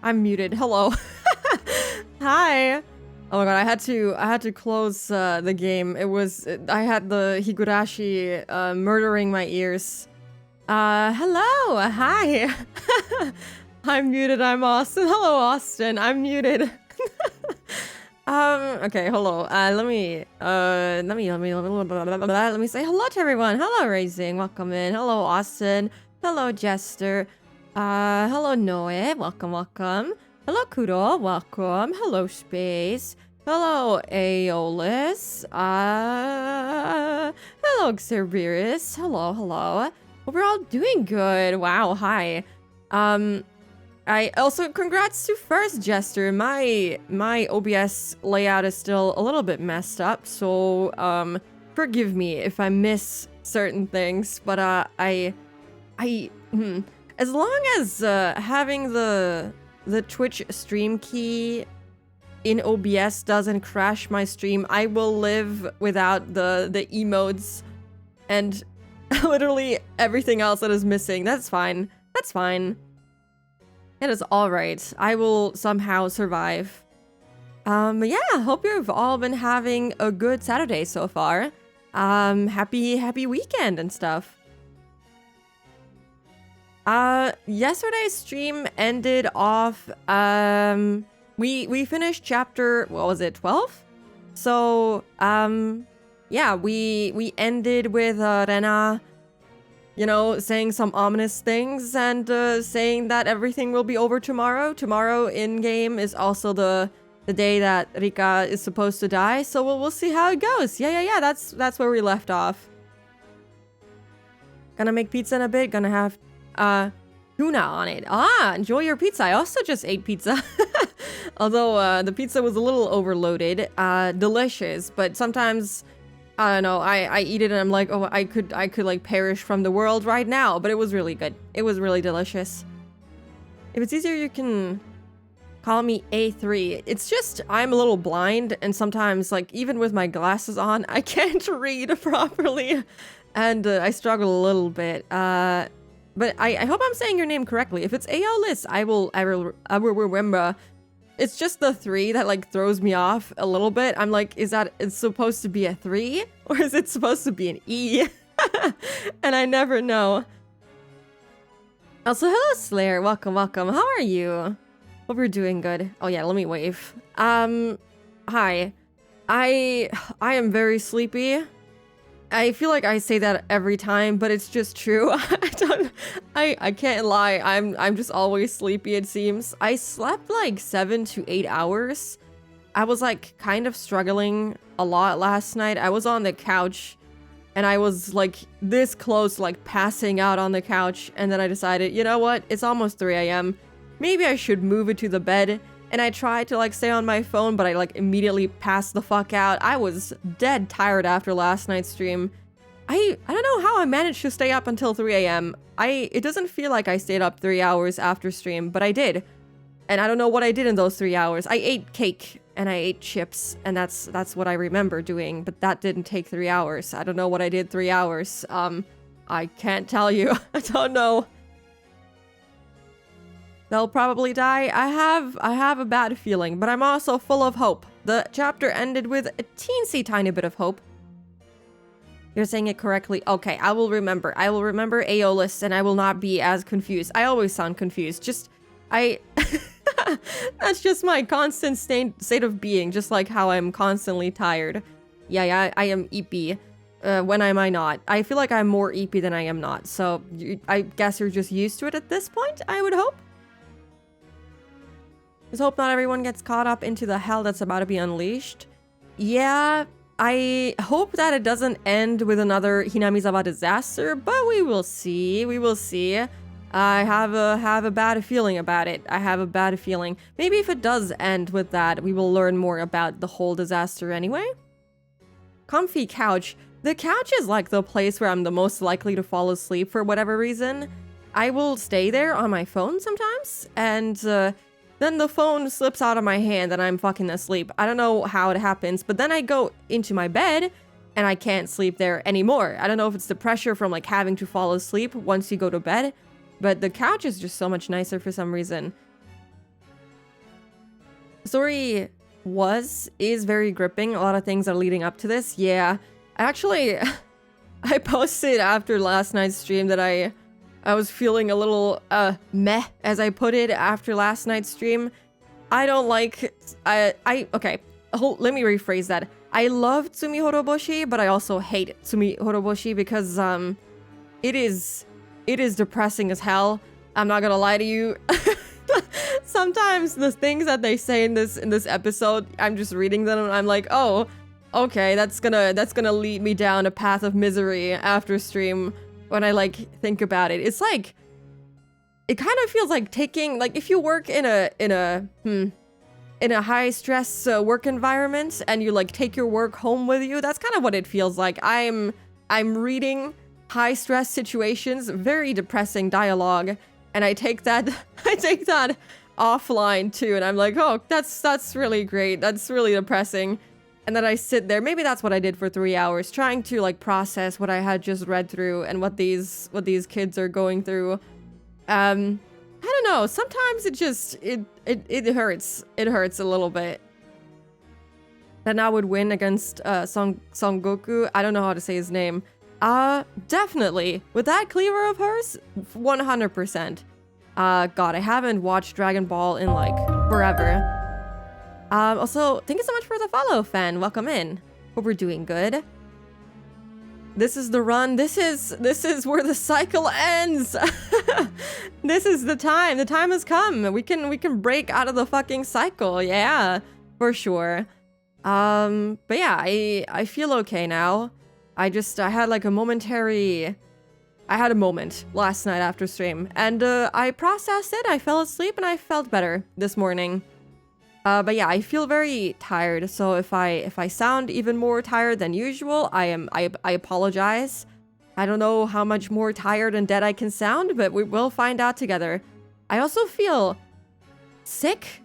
I'm muted. Hello. Hi. Oh my god, I had to close the game. I had the Higurashi murdering my ears. Hello. Hi. I'm muted. I'm Austin. Hello, Austin. I'm muted. Okay, hello. Let me say hello to everyone. Hello, Raising. Welcome in. Hello, Austin. Hello, Jester. Hello, Noe. Welcome, welcome. Hello, Kudo. Welcome. Hello, Space. Hello, Aeolus. Hello, Xerberus. Hello, hello. Hope we're all doing good. Wow, hi. I also congrats to first Jester. My OBS layout is still a little bit messed up, so forgive me if I miss certain things, but as long as having the Twitch stream key in OBS doesn't crash my stream, I will live without the emotes and literally everything else that is missing. That's fine. That's fine. It is alright. I will somehow survive. But yeah, hope you've all been having a good Saturday so far. Happy weekend and stuff. Yesterday's stream ended off, we finished chapter, what was it, 12? So, yeah, we ended with, Rena, you know, saying some ominous things and saying that everything will be over tomorrow. Tomorrow in-game is also the day that Rika is supposed to die, so we'll see how it goes. Yeah, that's where we left off. Gonna make pizza in a bit, gonna have tuna on it. Enjoy your pizza. I also just ate pizza. Although the pizza was a little overloaded. Delicious, but sometimes I don't know, I eat it and I'm like, oh, I could like perish from the world right now, but it was really good. It was really delicious. If it's easier, you can call me A3. It's just, I'm a little blind and sometimes, like, even with my glasses on, I can't read properly and I struggle a little bit. But I hope I'm saying your name correctly. If it's Aeolus, I will remember. It's just the 3 that like throws me off a little bit. I'm like, it's supposed to be a 3 or is it supposed to be an E? And I never know. Also, hello Slayer, welcome. How are you? Hope you're doing good. Oh yeah, let me wave. Hi. I am very sleepy. I feel like I say that every time, but it's just true. I can't lie. I'm just always sleepy, it seems. I slept like 7 to 8 hours. I was like kind of struggling a lot last night. I was on the couch and I was like this close, like passing out on the couch. And then I decided, you know what? It's almost 3 a.m. Maybe I should move it to the bed. And I tried to like stay on my phone, but I like immediately passed the fuck out. I was dead tired after last night's stream. I don't know how I managed to stay up until 3 a.m. It doesn't feel like I stayed up 3 hours after stream, but I did. And I don't know what I did in those 3 hours. I ate cake and I ate chips, and that's what I remember doing, but that didn't take 3 hours. I don't know what I did 3 hours. I can't tell you. I don't know. They'll probably die. I have a bad feeling, but I'm also full of hope. The chapter ended with a teensy tiny bit of hope. You're saying it correctly. Okay, I will remember. I will remember Aeolus and I will not be as confused. I always sound confused. That's just my constant state of being, just like how I'm constantly tired. Yeah, I am eepy. When am I not? I feel like I'm more eepy than I am not. So I guess you're just used to it at this point, I would hope. Just hope not everyone gets caught up into the hell that's about to be unleashed. Yeah, I hope that it doesn't end with another Hinamizawa disaster, but we will see. We will see. I have a bad feeling about it. I have a bad feeling. Maybe if it does end with that, we will learn more about the whole disaster anyway. Comfy couch. The couch is like the place where I'm the most likely to fall asleep for whatever reason. I will stay there on my phone sometimes, and then the phone slips out of my hand and I'm fucking asleep. I don't know how it happens, but then I go into my bed and I can't sleep there anymore. I don't know if it's the pressure from like having to fall asleep once you go to bed, but the couch is just so much nicer for some reason. story is very gripping. A lot of things are leading up to this. Yeah, actually, I posted after last night's stream that I was feeling a little meh, as I put it, after last night's stream. I don't like okay. Let me rephrase that. I love Tsumihoroboshi, but I also hate Tsumihoroboshi because it is depressing as hell. I'm not gonna lie to you. Sometimes the things that they say in this episode, I'm just reading them and I'm like, oh, okay, that's gonna lead me down a path of misery after stream when I like think about it. It's like, it kind of feels like taking, like, if you work in a high stress work environment and you like take your work home with you, that's kind of what it feels like. I'm reading high stress situations, very depressing dialogue, and I take that offline too, and I'm like, oh, that's really great, that's really depressing. And then I sit there, maybe that's what I did for 3 hours, trying to like process what I had just read through and what these kids are going through. I don't know, sometimes it just it hurts a little bit. Then I would win against Son Goku. I don't know how to say his name. Definitely. With that cleaver of hers, 100%. God, I haven't watched Dragon Ball in like forever. Also, thank you so much for the follow, fan. Welcome in. Hope we're doing good. This is the run. This is where the cycle ends. This is the time. The time has come. We can break out of the fucking cycle. Yeah, for sure. But yeah, I feel okay now. I had like a momentary. I had a moment last night after stream, and I processed it. I fell asleep, and I felt better this morning. But yeah, I feel very tired. So if I sound even more tired than usual, I apologize. I don't know how much more tired and dead I can sound, but we will find out together. I also feel sick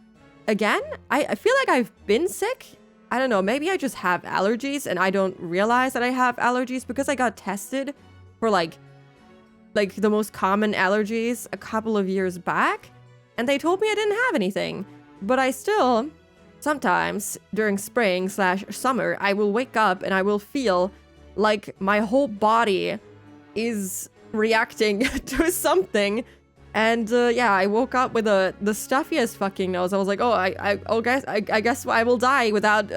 again. I feel like I've been sick. I don't know, maybe I just have allergies and I don't realize that I have allergies because I got tested for like the most common allergies a couple of years back, and they told me I didn't have anything. But I still, sometimes during spring/summer, I will wake up and I will feel like my whole body is reacting to something. And yeah, I woke up with the stuffiest fucking nose. I was like, oh, I guess I will die without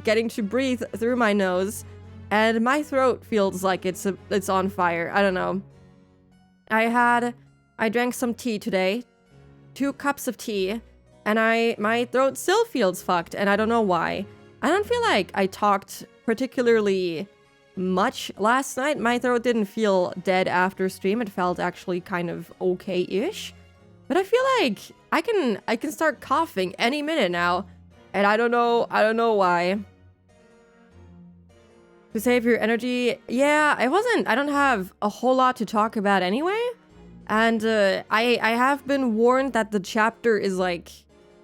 getting to breathe through my nose. And my throat feels like it's on fire. I don't know. I drank some tea today, 2 cups of tea. And my throat still feels fucked, and I don't know why. I don't feel like I talked particularly much last night. My throat didn't feel dead after stream. It felt actually kind of okay-ish. But I feel like I can start coughing any minute now, and I don't know why. To save your energy, yeah, I don't have a whole lot to talk about anyway. And I have been warned that the chapter is like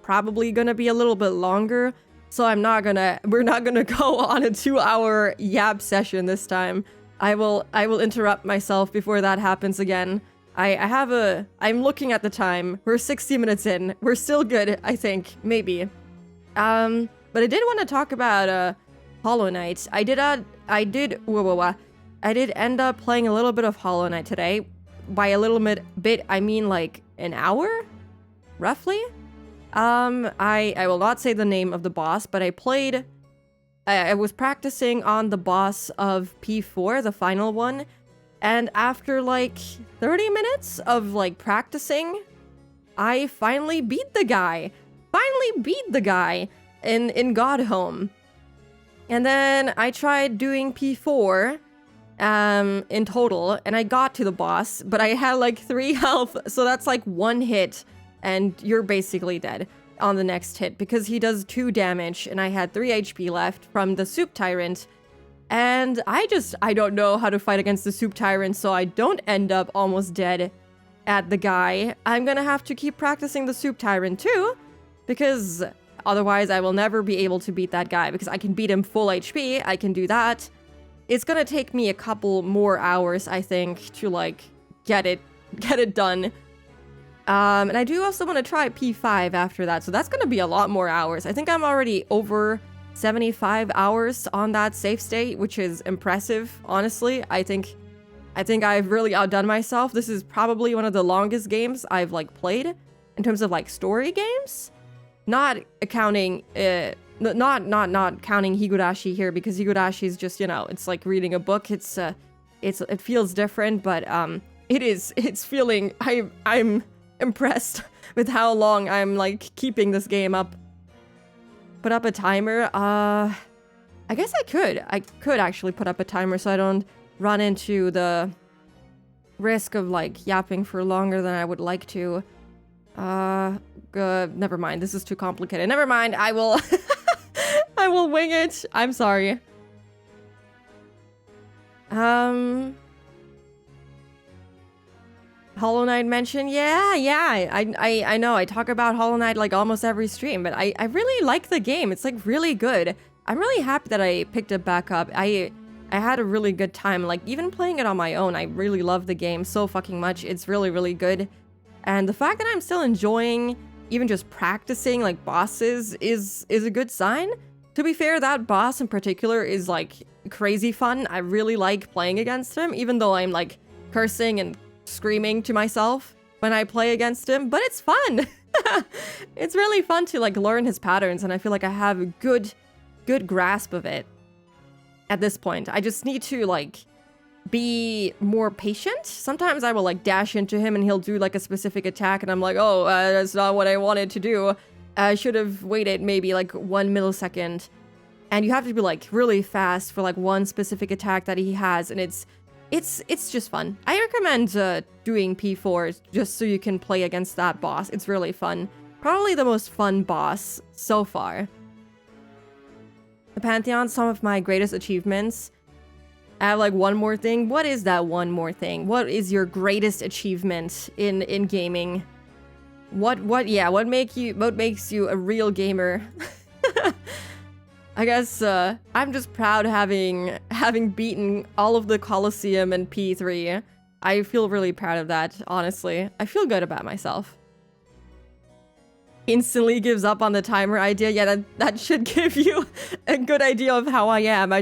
probably gonna be a little bit longer, so we're not gonna go on a 2-hour yap session this time. I will interrupt myself before that happens again. I'm looking at the time. We're 60 minutes in. We're still good, I think, maybe. But I did want to talk about Hollow Knight. I did end up playing a little bit of Hollow Knight today. By a little bit, I mean like an hour, roughly. I will not say the name of the boss, but I was practicing on the boss of P4, the final one, and after like 30 minutes of like practicing, I finally beat the guy. In Godhome. And then I tried doing P4 in total, and I got to the boss, but I had like 3 health, so that's like 1 hit. And you're basically dead on the next hit because he does 2 damage, and I had 3 HP left from the Soup Tyrant. And I don't know how to fight against the Soup Tyrant, so I don't end up almost dead at the guy. I'm gonna have to keep practicing the Soup Tyrant too, because otherwise I will never be able to beat that guy, because I can beat him full HP, I can do that. It's gonna take me a couple more hours, I think, to like get it done. And I do also want to try P5 after that, so that's going to be a lot more hours. I think I'm already over 75 hours on that save state, which is impressive, honestly. I think I've really outdone myself. This is probably one of the longest games I've, like, played in terms of, like, story games. Not accounting, not counting Higurashi here, because Higurashi is just, you know, it's like reading a book. It feels different, but, it's feeling, I'm impressed with how long I'm, like, keeping this game up. Put up a timer. I guess I could actually put up a timer so I don't run into the risk of, like, yapping for longer than I would like to. Never mind. This is too complicated. Never mind. I will I will wing it. I'm sorry. Hollow Knight mention? Yeah. I know. I talk about Hollow Knight like almost every stream, but I really like the game. It's like really good. I'm really happy that I picked it back up. I had a really good time. Like even playing it on my own, I really love the game so fucking much. It's really, really good. And the fact that I'm still enjoying even just practicing like bosses is a good sign. To be fair, that boss in particular is like crazy fun. I really like playing against him, even though I'm like cursing and screaming to myself when I play against him, but it's fun. It's really fun to like learn his patterns, and I feel like I have a good grasp of it at this point. I just need to like be more patient. Sometimes I will like dash into him and he'll do like a specific attack and I'm like, oh, that's not what I wanted to do. I should have waited maybe like 1 millisecond. And you have to be like really fast for like one specific attack that he has, and it's just fun. I recommend doing P4 just so you can play against that boss. It's really fun. Probably the most fun boss so far. The Pantheon, some of my greatest achievements. I have like one more thing. What is that one more thing? What is your greatest achievement in gaming? What makes you a real gamer? I guess I'm just proud having beaten all of the Colosseum in P3. I feel really proud of that, honestly. I feel good about myself. Instantly gives up on the timer idea. Yeah, that should give you a good idea of how I am. I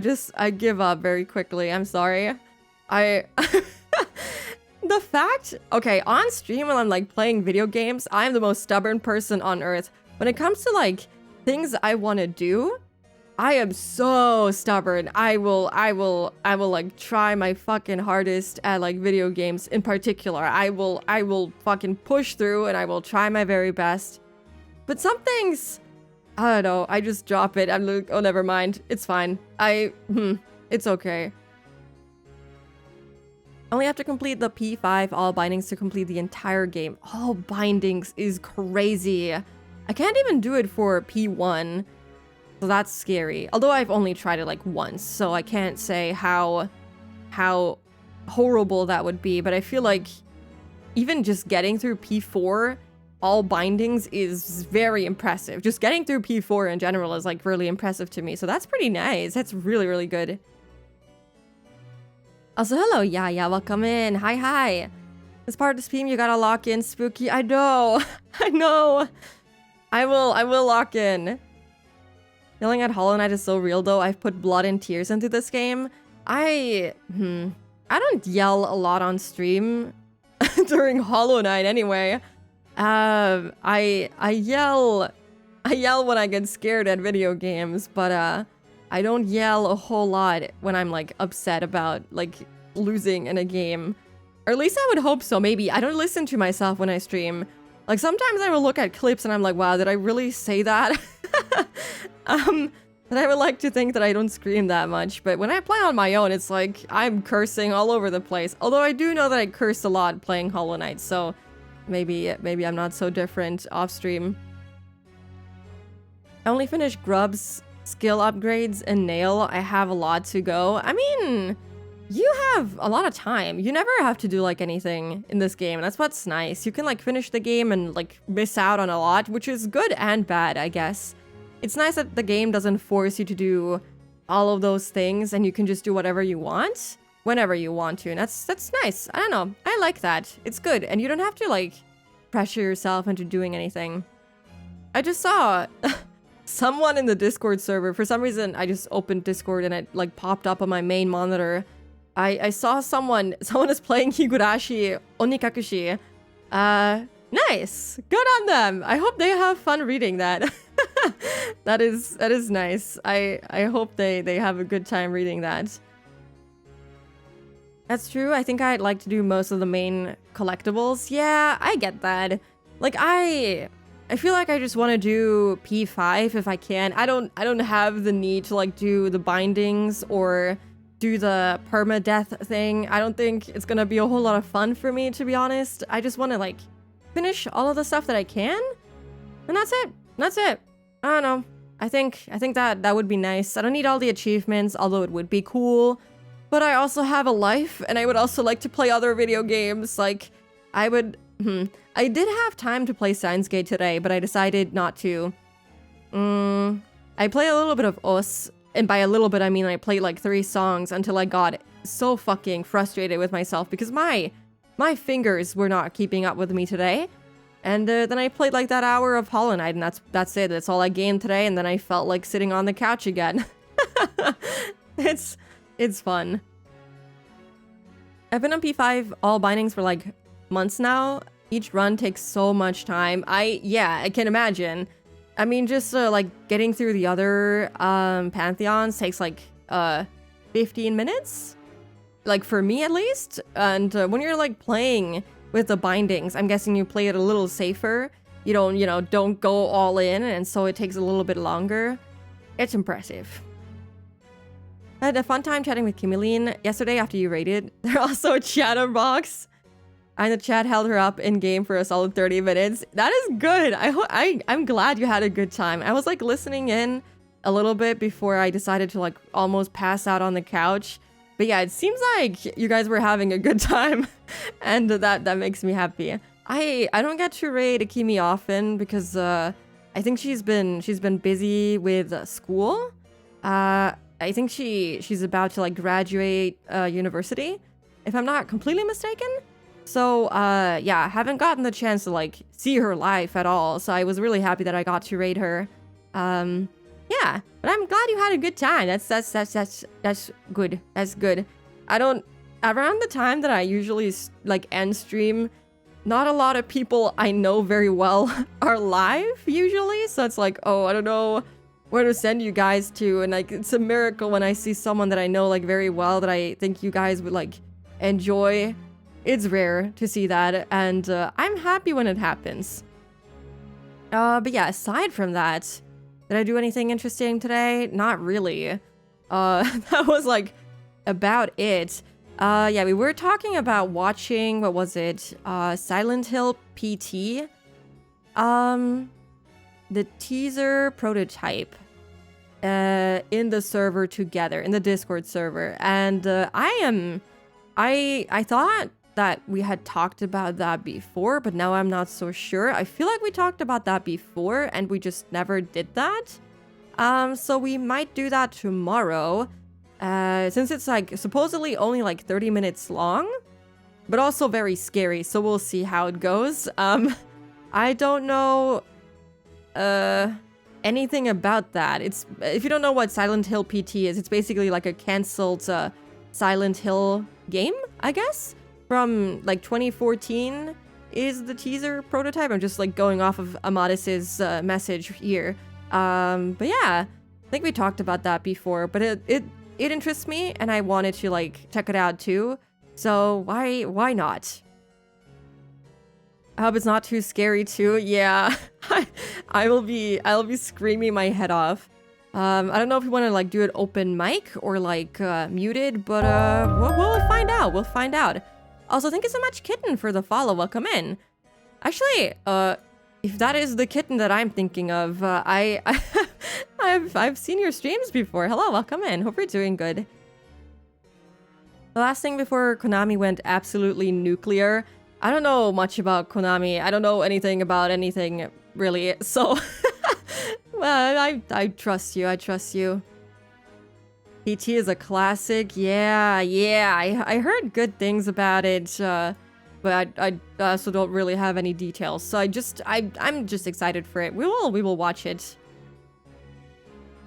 give up very quickly. I'm sorry. The fact, okay, on stream when I'm like playing video games, I'm the most stubborn person on earth. When it comes to like things I want to do, I am so stubborn. I will like try my fucking hardest at like video games in particular. I will fucking push through and I will try my very best. But some things, I don't know, I just drop it. I'm like, oh, never mind. It's fine. It's okay. Only have to complete the P5 all bindings to complete the entire game. All bindings is crazy. I can't even do it for P1. So that's scary. Although I've only tried it like once, so I can't say how horrible that would be. But I feel like even just getting through P4 all bindings is very impressive. Just getting through P4 in general is like really impressive to me. So that's pretty nice. That's really, really good. Also, hello, yeah, welcome in. Hi. As part of the stream, you gotta lock in Spooky. I know. I will lock in. Yelling at Hollow Knight is so real though. I've put blood and tears into this game. I don't yell a lot on stream during Hollow Knight anyway. I yell when I get scared at video games, but I don't yell a whole lot when I'm like upset about like losing in a game. Or at least I would hope so. Maybe I don't listen to myself when I stream. Like sometimes I will look at clips and I'm like, wow, did I really say that? But I would like to think that I don't scream that much. But when I play on my own, it's like I'm cursing all over the place. Although I do know that I cursed a lot playing Hollow Knight, so maybe I'm not so different off stream. I only finished Grub's skill upgrades and Nail. I have a lot to go. I mean, you have a lot of time. You never have to do like anything in this game. That's what's nice. You can like finish the game and like miss out on a lot, which is good and bad, I guess. It's nice that the game doesn't force you to do all of those things and you can just do whatever you want whenever you want to. And that's nice. I don't know. I like that. It's good. And you don't have to like pressure yourself into doing anything. I just saw someone in the Discord server. For some reason, I just opened Discord and it like popped up on my main monitor. I saw someone is playing Higurashi Onikakushi. Nice. Good on them. I hope they have fun reading that. That is nice. I hope they have a good time reading that. That's true. I think I'd like to do most of the main collectibles. Yeah, I get that. Like I feel like I just want to do P5 if I can. I don't have the need to like do the bindings or do the permadeath thing. I don't think it's gonna be a whole lot of fun for me, to be honest. I just want to like finish all of the stuff that I can, and that's it. That's it. I don't know. I think that would be nice. I don't need all the achievements, although it would be cool. But I also have a life, and I would also like to play other video games. Like, I did have time to play Steins Gate today, but I decided not to. I play a little bit of Us, and by a little bit, I mean I played like 3 songs until I got so fucking frustrated with myself because my fingers were not keeping up with me today. And then I played like that hour of Hollow Knight, and that's it. That's all I gained today, and then I felt like sitting on the couch again. It's fun. I've been on P5 all bindings for like months now. Each run takes so much time. I can imagine. I mean, just like getting through the other pantheons takes like 15 minutes. Like for me at least. And when you're like playing with the bindings, I'm guessing you play it a little safer. You don't go all in, and so it takes a little bit longer. It's impressive. I had a fun time chatting with Kimiline yesterday after you raided. They're also a chatterbox. And the chat held her up in game for a solid 30 minutes. That is good. I'm glad you had a good time. I was like listening in a little bit before I decided to like almost pass out on the couch. But yeah, it seems like you guys were having a good time. And that makes me happy. I don't get to raid Akimi often because I think she's been busy with school. I think she's about to like graduate university, if I'm not completely mistaken. So yeah, I haven't gotten the chance to like see her live at all. So I was really happy that I got to raid her. Yeah, but I'm glad you had a good time. That's good. That's good. Around the time that I usually like end stream, not a lot of people I know very well are live usually. So it's like, oh, I don't know where to send you guys to, and like it's a miracle when I see someone that I know like very well that I think you guys would like enjoy. It's rare to see that, and I'm happy when it happens. But yeah, aside from that, did I do anything interesting today? Not really. That was like about it. Yeah, we were talking about watching, what was it? Silent Hill PT. The teaser prototype in the server together, in the Discord server. And I thought that we had talked about that before, but now I'm not so sure. I feel like we talked about that before and we just never did that. So we might do that tomorrow. Since it's like supposedly only like 30 minutes long, but also very scary. So we'll see how it goes. I don't know anything about that. It's, if you don't know what Silent Hill PT is, it's basically like a cancelled Silent Hill game, I guess, from like 2014 is the teaser prototype. I'm just like going off of Amadis's message here. But yeah, I think we talked about that before, but it interests me and I wanted to like check it out too. So why not? I hope it's not too scary too. Yeah, I'll be screaming my head off. I don't know if you want to like do it open mic or like muted, but we'll find out. We'll find out. Also, thank you so much, Kitten, for the follow. Welcome in. Actually, if that is the Kitten that I'm thinking of, I've seen your streams before. Hello, welcome in. Hope you're doing good. The last thing before Konami went absolutely nuclear. I don't know much about Konami. I don't know anything about anything, really. So, well, I trust you. I trust you. PT is a classic. Yeah. I heard good things about it. but I also don't really have any details. So I'm just excited for it. We will watch it.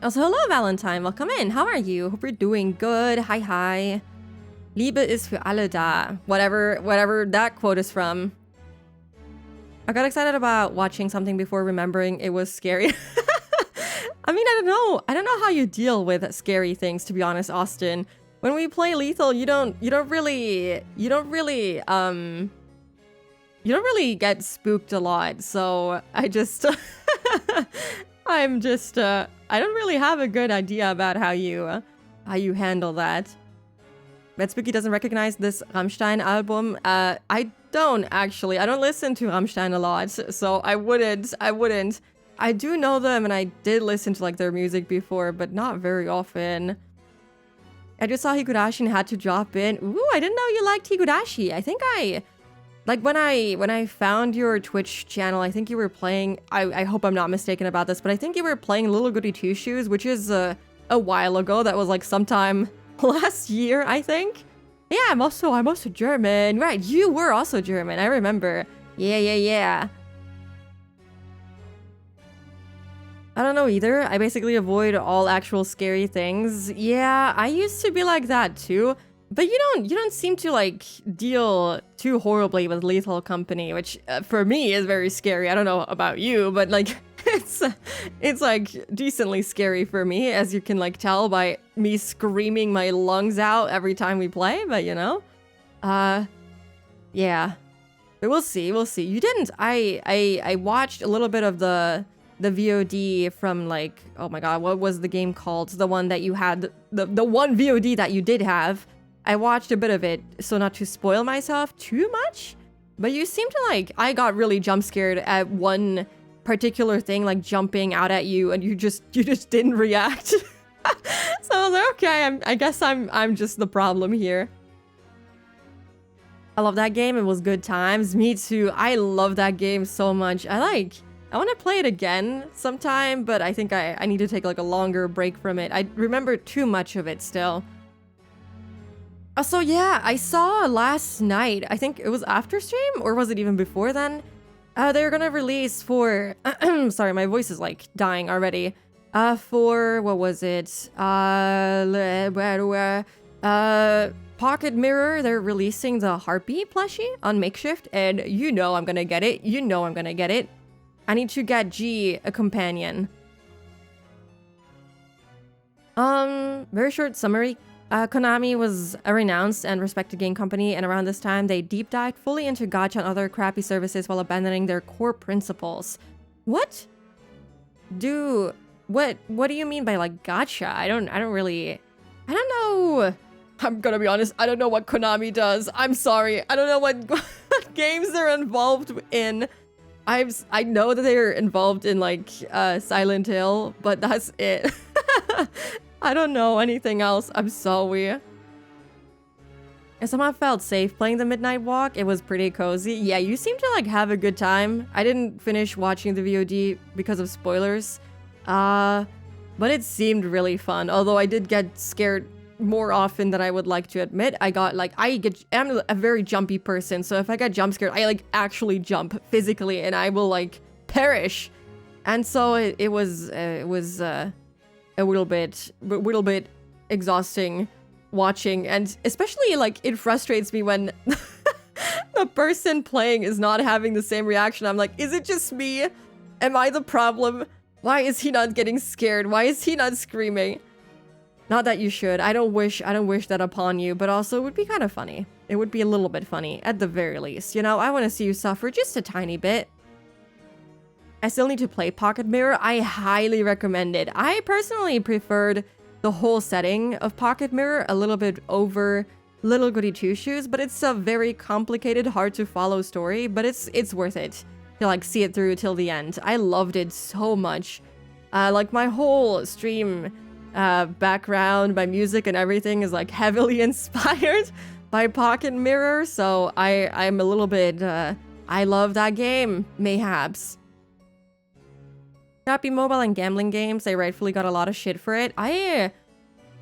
Also, hello Valentine, welcome in. How are you? Hope you're doing good. Hi. Liebe ist für alle da. Whatever that quote is from. I got excited about watching something before remembering it was scary. I mean, I don't know how you deal with scary things, to be honest, Austin. When we play Lethal, you don't really get spooked a lot. So I just I don't really have a good idea about how you handle that. But Spooky doesn't recognize this Rammstein album. I don't actually. I don't listen to Rammstein a lot, so I wouldn't. I do know them, and I did listen to like their music before, but not very often. I just saw Higurashi and had to drop in. Ooh, I didn't know you liked Higurashi. I think when I found your Twitch channel, I think you were playing. I hope I'm not mistaken about this, but I think you were playing Little Goody Two Shoes, which is a while ago. That was like sometime last year, I think. Yeah, I'm also German. Right, you were also German. I remember. Yeah. I don't know either. I basically avoid all actual scary things. Yeah, I used to be like that too. But you don't seem to like deal too horribly with Lethal Company, which for me is very scary. I don't know about you, but like it's like decently scary for me, as you can like tell by me screaming my lungs out every time we play. But you know, yeah. But we'll see. You didn't. I watched a little bit of the VOD from like, oh my god, what was the game called? The one that you had, the one VOD that you did have. I watched a bit of it, so not to spoil myself too much, but you seem to like, I got really jump scared at one particular thing, like jumping out at you, and you just didn't react. So I was like, okay, I guess I'm just the problem here. I love that game. It was good times. Me too. I love that game so much. I want to play it again sometime, but I think I need to take like a longer break from it. I remember too much of it still. So yeah, I saw last night, I think it was after stream, or was it even before then? They're gonna release for, sorry, my voice is like dying already. For, what was it? Pocket Mirror, they're releasing the Harpy plushie on Makeshift, and you know I'm gonna get it. I need to get G a companion. Very short summary. Konami was a renowned and respected game company, and around this time, they deep dived fully into gacha and other crappy services while abandoning their core principles. What do you mean by like gacha? I don't know. I'm gonna be honest, I don't know what Konami does. I'm sorry. I don't know what games they're involved in. I know that they're involved in like Silent Hill, but that's it. I don't know anything else. I'm sorry. I somehow felt safe playing the Midnight Walk. It was pretty cozy. Yeah, you seem to like have a good time. I didn't finish watching the VOD because of spoilers. But it seemed really fun. Although I did get scared more often than I would like to admit. I'm a very jumpy person, so if I get jump scared, I like actually jump physically and I will like perish. And so it was a little bit exhausting watching, and especially like it frustrates me when the person playing is not having the same reaction. I'm like, is it just me? Am I the problem? Why is he not getting scared? Why is he not screaming? Not that you should. I don't wish that upon you, but also it would be kind of funny. It would be a little bit funny at the very least. You know, I want to see you suffer just a tiny bit. I still need to play Pocket Mirror. I highly recommend it. I personally preferred the whole setting of Pocket Mirror a little bit over Little Goody Two Shoes, but it's a very complicated, hard to follow story, but it's worth it to like see it through till the end. I loved it so much. Like my whole stream background, my music and everything is like heavily inspired by Pocket Mirror, so I'm a little bit I love that game, mayhaps. Crappy mobile and gambling games, they rightfully got a lot of shit for it. I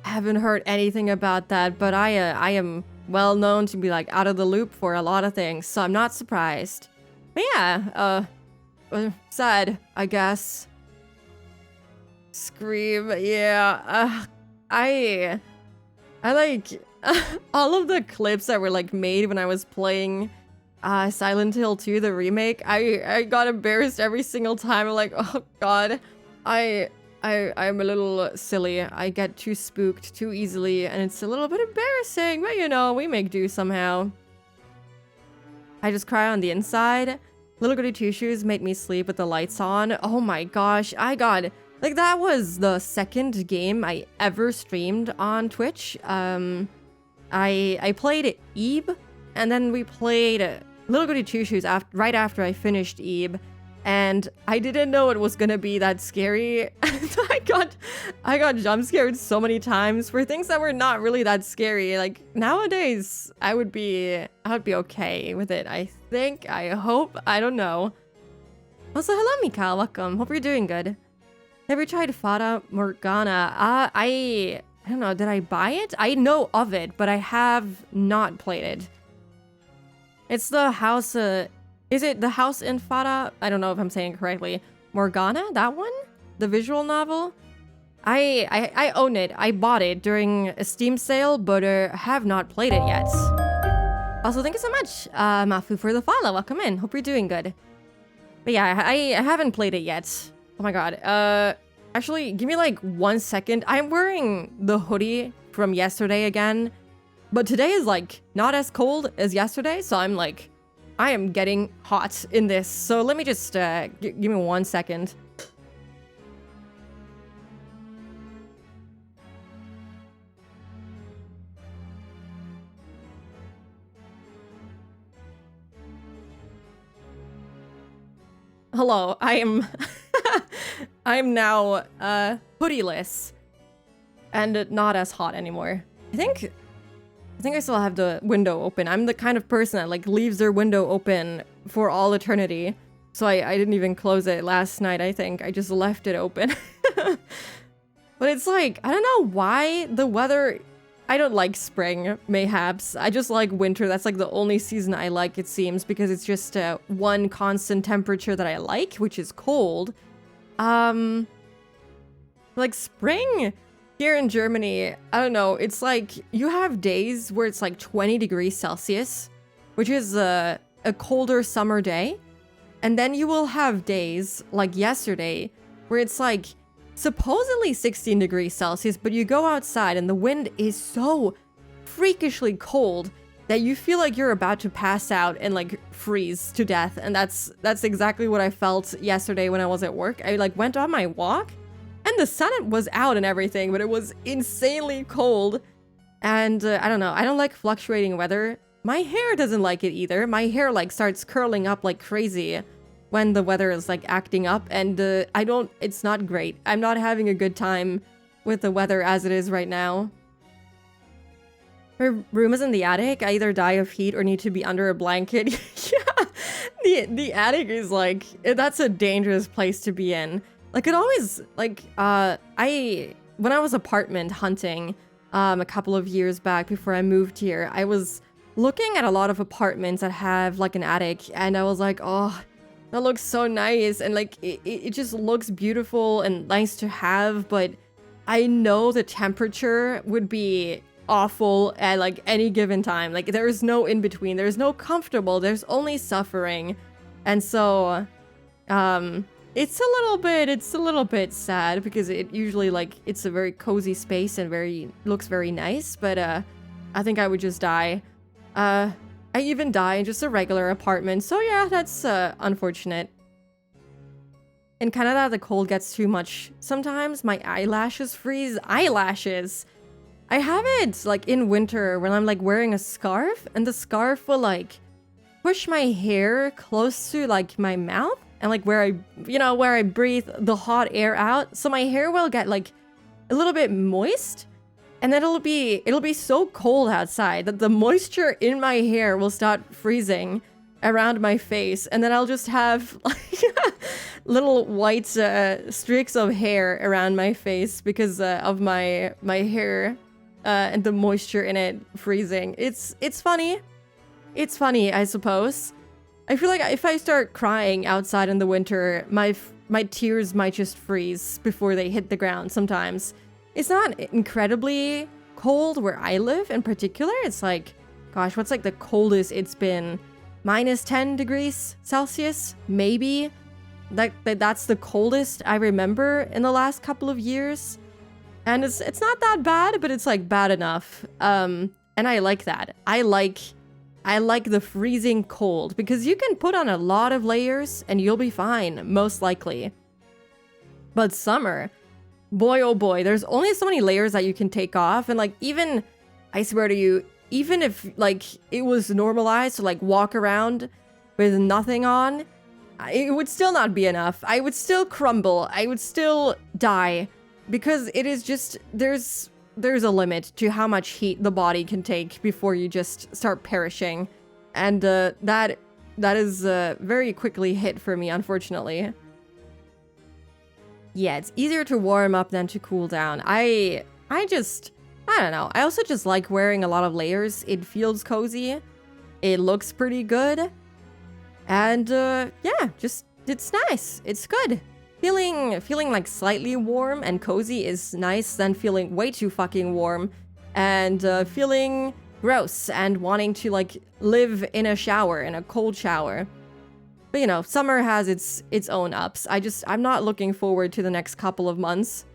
haven't heard anything about that, but I am well known to be like out of the loop for a lot of things, so I'm not surprised. But yeah, sad, I guess. Scream, yeah. I like all of the clips that were like made when I was playing Silent Hill 2, the remake. I got embarrassed every single time. I'm like, oh god, I'm a little silly. I get too spooked too easily, and it's a little bit embarrassing, but you know, we make do somehow. I just cry on the inside. Little Goody Two Shoes made me sleep with the lights on. Oh my gosh, like that was the second game I ever streamed on Twitch. I played Eve, and then we played Little Goody Two Shoes right after I finished Eve, and I didn't know it was gonna be that scary. I got jump scared so many times for things that were not really that scary. Like nowadays, I would be okay with it. I think, I hope, I don't know. Also, hello Mikael, welcome. Hope you're doing good. Have you tried Fata Morgana? I don't know, did I buy it? I know of it, but I have not played it. It's the house, is it the house in Fata? I don't know if I'm saying it correctly. Morgana, that one? The visual novel? I own it. I bought it during a Steam sale, but have not played it yet. Also, thank you so much, Mafu, for the follow. Welcome in. Hope you're doing good. But yeah, I haven't played it yet. Oh my god. Actually, give me like 1 second. I'm wearing the hoodie from yesterday again, but today is like not as cold as yesterday, so I'm like, I am getting hot in this. So let me just give me 1 second. Hello, I am I'm now hoodieless and not as hot anymore. I think I still have the window open. I'm the kind of person that like leaves their window open for all eternity. So I didn't even close it last night, I think. I just left it open. But it's like, I don't know why the weather... I don't like spring, mayhaps. I just like winter. That's like the only season I like, it seems, because it's just one constant temperature that I like, which is cold. Like spring here in Germany, I don't know, it's like you have days where it's like 20 degrees Celsius, which is a colder summer day. And then you will have days like yesterday where it's like supposedly 16 degrees Celsius, but you go outside and the wind is so freakishly cold that you feel like you're about to pass out and like freeze to death. And that's exactly what I felt yesterday when I was at work. I like went on my walk and the sun was out and everything, but it was insanely cold. And I don't know, I don't like fluctuating weather. My hair doesn't like it either. My hair like starts curling up like crazy when the weather is like acting up, and it's not great. I'm not having a good time with the weather as it is right now. My room is in the attic. I either die of heat or need to be under a blanket. Yeah, the attic is like, that's a dangerous place to be in. Like it always, like, when I was apartment hunting a couple of years back before I moved here, I was looking at a lot of apartments that have like an attic, and I was like, oh, that looks so nice, and like it just looks beautiful and nice to have, but I know the temperature would be awful at like any given time. Like there is no in between. There's no comfortable. There's only suffering. And so it's a little bit sad because it usually like it's a very cozy space and looks very nice, but I think I would just die. I even die in just a regular apartment, so yeah, that's unfortunate. In Canada, the cold gets too much. Sometimes my eyelashes freeze. Eyelashes! I have it, like, in winter when I'm, like, wearing a scarf, and the scarf will, like, push my hair close to, like, my mouth, and, like, where I breathe the hot air out, so my hair will get, like, a little bit moist. And then it'll be so cold outside that the moisture in my hair will start freezing around my face. And then I'll just have like little white streaks of hair around my face because of my hair and the moisture in it freezing. It's funny. It's funny, I suppose. I feel like if I start crying outside in the winter, my tears might just freeze before they hit the ground sometimes. It's not incredibly cold where I live in particular. It's like, gosh, what's like the coldest it's been? -10 degrees Celsius, maybe? That's the coldest I remember in the last couple of years. And it's not that bad, but it's like bad enough. And I like that. I like the freezing cold because you can put on a lot of layers and you'll be fine, most likely. But summer, boy oh boy, there's only so many layers that you can take off. And like even, I swear to you, even if like it was normalized to like walk around with nothing on, it would still not be enough. I would still crumble. I would still die because it is just, there's a limit to how much heat the body can take before you just start perishing. And that is very quickly hit for me, unfortunately. Yeah, it's easier to warm up than to cool down. I don't know. I also just like wearing a lot of layers. It feels cozy. It looks pretty good. And yeah, just it's nice. It's good. Feeling like slightly warm and cozy is nice than feeling way too fucking warm and feeling gross and wanting to like live in a shower, in a cold shower. But you know, summer has its own ups. I'm not looking forward to the next couple of months.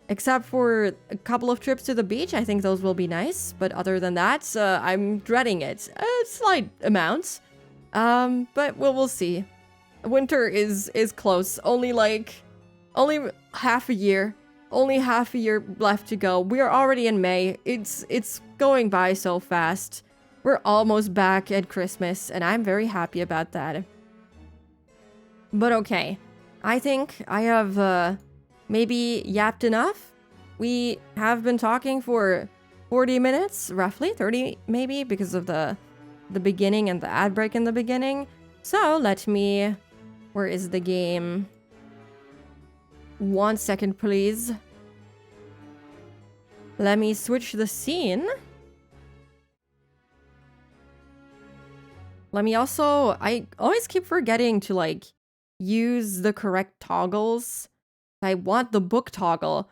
Except for a couple of trips to the beach, I think those will be nice. But other than that, I'm dreading it. Slight amounts. But we'll see. Winter is close. Only half a year. Only half a year left to go. We are already in May. It's going by so fast. We're almost back at Christmas, and I'm very happy about that. But okay. I think I have maybe yapped enough. We have been talking for 40 minutes, roughly 30 maybe, because of the beginning and the ad break in the beginning. So let me, where is the game? 1 second, please. Let me switch the scene. Let me also, I always keep forgetting to like use the correct toggles. I want the book toggle.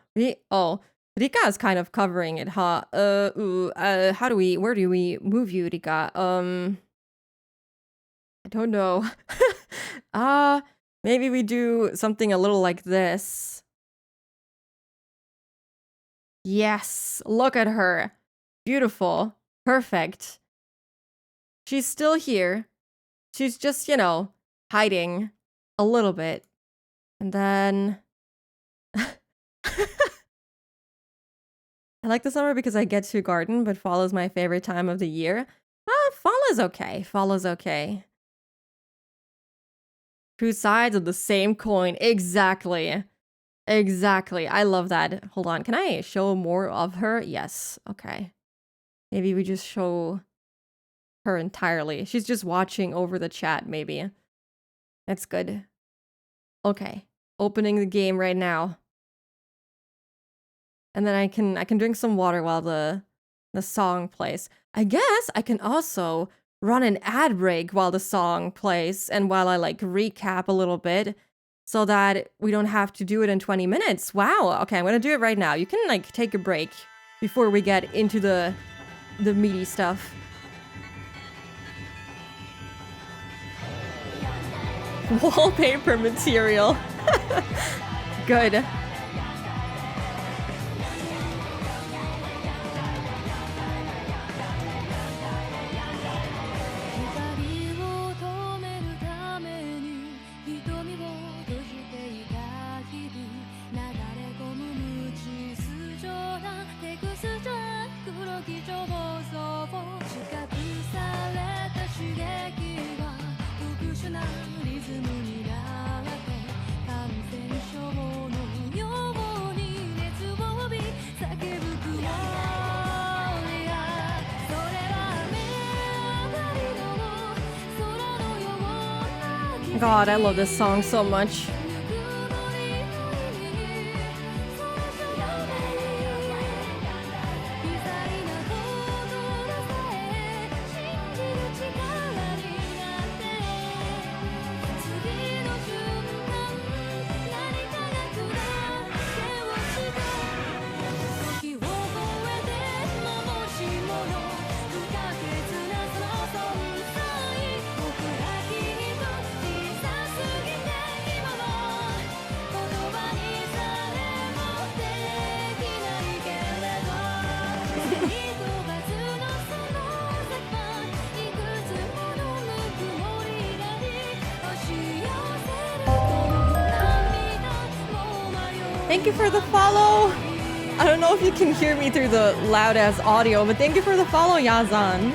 Oh, Rika is kind of covering it, huh? How do we, where do we move you, Rika? I don't know. Maybe we do something a little like this. Yes, look at her. Beautiful. Perfect. She's still here. She's just, you know, hiding a little bit. And then... I like the summer because I get to garden, but fall is my favorite time of the year. Fall is okay. Fall is okay. Two sides of the same coin. Exactly. Exactly. I love that. Hold on. Can I show more of her? Yes. Okay. Maybe we just show her entirely. She's just watching over the chat, maybe. That's good. Okay. Opening the game right now. And then I can drink some water while the song plays. I guess I can also run an ad break while the song plays and while I like recap a little bit so that we don't have to do it in 20 minutes. Wow. Okay, I'm gonna do it right now. You can like take a break before we get into the meaty stuff. Wallpaper material. Good. God, I love this song so much. Thank you for the follow. I don't know if you can hear me through the loud ass audio, but thank you for the follow, Yazan.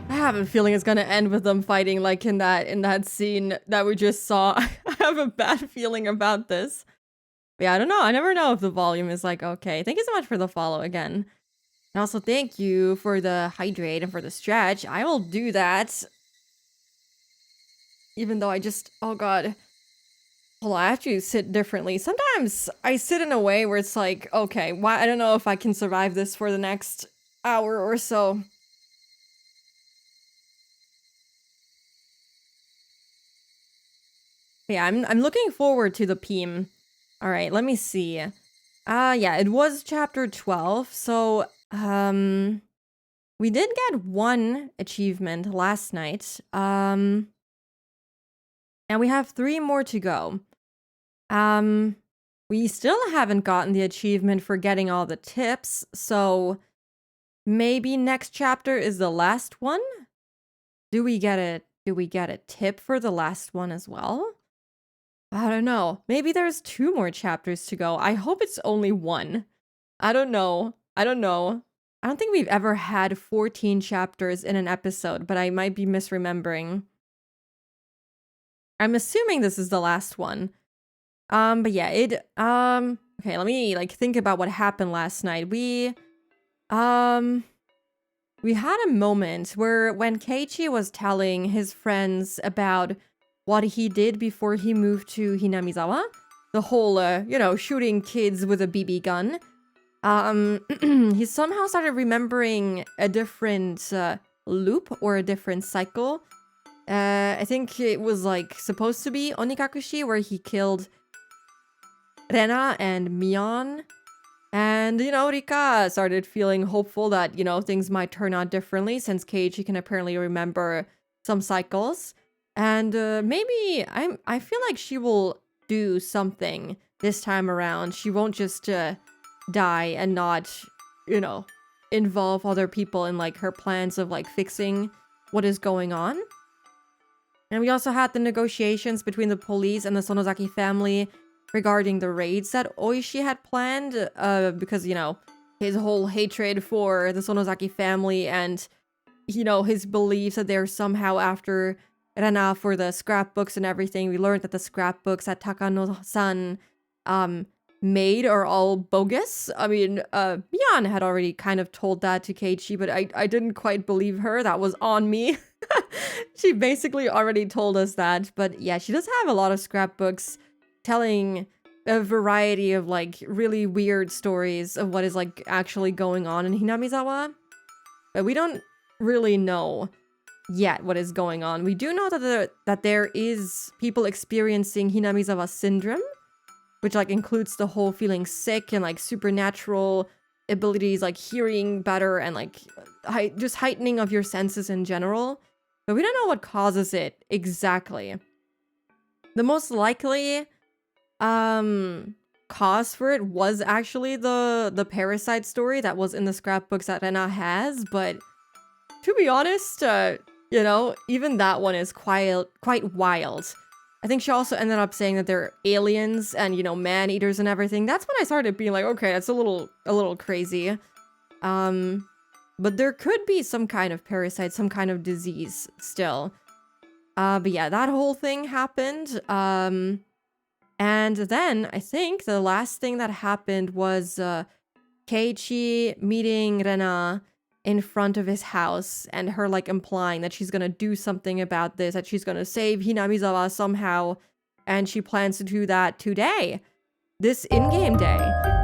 I have a feeling it's gonna end with them fighting like in that scene that we just saw. I have a bad feeling about this. But yeah, I don't know. I never know if the volume is like okay. Thank you so much for the follow again. And also thank you for the hydrate and for the stretch. I will do that. Even though I just, oh god. Hold on, I have to sit differently. Sometimes I sit in a way where it's like, okay, why? I don't know if I can survive this for the next hour or so. Yeah, I'm looking forward to the Peem. All right, let me see. Yeah, it was chapter 12. So, we did get one achievement last night. And we have 3 more to go. We still haven't gotten the achievement for getting all the tips, so maybe next chapter is the last one? Do we get a tip for the last one as well? I don't know. Maybe there's 2 more chapters to go. I hope it's only 1. I don't know. I don't think we've ever had 14 chapters in an episode, but I might be misremembering. I'm assuming this is the last one. But yeah, okay, let me, like, think about what happened last night. We had a moment where when Keiichi was telling his friends about what he did before he moved to Hinamizawa, the whole, shooting kids with a BB gun, he somehow started remembering a different, loop or a different cycle. I think it was, like, supposed to be Onikakushi, where he killed Rena and Mion. And, Rika started feeling hopeful that, things might turn out differently since Keiichi can apparently remember some cycles. And maybe I feel like she will do something this time around. She won't just die and not, involve other people in, like, her plans of, like, fixing what is going on. And we also had the negotiations between the police and the Sonozaki family regarding the raids that Oishi had planned, because, his whole hatred for the Sonozaki family and, his beliefs that they're somehow after Rena for the scrapbooks and everything. We learned that the scrapbooks that Takano-san made are all bogus. I mean, Mion had already kind of told that to Keiichi, but I didn't quite believe her. That was on me. She basically already told us that. But yeah, she does have a lot of scrapbooks telling a variety of, like, really weird stories of what is, like, actually going on in Hinamizawa. But we don't really know yet what is going on. We do know that there is people experiencing Hinamizawa syndrome, which, like, includes the whole feeling sick and, like, supernatural abilities, like hearing better and, like, just heightening of your senses in general. But we don't know what causes it exactly. The most likely cause for it was actually the parasite story that was in the scrapbooks that Rena has, but to be honest, even that one is quite wild. I think she also ended up saying that they're aliens and, man-eaters and everything. That's when I started being like, okay, that's a little crazy. But there could be some kind of parasite, some kind of disease still. But yeah, that whole thing happened. And then I think the last thing that happened was Keiichi meeting Rena in front of his house and her, like, implying that she's gonna do something about this, that she's gonna save Hinamizawa somehow, and she plans to do that today, this in-game day.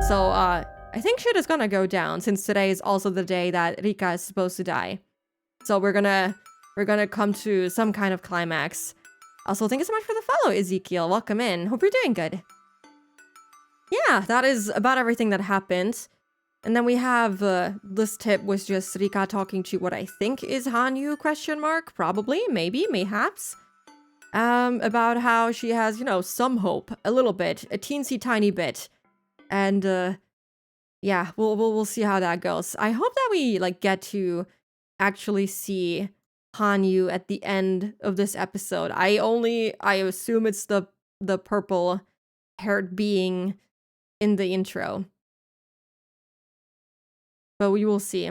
So I think shit is gonna go down since today is also the day that Rika is supposed to die. So we're gonna come to some kind of climax. Also, thank you so much for the follow, Ezekiel. Welcome in. Hope you're doing good. Yeah, that is about everything that happened. And then we have, this tip was just Rika talking to what I think is Hanyu, ? Probably, maybe, mayhaps. About how she has, some hope, a little bit, a teensy tiny bit. And, yeah, we'll see how that goes. I hope that we, like, get to actually see Hanyu at the end of this episode. I assume it's the purple-haired being in the intro. But we will see.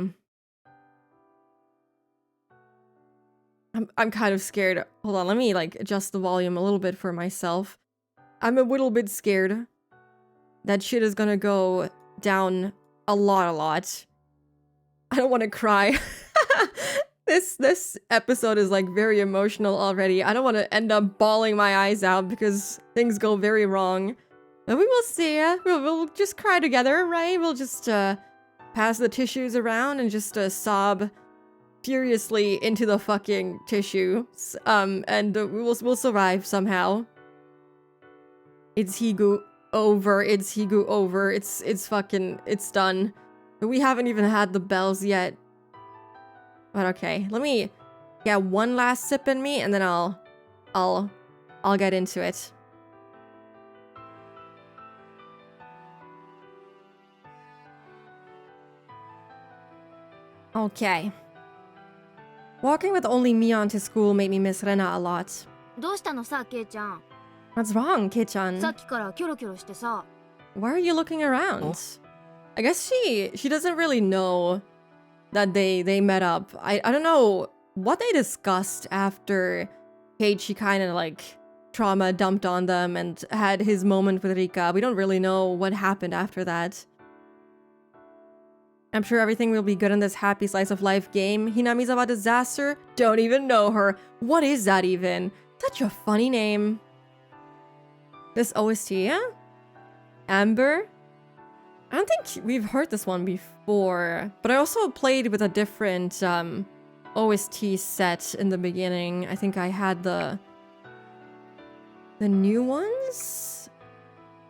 I'm kind of scared. Hold on, let me like adjust the volume a little bit for myself. I'm a little bit scared that shit is gonna go down a lot. I don't want to cry. This episode is like very emotional already. I don't want to end up bawling my eyes out because things go very wrong. But we will see. We'll just cry together, right? We'll just pass the tissues around and just sob furiously into the fucking tissues. And we'll survive somehow. It's Higu over. It's Higu over. It's done. But we haven't even had the bells yet. But okay, let me get one last sip in me and then I'll get into it. Okay. Walking with only Mion to school made me miss Rena a lot. どうしたのさ、ケイちゃん。 What's wrong, Kei-chan? さっきからキョロキョロしてさ。 Why are you looking around? I guess she doesn't really know that they met up. I don't know what they discussed after Keiichi kind of like trauma dumped on them and had his moment with Rika. We don't really know what happened after that. I'm sure everything will be good in this happy slice of life game. Hinamizawa Disaster? Don't even know her. What is that even? Such a funny name. This OST, yeah? Amber? I don't think we've heard this one before, but I also played with a different OST set in the beginning. I think I had the new ones?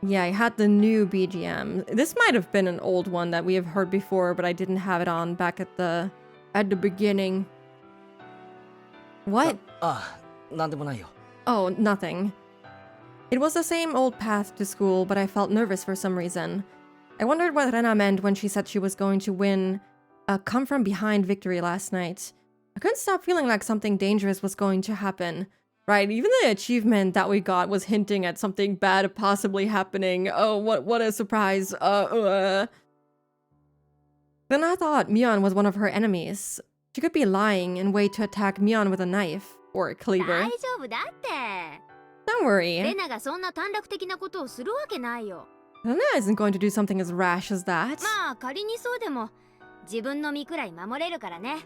Yeah, I had the new BGM. This might have been an old one that we have heard before, but I didn't have it on back at the beginning. What? Oh, nothing. It was the same old path to school, but I felt nervous for some reason. I wondered what Rena meant when she said she was going to win a come-from-behind victory last night. I couldn't stop feeling like something dangerous was going to happen. Right, even the achievement that we got was hinting at something bad possibly happening. Oh, what a surprise. Then I thought Mion was one of her enemies. She could be lying and wait to attack Mion with a knife or a cleaver. 大丈夫だって。 Don't worry. レナがそんな短絡的なことをするわけないよ。 Rena isn't going to do something as rash as that. まあ仮にそうでも自分の身くらい守れるからね。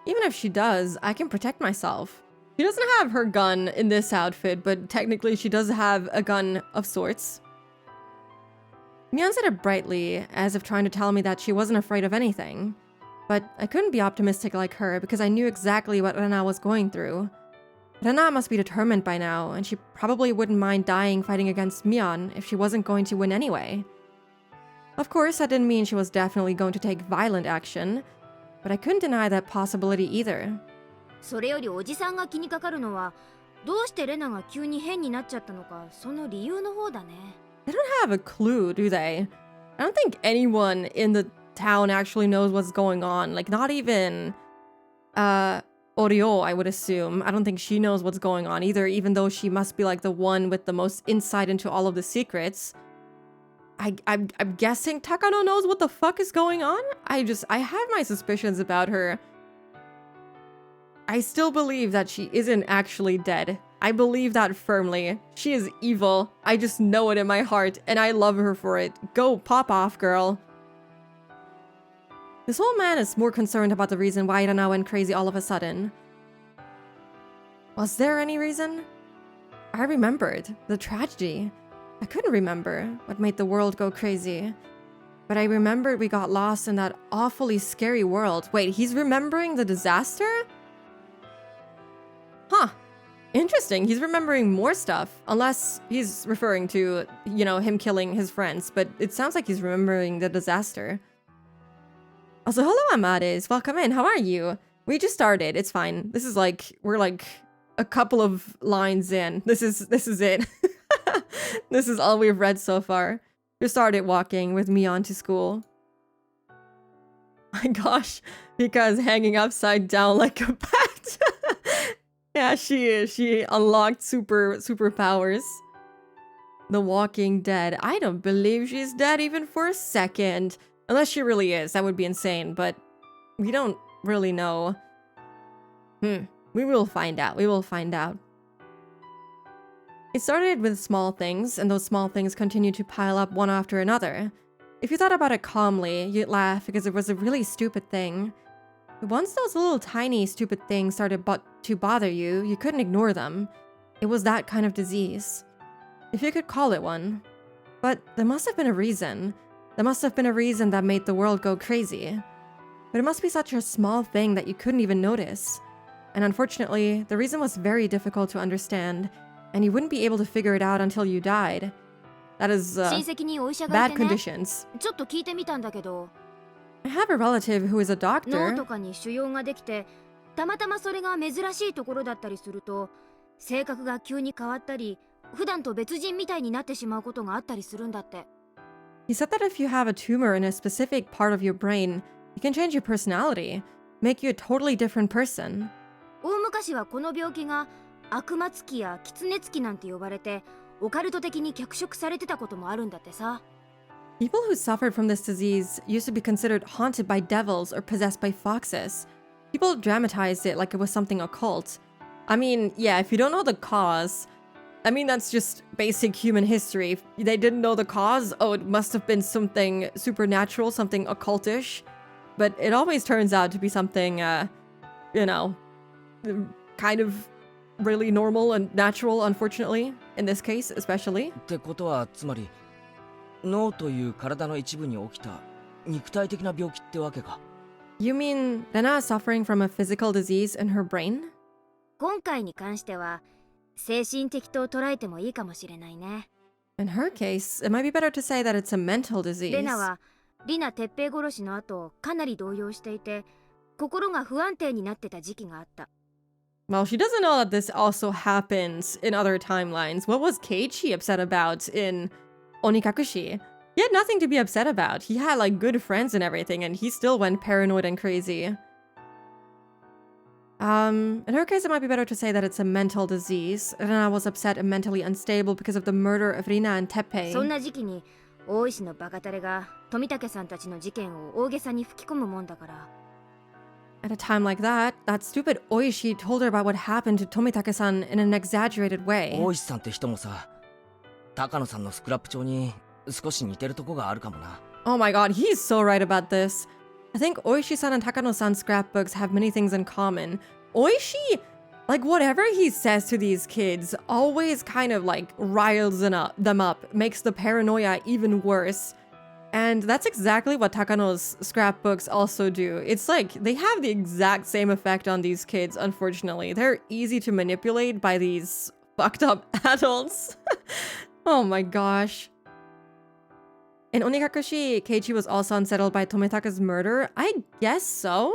Even if she does, I can protect myself. She doesn't have her gun in this outfit, but technically she does have a gun of sorts. Mion said it brightly, as if trying to tell me that she wasn't afraid of anything. But I couldn't be optimistic like her because I knew exactly what Rena was going through. Rena must be determined by now, and she probably wouldn't mind dying fighting against Mion if she wasn't going to win anyway. Of course, that didn't mean she was definitely going to take violent action, but I couldn't deny that possibility either. それよりおじさんが気にかかるのはどうしてレナが急に変になっちゃったのかその理由の方だね。 They don't have a clue, do they? I don't think anyone in the town actually knows what's going on. Like, not even Oryo, I would assume. I don't think she knows what's going on either, even though she must be like the one with the most insight into all of the secrets. I'm guessing Takano knows what the fuck is going on? I have my suspicions about her. I still believe that she isn't actually dead. I believe that firmly. She is evil. I just know it in my heart, and I love her for it. Go pop off, girl. This old man is more concerned about the reason why Rena went crazy all of a sudden. Was there any reason? I remembered the tragedy. I couldn't remember what made the world go crazy. But I remembered we got lost in that awfully scary world. Wait, he's remembering the disaster? Huh. Interesting. He's remembering more stuff. Unless he's referring to, you know, him killing his friends. But it sounds like he's remembering the disaster. Also, hello, Amades. Welcome in. How are you? We just started. It's fine. This is like, we're like a couple of lines in. This is it. This is all we've read so far. We started walking with Mion to school. My gosh, because hanging upside down like a bat. Yeah, she is. She unlocked superpowers. The Walking Dead. I don't believe she's dead even for a second. Unless she really is. That would be insane, but we don't really know. We will find out. We will find out. It started with small things, and those small things continued to pile up one after another. If you thought about it calmly, you'd laugh because it was a really stupid thing. But once those little tiny stupid things started to bother you, you couldn't ignore them. It was that kind of disease. If you could call it one. But there must have been a reason. There must have been a reason that made the world go crazy. But it must be such a small thing that you couldn't even notice. And unfortunately, the reason was very difficult to understand, and you wouldn't be able to figure it out until you died. That is, 親戚にお医者が bad いてね conditions. ちょっと聞いてみたんだけど I have a relative who is a 脳 doctor. とかに腫瘍ができてたまたまそれが珍しいところだったりすると性格が急に変わったり普段と別人みたいになってしまうことがあったりするんだって He said that if you have a tumor in a specific part of your brain, it can change your personality, make you a totally different person. 大昔はこの病気が悪魔つきや狐つきなんて呼ばれてオカルト的に脚色されてたこともあるんだってさ People who suffered from this disease used to be considered haunted by devils or possessed by foxes. People dramatized it like it was something occult. I mean, yeah, if you don't know the cause, I mean, that's just basic human history. If they didn't know the cause, oh, it must have been something supernatural, something occultish. But it always turns out to be something, you know, kind of really normal and natural, unfortunately, in this case, especially. ってことはつまり脳という体の一部に起きた肉体的な病気ってわけか You mean Rena is suffering from a physical disease in her brain? 今回に関しては精神的と捉えてもいいかもしれないね In her case, it might be better to say that it's a mental レ disease. ナはリナ鉄平殺しの後かなり動揺していて心が不安定になってた時期があった Well, she doesn't know that this also happens in other timelines. What was Keiichi upset about in Onikakushi? He had nothing to be upset about. He had like good friends and everything, and he still went paranoid and crazy. In her case, it might be better to say that it's a mental disease. Rina was upset and mentally unstable because of the murder of Rina and そん Teppei. な時期に大石のバカタレが富武さんたちの事件を大げさに吹き込むもんだから At a time like that, that stupid Oishi told her about what happened to Tomitake-san in an exaggerated way. 大石さんって人もさ高野さんのスクラップ帳に少し似てるとこがあるかもな Oh my god, he's so right about this. I think Oishi-san and Takano-san's scrapbooks have many things in common. Oishi, like whatever he says to these kids, always kind of like riles them up, makes the paranoia even worse. And that's exactly what Takano's scrapbooks also do. It's like they have the exact same effect on these kids, unfortunately. They're easy to manipulate by these fucked up adults. Oh my gosh. In Onikakushi, Keiichi was also unsettled by Tomitaka's murder. I guess so.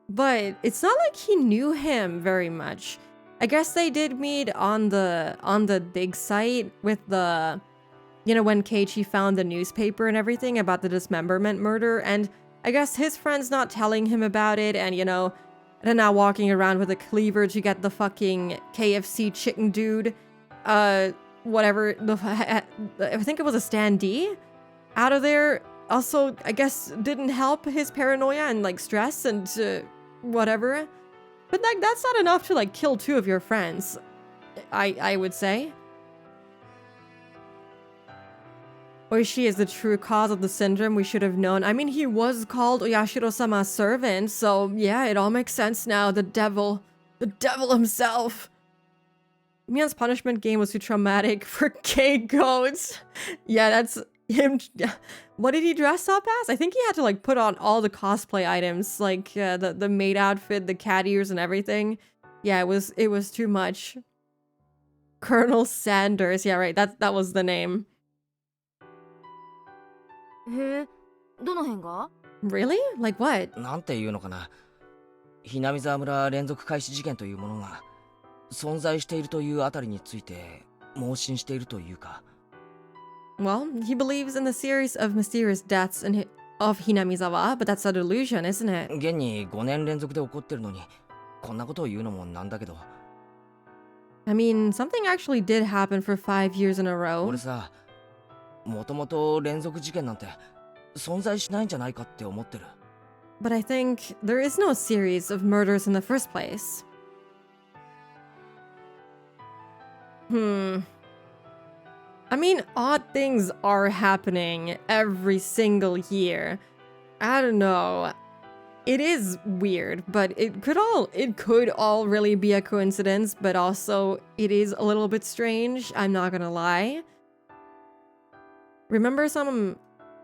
But it's not like he knew him very much. I guess they did meet on the dig site with the, you know, when Keiichi found the newspaper and everything about the dismemberment murder, and I guess his friend's not telling him about it, and you know, they're now walking around with a cleaver to get the fucking KFC chicken dude, whatever, I think it was a standee, out of there. Also, I guess didn't help his paranoia and like stress and whatever. But like that's not enough to like kill two of your friends, I would say. Oishi is the true cause of the syndrome, we should have known. I mean, he was called Oyashiro-sama's servant, so yeah, it all makes sense now. The devil himself. Mia's punishment game was too traumatic for gay goats. Yeah, that's him. What did he dress up as? I think he had to like put on all the cosplay items, like the maid outfit, the cat ears and everything. Yeah, it was too much. Colonel Sanders. Yeah, right. That was the name. へえどの辺が Really? Like what? なんていうのかなひなみ沢村連続開始事件というものが存在しているというあたりについて盲信しているというか Well, he believes in the series of mysterious deaths of Hinamizawa, but that's a delusion, isn't it? 現に5年連続で起こってるのにこんなことを言うのもなんだけど I mean, something actually did happen for 5 years in a row. 俺さ、もともと連続事件なんて存在しないんじゃないかって思ってる。 But I think there is no series of murders in the first place. I mean, odd things are happening every single year. I don't know. It is weird, but it could all really be a coincidence, but also it is a little bit strange, I'm not gonna lie. Remember some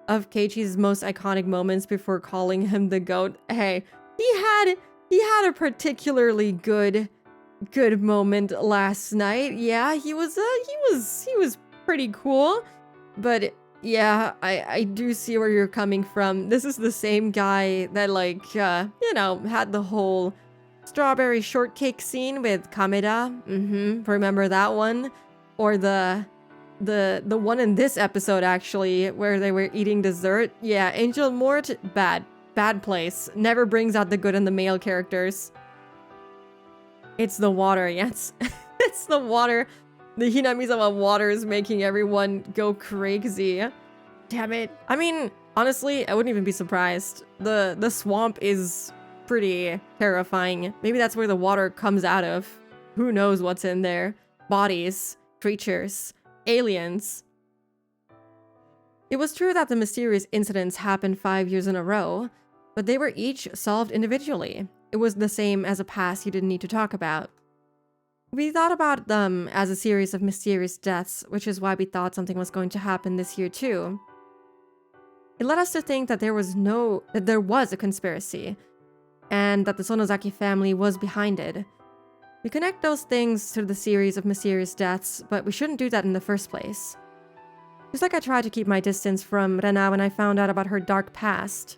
of Keiichi's most iconic moments before calling him the GOAT? Hey, he had a particularly good moment last night. Yeah, he was pretty cool. But yeah, I do see where you're coming from. This is the same guy that had the whole strawberry shortcake scene with Kameda. Remember that one? Or the one in this episode, actually, where they were eating dessert. Yeah, Angel Mort, bad place. Never brings out the good in the male characters. It's the water, yes. It's the water. The Hinamizawa water is making everyone go crazy. Damn it. I mean, honestly, I wouldn't even be surprised. The swamp is pretty terrifying. Maybe that's where the water comes out of. Who knows what's in there? Bodies, creatures, aliens. It was true that the mysterious incidents happened 5 years in a row, but they were each solved individually. It was the same as a past you didn't need to talk about. We thought about them as a series of mysterious deaths, which is why we thought something was going to happen this year too. It led us to think that there was a conspiracy, and that the Sonozaki family was behind it. We connect those things to the series of mysterious deaths, but we shouldn't do that in the first place. Just like I tried to keep my distance from Rena when I found out about her dark past.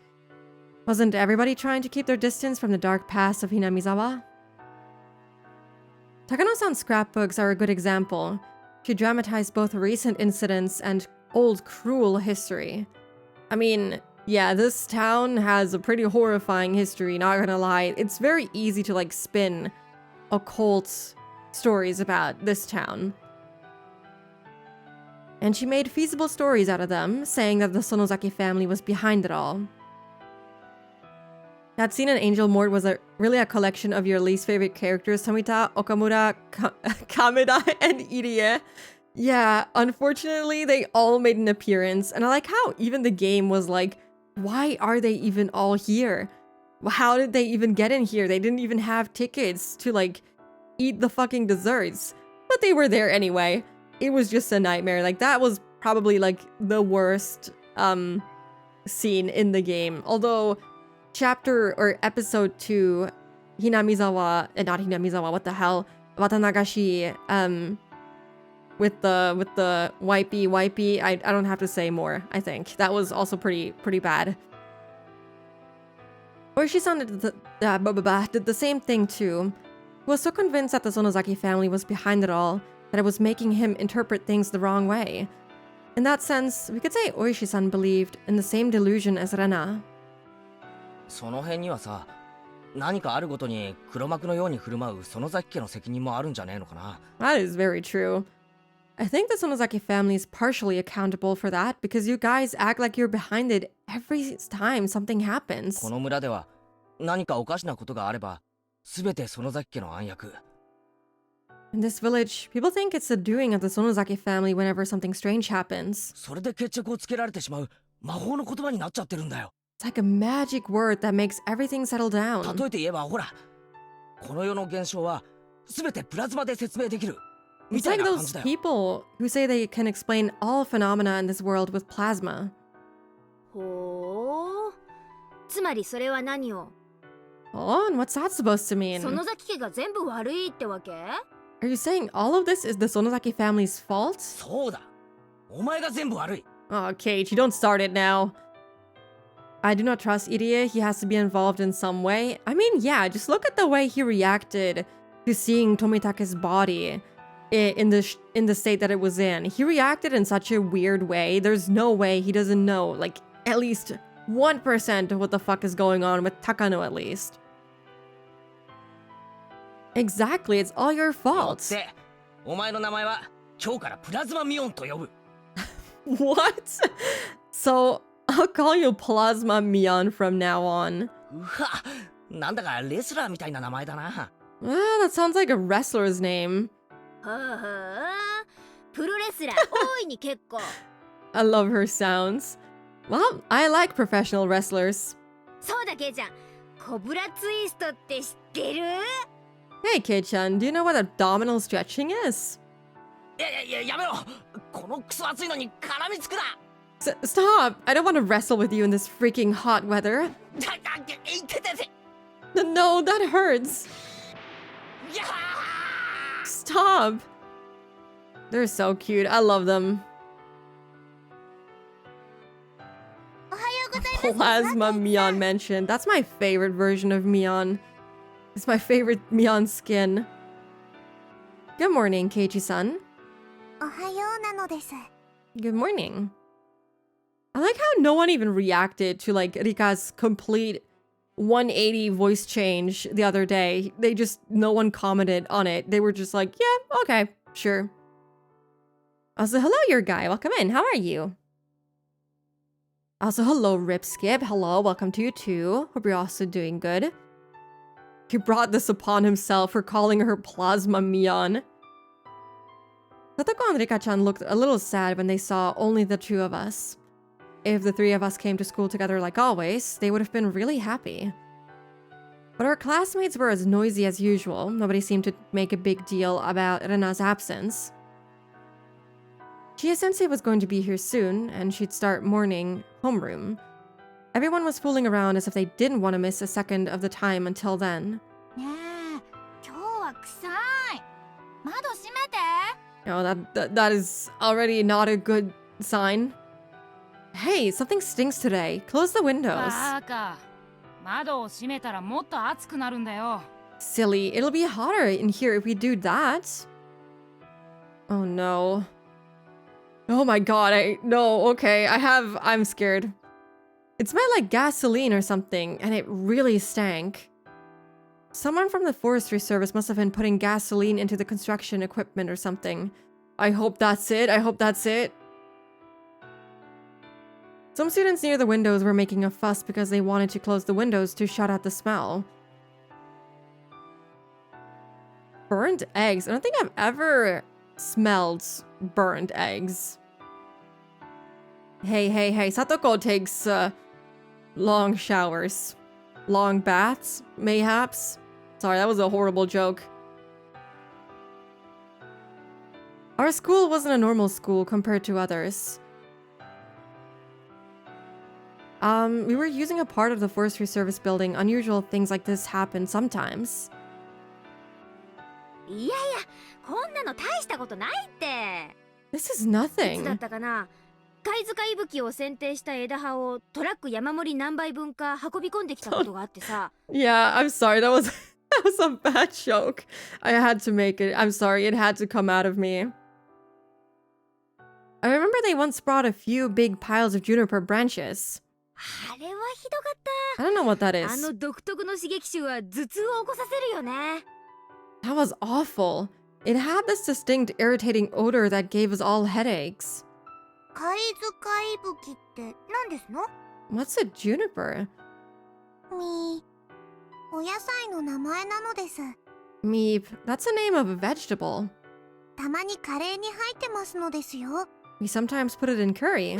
Wasn't everybody trying to keep their distance from the dark past of Hinamizawa? Takano-san's scrapbooks are a good example. She dramatized both recent incidents and old cruel history. I mean, yeah, this town has a pretty horrifying history, not gonna lie. It's very easy to spin occult stories about this town. And she made feasible stories out of them, saying that the Sonozaki family was behind it all. That scene in Angel Mort was really a collection of your least favorite characters, Tomita, Okamura, Kameda, and Irie. Yeah, unfortunately, they all made an appearance, and I like how even the game was like, why are they even all here? How did they even get in here? They didn't even have tickets to, eat the fucking desserts. But they were there anyway. It was just a nightmare. That was probably, the worst, scene in the game. Although, episode 2, not Hinamizawa, what the hell? Watanagashi, with the wipey, I don't have to say more, I think. That was also pretty bad. Oishi-san did the same thing too. He was so convinced that the Sonozaki family was behind it all that it was making him interpret things the wrong way. In that sense, we could say Oishi-san believed in the same delusion as Rena. その辺にはさ、何かあるごとに黒幕のように振る舞う園崎家の責任もあるんじゃねえのかな。That is very true. I think the Sonozaki family is partially accountable for that because you guys act like you're behind it every time something happens. この村では何かおかしなことがあれば、すべて園崎家の暗躍。In this village, people think it's the doing of the Sonozaki family whenever something strange happens. それで決着をつけられてしまう魔法の言葉になっちゃってるんだよ。It's like a magic word that makes everything settle down. 例えて言えばほら、この世の現象はすべてプラズマで説明できる。It's like those people who say they can explain all phenomena in this world with plasma. ほう。つまりそれは何を？ Oh, and what's that supposed to mean? 園崎家が全部悪いってわけ？ Are you saying all of this is the Sonozaki family's fault? そうだ。お前が全部悪い。Oh, Keiichi, don't start it now. I do not trust Irie. He has to be involved in some way. I mean, yeah, just look at the way he reacted to seeing Tomitake's body in the state that it was in. He reacted in such a weird way. There's no way he doesn't know, at least 1% of what the fuck is going on with Takano, at least. Exactly, it's all your fault. よってお前の名前は今日からプラズマミオンと呼ぶ。 What? So, I'll call you Plasma Mion from now on. うわ、なんだかレスラーみたいな名前だな。 Ah, that sounds like a wrestler's name. ほうほう、プロレスラー大いに結構。 I love her sounds. Well, I like professional wrestlers. そうだけじゃん、コブラツイストって知ってる？ Hey, Kei-chan, do you know what abdominal stretching is? やめろ。このクソ暑いのに絡みつくな。 Stop! I don't want to wrestle with you in this freaking hot weather. いててて。 No, that hurts. やー。 Stop! They're so cute. I love them. おはようございます。 Plasma Mion mentioned. That's my favorite version of Mion. It's my favorite Mion skin. Good morning, Keiichi-san. おはようなのです。 Good morning. I like how no one even reacted to like Rika's complete 180 voice change the other day. No one commented on it. They were just like, yeah, okay, sure. Also, hello, your guy. Welcome in. How are you? Also, hello, Rip Skip. Hello, welcome to you too. Hope you're also doing good. He brought this upon himself for calling her Plasma Mion. Satoko and Rika-chan looked a little sad when they saw only the two of us. If the three of us came to school together like always, they would have been really happy. But our classmates were as noisy as usual. Nobody seemed to make a big deal about Rena's absence. Chia-sensei was going to be here soon, and she'd start morning homeroom. Everyone was fooling around as if they didn't want to miss a second of the time until then. ねえ、今日は臭い。窓閉めて。 Oh, that is already not a good sign. Hey, something stinks today. Close the windows. バカ。窓を閉めたらもっと暑くなるんだよ。 Silly, it'll be hotter in here if we do that. Oh no. Oh my god, I'm scared. It smelled like gasoline or something, and it really stank. Someone from the forestry service must have been putting gasoline into the construction equipment or something. I hope that's it. Some students near the windows were making a fuss because they wanted to close the windows to shut out the smell. Burnt eggs. I don't think I've ever smelled burnt eggs. Hey. Satoko takes long showers. Long baths, mayhaps. Sorry, that was a horrible joke. Our school wasn't a normal school compared to others. We were using a part of the forestry service building. Unusual things like this happen sometimes. いやいや、こんなの大したことないって。 This is いつだっ nothing. たかな。貝塚いぶきを剪定した枝葉をトラック山盛り何杯分か運び込んできたことがあってさ。Yeah, I'm sorry. That was a bad joke. I had to make it. I'm sorry. It had to come out of me. I remember they once brought a few big piles of juniper branches. あれはひどかっ I don't know what that た。あ is. の独特の刺激臭は頭痛を起こさせるよね。 That was awful. It had this distinct, irritating odor that gave us all headaches. 貝塚いぶきって何ですの？ What's a juniper? お野菜の名前なのです。 Meep. That's the name of a vegetable. たまにカレーに入ってますのですよ。 We sometimes put it in curry.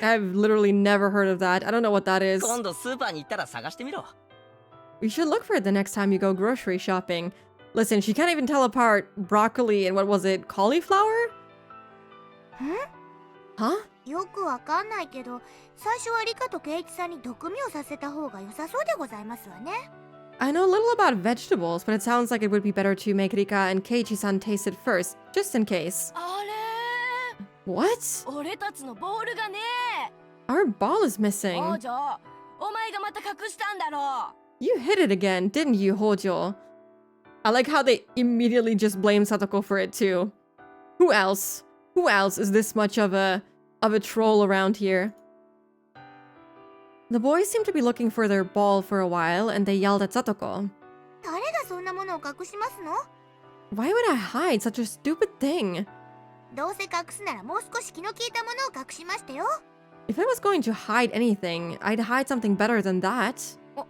I've literally never heard of that. I don't know what that is. 今度スーパーに行ったら探してみろ。 You should look for it the next time you go grocery shopping. Listen, she can't even tell apart broccoli and what was it, cauliflower? ん？ Huh? よくわかんないけど、最初はリカとケイチさんに毒味をさせた方が良さそうでございますわね。 I know a little about vegetables, but it sounds like it would be better to make Rika and Keiichi-san taste it first, just in case. あれ What? 俺たちのボールがね Our ball is 王 missing. 女お前がまた隠したんだろ You hit it again, didn't you, Hojo? I like how they immediately just blame Satoko for it too. Who else? Who else is this much of a troll around here? The boys seemed to be looking for their ball for a while, and they yelled at Satoko. 誰がそんなものを隠しますの？ Why would I hide such a stupid thing? どうせ隠すならもう少し気の利いたものを隠しましたよ。 If I was going to hide anything, I'd hide something better than that. ほ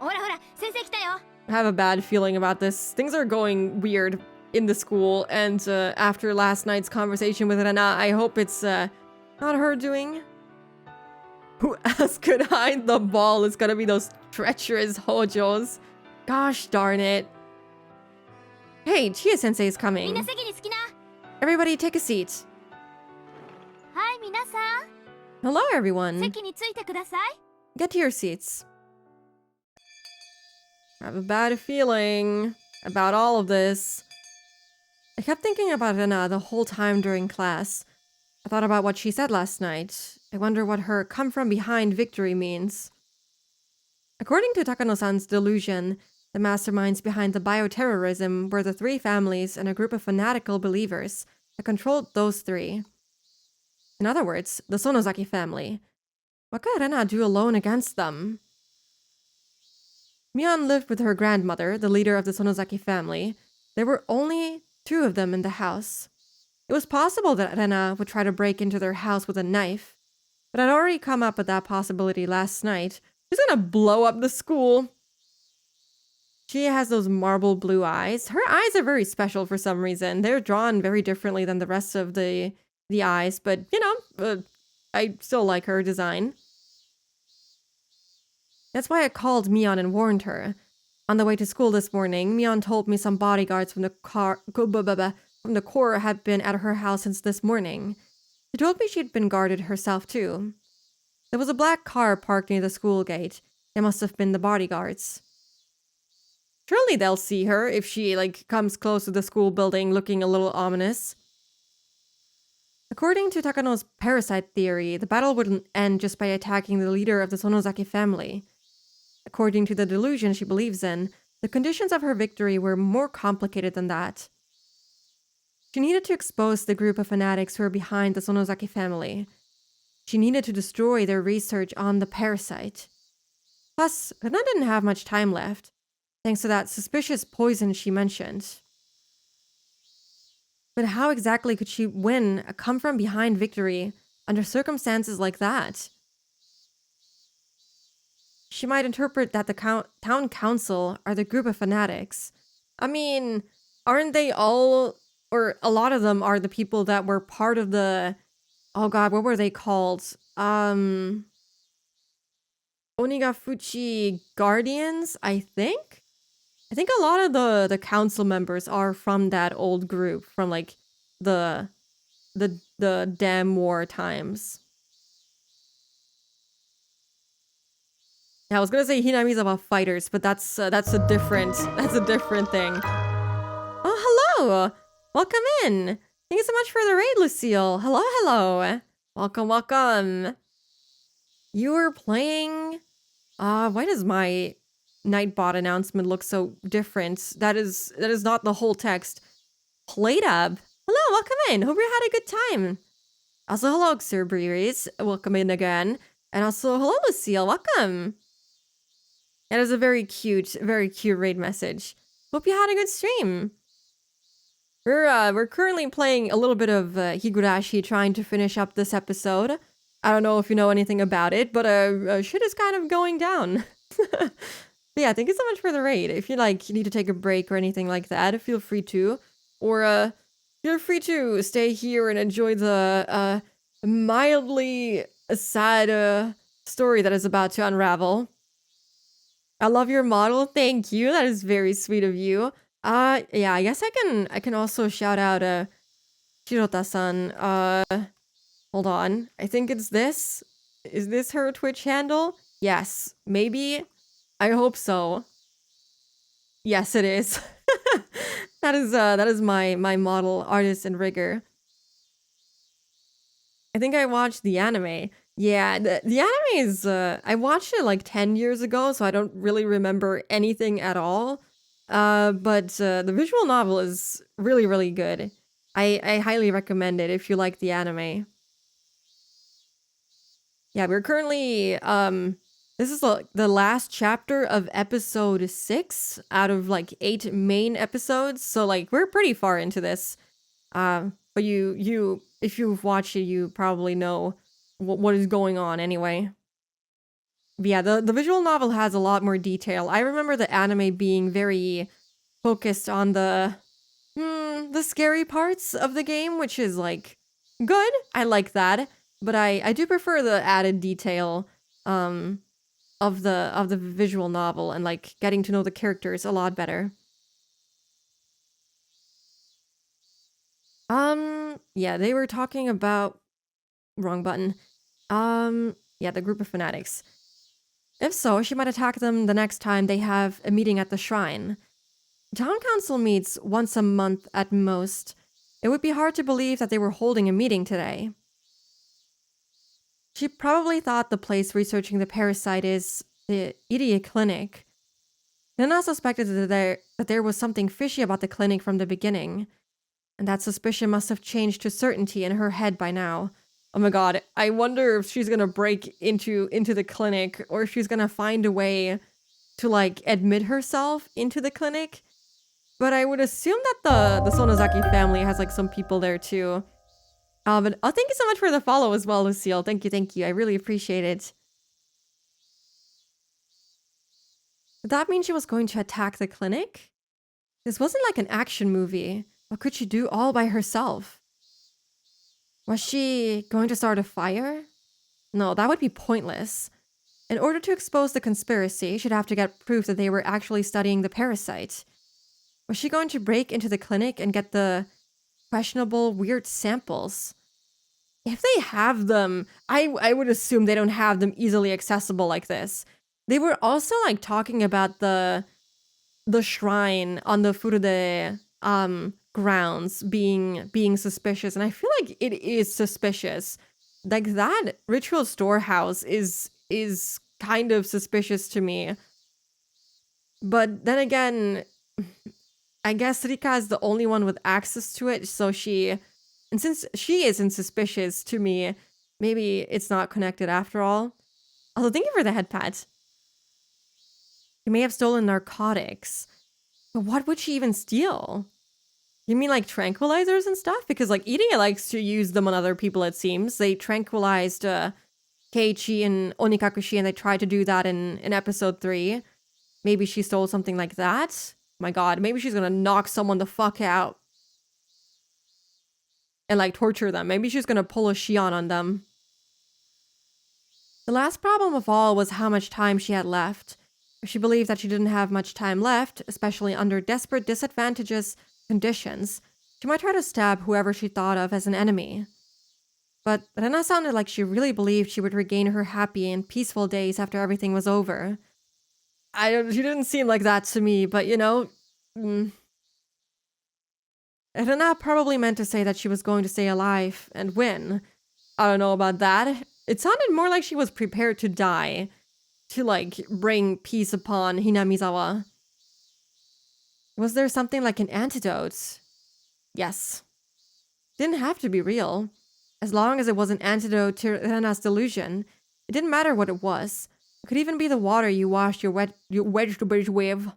らほら先生来たよ。 I have a bad feeling about this. Things are going weird in the school, and after last night's conversation with Rena, I hope it's not her doing. Who else could hide the ball? It's gonna be those treacherous Hojos. Gosh darn it. Hey, Chia-sensei is みんな coming. 席に着きな。 Everybody take a seat. はい皆さん、 Hello, everyone. 席についてください。 Get to your seats. I have a bad feeling about all of this. I kept thinking about Rena the whole time during class. I thought about what she said last night. I wonder what her come from behind victory means. According to Takano-san's delusion, the masterminds behind the bioterrorism were the three families and a group of fanatical believers that controlled those three. In other words, the Sonozaki family. What could Rena do alone against them? Mion lived with her grandmother, the leader of the Sonozaki family. There were only two of them in the house. It was possible that Rena would try to break into their house with a knife, but I'd already come up with that possibility last night. She's gonna blow up the school. She has those marble blue eyes. Her eyes are very special for some reason. They're drawn very differently than the rest of the eyes, but you know, I still like her design. That's why I called Mion and warned her. On the way to school this morning, Mion told me some bodyguards from the Corps had been at her house since this morning. She told me she'd been guarded herself too. There was a black car parked near the school gate. They must have been the bodyguards. Surely they'll see her if she, comes close to the school building looking a little ominous. According to Takano's parasite theory, the battle wouldn't end just by attacking the leader of the Sonozaki family. According to the delusion she believes in, the conditions of her victory were more complicated than that. She needed to expose the group of fanatics who were behind the Sonozaki family. She needed to destroy their research on the parasite. Plus, Rena didn't have much time left, thanks to that suspicious poison she mentioned. But how exactly could she win a come-from-behind victory under circumstances like that? She might interpret that the town council are the group of fanatics. I mean, aren't they all, or a lot of them are the people that were part of the, oh god, what were they called? Onigafuchi Guardians, I think? I think a lot of the council members are from that old group, from the Dam War times. Yeah, I was gonna say Hinamizawa fighters, but that's a different thing. Oh, hello! Welcome in! Thank you so much for the raid, Lucille. Hello, hello. Welcome. You were playing... why does my Nightbot announcement look so different? That is not the whole text. Playtab. Hello, welcome in. Hope you had a good time. Also, hello, Sir Breeze. Welcome in again. And also, hello, Lucille. Welcome. That is a very cute raid message. Hope you had a good stream. We're currently playing a little bit of Higurashi, trying to finish up this episode. I don't know if you know anything about it, but shit is kind of going down. But yeah, thank you so much for the raid. If you need to take a break or anything like that, feel free to. Or feel free to stay here and enjoy the mildly sad story that is about to unravel. I love your model. Thank you. That is very sweet of you. Yeah, I guess I can also shout out Shirota-san. Hold on. I think it's this. Is this her Twitch handle? Yes. Maybe. I hope so. Yes, it is. That is my model, artist in rigor. I think I watched the anime. Yeah, the anime is, I watched it 10 years ago, so I don't really remember anything at all. But the visual novel is really, really good. I highly recommend it if you like the anime. Yeah, we're currently This is the last chapter of episode 6 out of like 8 main episodes. So like we're pretty far into this. But you if you've watched it, you probably know what is going on anyway. But yeah, the visual novel has a lot more detail. I remember the anime being very focused on the scary parts of the game, which is like good. I like that, but I do prefer the added detail of the visual novel and like getting to know the characters a lot better. Yeah, they were talking about wrong button. Yeah, the group of fanatics. If so, she might attack them the next time they have a meeting at the shrine. Town council meets once a month at most. It would be hard to believe that they were holding a meeting today. She probably thought the place researching the parasite is the idiot clinic. Nana suspected that there was something fishy about the clinic from the beginning, and that suspicion must have changed to certainty in her head by now. Oh my god, I wonder if she's gonna break into the clinic, or if she's gonna find a way to like admit herself into the clinic. But I would assume that the Sonozaki family has like some people there too. But thank you so much for the follow as well, Lucille. Thank you. I really appreciate it. Did that mean she was going to attack the clinic? This wasn't like an action movie. What could she do all by herself? Was she going to start a fire? No, that would be pointless. In order to expose the conspiracy, she'd have to get proof that they were actually studying the parasite. Was she going to break into the clinic and get the questionable, weird samples? If they have them, I would assume they don't have them easily accessible like this. They were also like talking about the shrine on the Furude grounds being suspicious, and I feel like it is suspicious. Like that ritual storehouse is kind of suspicious to me. But then again, I guess Rika is the only one with access to it, so and since she isn't suspicious to me, maybe it's not connected after all. Although, thank you for the head pat. She may have stolen narcotics. But what would she even steal? You mean like tranquilizers and stuff? Because like Irie likes to use them on other people, it seems. They tranquilized Keiichi and Onikakushi, and they tried to do that in episode 3. Maybe she stole something like that? My god, maybe she's gonna knock someone the fuck out. And like torture them. Maybe she's gonna pull a Shion on them. The last problem of all was how much time she had left. If she believed that she didn't have much time left, especially under desperate, disadvantageous conditions, she might try to stab whoever she thought of as an enemy. But Rena sounded like she really believed she would regain her happy and peaceful days after everything was over. She didn't seem like that to me, but you know... Rena probably meant to say that she was going to stay alive and win. I don't know about that. It sounded more like she was prepared to die to, like, bring peace upon Hinamizawa. Was there something like an antidote? Yes. Didn't have to be real. As long as it was an antidote to Rena's delusion, it didn't matter what it was. It could even be the water you washed your vegetables with.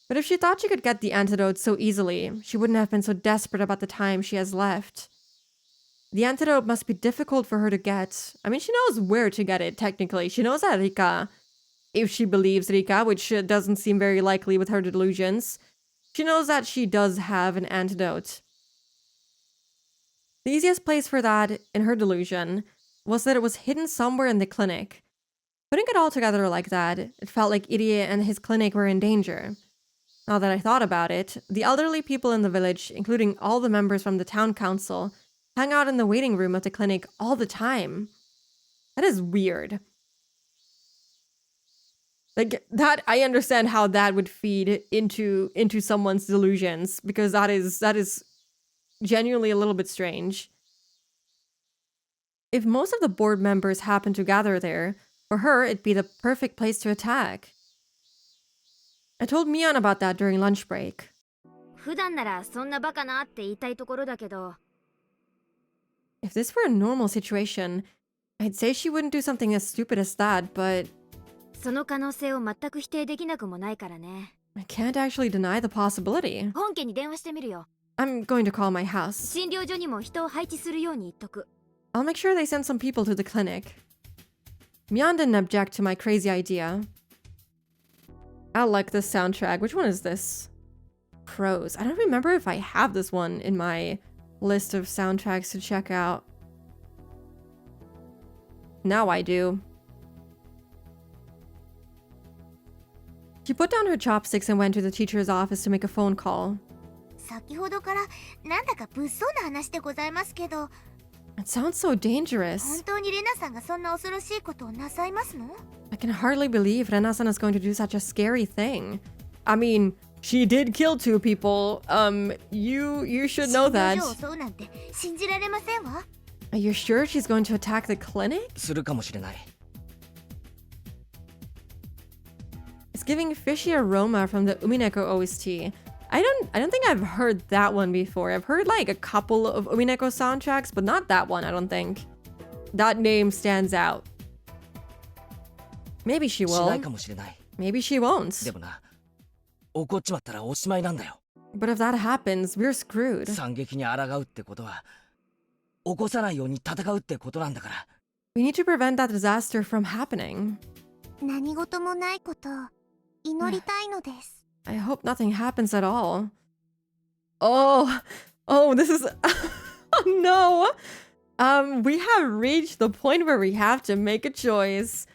But if she thought she could get the antidote so easily, she wouldn't have been so desperate about the time she has left. The antidote must be difficult for her to get. I mean, she knows where to get it, technically. She knows that Rika, if she believes Rika, which doesn't seem very likely with her delusions, she knows that she does have an antidote. The easiest place for that, in her delusion, was that it was hidden somewhere in the clinic. Putting it all together like that, it felt like Irie and his clinic were in danger. Now that I thought about it, the elderly people in the village, including all the members from the town council, hang out in the waiting room of the clinic all the time. That is weird. Like, that, I understand how that would feed into someone's delusions, because that is genuinely a little bit strange. If most of the board members happen to gather there, for her, it'd be the perfect place to attack. I told Mion about that during lunch break. 普段ならそんなバカなって言いたいところだけど、 If this were a normal situation, I'd say she wouldn't do something as stupid as that, but その可能性を全く否定できなくもないからね。 I can't actually deny the possibility. 本家に電話してみるよ。 I'm going to call my house. 診療所にも人を配置するように言っとく。 I'll make sure they send some people to the clinic. Mion didn't object to my crazy idea. I like this soundtrack. Which one is this? Pros. I don't remember if I have this one in my list of soundtracks to check out. Now I do. She put down her chopsticks and went to the teacher's office to make a phone call. 先ほどからなんだか物騒な話でございますけど、 It sounds so 本 dangerous. 当にレナさんがそんな恐ろしいことをなさいますの？ I can hardly believe Rena-san is going to do such a scary thing. I mean, she did kill 2 people. You should know 診 that. 療所を襲うなんて信じられませんわ。 Are you sure she's going to attack the clinic? するかもしれない。 It's giving fishy aroma from the Umineko OST. I don't think I've heard that one before. I've heard like a couple of Umineko soundtracks, but not that one, I don't think. That name stands out. Maybe she しな will. いかもしれない。 Maybe she won't. でもな、怒っちまったらおしまいなんだよ。 But if that happens, we're screwed. 惨劇に抗うってことは、起こさないように戦うってことなんだから。 We need to prevent that disaster from happening. 何事もないことを祈りたいのです。 I hope nothing happens at all. Oh, this is... Oh no! We have reached the point where we have to make a choice.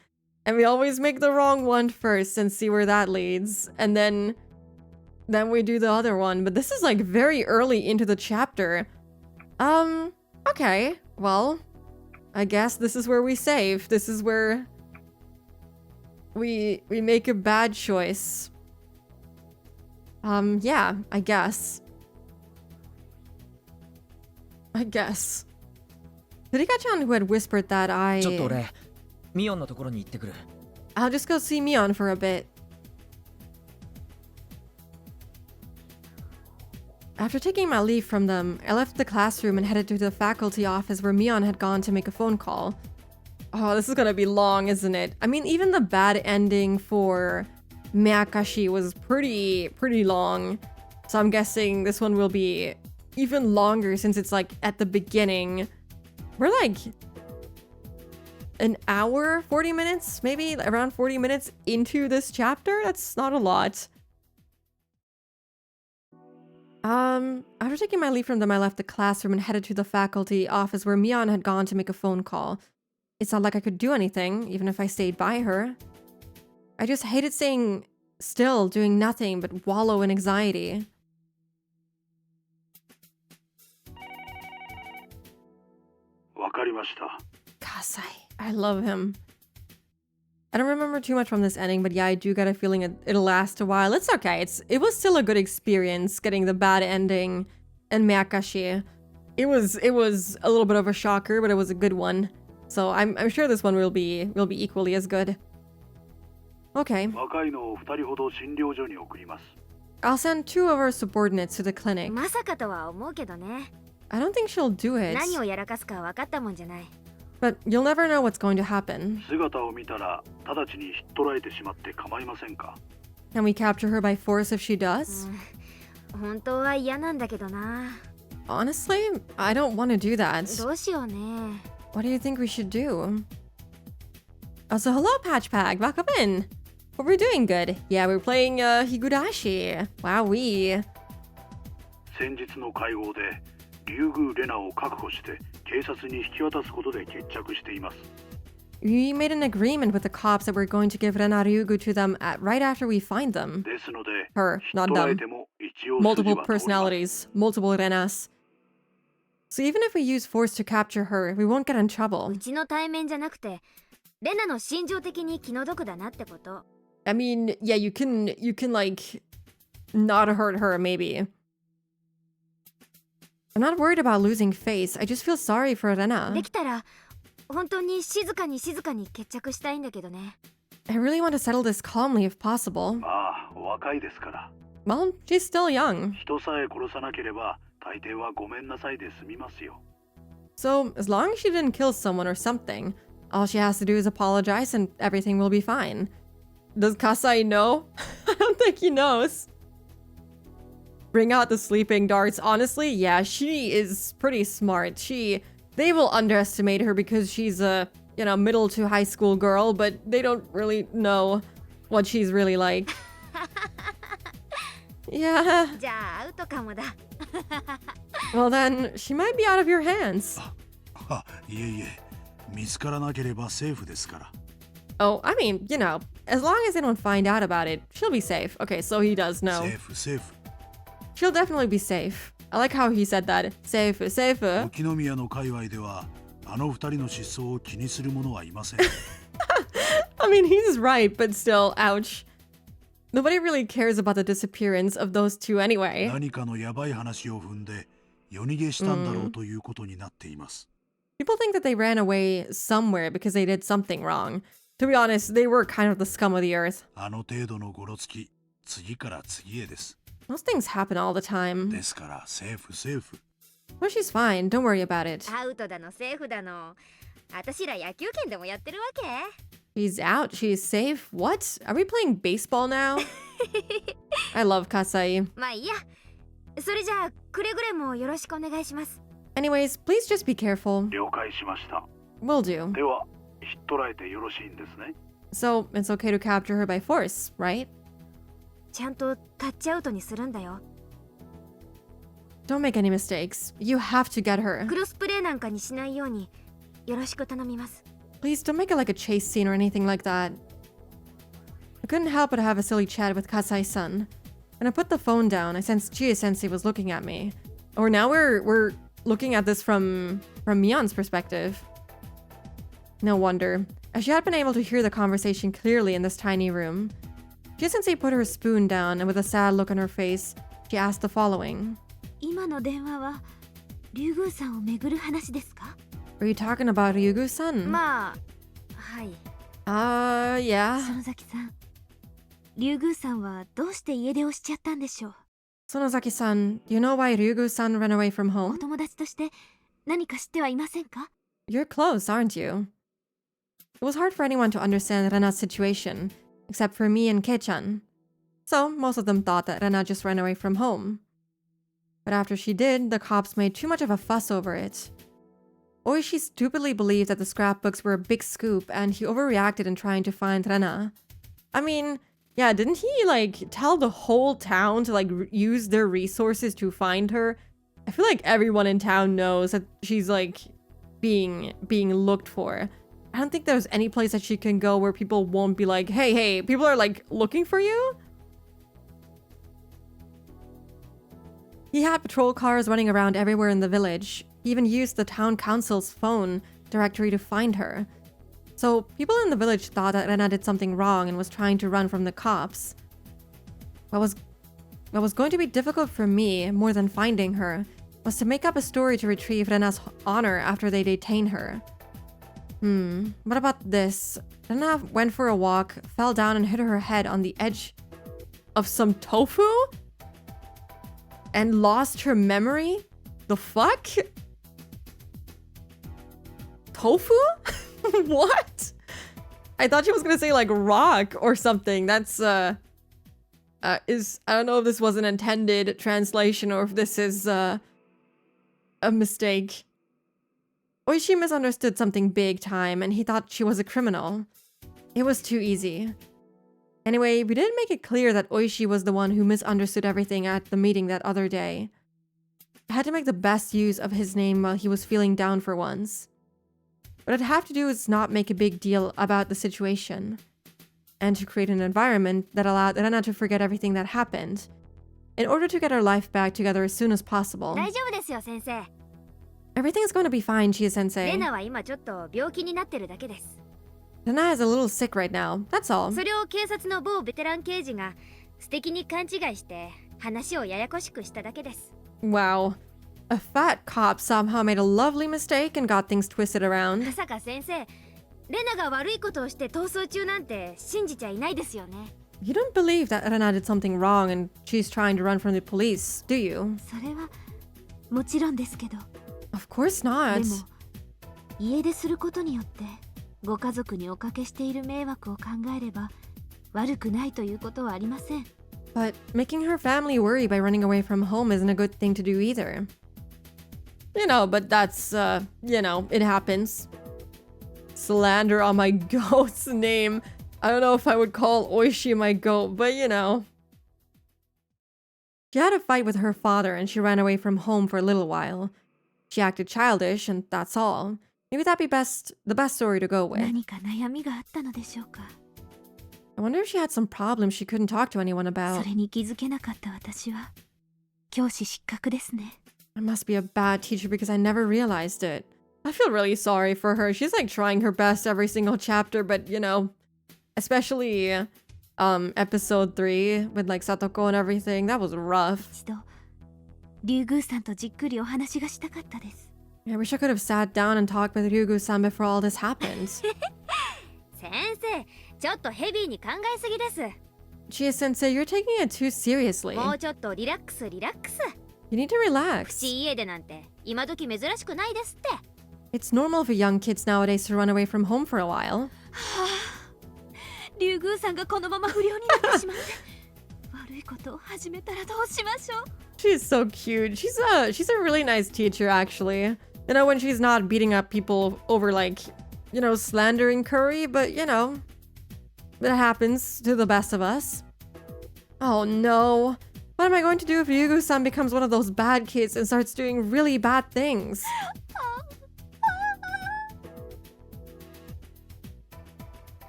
And we always make the wrong one first and see where that leads. And then we do the other one. But this is like very early into the chapter. Okay. Well, I guess this is where we save. This is where we make a bad choice. Yeah, I guess. Rika-chan who had whispered that ちょっと俺、ミオンのところに行ってくる。 I'll just go see Mion for a bit. After taking my leave from them, I left the classroom and headed to the faculty office where Mion had gone to make a phone call. Oh, this is gonna be long, isn't it? I mean, even the bad ending for Miyakashi was pretty long. So I'm guessing this one will be even longer since it's like at the beginning. We're like an hour, 40 minutes, maybe around 40 minutes into this chapter. That's not a lot. After taking my leave from them, I left the classroom and headed to the faculty office where Mion had gone to make a phone call. It's not like I could do anything, even if I stayed by her. I just hated staying still, doing nothing but wallow in anxiety. Kasai. I love him. I don't remember too much from this ending, but yeah, I do get a feeling it'll last a while. It's okay. It was still a good experience getting the bad ending and Miyakashi. It was a little bit of a shocker, but it was a good one. So I'm sure this one will be equally as good. Okay. I'll send 2 of our subordinates to the clinic. まさかとは思うけどね。 I don't think she'll do it. 何をやらかすか分かったもんじゃない。 But you'll never know what's going to happen. 姿を見たら直ちに引っ取られてしまって構いませんか？ Can we capture her by force if she does? 本当は嫌なんだけどな。 Honestly, I don't want to do that. どうしようね。 What do you think we should do? Oh, so hello, Patch Pack. Welcome in. Hope we're doing good. Yeah, we're playing Higurashi. Wowee. 先日の会合で竜宮レナを確保して警察に引き渡すことで決着しています。 We made an agreement with the cops that we're going to give Rena Ryugu to them right after we find them. ですので Her, 引っ not 取られ them. ても一応 Multiple 筋は通ります。 personalities, multiple Renas. So even if we use force to capture her, we won't get in trouble. うちの対面じゃなくて、レナの心情的に気の毒だなってこと。 I mean, yeah, you can like not hurt her maybe. I'm not worried about losing face. I just feel sorry for で Rena. きたら、本当に静かに決着したいんだけどね。 I really want to settle this calmly if possible. まあお若いですから。 Well, she's still young. 人さえ殺さなければ大抵はごめんなさいで済みますよ。 So, as long as she didn't kill someone or something, All she has to do is apologize and everything will be fine. Does Kasai know? I don't think he knows. Bring out the sleeping darts. Honestly, yeah, she is pretty smart. They will underestimate her because she's a, middle to high school girl, but they don't really know what she's really like. Yeah. じゃあアウトかもだ Well then, she might be out of your hands. いえいえ、見つからなければセーフですから。 Oh, I mean, as long as they don't find out about it, she'll be safe. Okay, so he does know. セーフ、セーフ。 She'll definitely be safe. I like how he said that. Safe, safe. 沖宮の界隈では、あの二人の失踪を気にする者はいません。 I mean, he's right, but still, ouch. Nobody really cares about the disappearance of those two anyway. 何かのやばい話を踏んで、夜逃げしたんだろうということになっています。 People think that they ran away somewhere because they did something wrong. To be honest, they were kind of the scum of the earth. あの程度のゴロつき、次から次へです。 Those things happen all the time. ですから、セーフ、セーフ。 But she's fine. Don't worry about it. アウトだのセーフだの私ら野球拳でもやってるわけ She's out. She's safe. What? Are we playing baseball now? I love Kasai. まあいいやそれじゃあくれぐれもよろしくお願いします Anyways, please just be careful. 了解しました。 Will do. では、ひっ捕らえてよろしいんですね。 So, it's okay to capture her by force, right? ちゃんとタッチアウトにするんだよ Don't make any mistakes. You have to get her. クロスプレーなんかにしないようによろしく頼みます Please don't make it like a chase scene or anything like that. I couldn't help but have a silly chat with Kasai-san. When I put the phone down, I sensed Chie-sensei was looking at me. Or now we're looking at this from Mion's perspective. No wonder. As she had been able to hear the conversation clearly in this tiny room. Chie-sensei put her spoon down and with a sad look on her face, she asked the following. 今の電話は竜宮さんをめぐる話ですか Are you talking about Ryugu-san? まあはい Yeah. 園崎さん竜宮さんはどうして家出をしちゃったんでしょう Sonozaki-san, do you know why Ryugu-san ran away from お home? 友達として何か知ってはいませんか You're close, aren't you? It was hard for anyone to understand Rena's situation, except for me and Kei-chan. So, most of them thought that Rena just ran away from home. But after she did, the cops made too much of a fuss over it. Oishi stupidly believed that the scrapbooks were a big scoop, and he overreacted in trying to find Rena. I mean, yeah, didn't he, tell the whole town to, use their resources to find her? I feel like everyone in town knows that she's, being looked for. I don't think there's any place that she can go where people won't be like, hey, people are, looking for you? He had patrol cars running around everywhere in the village. He even used the town council's phone directory to find her. So people in the village thought that Rena did something wrong and was trying to run from the cops. What was going to be difficult for me, more than finding her, was to make up a story to retrieve Rena's honor after they detain her. What about this? Rena went for a walk, fell down and hit her head on the edge of some tofu? And lost her memory? The fuck? Tofu? What? I thought she was gonna say rock or something. That's I don't know if this was an intended translation or if this is a mistake. Oishi misunderstood something big time and he thought she was a criminal. It was too easy. Anyway, we didn't make it clear that Oishi was the one who misunderstood everything at the meeting that other day. I had to make the best use of his name while he was feeling down for once. What I'd have to do is not make a big deal about the situation, and to create an environment that allowed Rena to forget everything that happened, in order to get her life back together as soon as possible. 大丈夫ですよ先生 Everything's going to be fine, レ Chie-sensei. ナは今ちょっと病気になってるだけです Rena is a little sick right now, that's all. それを警察の某ベテラン刑事が素敵に勘違いして話をややこしくしただけです Wow. A fat cop somehow made a lovely mistake and got things twisted ま around. さか先生レナが悪いことをして逃走中なんて信じちゃいないですよね You don't believe that Rena did something wrong and she's trying to run from the police, do you? それはもちろんですけど Of course で not. も家出することによってご家族におかけしている迷惑を考えれば悪くないということはありません。 But making her family worry by running away from home isn't a good thing to do either. You know, but that's, it happens. Slander on my goat's name. I don't know if I would call Oishi my goat, but you know. She had a fight with her father and she ran away from home for a little while. She acted childish and that's all. Maybe that'd be the best story to go with. 何か悩みがあったのでしょうか。 I wonder if she had some problems she couldn't talk to anyone そ about. れに気づけなかった私は教師失格ですね。 I must be a bad teacher because I never realized it. I feel really sorry for her. She's like trying her best every single chapter, but you know, especially episode 3 with like Satoko and everything, that was rough. 一度竜宮さんとじっくりお話がしたかったです。 I wish I could have sat down and talked with Ryugu-san before all this happened. 先生、ちょっとヘビーに考えすぎです。 Chia-sensei, you're taking it too seriously. もうちょっとリラックスリラックス。 You need to relax. 口家でなんて今時珍しくないですって。 It's normal for young kids nowadays to run away from home for a while. 竜宮さんがこのまま不良になってしまって悪いことを始めたらどうしましょう。 She's so cute. She's a really nice teacher, actually. You know, when she's not beating up people over like, you know, slandering Curry, but you know, that happens to the best of us. Oh no. What am I going to do if Ryugu-san becomes one of those bad kids and starts doing really bad things?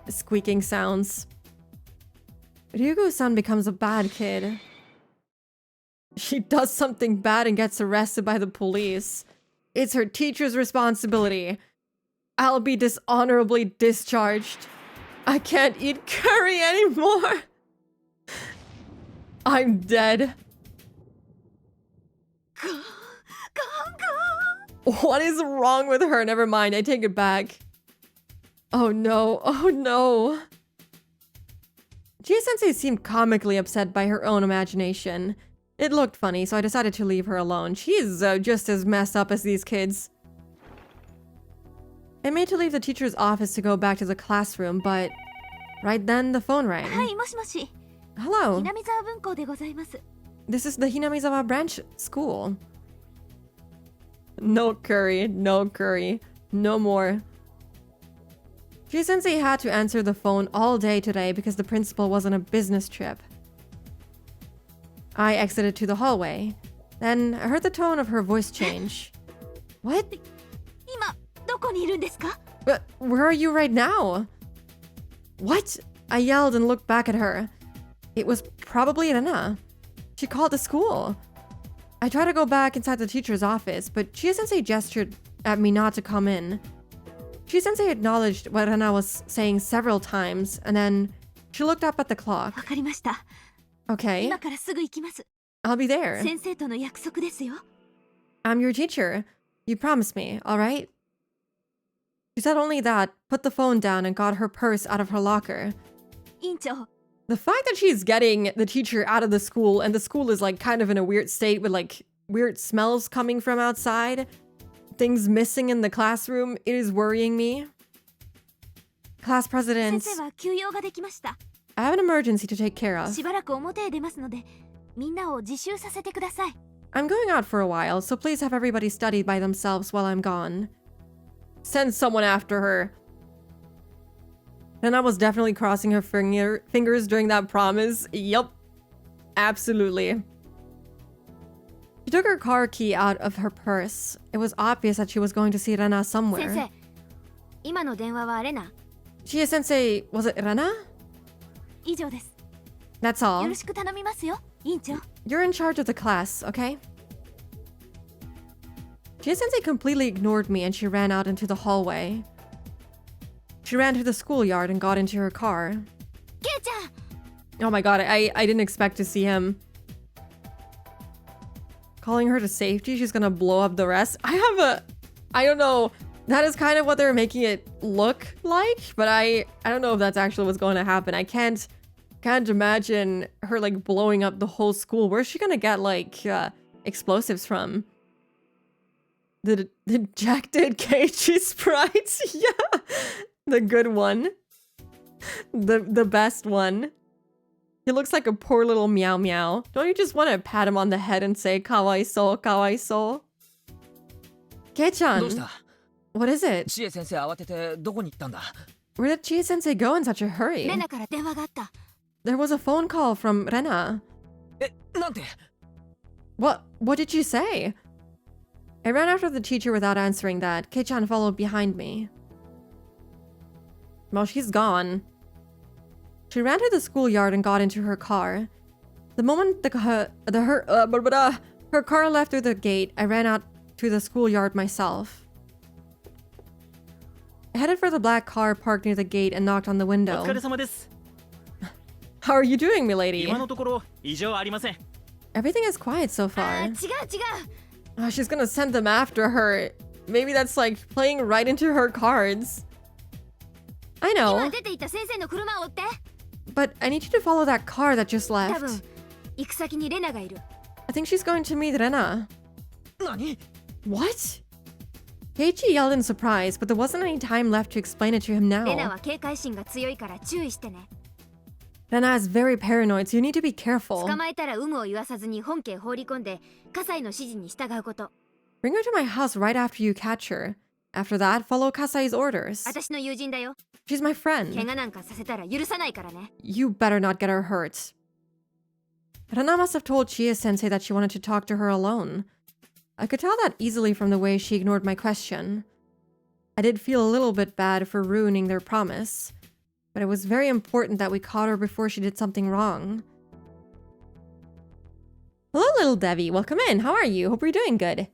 Squeaking sounds. Ryugu-san becomes a bad kid. She does something bad and gets arrested by the police. It's her teacher's responsibility. I'll be dishonorably discharged. I can't eat curry anymore. I'm dead. What is wrong with her? Never mind, I take it back. Oh no, oh no. Chia-sensei seemed comically upset by her own imagination. It looked funny, so I decided to leave her alone. She's just as messed up as these kids. I made to leave the teacher's office to go back to the classroom, but right then the phone rang. はい、もしもし。 Hello, ひなみ沢文庫でございます。 this is the Hinamizawa branch school. No curry, no curry, no more. Ji-sensei had to answer the phone all day today because the principal was on a business trip. I exited to the hallway. Then I heard the tone of her voice change. What? 今どこにいるんですか？ But where are you right now? What? I yelled and looked back at her. It was probably Rena. She called the school. I tried to go back inside the teacher's office, but Chia-sensei gestured at me not to come in. Chia-sensei acknowledged what Rena was saying several times, and then she looked up at the clock. わかりました。 Okay, 今からすぐ行きます。 I'll be there. 先生との約束ですよ。 I'm your teacher. You promised me, alright? She said only that, put the phone down, and got her purse out of her locker. 院長、 The fact that she's getting the teacher out of the school and the school is like kind of in a weird state with like weird smells coming from outside, things missing in the classroom, it is worrying me. Class 先 president, 生は休養ができました。 I have an emergency to take care of. しばらく表へ出ますので、みんなを自習させてください。 I'm going out for a while, so please have everybody study by themselves while I'm gone. Send someone after her. And I was definitely crossing her fingers during that promise. Yup. Absolutely. She took her car key out of her purse. It was obvious that she was going to see Rena 先 somewhere. 生、今の電話はレナ。 Chia-sensei, was it Rena? 以上です。 That's よ all. ろしく頼みますよ、院長。 You're in charge of the class, okay? Chia-sensei completely ignored me and she ran out into the hallway. She ran to the schoolyard and got into her car. ケイちゃん、 Oh my god, I didn't expect to see him. Calling her to safety, she's gonna blow up the rest. I don't know. That is kind of what they're making it look like, but I don't know if that's actually what's going to happen. I can't imagine her like blowing up the whole school. Where's she gonna get like explosives from? The dejected Keiichi sprites? Yeah, The good one. The best one. He looks like a poor little meow meow. Don't you just want to pat him on the head and say, kawaiso, kawaiso? どうし Kei-chan, た what is it? 千恵先生慌ててどこに行ったんだ Where did Chie-sensei go in such a レ hurry? ナから電話があった。 There was a phone call from Rena. え、なんて What did she say? I ran after the teacher without answering that. Kei-chan followed behind me. Well, she's gone. She ran to the schoolyard and got into her car. The moment her car left through the gate, I ran out to the schoolyard myself. I headed for the black car parked near the gate and knocked on the お window. 疲れ様です。 How are you doing, milady? 今のところ異常ありません。 Everything is quiet so あ far. 違う違う。 Oh, she's gonna send them after her. Maybe that's like playing right into her cards. I 今 know, 出ていた先生の車を追って。 but I need you to follow that car that just 多分 left. 行く先にレナがいる。 I think she's going to meet Rena. 何 What? Keiichi yelled in surprise, but there wasn't any time left to explain it to him レナ now. は警戒心が強いから注意してね。 Rena is very paranoid, so you need to be careful. 捕まえたら有無を言わさずに本家放り込んで、葛西の指示に従うこと。 Bring her to my house right after you catch her. After that, follow Kasai's orders. 私の友人だよ。 She's my 怪 friend. 我なんかさせたら許さないからね。 You better not get her hurt. Rena must have told Chie-sensei that she wanted to talk to her alone. I could tell that easily from the way she ignored my question. I did feel a little bit bad for ruining their promise, but it was very important that we caught her before she did something wrong. Hello, little Debbie. Welcome in. How are you? Hope you're doing good.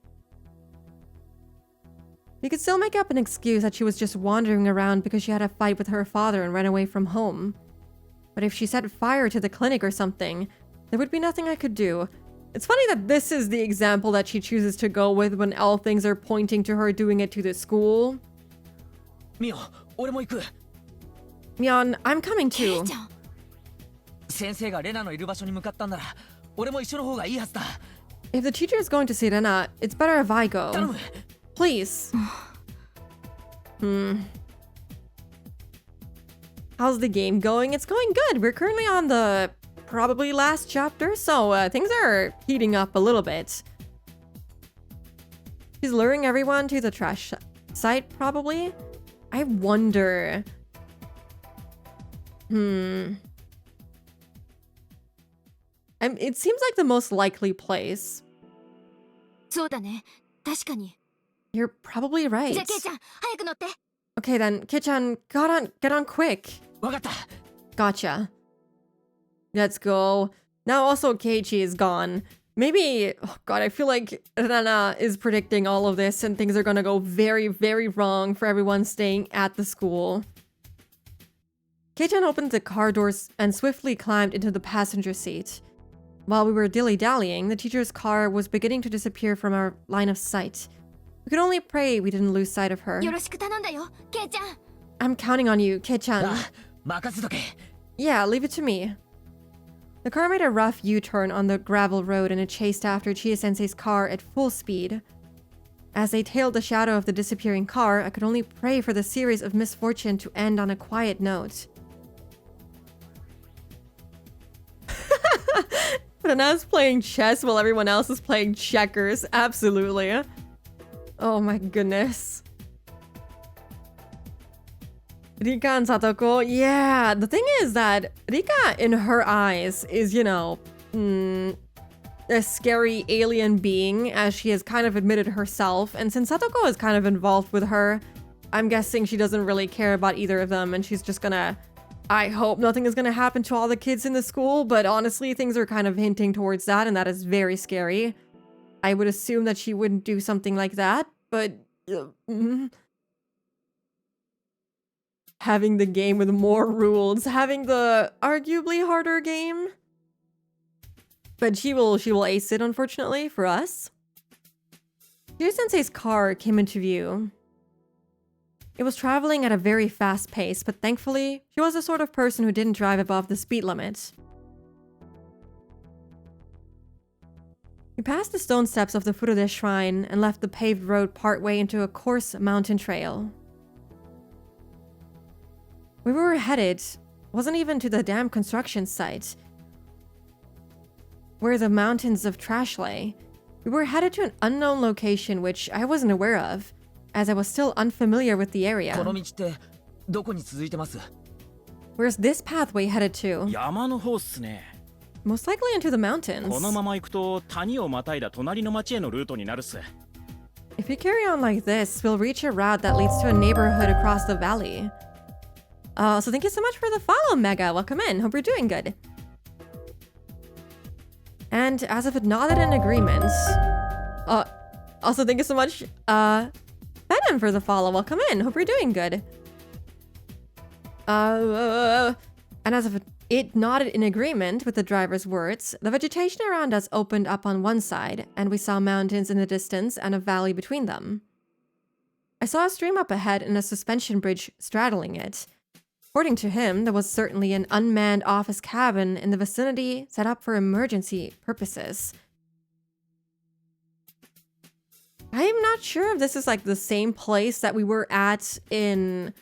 We could still make up an excuse that she was just wandering around because she had a fight with her father and ran away from home. But if she set fire to the clinic or something, there would be nothing I could do. It's funny that this is the example that she chooses to go with when all things are pointing to her doing it to the school. ミオ俺も行く Mion, I'm coming ケイ too. ちゃん。先生がレナのいる場所に向かったんなら俺も一緒の方がいいはずだ If the teacher is going to see Rena, it's better if I 頼 go. む Please. How's the game going? It's going good. We're currently on the probably last chapter, so things are heating up a little bit. She's luring everyone to the trash site, probably. I wonder. It seems like the most likely place. そうだね。確かに。 You're probably right. じゃあケイちゃん、早く乗って。 Okay then, Kichan, get on quick. わかった Gotcha. Let's go. Now also Keiichi is gone. Maybe, oh god, I feel like Rana is predicting all of this and things are gonna go very, very wrong for everyone staying at the school. Keichan opened the car doors and swiftly climbed into the passenger seat. While we were dilly-dallying, the teacher's car was beginning to disappear from our line of sight. We could only pray we didn't lose sight of her. よろしく頼んだよ、ケイちゃん。 I'm counting on you, Keichan. あ任せとけ Yeah, leave it to me. The car made a rough U-turn on the gravel road and it chased after Chie-sensei's car at full speed. As they tailed the shadow of the disappearing car, I could only pray for the series of misfortune to end on a quiet note. Rena's playing chess while everyone else is playing checkers. Absolutely. Oh my goodness. Rika and Satoko, yeah, the thing is that Rika, in her eyes, is, you know, a scary alien being, as she has kind of admitted herself, and since Satoko is kind of involved with her, I'm guessing she doesn't really care about either of them, and she's just gonna... I hope nothing is gonna happen to all the kids in the school, but honestly, things are kind of hinting towards that, and that is very scary. I would assume that she wouldn't do something like that, but... Having the game with more rules, having the arguably harder game. But she will ace it, unfortunately, for us. Chie-sensei's car came into view. It was traveling at a very fast pace, but thankfully, she was the sort of person who didn't drive above the speed limit. We passed the stone steps of the Furude shrine and left the paved road partway into a coarse mountain trail. where we were headed wasn't even to the damn construction site where the mountains of trash lay. We were headed to an unknown location which I wasn't aware of, as I was still unfamiliar with the こ area. の道ってどこに続いてます？ Where's this pathway headed to? 山の方っすね。 Most likely into the mountains. このまま行くと谷をまたいだ隣の町へのルートになるっす。 If we carry on like this, we'll reach a route that leads to a neighborhood across the valley. So thank you so much for the follow, Mega. Welcome in. Hope you're doing good. And as if it nodded in agreement. Also thank you so much, Venom, for the follow. Welcome in. Hope you're doing good. And as if it nodded in agreement with the driver's words, the vegetation around us opened up on one side, and we saw mountains in the distance and a valley between them. I saw a stream up ahead and a suspension bridge straddling it. According to him, there was certainly an unmanned office cabin in the vicinity set up for emergency purposes. I'm not sure if this is like the same place that we were at in...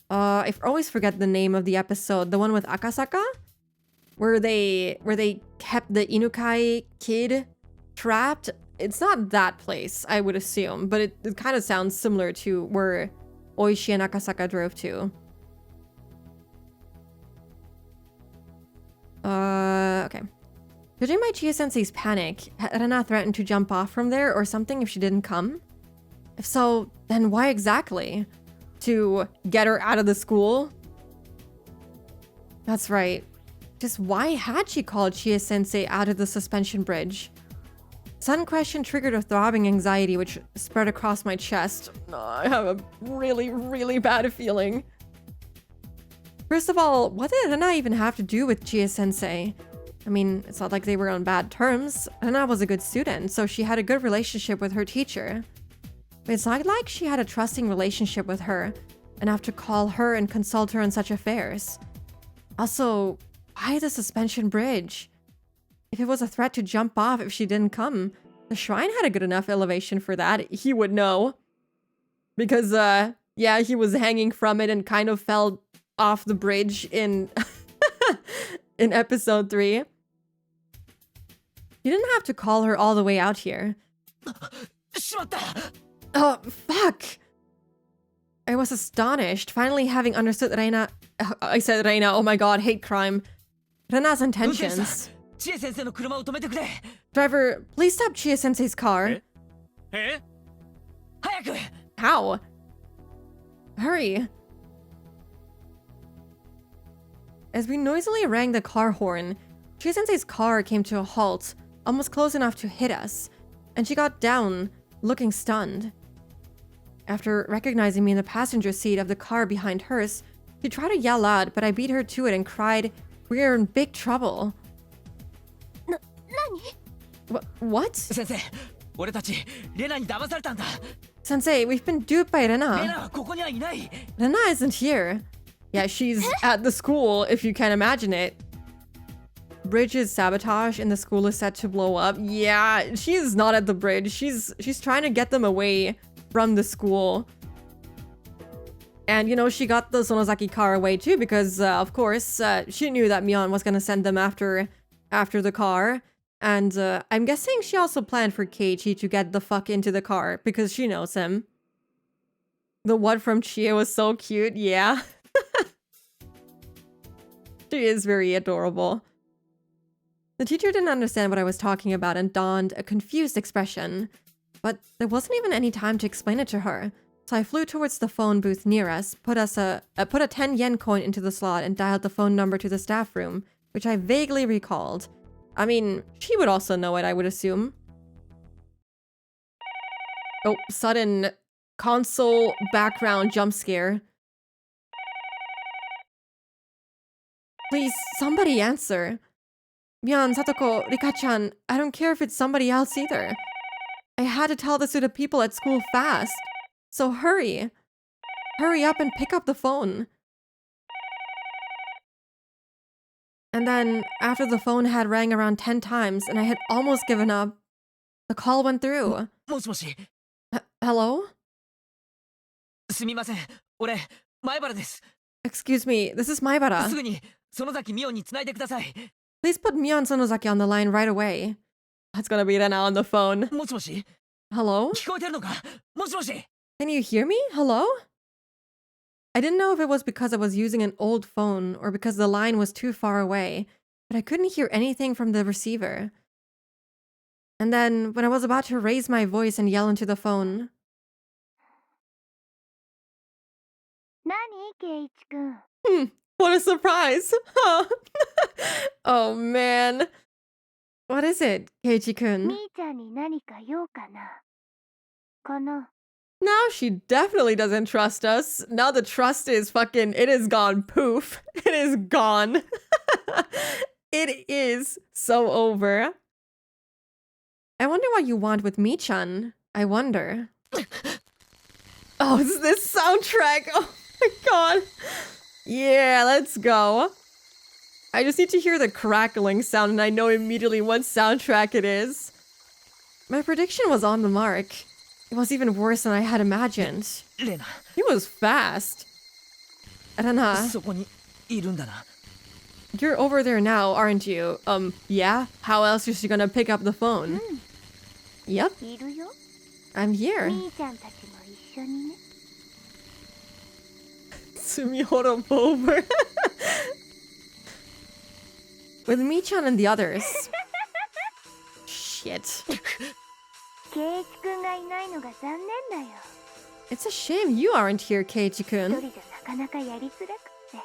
I always forget the name of the episode. The one with Akasaka? Where they kept the Inukai kid trapped. It's not that place, I would assume. But it kind of sounds similar to where Oishi and Akasaka drove to. Okay. Judging by Chia-sensei's panic, had Rena threatened to jump off from there or something if she didn't come? If so, then why exactly? To get her out of the school? That's right. Just why had she called Chia-sensei out of the suspension bridge? Sudden question triggered a throbbing anxiety which spread across my chest. I have a really, really bad feeling. First of all, what did Rena even have to do with Chia-sensei? I mean, it's not like they were on bad terms. Rena was a good student, so she had a good relationship with her teacher. But it's not like she had a trusting relationship with her, enough to call her and consult her on such affairs. Also, why the suspension bridge? If it was a threat to jump off if she didn't come, the shrine had a good enough elevation for that. He would know. Because, yeah, he was hanging from it and kind of fell off the bridge in in episode 3. You didn't have to call her all the way out here. Oh, fuck! I was astonished, finally having understood Reina... I said Reina, oh my god, hate crime. Rena's intentions. Driver, please stop Chia-sensei's car. え？ How? Hurry. As we noisily rang the car horn, Chia-sensei's car came to a halt, almost close enough to hit us, and she got down, looking stunned. After recognizing me in the passenger seat of the car behind hers, she tried to yell out, but I beat her to it and cried, "We're in big trouble." What? 先生、俺たちレナに騙されたんだ。 Sensei, we've been duped by レ Rena. ナはここにはいない。 Rena isn't here. Yeah, she's at the school, if you can imagine it. Bridge's sabotage and the school is set to blow up. Yeah, she is not at the bridge. She's trying to get them away from the school. And, you know, she got the Sonozaki car away too because, of course, she knew that Mion was gonna send them after the car. And I'm guessing she also planned for Keiichi to get the fuck into the car because she knows him. The one from Chia was so cute, yeah. She is very adorable. The teacher didn't understand what I was talking about and donned a confused expression. But there wasn't even any time to explain it to her. So I flew towards the phone booth near us, put a 10 yen coin into the slot and dialed the phone number to the staff room, which I vaguely recalled. I mean, she would also know it, I would assume. Oh, sudden console background jump scare. Please, somebody answer. Mion, Satoko, Rika-chan, I don't care if it's somebody else either. I had to tell this to the people at school fast. So hurry. Hurry up and pick up the phone. And then, after the phone had rang around 10 times and I had almost given up, the call went through. もしもし。 Hello? すみません。俺、前原です。Excuse me, this is Maibara. すぐに園崎美音に繋いでください。 Please put Mion Sonozaki on the line right away. That's gonna be Rena on the phone. もしもし Hello? 聞こえてるのかもしもし Can you hear me? Hello? I didn't know if it was because I was using an old phone or because the line was too far away, but I couldn't hear anything from the receiver. And then, when I was about to raise my voice and yell into the phone, 何ケイイチくん。 what a surprise! Oh man. What is it, み Keiichi-kun? ーちゃんに何か用かな。かな。 Now she definitely doesn't trust us. Now the trust is fucking, it is gone poof. It is gone. It is so over. I wonder what you want with Mi-chan. I wonder. Oh, it's this soundtrack. Oh my god. Yeah, let's go. I just need to hear the crackling sound and I know immediately what soundtrack it is. My prediction was on the mark. It was even worse than I had imagined. レナ He was fast. Rena, そこにいるんだな you're over there now, aren't you? Yeah? How else is she gonna pick up the phone? Yep, いるよ。 I'm here. みーちゃんたちも一緒にね。 Tsumihoroboshi. With Mi-chan and the others. Shit. ケイイチくんがいないのが残念だよ。 It's a shame you aren't here, 一 Keiichi-kun. 人じゃなかなかやりづらくって。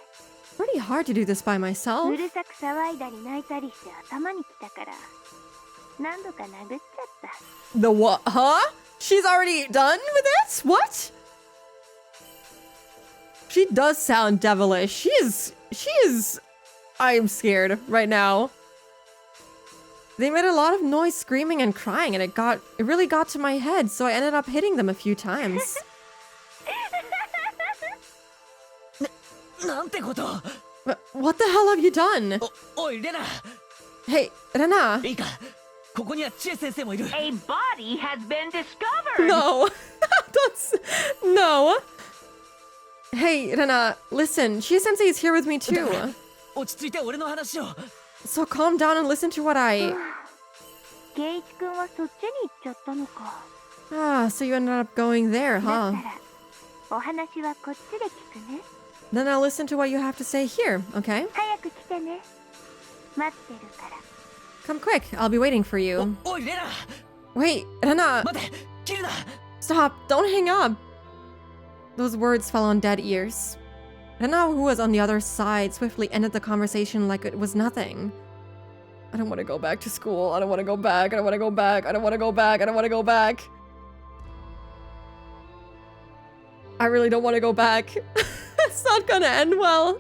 Pretty hard to do this by う myself. るさく騒いだり泣いたりして頭にきたから。何度か殴っちゃった。 The what? Huh? She's already done with this? What? She does sound devilish. She is. I am scared right now. They made a lot of noise screaming and crying and it really got to my head, so I ended up hitting them a few times. なんてこと What the hell have you done? おいレナ Hey, Rena. いいかここには千恵先生もいる A body has been discovered. No. No. Hey, Rena, listen. Chie-sensei is here with me too. 落ち着いて俺の話を So calm down and listen to what I... ケイイチくんはそっちに行っちゃったのか。 Ah, so you ended up going there, だった huh? ら、お話はこっちで聞くね。 Then I'll listen to what you have to say here, okay? 早く来てね。待ってるから。 Come quick, I'll be waiting for you. おいレナ Wait, Rena! 待て切るな Stop! Don't hang up! Those words fell on dead ears. Rena, who was on the other side, swiftly ended the conversation like it was nothing. I don't want to go back to school. I don't want to go back. I don't want to go back. I don't want to go back. I don't want to go back. I really don't want to go back. It's not gonna end well.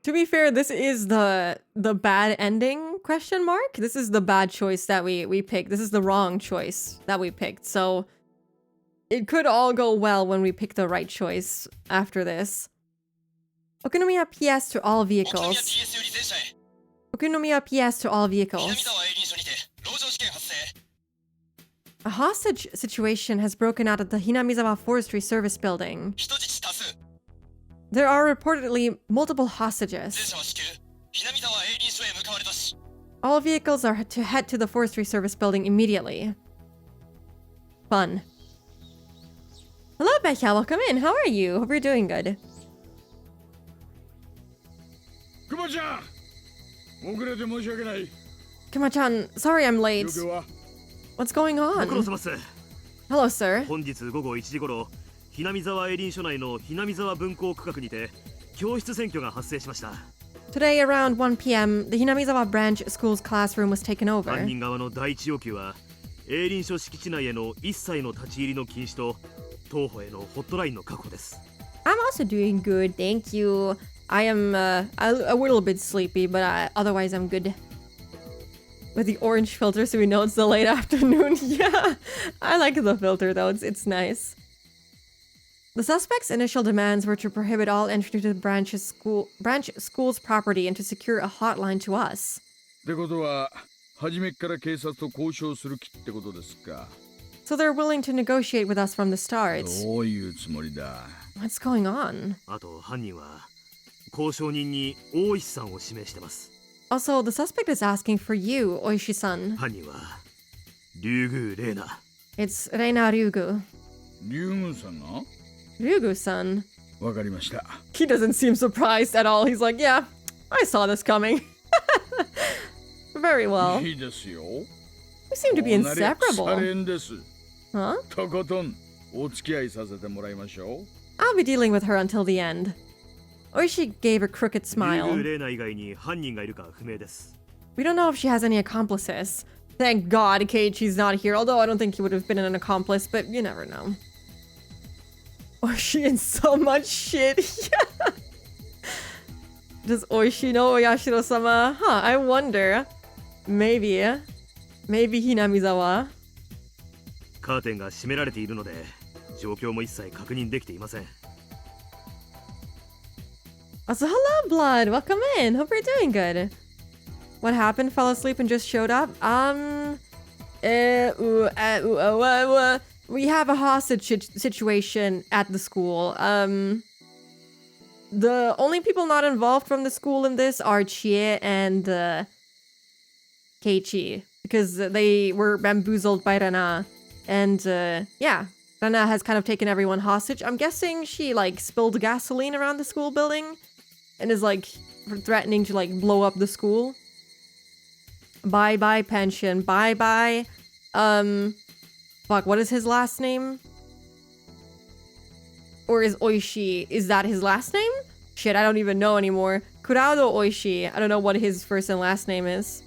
To be fair, this is the bad ending question mark. This is the bad choice that we picked. This is the wrong choice that we picked. So it could all go well when we pick the right choice after this. Okonomiya PS to all vehicles. Okonomiya PS to all vehicles. A hostage situation has broken out at the Hinamizawa Forestry Service building. There are reportedly multiple hostages. All vehicles are to head to the Forestry Service building immediately. Fun. Hello, Becha. Welcome in. How are you? Hope you're doing good. Kuma-chan, sorry I'm late. What's going on? Hello, sir. 本日午後1時頃、ひなみざわ営林署内のひなみざわ分校区画にて教室占拠が発生しました。 Today around 1 p.m., the Hinamizawa branch school's classroom was taken 犯 over. 人側の第一要求は、営林署敷地内への一切の立ち入りの禁止と、当保へのホットラインの確保です。 I'm also doing good, thank you. I am a little bit sleepy, but otherwise I'm good. With the orange filter so we know it's the late afternoon. Yeah, I like the filter though, it's nice. The suspect's initial demands were to prohibit all entry to the branch school's property and to secure a hotline to us. ってことは、初めから警察と交渉する気ってことですか。So they're willing to negotiate with us from the start. どういうつもりだ。 What's going on? あと犯人は交渉人に大石さんを指名してます。 Also, the suspect is asking for you, Oishi-san. 犯人は竜宮玲奈。 It's Reina Ryugu. 竜宮さんが Ryugu-san. わかりました。 He doesn't seem surprised at all. He's like, yeah, I saw this coming. Very well. いいですよ。 You seem to be おなれ腐 inseparable. れんです。 Huh? とことんお付き合いさせてもらいましょう。 I'll be dealing with her until the end. Oishi gave a crooked 竜宮 smile. 玲奈以外に犯人がいるか不明です。 We don't know if she has any accomplices. Thank God Keiichi's not here, although I don't think he would have been an accomplice, but you never know. Oishi in so much shit. Does Oishi know Oyashiro-sama? Huh, I wonder. Maybe Hinamizawa. カーテンが閉められているので状況も一切確認できていません。 Also, hello, Blood. Welcome in. Hope you're doing good. What happened? Fell asleep and just showed up? We have a hostage situation at the school. The only people not involved from the school in this are Chie and Keiichi, because they were bamboozled by Rana. And yeah, Rana has kind of taken everyone hostage. I'm guessing she like spilled gasoline around the school building and is like threatening to like blow up the school. Bye-bye pension. Bye-bye. Fuck, what is his last name? Or is Oishi, is that his last name? Shit, I don't even know anymore. Kurado Oishi. I don't know what his first and last name is.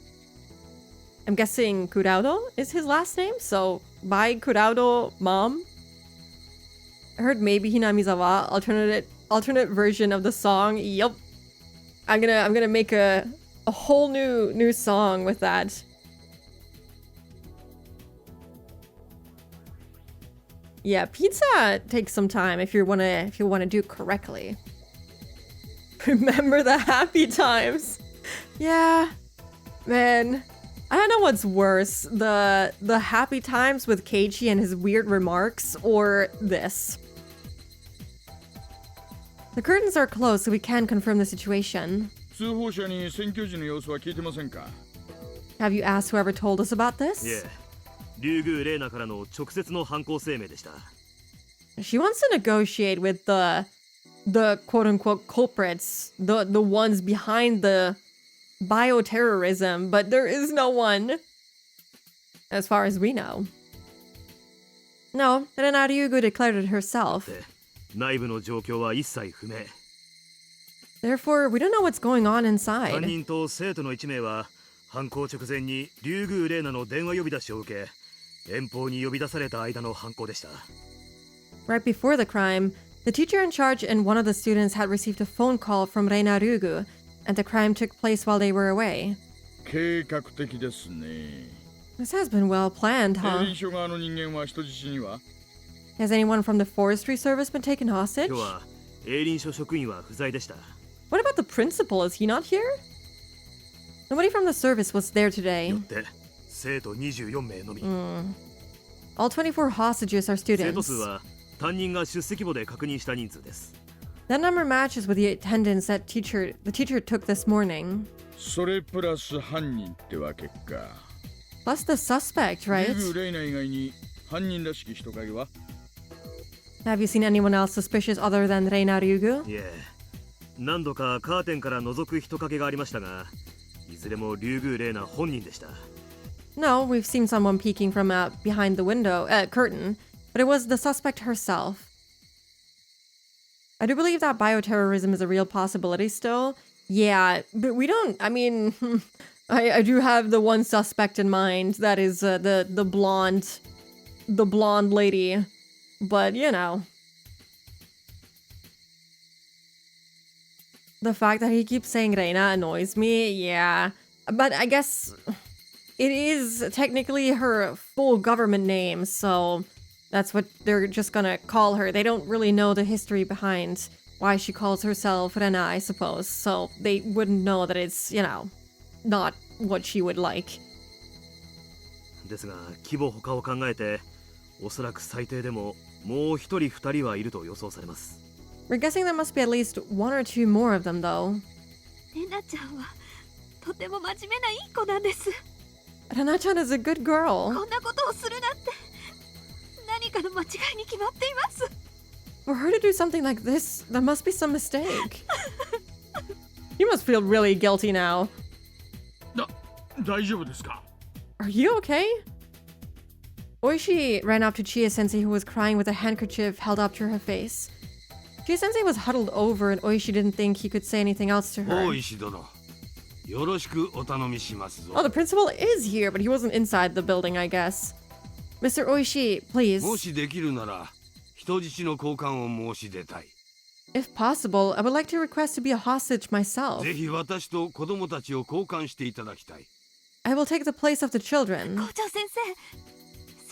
I'm guessing Kurado is his last name, so bye Kurado mom. I heard maybe Hinamizawa, alternate version of the song. Yup. I'm gonna make a whole new song with that. Yeah, pizza takes some time if you wanna do it correctly. Remember the happy times. Yeah. Man. I don't know what's worse, the happy times with Keiichi and his weird remarks, or this. The curtains are closed, so we can confirm the situation. 通報者に選挙時の様子は聞いてませんか。 Have you asked whoever told us about this? いえ、竜宮玲奈からの直接の犯行声明でした。 She wants to negotiate with the quote-unquote culprits, the ones behind the bioterrorism, but there is no one, as far as we know. No, Reina Ryugu declared it herself. で、内部の状況は一切不明。 Therefore, we don't know what's going on 犯 inside. 人と生徒の1名は犯行直前に竜宮玲奈の電話呼び出しを受け、遠方に呼び出された間の犯行でした。 Right before the crime, the teacher in charge and one of the students had received a phone call from Reina Ryugu, and the crime took place while they were away. 計画的ですね。 This has been well planned, 営 huh? 林署側の人間は人質には Has anyone from the forestry service been taken hostage? 今日は営林署職員は不在でした。 What about the principal? Is he not here? Nobody from the service was there よ today. って生徒24名のみ。 All 24 hostages are 生徒 students. 数は担任が出席簿で確認した人数です。 That number matches with the attendance that the teacher took this morning. それプラス犯人ってわけか。 Plus the suspect, 竜 right? 宮玲奈以外に犯人らしき人影は Have you seen anyone else suspicious other than Reina Ryugu? いえ、何度かカーテンから覗く人影がありましたが、いずれも竜宮玲奈本人でした。 No, we've seen someone peeking from behind the window, curtain, but it was the suspect herself. I do believe that bioterrorism is a real possibility still. Yeah, but we don't, I mean, I do have the one suspect in mind, that is the blonde lady, but you know. The fact that he keeps saying Reina annoys me, yeah. But I guess it is technically her full government name, so that's what they're just gonna call her. They don't really know the history behind why she calls herself Reina, I suppose, so they wouldn't know that it's, you know, not what she would like. ですが、規模他を考えて、おそらく最低でももう一人二人はいると予想されます。 We're guessing there must be at least one or two more of them, though. レナちゃんはとても真面目ないい子なんです。 Rena-chan is a good girl. こんなことをするなんて何かの間違いに決まっています。 For her to do something like this, there must be some mistake. You must feel really guilty now. 大丈夫ですか？ Are you okay? Oishi ran up to Chia-sensei, who was crying with a handkerchief held up to her face. Chia-sensei was huddled over, and Oishi didn't think he could say anything else to her. 大石殿、よろしくお頼みしますぞ。 Oh, the principal is here, but he wasn't inside the building, I guess. Mr. Oishi, please. もしできるなら、人質の交換を申し出たい。 If possible, I would like to request to be a hostage myself. ぜひ私と子供たちを交換していただきたい。 I will take the place of the children. 校長先生、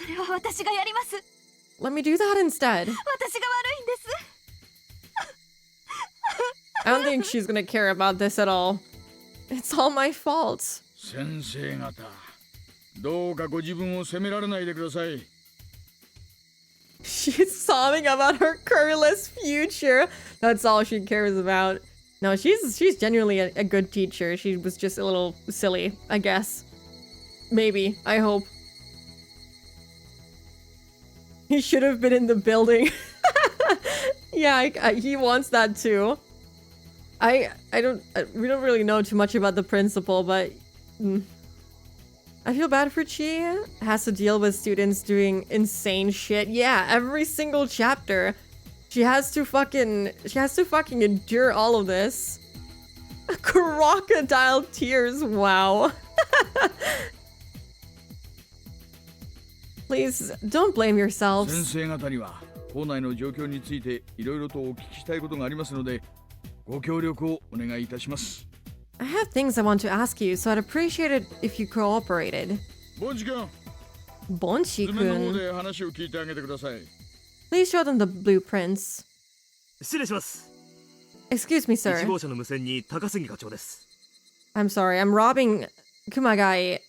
それは私がやります。 Let me do that instead. 私が悪いんです。 I don't think she's gonna care about this at all. It's all my fault. 先生方、どうかご自分を責められないでください。 She's sobbing about her careless future. That's all she cares about. No, she's genuinely a good teacher. She was just a little silly, I guess. Maybe. I hope. He should have been in the building. Yeah, he wants that too. We don't really know too much about the principal, but I feel bad for Chi. Has to deal with students doing insane shit. Yeah, every single chapter. She has to fucking endure all of this. Crocodile tears, wow. Please, don't blame 先 yourselves. 生方には校内の状況についていろいろとお聞きしたいことがありますので、ご協力をお願いいたします。 I have things I want to ask you, so I'd appreciate it if you cooperated. ボンチ君、 Bonchi 図面の方 kun, で話を聞いてあげてください。 please show them the blueprints. 失礼します。 Excuse me, 1 sir. 号車の無線に高杉課長です。 I'm sorry, I'm robbing Kumagai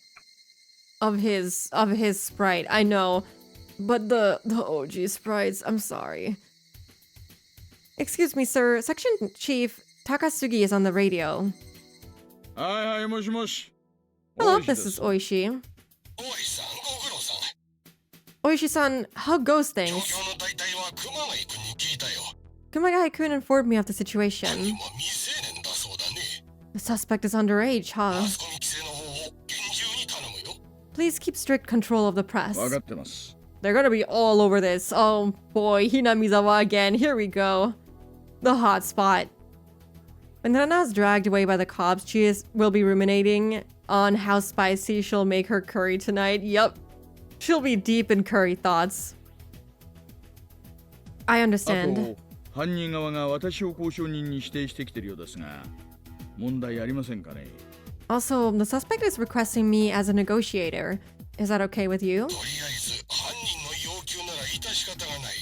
of his sprite. I know, but the OG sprites, I'm sorry. Excuse me, sir. Section Chief Takasugi is on the radio. はいはい、もしもし。 Hello, 大石で this す is Oishi. 大石さん、ご苦労さん。 Oishi-san, how goes 状 things? 況の大体は熊谷君に聞いたよ。 Kumagai-kun informed me of the 犯 situation. 人は未成年だそうだね。 The suspect is underage, マ huh? スコミ規制の方を厳重に頼むよ。 Please keep strict control of the press. 分かってます。 They're gonna be all over this. Oh boy, Hinamizawa again. Here we go. The hot spot. When Rana is dragged away by the cops, she will be ruminating on how spicy she'll make her curry tonight. Yup. She'll be deep in curry thoughts. I あ understand. と、犯人側が私を交渉人に指定してきてるようですが、問題ありませんかね。 Also, the suspect is requesting me as a negotiator. Is that okay with you? とりあえず犯人の要求なら致し方がない。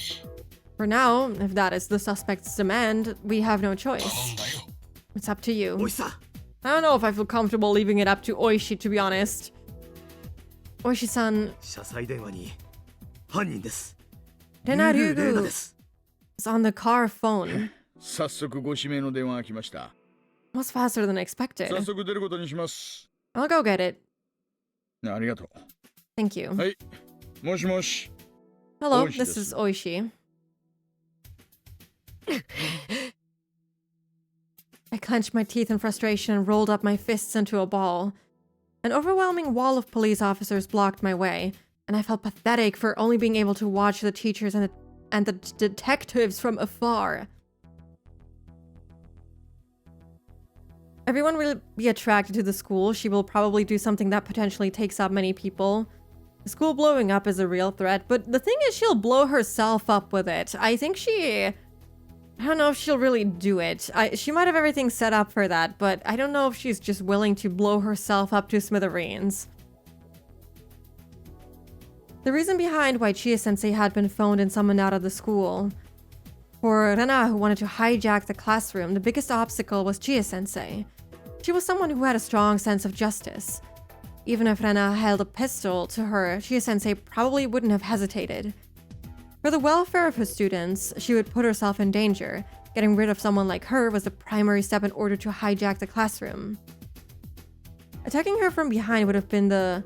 For now, if that is the suspect's demand, we have no 頼 choice. んだよ。 It's up to you. おいしさ。 I don't know if I feel comfortable leaving it up to Oishi, to be honest. Oishi-san, 車載電話に犯人です。 Rena リュウグウレナ Ryugu です。 is on the car phone. 早速ご指名の電話が来ました。 Was faster than expected. 早速出ることにします。 I'll go get it. ありがとう。 Thank you. はい。もしもし。 Hello, Oishi this です。 is Oishi. I clenched my teeth in frustration and rolled up my fists into a ball. An overwhelming wall of police officers blocked my way, and I felt pathetic for only being able to watch the teachers and the detectives from afar. Everyone will be attracted to the school. She will probably do something that potentially takes up many people. The school blowing up is a real threat, but the thing is she'll blow herself up with it. I think I don't know if she'll really do it. She might have everything set up for that, but I don't know if she's just willing to blow herself up to smithereens. The reason behind why Chia-sensei had been phoned and summoned out of the school. For Rena, who wanted to hijack the classroom, the biggest obstacle was Chia-sensei. She was someone who had a strong sense of justice. Even if Rena held a pistol to her, Chia-sensei probably wouldn't have hesitated. For the welfare of her students, she would put herself in danger. Getting rid of someone like her was the primary step in order to hijack the classroom. Attacking her from behind would have been her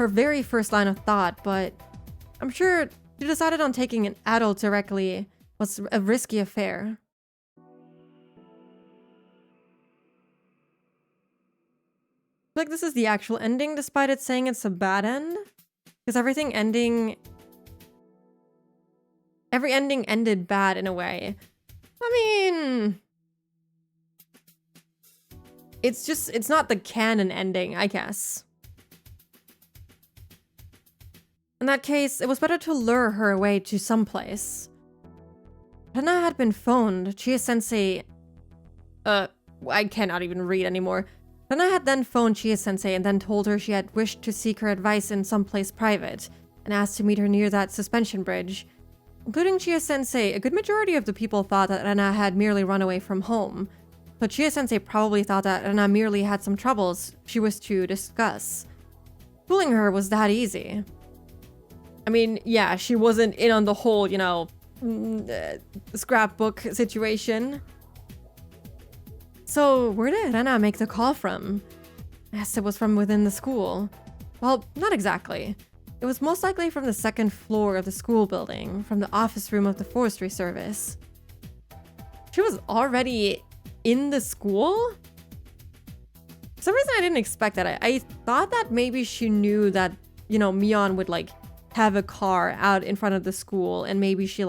very first line of thought, but I'm sure she decided on taking an adult directly was a risky affair. Like this is the actual ending, despite it saying it's a bad end. Because every ending ended bad in a way. I mean, it's not the canon ending, I guess. In that case, it was better to lure her away to someplace. Rena had been phoned. Chie-sensei... I cannot even read anymore. Rena had then phoned Chie-sensei and then told her she had wished to seek her advice in someplace private, and asked to meet her near that suspension bridge. Including Chie-sensei, a good majority of the people thought that Rena had merely run away from home. But Chie-sensei probably thought that Rena merely had some troubles she wished to discuss. Fooling her was that easy. I mean, yeah, she wasn't in on the whole, scrapbook situation. So, where did Rena make the call from? Yes, it was from within the school. Well, not exactly. It was most likely from the second floor of the school building, from the office room of the forestry service. She was already in the school? For some reason I didn't expect that. I thought that maybe she knew that, Mion would, have a car out in front of the school, and maybe she,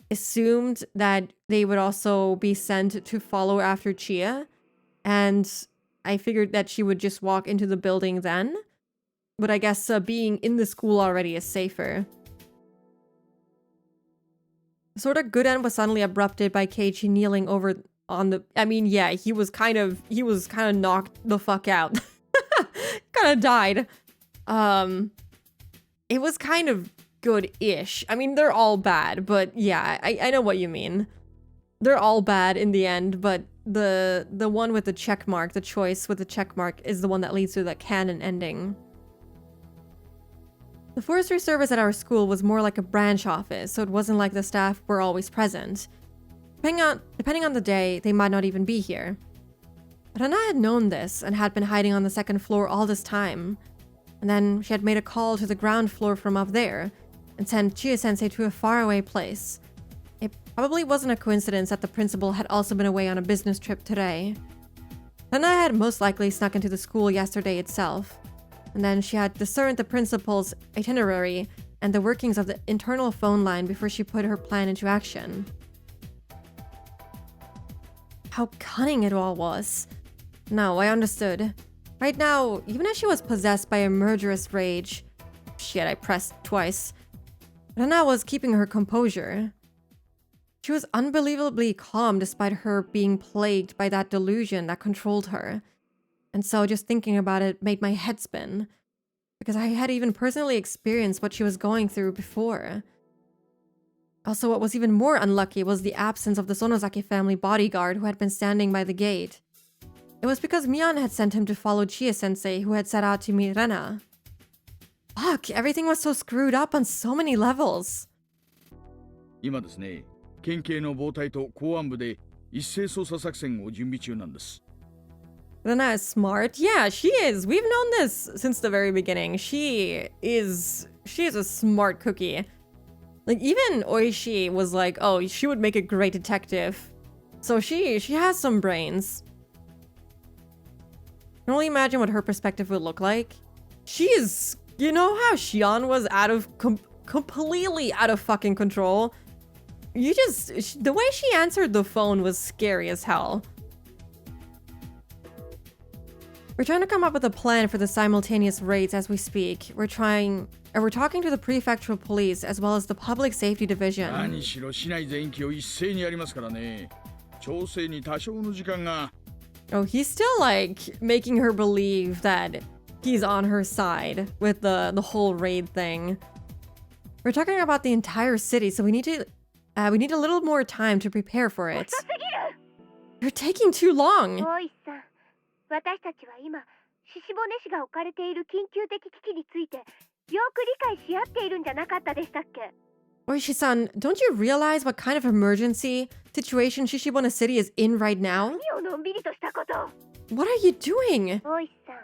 assumed that they would also be sent to follow after Chia, and I figured that she would just walk into the building then. But I guess being in the school already is safer. The sort of good end was suddenly abrupted by Keiichi kneeling over on the... I mean, yeah, he was kind of knocked the fuck out. Kind of died. It was kind of good-ish. I mean, they're all bad, but yeah, I know what you mean. They're all bad in the end, but the one with the check mark, the choice with the check mark, is the one that leads to the canon ending. The forestry service at our school was more like a branch office, so it wasn't like the staff were always present. Depending on the day, they might not even be here. But Anna had known this and had been hiding on the second floor all this time. And then she had made a call to the ground floor from up there and sent Chie-sensei to a faraway place. It probably wasn't a coincidence that the principal had also been away on a business trip today. Anna had most likely snuck into the school yesterday itself. And then she had discerned the principal's itinerary and the workings of the internal phone line before she put her plan into action. How cunning it all was. No, I understood. Right now, even as she was possessed by a murderous rage... Shit, I pressed twice. Rena was keeping her composure. She was unbelievably calm despite her being plagued by that delusion that controlled her. And so just thinking about it made my head spin, because I had even personally experienced what she was going through before. Also, what was even more unlucky was the absence of the Sonozaki family bodyguard who had been standing by the gate. It was because Mion had sent him to follow Chie-sensei, who had set out to meet Rena. Fuck, everything was so screwed up on so many levels. 今ですね、県警の暴隊と公安部で一斉捜査作戦を準備中なんです。Rena is smart. Yeah, she is. We've known this since the very beginning. She is a smart cookie. Like, even Oishi was like, oh, she would make a great detective. So she has some brains. I can only imagine what her perspective would look like. She is... You know how Shion was completely out of fucking control? The way she answered the phone was scary as hell. We're trying to come up with a plan for the simultaneous raids as we speak. We're talking to the prefectural police as well as the public safety division. 何しろ市内全域を一斉にやりますからね。調整に多少の時間が。Oh, he's still like making her believe that he's on her side with the whole raid thing. We're talking about the entire city, so we need a little more time to prepare for it. You're taking too long. 私たちは今、獅子骨市が置かれている緊急的危機についてよく理解し合っているんじゃなかったでしたっけ？ Oishi-san, don't you realize what kind of emergency situation Shishibona City is in right now? 何をのんびりとしたこと。 What are you doing? 大石さん、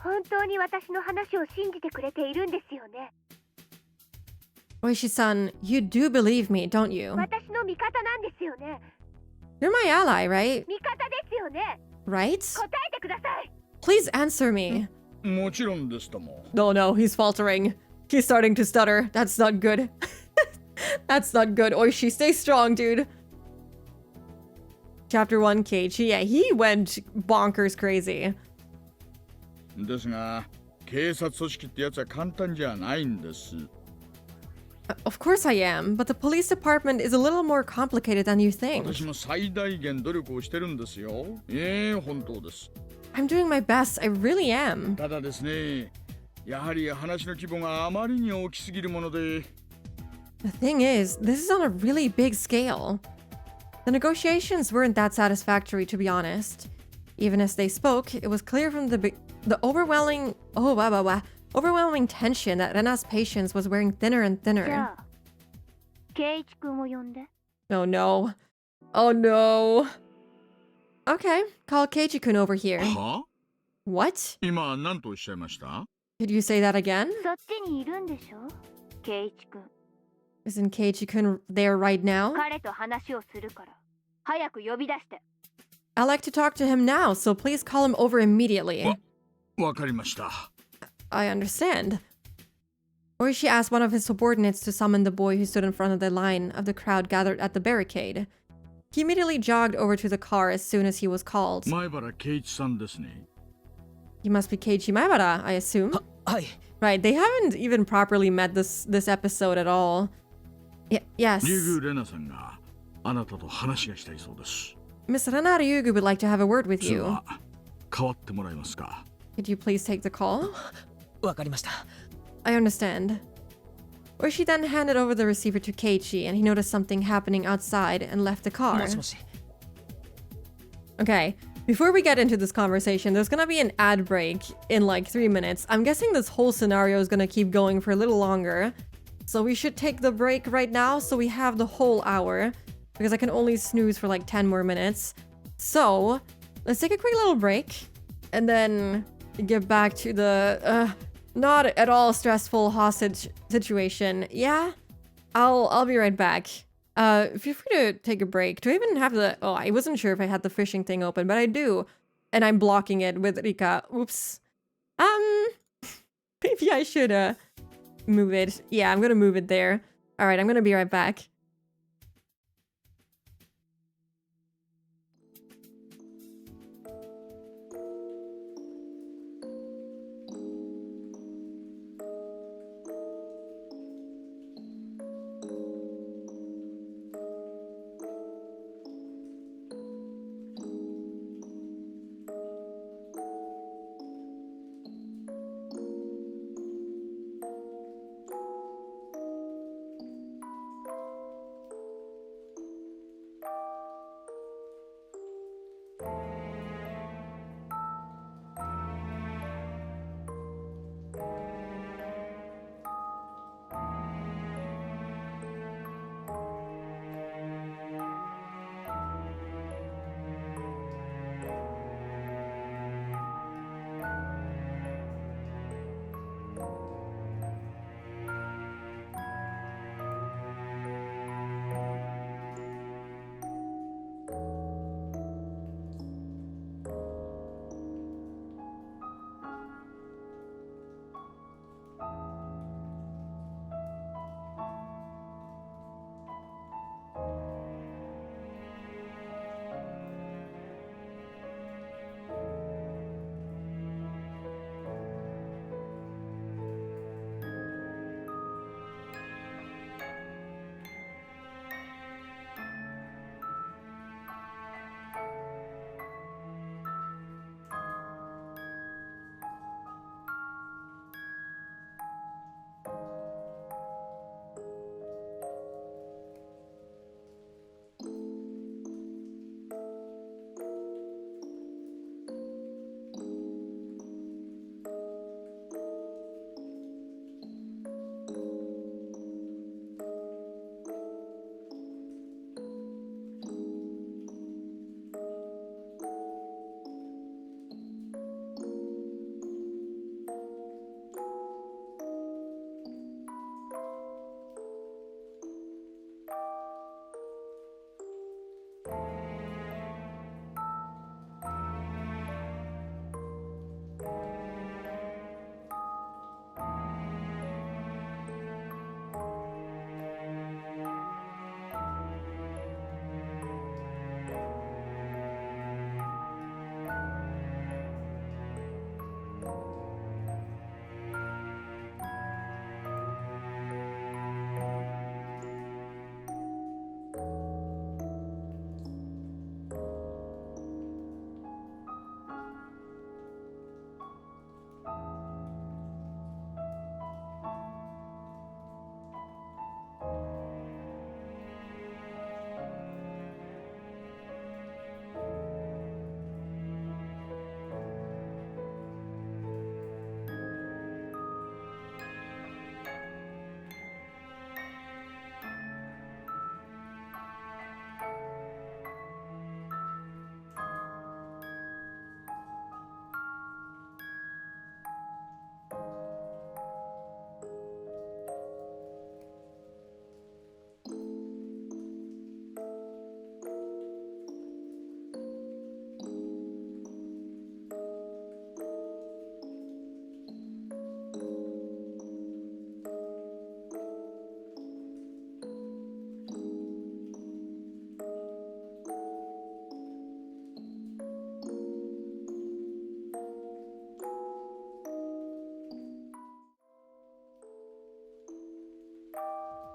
本当に私の話を信じてくれているんですよね。 Oishi-san, you do believe me, don't you? 私の味方なんですよね。 You're my ally, right? 味方ですよね。 Right? 答えてください。 Please answer me. もちろんですとも。 No, no, he's faltering. He's starting to stutter. That's not good. That's not good. Oishi, stay strong, dude. Chapter 1, Keiichi. Yeah, he went bonkers crazy. ですが、警察組織ってやつは簡単じゃないんです。 Of course I am, but the police department is a little more complicated than you think. 私も最大限努力をしてるんですよ。本当です。 I'm doing my best. I really am. ただですね、やはり話の規模があまりに大きすぎるもので。 The thing is, this is on a really big scale. The negotiations weren't that satisfactory, to be honest. Even as they spoke, it was clear from the overwhelming tension that Rena's patience was wearing thinner and じゃ thinner. あ、圭一君を呼んで。 Oh no. Oh no. Okay, call Keiji-kun over here. は？ What? 今何とおっしゃいました？ Did you say that again? そっちにいるんでしょ、圭一君。 Isn't Keiji-kun there right now? 彼と話をするから、早く呼び出して。 I'd like to talk to him now, so please call him over immediately. わかりました。 I understand. Orishi asked one of his subordinates to summon the boy who stood in front of the line of the crowd gathered at the barricade. He immediately jogged over to the car as soon as he was called. 前原圭一さんですね。 He must be Keiichi Maebara, I assume. はい。 Right, they haven't even properly met this episode at all. Yes. リュウグレナさんがあなたと話がしたいそうです。 Miss Rena Ryugu would like to have a word with で you. は代わってもらえますか。 Could you please take the call? わかりました。 I understand. Orishi then handed over the receiver to Keiichi, and he noticed something happening outside and left the car. もしもし。 Okay, before we get into this conversation, there's gonna be an ad break in like 3 minutes. I'm guessing this whole scenario is gonna keep going for a little longer. So we should take the break right now so we have the whole hour, because I can only snooze for like 10 more minutes. So let's take a quick little break and then get back to the not at all stressful hostage situation. Yeah, I'll be right back. Feel free to take a break. Do I even have the... Oh, I wasn't sure if I had the fishing thing open, but I do. And I'm blocking it with Rika. Oops. Maybe I should, move it. Yeah, I'm gonna move it there. Alright, I'm gonna be right back.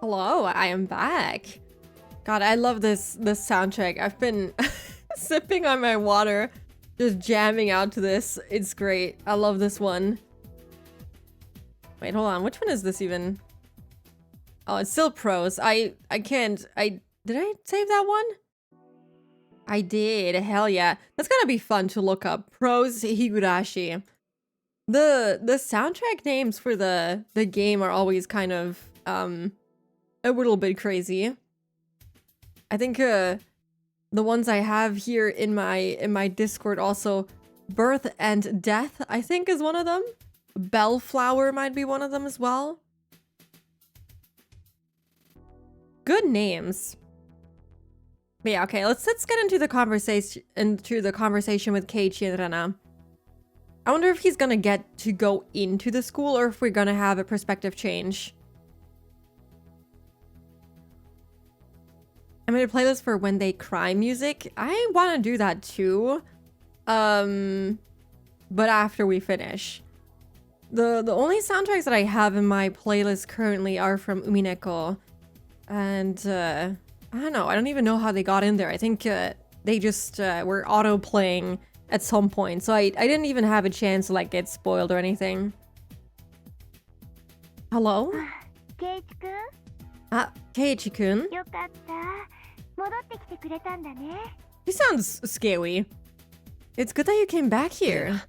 Hello, I am back. God, I love this soundtrack. I've been sipping on my water, just jamming out to this. It's great. I love this one. Wait, hold on. Which one is this even? Oh, it's still pros. I can't. Did I save that one? I did. Hell yeah. That's gonna be fun to look up. Pros Higurashi. The soundtrack names for the game are always kind of a little bit crazy. I think the ones I have here in my Discord also, Birth and Death, I think is one of them. Bellflower might be one of them as well. Good names. But yeah, okay, let's get into the conversation with Keiichi and Rena. I wonder if he's gonna get to go into the school or if we're gonna have a perspective change. I made a playlist for When They Cry music. I want to do that too. But after we finish. The only soundtracks that I have in my playlist currently are from Umineko. And I don't know. I don't even know how they got in there. I think they just were auto-playing at some point. So I didn't even have a chance to like get spoiled or anything. Hello? Keiichi-kun? Keiichi-kun? よかった。戻ってきてくれたんだね。 He sounds scary. It's good that you came back here.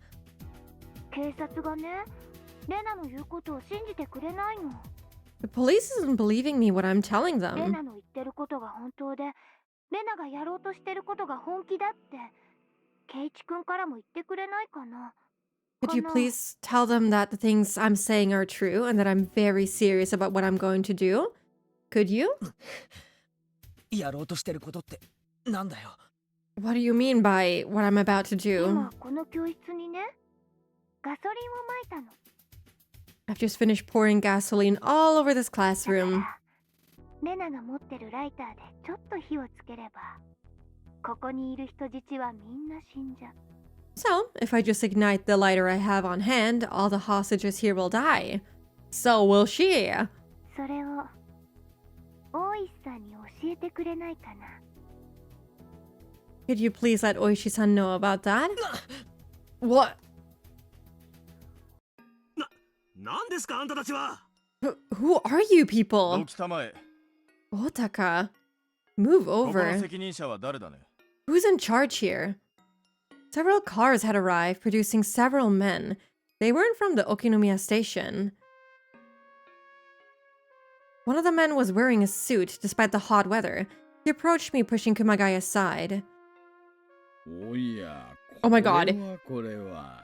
警察がね、レナの言うことを信じてくれないの。 The police isn't believing me what I'm telling レ them. ナの言ってることが本当で、レナがやろうとしてることが本気だって、ケイチ君からも言ってくれないかな。 Could you please tell them that the things I'm saying are true and that I'm very serious about what I'm going to do? Could you? やろうとしてることってなんだよ。 What do you mean by what I'm about to 今 do? この教室にね、ガソリンをまいたの。 I've just finished pouring gasoline all over this だから classroom. レナが持ってるライターでちょっと火をつければ、ここにいる人質はみんな死んじゃう。 So, if I just ignite the lighter I have on hand, all the hostages here will die. So will she. それを大石さんに教えてくれないかな。 Could you please let Oishi-san know about that? What? なんですかあんたたちは。 Who are you people? 起きたまえ。 Otaka. Move ここの over. 責任者は誰だね。 Who's in charge here? Several cars had arrived, producing several men. They weren't from the Okinomiya station. One of the men was wearing a suit despite the hot weather. He approached me, pushing Kumagai aside. おや、 Oh my god. これは。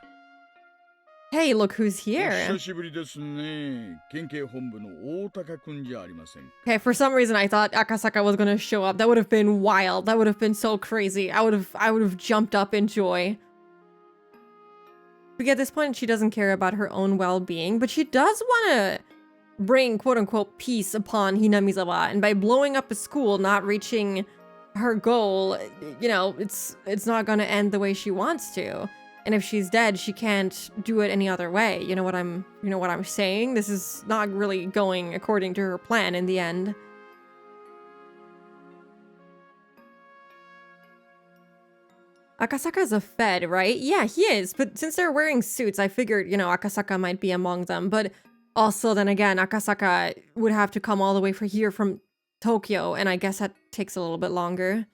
Hey, look who's お here. 久しぶりですね。県警本部の大高くんじゃありません。 Okay, for some reason I thought Akasaka was gonna show up. That would have been wild. That would have been so crazy. I would have jumped up in joy. But at this point, she doesn't care about her own well-being, but she does want to bring quote-unquote peace upon Hinamizawa, and by blowing up a school, not reaching her goal, you know, it's not gonna end the way she wants to. And if she's dead, she can't do it any other way. You know what I'm saying? This is not really going according to her plan in the end. Akasaka's a Fed, right? Yeah, he is. But since they're wearing suits, I figured, you know, Akasaka might be among them. But also, then again, Akasaka would have to come all the way from Tokyo, and I guess that takes a little bit longer.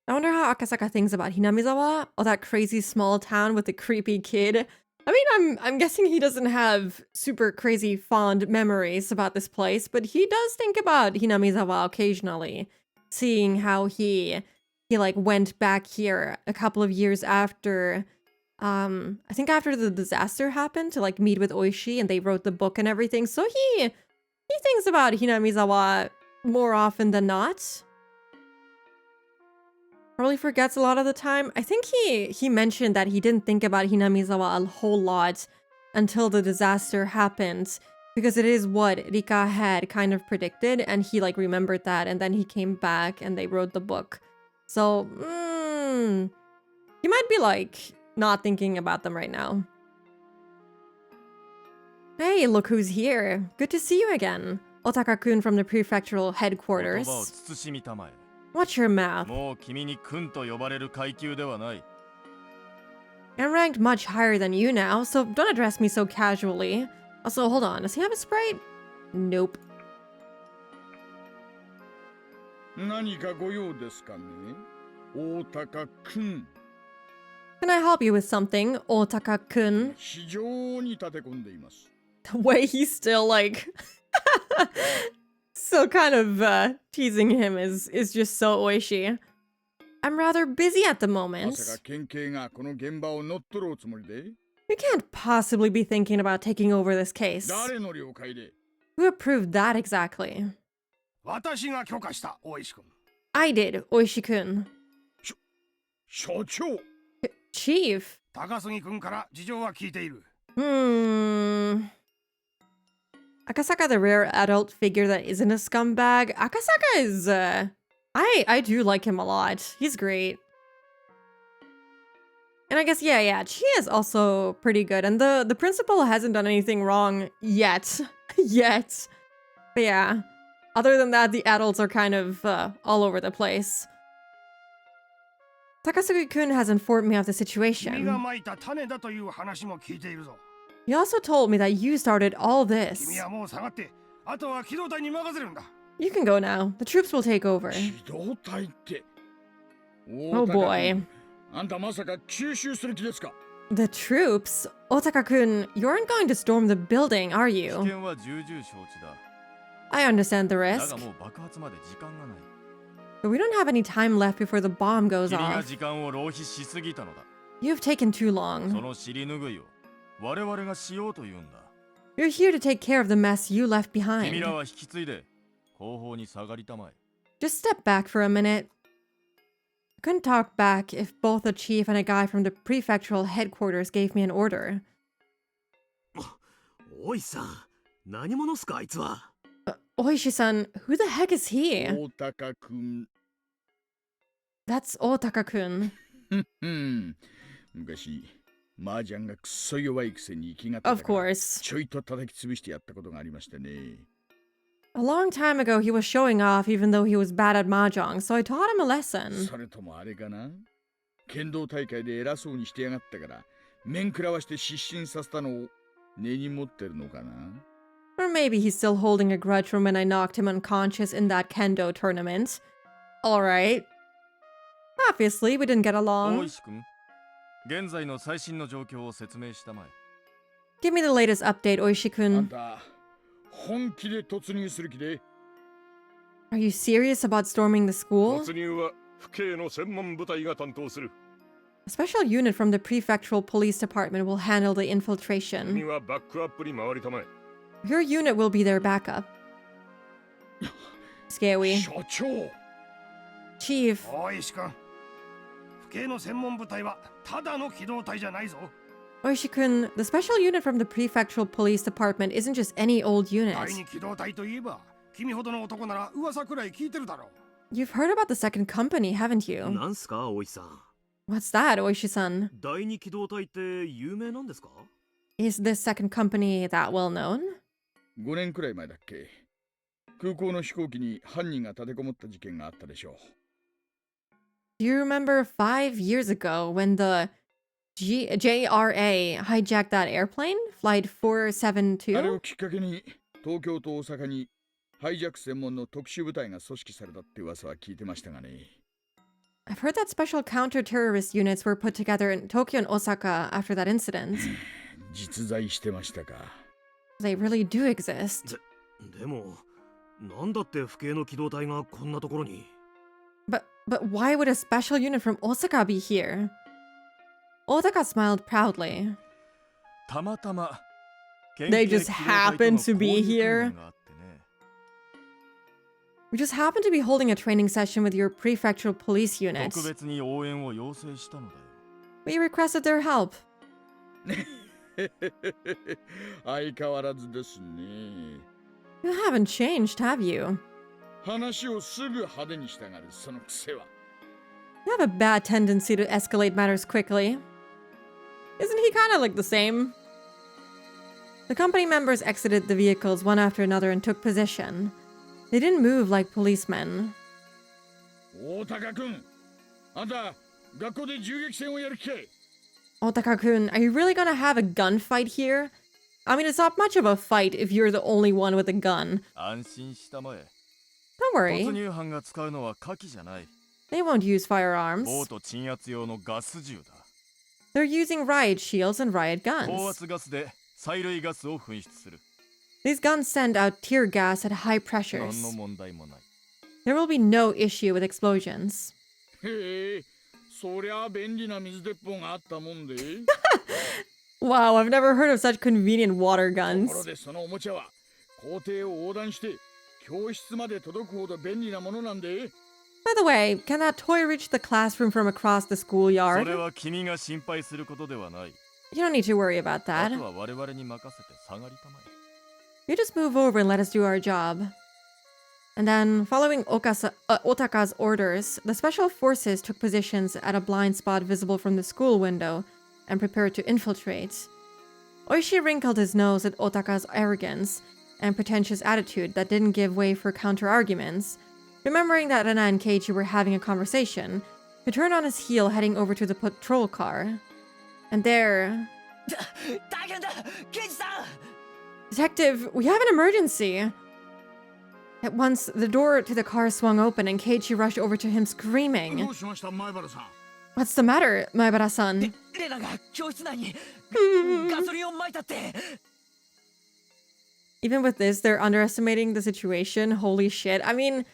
I wonder how Akasaka thinks about Hinamizawa, or that crazy small town with the creepy kid. I mean, I'm guessing he doesn't have super crazy fond memories about this place, but he does think about Hinamizawa occasionally, seeing how he like went back here a couple of years after, I think after the disaster happened, to like meet with Oishi, and they wrote the book and everything. So he thinks about Hinamizawa more often than not. Probably forgets a lot of the time. I think he mentioned that he didn't think about Hinamizawa a whole lot until the disaster happened, because it is what Rika had kind of predicted, and he like remembered that, and then he came back and they wrote the book. So, he might be like not thinking about them right now. Hey, look who's here. Good to see you again. Otaka-kun from the prefectural headquarters. Watch your mouth. もう君に君と呼ばれる階級ではない。 I'm ranked much higher than you now, so don't address me so casually. Also, hold on, does he have a Sprite? Nope. 何かご用ですかね、大高くん。 Can I help you with something, Otaka-kun? 非常に立て込んでいます。 The way he's still like still kind of teasing him is just so oishi. I'm rather busy at the ま moment. さか県警がこの現場を乗っ取ろうつもりで？ You can't possibly be thinking about taking over this case. 誰の了解で？ Who approved that exactly? 私が許可した、大石君。 I did, Oishi-kun. 社長。 Chief. 高杉君から事情は聞いている。 Akasaka, the rare adult figure that isn't a scumbag. Akasaka is, I do like him a lot. He's great. And I guess, yeah, Chi is also pretty good. And the principal hasn't done anything wrong yet. Yet. But yeah. Other than that, the adults are kind of, all over the place. Takasugi-kun has informed me of the 君が situation. まいた種だという話も聞いているぞ。 He also told me that you started all this. 君はもう下がって、あとは機動隊に任せるんだ。 You can go now. The troops will take over. 機動隊って。 Oh boy. あんたまさか吸収する気ですか？ The troops? Otaka-kun, you aren't going to storm the building, are 危 you? 険は重々承知だ。 I understand the だ risk, がもう爆発まで時間がない。 but we don't have any time left before the bomb goes 君が off. 時間を浪費しすぎたのだ。 You've taken too そ long. の尻拭いを我々がしようというんだ。 You're here to take care of the mess you left 君 behind. らは引き継いで後方に下がりたまえ。 Just step back for a minute. I couldn't talk back if both a chief and a guy from the prefectural headquarters gave me an order. おいさん、何者っすかあいつは。 Oishi-san, who the heck is he? 大高くん。 That's Otaka-kun. 昔、麻雀がくっそ弱いくせに気が立った Of から course. ちょいと叩き潰してやったことがありましてね。 A long time ago, he was showing off even though he was bad at mahjong, so I taught him a lesson. それともあれかな、剣道大会で偉そうにしてやがったから面食らわして失神させたのを根に持ってるのかな。 Or maybe he's still holding a grudge from when I knocked him unconscious in that kendo tournament. Alright. Obviously, we didn't get 大 along. 石君、現在の最新の状況を説明したまえ。 Give me the latest update, あん Oishi-kun. た本気で突入する気で？ Are you serious about storming the school? 突入は府警の専門部隊が担当する。 A special unit from the prefectural police department will handle the 君 infiltration. はバックアップに回りたまえ。 Your unit will be their backup. Scary. 社長。 Chief. 大石君、府警の専門部隊はただの機動隊じゃないぞ。 Oishi-kun, the special unit from the prefectural police department isn't just any old 第 unit. 二機動隊といえば、君ほどの男なら噂くらい聞いてるだろう。 You've heard about the second company, haven't you? なんすかおいさん。 What's that, Oishi-san? 第二機動隊って有名なんですか？ Is this second company that well known? 5年くらい前だっけ、空港の飛行機に犯人が立てこもった事件があったでしょう。 Do you remember 5 years ago when the JRA hijacked that airplane? Flight あれ 472? をきっかけに東京と大阪にハイジャック専門の特殊部隊が組織されたって噂は聞いてましたがね。 I've heard that special counter-terrorist units were put together in Tokyo and Osaka after that incident. 実在してましたか。 They really do exist. でも、なんだって府警の機動隊がこんなところに。 But why would a special unit from Osaka be here? Otaka smiled proudly. たまたま They just happen to be here. We just happen to be holding a training session with your prefectural police unit. 特別に応援を要請したのだよ。 We requested their help. 相変わらずですね。 You haven't changed, have you? 話をすぐ派手にしたがるその癖は。 You have a bad tendency to escalate matters quickly. Isn't he kind of like the same? The company members exited the vehicles one after another and took position. They didn't move like policemen. 大高君、あんた学校で銃撃戦をやる気かい？ Otaka-kun, are you really gonna have a gunfight here? I mean, it's not much of a fight if you're the only one with a gun. 安心したまえ。 Don't 突 worry, 入犯が使うのは火器じゃない。 they won't use firearms. 暴徒鎮圧用のガス銃だ。 They're using riot shields and riot 高 guns. 圧ガスで催涙ガスを噴出する。 These guns send out tear gas at high 何 pressures. の問題もない。 There will be no issue with explosions. へえ、そりゃ便利な水鉄砲があったもんで。 Wow, I've never heard of such convenient water と guns. ころでそのおもちゃは校庭を横断して教室まで届くほど便利なものなんで。 By the way, can that toy reach the classroom from across the そ schoolyard? れは君が心配することではない。 You don't need to worry about あ that. とは我々に任せて下がりたまえ。 You just move over and let us do our job. And then, following Otaka's orders, the special forces took positions at a blind spot visible from the school window and prepared to infiltrate. Oishi wrinkled his nose at Otaka's arrogance and pretentious attitude that didn't give way for counter-arguments. Remembering that Rena and Keiichi were having a conversation, he turned on his heel heading over to the patrol car. And there... Detective, we have an emergency! At once, the door to the car swung open and Keiichi rushed over to him screaming. どうしました、前原さん。 What's the matter, Maebara-san? レナが教室内にガソリンを撒いたって。 Even with this, they're underestimating the situation. Holy shit. I mean,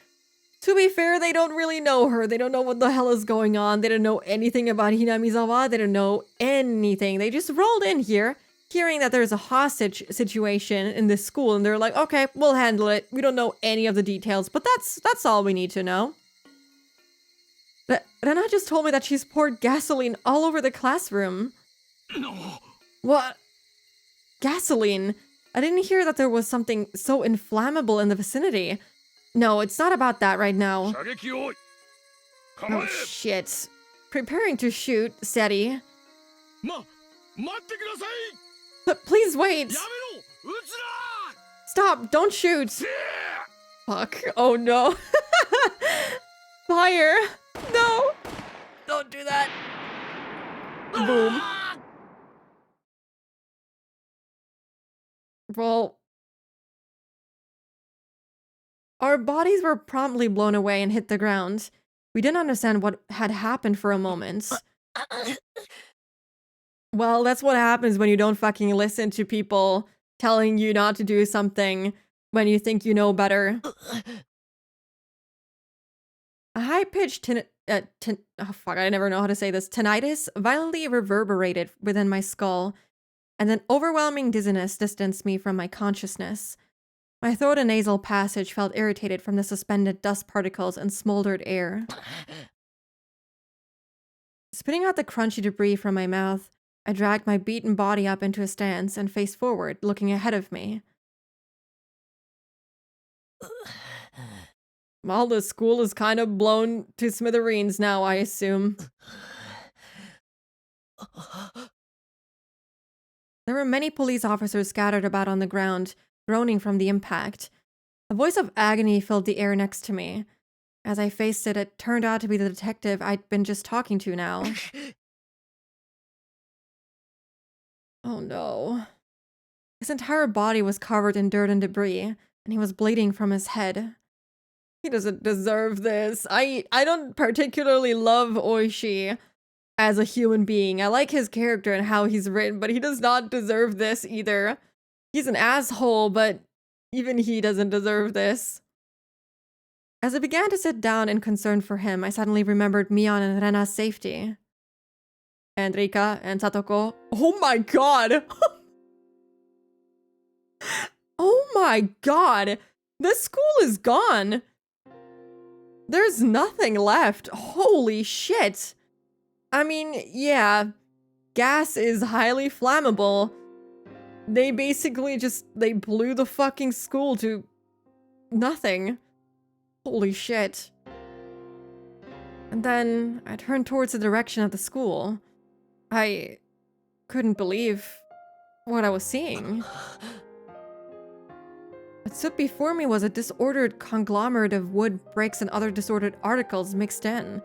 to be fair, they don't really know her. They don't know what the hell is going on. They don't know anything about Hinamizawa. They don't know anything. They just rolled in here, hearing that there's a hostage situation in this school, and they're like, okay, we'll handle it. We don't know any of the details, but that's all we need to know. Rena just told me that she's poured gasoline all over the classroom. No. What? Gasoline? I didn't hear that there was something so inflammable in the vicinity. No, it's not about that right now. 射撃用意。 Oh shit. Preparing to shoot, steady. 待ってください。 But please wait. やめろ。撃つ Stop, don't shoot. Fuck. Oh no. Fire. No. Don't do that. Boom. Well, our bodies were promptly blown away and hit the ground. We didn't understand what had happened for a moment. Well, that's what happens when you don't fucking listen to people telling you not to do something when you think you know better. A high-pitched oh fuck, I never know how to say this. Tinnitus violently reverberated within my skull, and then overwhelming dizziness distanced me from my consciousness. My throat and nasal passage felt irritated from the suspended dust particles and smoldered air. Spitting out the crunchy debris from my mouth, I dragged my beaten body up into a stance and faced forward, looking ahead of me. Well, the school is kind of blown to smithereens now, I assume. There were many police officers scattered about on the ground, groaning from the impact. A voice of agony filled the air next to me. As I faced it, it turned out to be the detective I'd been just talking to now. Oh no. His entire body was covered in dirt and debris, and he was bleeding from his head. He doesn't deserve this. I don't particularly love Oishi as a human being. I like his character and how he's written, but he does not deserve this either. He's an asshole, but even he doesn't deserve this. As I began to sit down in concern for him, I suddenly remembered Mion and Rena's safety. And Rika and Satoko. Oh my god! Oh my god! This school is gone! There's nothing left. Holy shit! I mean, yeah, gas is highly flammable. They basically they blew the fucking school to nothing. Holy shit. And then I turned towards the direction of the school. I couldn't believe what I was seeing. What stood before me was a disordered conglomerate of wood, bricks, and other disordered articles mixed in,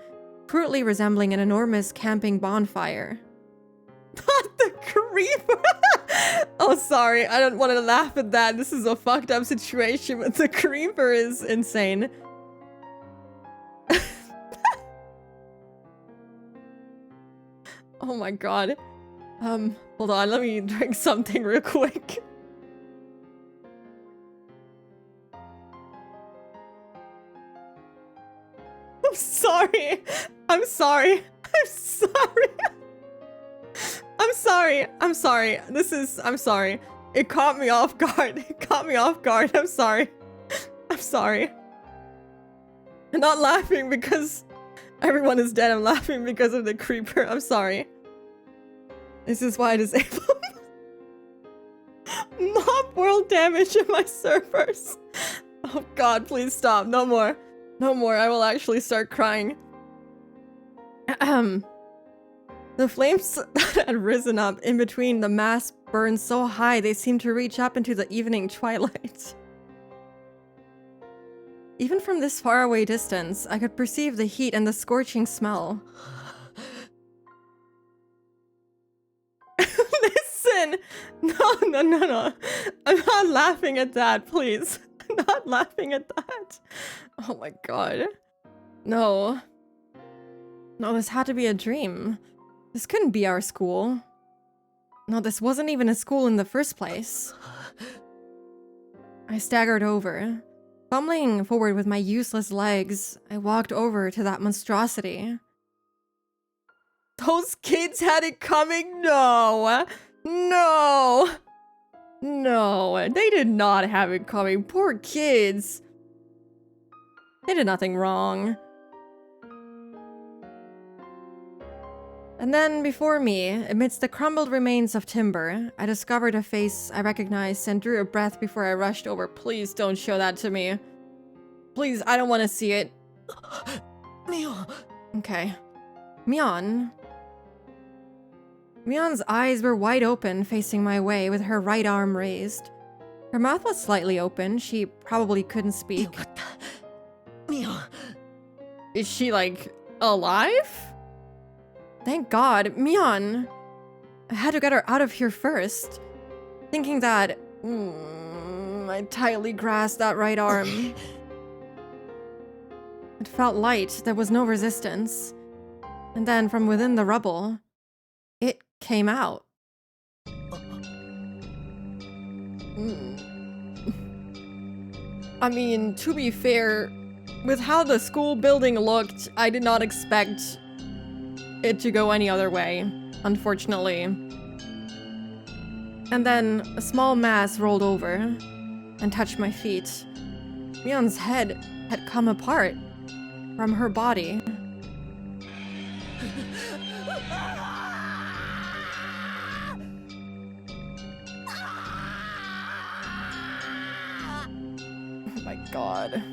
crudely resembling an enormous camping bonfire. Not the creeper! Oh, sorry, I don't want to laugh at that. This is a fucked up situation, but the creeper is insane. Oh my god. Hold on, let me drink something real quick. I'm sorry. I'm sorry. I'm sorry. I'm sorry. I'm sorry. I'm sorry. It caught me off guard. It caught me off guard. I'm sorry. I'm sorry. I'm not laughing because everyone is dead. I'm laughing because of the creeper. I'm sorry. This is why I disabled mob world damage in my servers. Oh god, please stop. No more. No more. I will actually start crying. The flames that had risen up in between the mass burned so high they seemed to reach up into the evening twilight. Even from this faraway distance, I could perceive the heat and the scorching smell. Listen! No. I'm not laughing at that, please. I'm not laughing at that. Oh my god. No. No, this had to be a dream. This couldn't be our school. No, this wasn't even a school in the first place. I staggered over. Fumbling forward with my useless legs, I walked over to that monstrosity. Those kids had it coming? No! No! No, they did not have it coming. Poor kids. They did nothing wrong. And then, before me, amidst the crumbled remains of timber, I discovered a face I recognized and drew a breath before I rushed over. Please don't show that to me. Please, I don't want to see it. Mion. Okay. Mion. Mion's eyes were wide open, facing my way, with her right arm raised. Her mouth was slightly open. She probably couldn't speak. Mion. Is she, like, alive? Thank God. Mion! I had to get her out of here first. Thinking that... I tightly grasped that right arm. It felt light. There was no resistance. And then, from within the rubble, it came out. I mean, to be fair, with how the school building looked, I did not expect it to go any other way, unfortunately. And then a small mass rolled over and touched my feet. Mion's head had come apart from her body. Oh my god.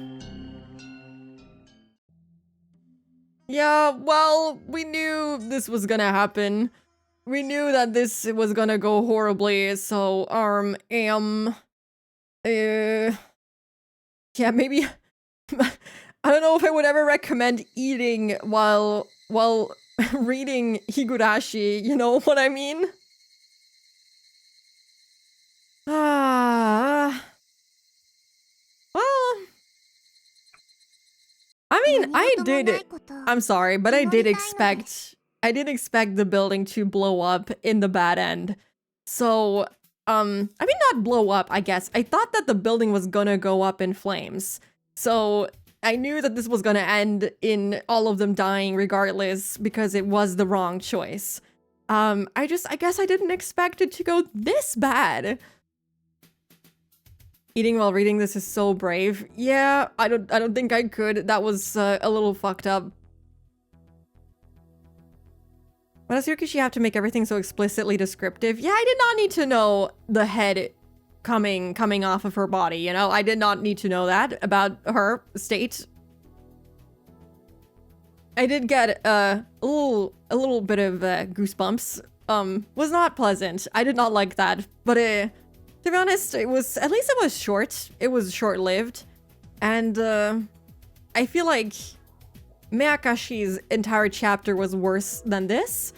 Yeah, well, we knew this was gonna happen. We knew that this was gonna go horribly, so, yeah, maybe, I don't know if I would ever recommend eating while reading Higurashi, you know what I mean? Well... I mean, I'm sorry, but I did expect the building to blow up in the bad end. So, I mean, not blow up, I guess. I thought that the building was gonna go up in flames. So, I knew that this was gonna end in all of them dying regardless because it was the wrong choice. I guess I didn't expect it to go this bad. Eating while reading this is so brave. Yeah, I don't think I could. That was a little fucked up. Why does Yukishi have to make everything so explicitly descriptive? Yeah, I did not need to know the head coming off of her body, you know? I did not need to know that about her state. I did get a little bit of goosebumps was not pleasant. I did not like that. But to be honest, at least it was short. It was short-lived. And I feel like Miyakashi's entire chapter was worse than this.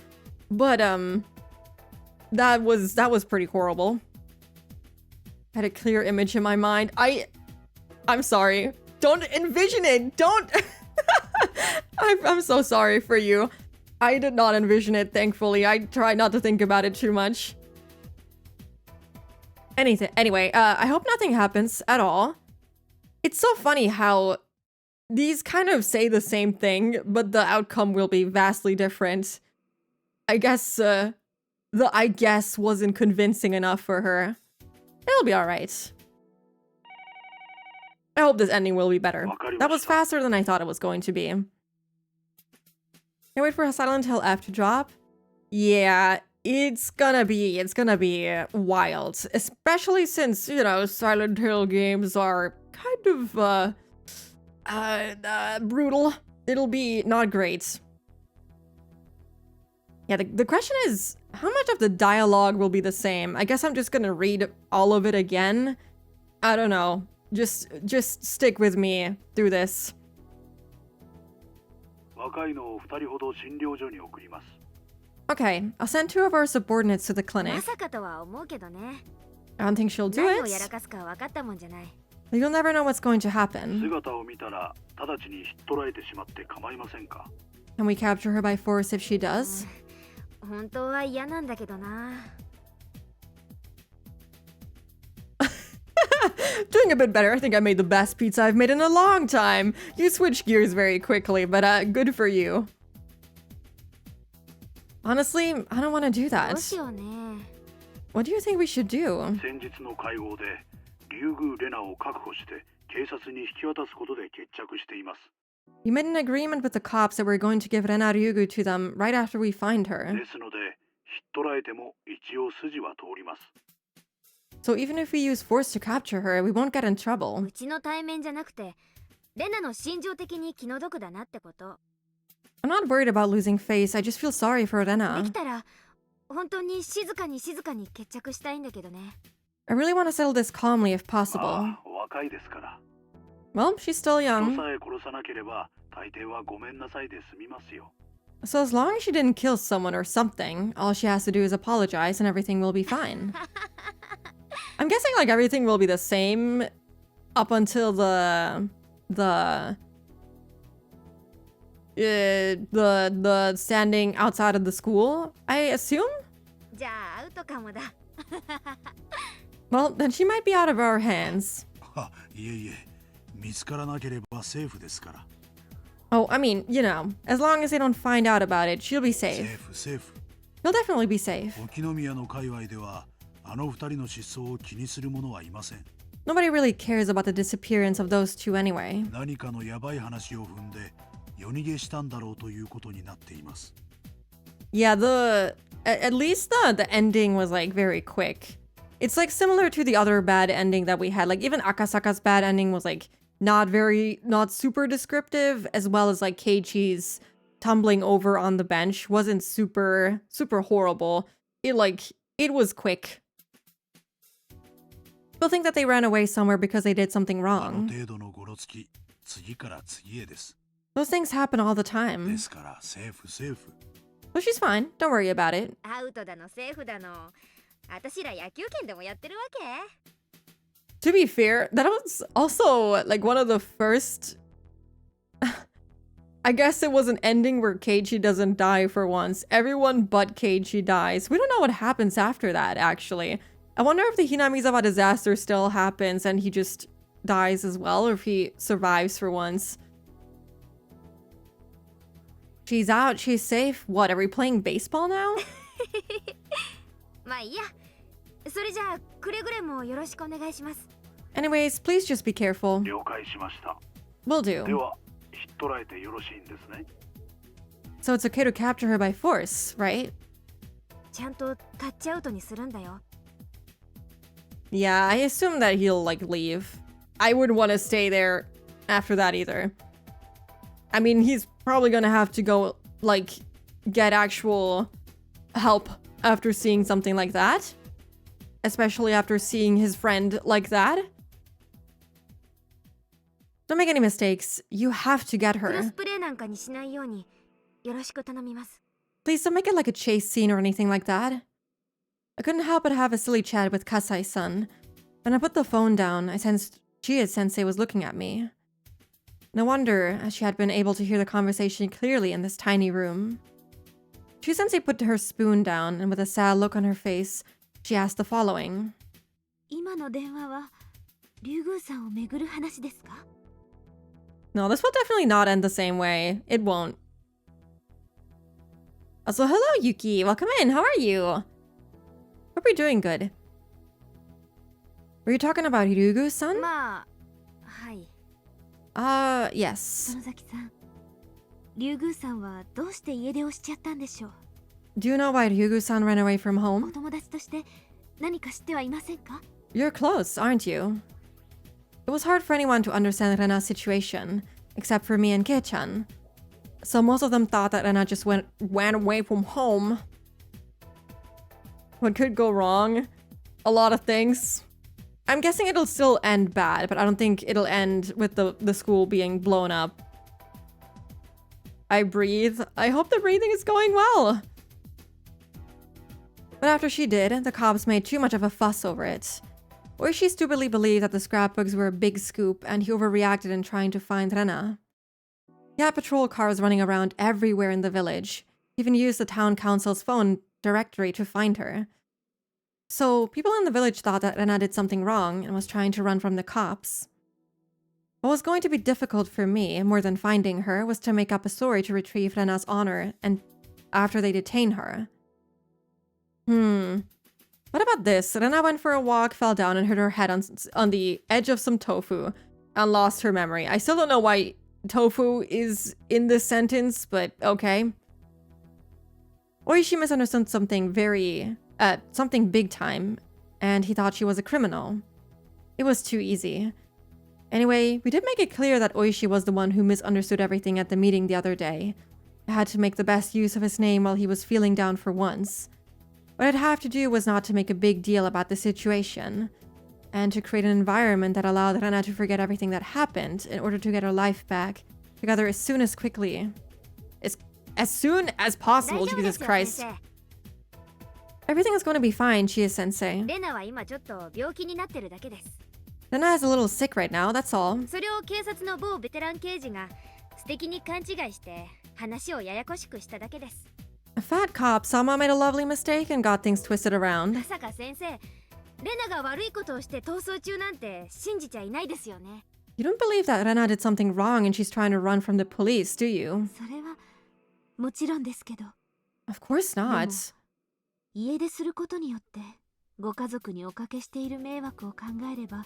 But that was pretty horrible. I had a clear image in my mind. I'm sorry. Don't envision it. Don't. I'm so sorry for you. I did not envision it, thankfully. I tried not to think about it too much. Anyway, I hope nothing happens at all. It's so funny how these kind of say the same thing, but the outcome will be vastly different. I guess, the I guess wasn't convincing enough for her. It'll be alright. I hope this ending will be better. That was faster than I thought it was going to be. Can I wait for a Silent Hill F to drop? Yeah, it's gonna be wild. Especially since, you know, Silent Hill games are kind of, brutal. It'll be not great. Yeah, the question is, how much of the dialogue will be the same? I guess I'm just gonna read all of it again. I don't know. Just stick with me through this. Okay, I'll send 2 of our subordinates to the clinic. I don't think she'll do it. But you'll never know what's going to happen. Can we capture her by force if she does? Doing a bit better. I think I made the best pizza I've made in a long time. You switched gears very quickly, but good for you. Honestly, I don't want to do that. What do you think we should do? We made an agreement with the cops that we're going to give Rena Ryugu to them right after we find her. So even if we use force to capture her, we won't get in trouble. I'm not worried about losing face, I just feel sorry for Rena. I really want to settle this calmly if possible. Well, she's still young. So as long as she didn't kill someone or something, all she has to do is apologize and everything will be fine. I'm guessing like everything will be the same up until the standing outside of the school, I assume? Well, then she might be out of our hands. Oh, I mean, you know, as long as they don't find out about it, she'll be safe. You'll definitely be safe. Nobody really cares about the disappearance of those 2 anyway. Yeah, at least the ending was like very quick. It's like similar to the other bad ending that we had. Like even Akasaka's bad ending was like not super descriptive, as well as like Keiichi's tumbling over on the bench wasn't super horrible. It was quick. People think that they ran away somewhere because they did something wrong. Those things happen all the time. Well, she's fine. Don't worry about it. To be fair, that was also like one of the first... I guess it was an ending where Keiichi doesn't die for once. Everyone but Keiichi dies. We don't know what happens after that, actually. I wonder if the Hinamizawa disaster still happens and he just dies as well, or if he survives for once. She's out, she's safe. What, are we playing baseball now? Anyways, please just be careful. Will do. So it's okay to capture her by force, right? Yeah, I assume that he'll, like, leave. I wouldn't want to stay there after that either. I mean, he's probably gonna have to go, like, get actual help after seeing something like that. Especially after seeing his friend like that. Don't make any mistakes. You have to get クロス her. プレーなんかにしないようによろしく頼みます。 Please don't make it like a chase scene or anything like that. I couldn't help but have a silly chat with Kasai-san. When I put the phone down, I sensed Chie-sensei was looking at me. No wonder, as she had been able to hear the conversation clearly in this tiny room. Chie-sensei put her spoon down, and with a sad look on her face, she asked the following. 今の電話は竜宮さんを巡る話ですか？ No, this will definitely not end the same way. It won't. Also, hello, Yuki. Welcome in. How are you? Hope you're doing good. Were you talking about Hirugu-san? まあ、はい。Yes. 園崎さん、竜宮さんはどうして家出をしちゃったんでしょう？ Do you know why Hirugu-san ran away from お home? 友達として何か知ってはいませんか？ You're close, aren't you? It was hard for anyone to understand Rena's situation, except for me and Kei-chan. So most of them thought that Rena just ran away from home. What could go wrong? A lot of things. I'm guessing it'll still end bad, but I don't think it'll end with the school being blown up. I breathe. I hope the breathing is going well. But after she did, the cops made too much of a fuss over it. Oishi stupidly believed that the scrapbooks were a big scoop, and he overreacted in trying to find Rena. He had patrol cars running around everywhere in the village. He even used the town council's phone directory to find her. So people in the village thought that Rena did something wrong and was trying to run from the cops. What was going to be difficult for me, more than finding her, was to make up a story to retrieve Rena's honor and after they detain her. What about this? Rena went for a walk, fell down, and hit her head on the edge of some tofu and lost her memory. I still don't know why tofu is in this sentence, but okay. Oishi misunderstood something something big time, and he thought she was a criminal. It was too easy. Anyway, we did make it clear that Oishi was the one who misunderstood everything at the meeting the other day. I had to make the best use of his name while he was feeling down for once. What I'd have to do was not to make a big deal about the situation, and to create an environment that allowed Rena to forget everything that happened in order to get her life back together as soon as possible, Jesus Christ. Everything is going to be fine, Chie-sensei. レナは今ちょっと病気になってるだけです。 Rena is a little sick right now, that's all. それを警察の某ベテラン刑事が素敵に勘違いして話をややこしくしただけです。 A fat cop somehow made a lovely mistake and got things twisted around. まさか先生、レナが悪いことをして逃走中なんて信じちゃいないですよね。 You don't believe that Rena did something wrong and she's trying to run from the police, do you? それはもちろんですけど。 Of course not. 家出することによってご家族におかけしている迷惑を考えれば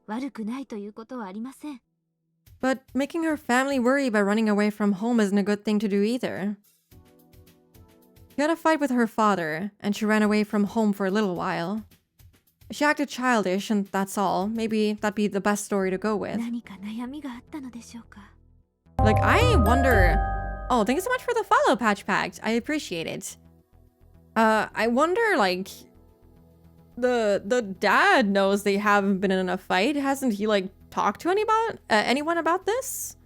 悪くないということはありません。 But making her family worry by running away from home isn't a good thing to do either. She had a fight with her father, and she ran away from home for a little while. She acted childish, and that's all. Maybe that'd be the best story to go with. 何か悩みがあったのでしょうか。 Like, I wonder... Oh, thank you so much for the follow, Patch Pact. I appreciate it. I wonder, like... The dad knows they haven't been in a fight. Hasn't he, like, talked to anyone about this?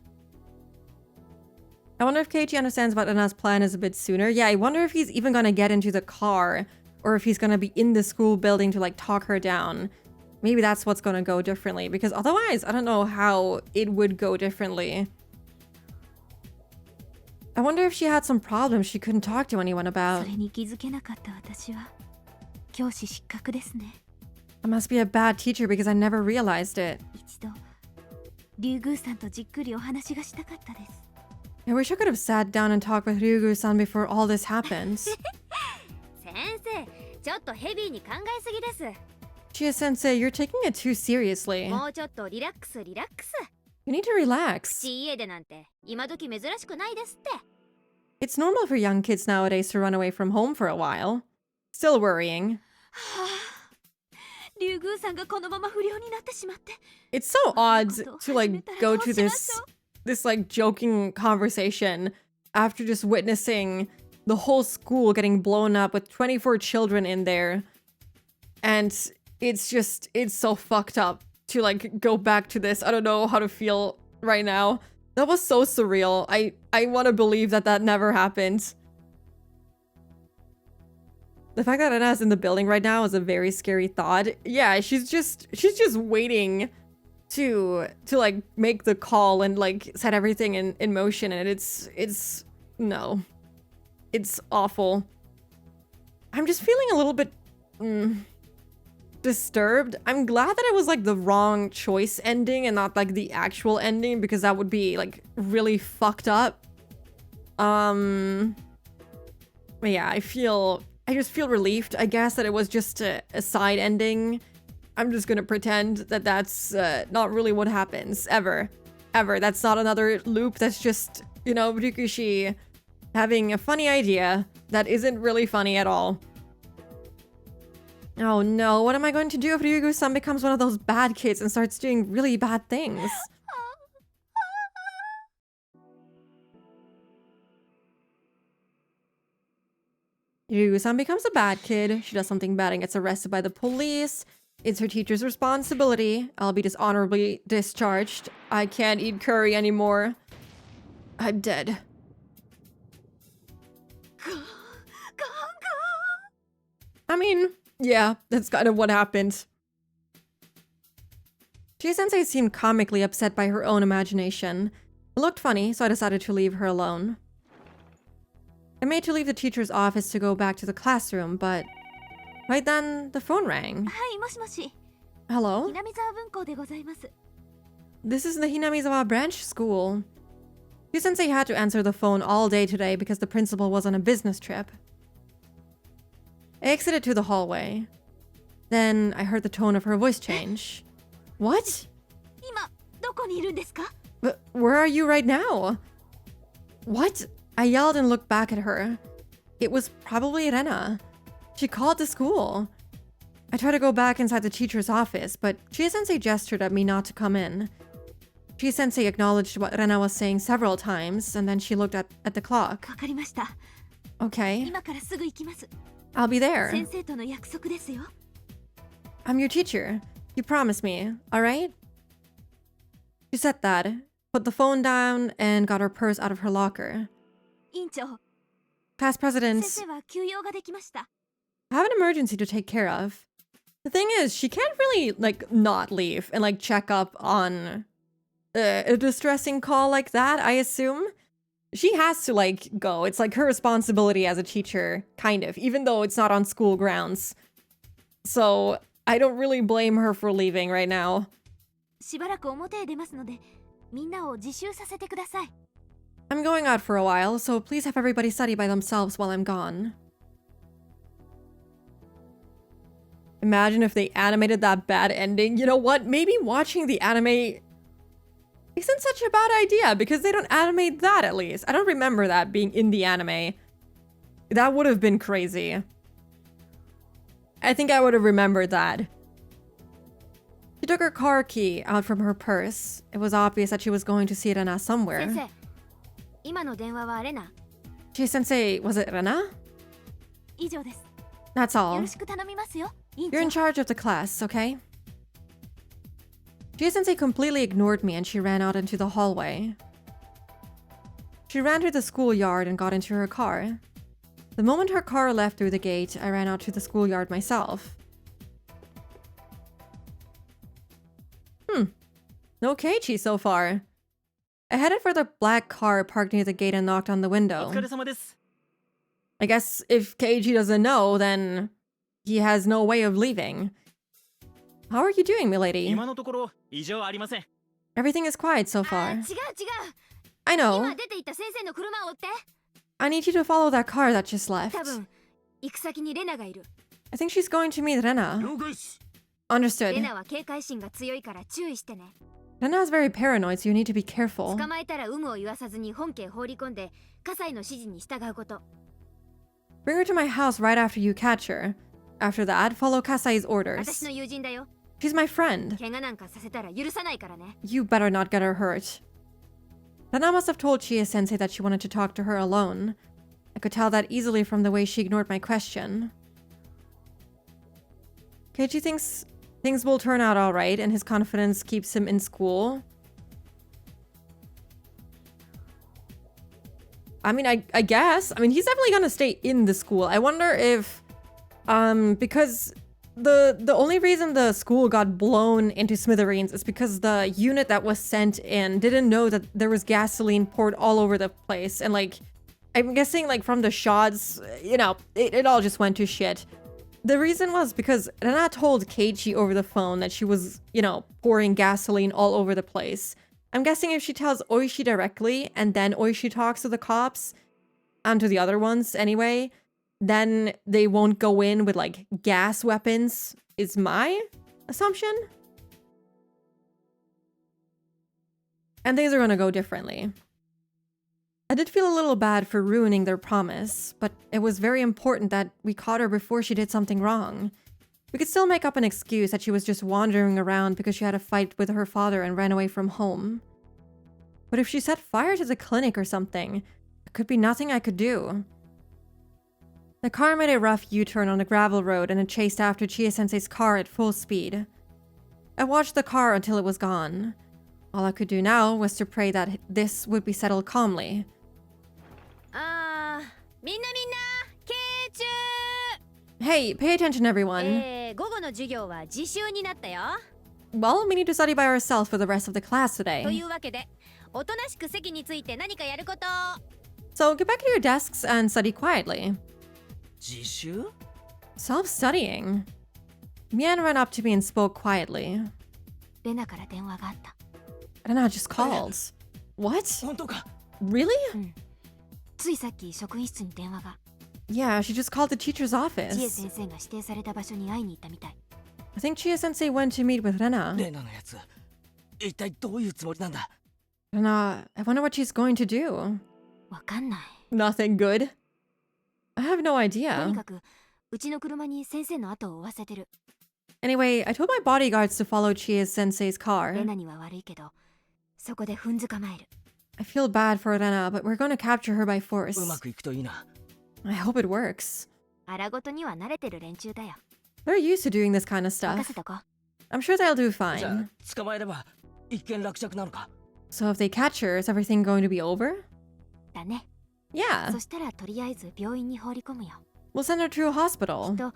I wonder if Keiichi understands what Rena's plan is a bit sooner. Yeah, I wonder if he's even gonna get into the car, or if he's gonna be in the school building to, like, talk her down. Maybe that's what's gonna go differently, because otherwise, I don't know how it would go differently. I wonder if she had some problems she couldn't talk to anyone about. それに気づけなかった私は教師失格ですね。 I must be a bad teacher because I never realized it. 一度竜宮さんとじっくりお話がしたかったです。 I wish I could have sat down and talked with Ryugu-san before all this happened. 先生、ちょっとヘビーに考えすぎです。 Chia-sensei, you're taking it too seriously. もうちょっとリラックスリラックス。 You need to relax. 口家出なんて今時珍しくないですって。 It's normal for young kids nowadays to run away from home for a while. Still worrying. 竜宮さんがこのまま不良になってしまって。 It's so odd to like go to this like joking conversation after just witnessing the whole school getting blown up with 24 children in there. And it's so fucked up to like go back to this. I don't know how to feel right now. That was so surreal. I want to believe that that never happened. The fact that Rena's in the building right now is a very scary thought. Yeah, she's just waiting to like make the call and like set everything in motion, and it's no. It's awful. I'm just feeling a little bit disturbed. I'm glad that it was like the wrong choice ending and not like the actual ending, because that would be like really fucked up. But yeah, I just feel relieved, I guess, that it was just a side ending. I'm just gonna pretend that that's not really what happens ever. That's not another loop. That's just, you know, Ryukushi having a funny idea that isn't really funny at all. Oh no, what am I going to do if Ryugu-san becomes one of those bad kids and starts doing really bad things? Ryugu-san becomes a bad kid. She does something bad and gets arrested by the police. It's her teacher's responsibility. I'll be dishonorably discharged. I can't eat curry anymore. I'm dead. I mean, yeah, that's kind of what happened. Chie-sensei seemed comically upset by her own imagination. It looked funny, so I decided to leave her alone. I made to leave the teacher's office to go back to the classroom, but right then, the phone rang. Hello? This is the Hinamizawa branch school. Chie-sensei had to answer the phone all day today because the principal was on a business trip. I exited to the hallway. Then I heard the tone of her voice change. What? But where are you right now? What? I yelled and looked back at her. It was probably Rena. She called the school. I tried to go back inside the teacher's office, but Chie-sensei gestured at me not to come in. Chie-sensei acknowledged what Rena was saying several times, and then she looked at the clock. Okay. I'll be there. I'm your teacher. You promised me, alright? She said that, put the phone down, and got her purse out of her locker. Class president, I have an emergency to take care of. The thing is, she can't really, like, not leave and, like, check up on a distressing call like that, I assume. She has to, like, go. It's, like, her responsibility as a teacher, kind of, even though it's not on school grounds. So, I don't really blame her for leaving right now. I'm going out for a while, so please have everybody study by themselves while I'm gone. Imagine if they animated that bad ending. You know what? Maybe watching the anime isn't such a bad idea, because they don't animate that, at least. I don't remember that being in the anime. That would have been crazy. I think I would have remembered that. She took her car key out from her purse. It was obvious that she was going to see Rena somewhere. Chie-sensei, was it Rena? That's all. You're in charge of the class, okay? Chie-sensei completely ignored me and she ran out into the hallway. She ran to the schoolyard and got into her car. The moment her car left through the gate, I ran out to the schoolyard myself. Okay, Chi so far. I headed for the black car parked near the gate and knocked on the window. I guess if Keiji doesn't know, then he has no way of leaving. How are you doing, milady? Everything is quiet so far. I know. I need you to follow that car that just left. I think she's going to meet Rena. Understood. Rena is very paranoid, so you need to be careful. Bring her to my house right after you catch her. After that, follow Kasai's orders. She's my friend. You better not get her hurt. Rena must have told Chie-sensei that she wanted to talk to her alone. I could tell that easily from the way she ignored my question. Keiichi thinks things will turn out alright and his confidence keeps him in school. I mean, I guess. I mean, he's definitely gonna stay in the school. I wonder if, because the only reason the school got blown into smithereens is because the unit that was sent in didn't know that there was gasoline poured all over the place. And like, I'm guessing like from the shots, you know, it all just went to shit. The reason was because Rena told Keiichi over the phone that she was, you know, pouring gasoline all over the place. I'm guessing if she tells Oishi directly and then Oishi talks to the cops, and to the other ones anyway, then they won't go in with like gas weapons, is my assumption. And things are gonna go differently. I did feel a little bad for ruining their promise, but it was very important that we caught her before she did something wrong. We could still make up an excuse that she was just wandering around because she had a fight with her father and ran away from home. But if she set fire to the clinic or something, there could be nothing I could do. The car made a rough U-turn on a gravel road and it chased after Chie-sensei's car at full speed. I watched the car until it was gone. All I could do now was to pray that this would be settled calmly. Hey, pay attention everyone. Well, we need to study by ourselves for the rest of the class today. So get back to your desks and study quietly. Self-studying. Mian ran up to me and spoke quietly. Rena just called. What? Really? Yeah, she just called the teacher's office. I think Chie-sensei went to meet with Rena. Rena, I wonder what she's going to do. Nothing good. I have no idea. Anyway, I told my bodyguards to follow Chie-sensei's car. I feel bad for Rena, but we're going to capture her by force. I hope it works. They're used to doing this kind of stuff. I'm sure they'll do fine. So if they catch her, is everything going to be over? Yeah. We'll send her to a hospital.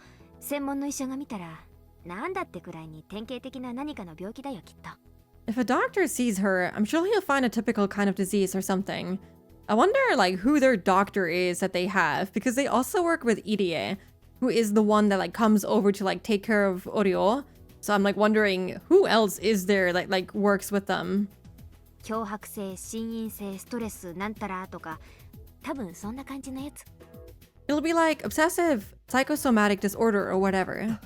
If a doctor sees her, I'm sure he'll find a typical kind of disease or something. I wonder like who their doctor is that they have, because they also work with Irie, who is the one that like comes over to like take care of Oryo. So I'm like wondering who else is there that like works with them. It'll be like obsessive psychosomatic disorder or whatever.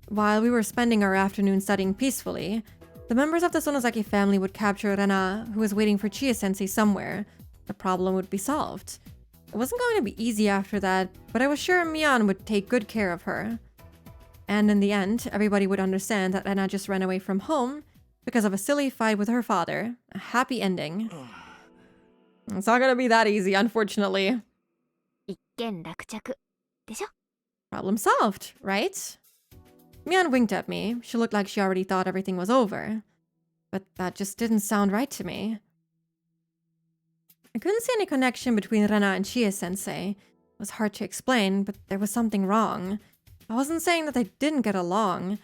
While we were spending our afternoon studying peacefully, the members of the Sonozaki family would capture Rena, who was waiting for Chie-sensei somewhere. The problem would be solved. It wasn't going to be easy after that, but I was sure Mian would take good care of her. And in the end, everybody would understand that Rena just ran away from home because of a silly fight with her father. A happy ending. It's not gonna be that easy, unfortunately. Problem solved, right? Mian winked at me. She looked like she already thought everything was over. But that just didn't sound right to me. I couldn't see any connection between Rena and Chie-sensei. It was hard to explain, but there was something wrong. I wasn't saying that they didn't get along.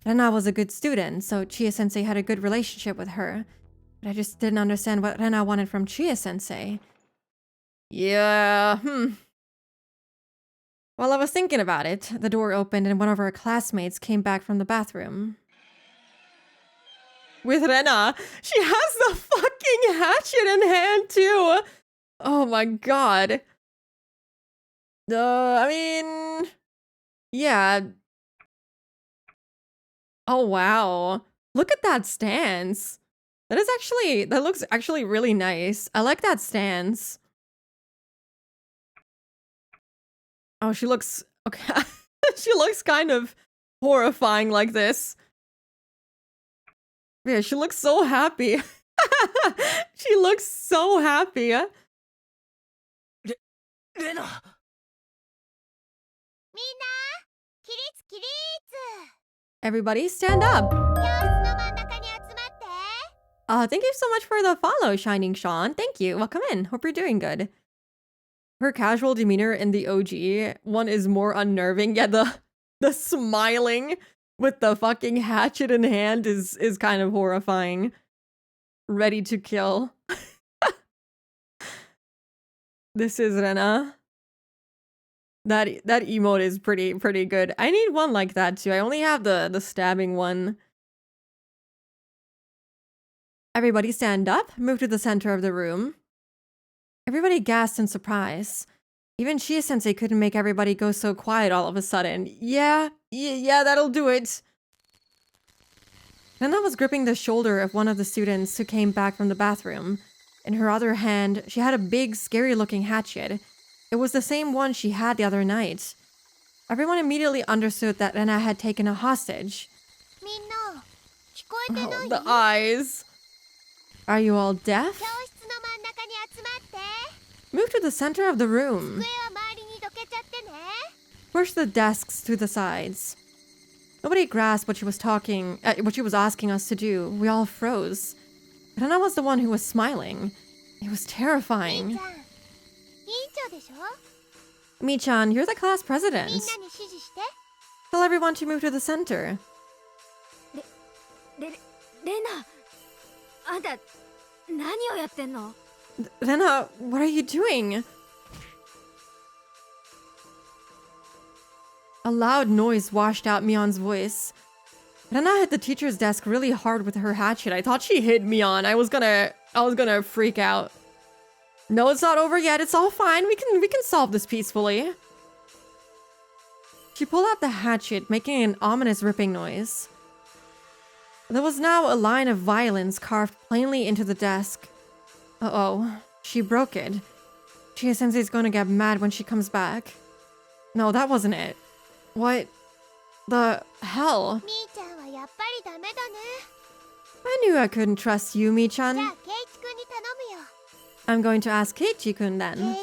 Rena was a good student, so Chie-sensei had a good relationship with her. But I just didn't understand what Rena wanted from Chie-sensei. Yeah, While I was thinking about it, the door opened and one of our classmates came back from the bathroom. With Rena, she has the fucking hatchet in hand too! Oh my god. I mean... Yeah. Oh wow. Look at that stance. That looks actually really nice. I like that stance. Oh, she looks... Okay. She looks kind of horrifying like this. Yeah, she looks so happy. She looks so happy. レナ。みんな、起立起立。 Everybody stand up. 教室の真ん中に集まって。 Thank you so much for the follow, Shining Sean. Thank you. Welcome in. Hope you're doing good. Her casual demeanor in the OG one is more unnerving. Yeah, the smiling with the fucking hatchet in hand is kind of horrifying. Ready to kill. This is Rena. That emote is pretty good. I need one like that too. I only have the stabbing one. Everybody stand up, move to the center of the room. Everybody gasped in surprise. Even Chia-sensei couldn't make everybody go so quiet all of a sudden. Yeah, that'll do it. Rena was gripping the shoulder of one of the students who came back from the bathroom. In her other hand, she had a big, scary-looking hatchet. It was the same one she had the other night. Everyone immediately understood that Rena had taken a hostage. Oh, the eyes. Are you all deaf? Move to the center of the room. Push the desks to the sides. Nobody grasped what she was asking us to do. We all froze. Rena was the one who was smiling. It was terrifying. Mi-chan, you're the class president. Tell everyone to move to the center. Rena, あんた何をやってんの? Rena, what are you doing? A loud noise washed out Mion's voice. Rena hit the teacher's desk really hard with her hatchet. I thought she hit Mion. I was gonna freak out. No, it's not over yet. It's all fine. We can solve this peacefully. She pulled out the hatchet, making an ominous ripping noise. There was now a line of violence carved plainly into the desk. Uh-oh, she broke it. Chia-sensei's gonna get mad when she comes back. No, that wasn't it. What the hell? I knew I couldn't trust you, Mi-chan. I'm going to ask Keiichi-kun then.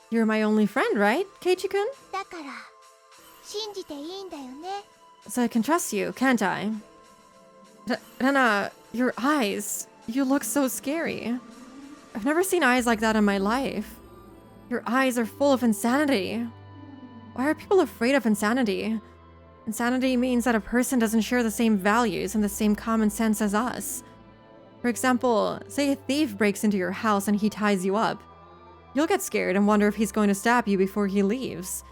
You're my only friend, right, Keiichi-kun? So I can trust you, can't I? Rena, your eyes. You look so scary. I've never seen eyes like that in my life. Your eyes are full of insanity. Why are people afraid of insanity? Insanity means that a person doesn't share the same values and the same common sense as us. For example, say a thief breaks into your house and he ties you up. You'll get scared and wonder if he's going to stab you before he leaves.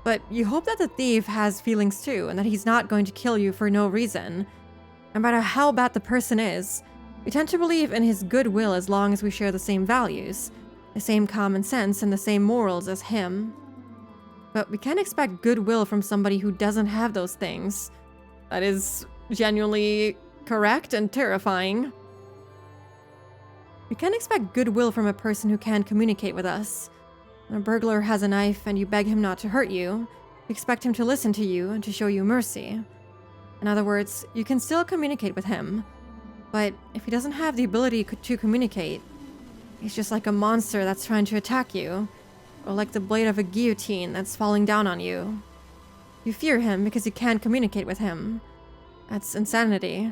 But you hope that the thief has feelings too and that he's not going to kill you for no reason. No matter how bad the person is, we tend to believe in his goodwill as long as we share the same values, the same common sense, and the same morals as him. But we can't expect goodwill from somebody who doesn't have those things. That is genuinely correct and terrifying. We can't expect goodwill from a person who can't communicate with us. When a burglar has a knife and you beg him not to hurt you, you expect him to listen to you and to show you mercy. In other words, you can still communicate with him. But if he doesn't have the ability to communicate, he's just like a monster that's trying to attack you. Or like the blade of a guillotine that's falling down on you. You fear him because you can't communicate with him. That's insanity.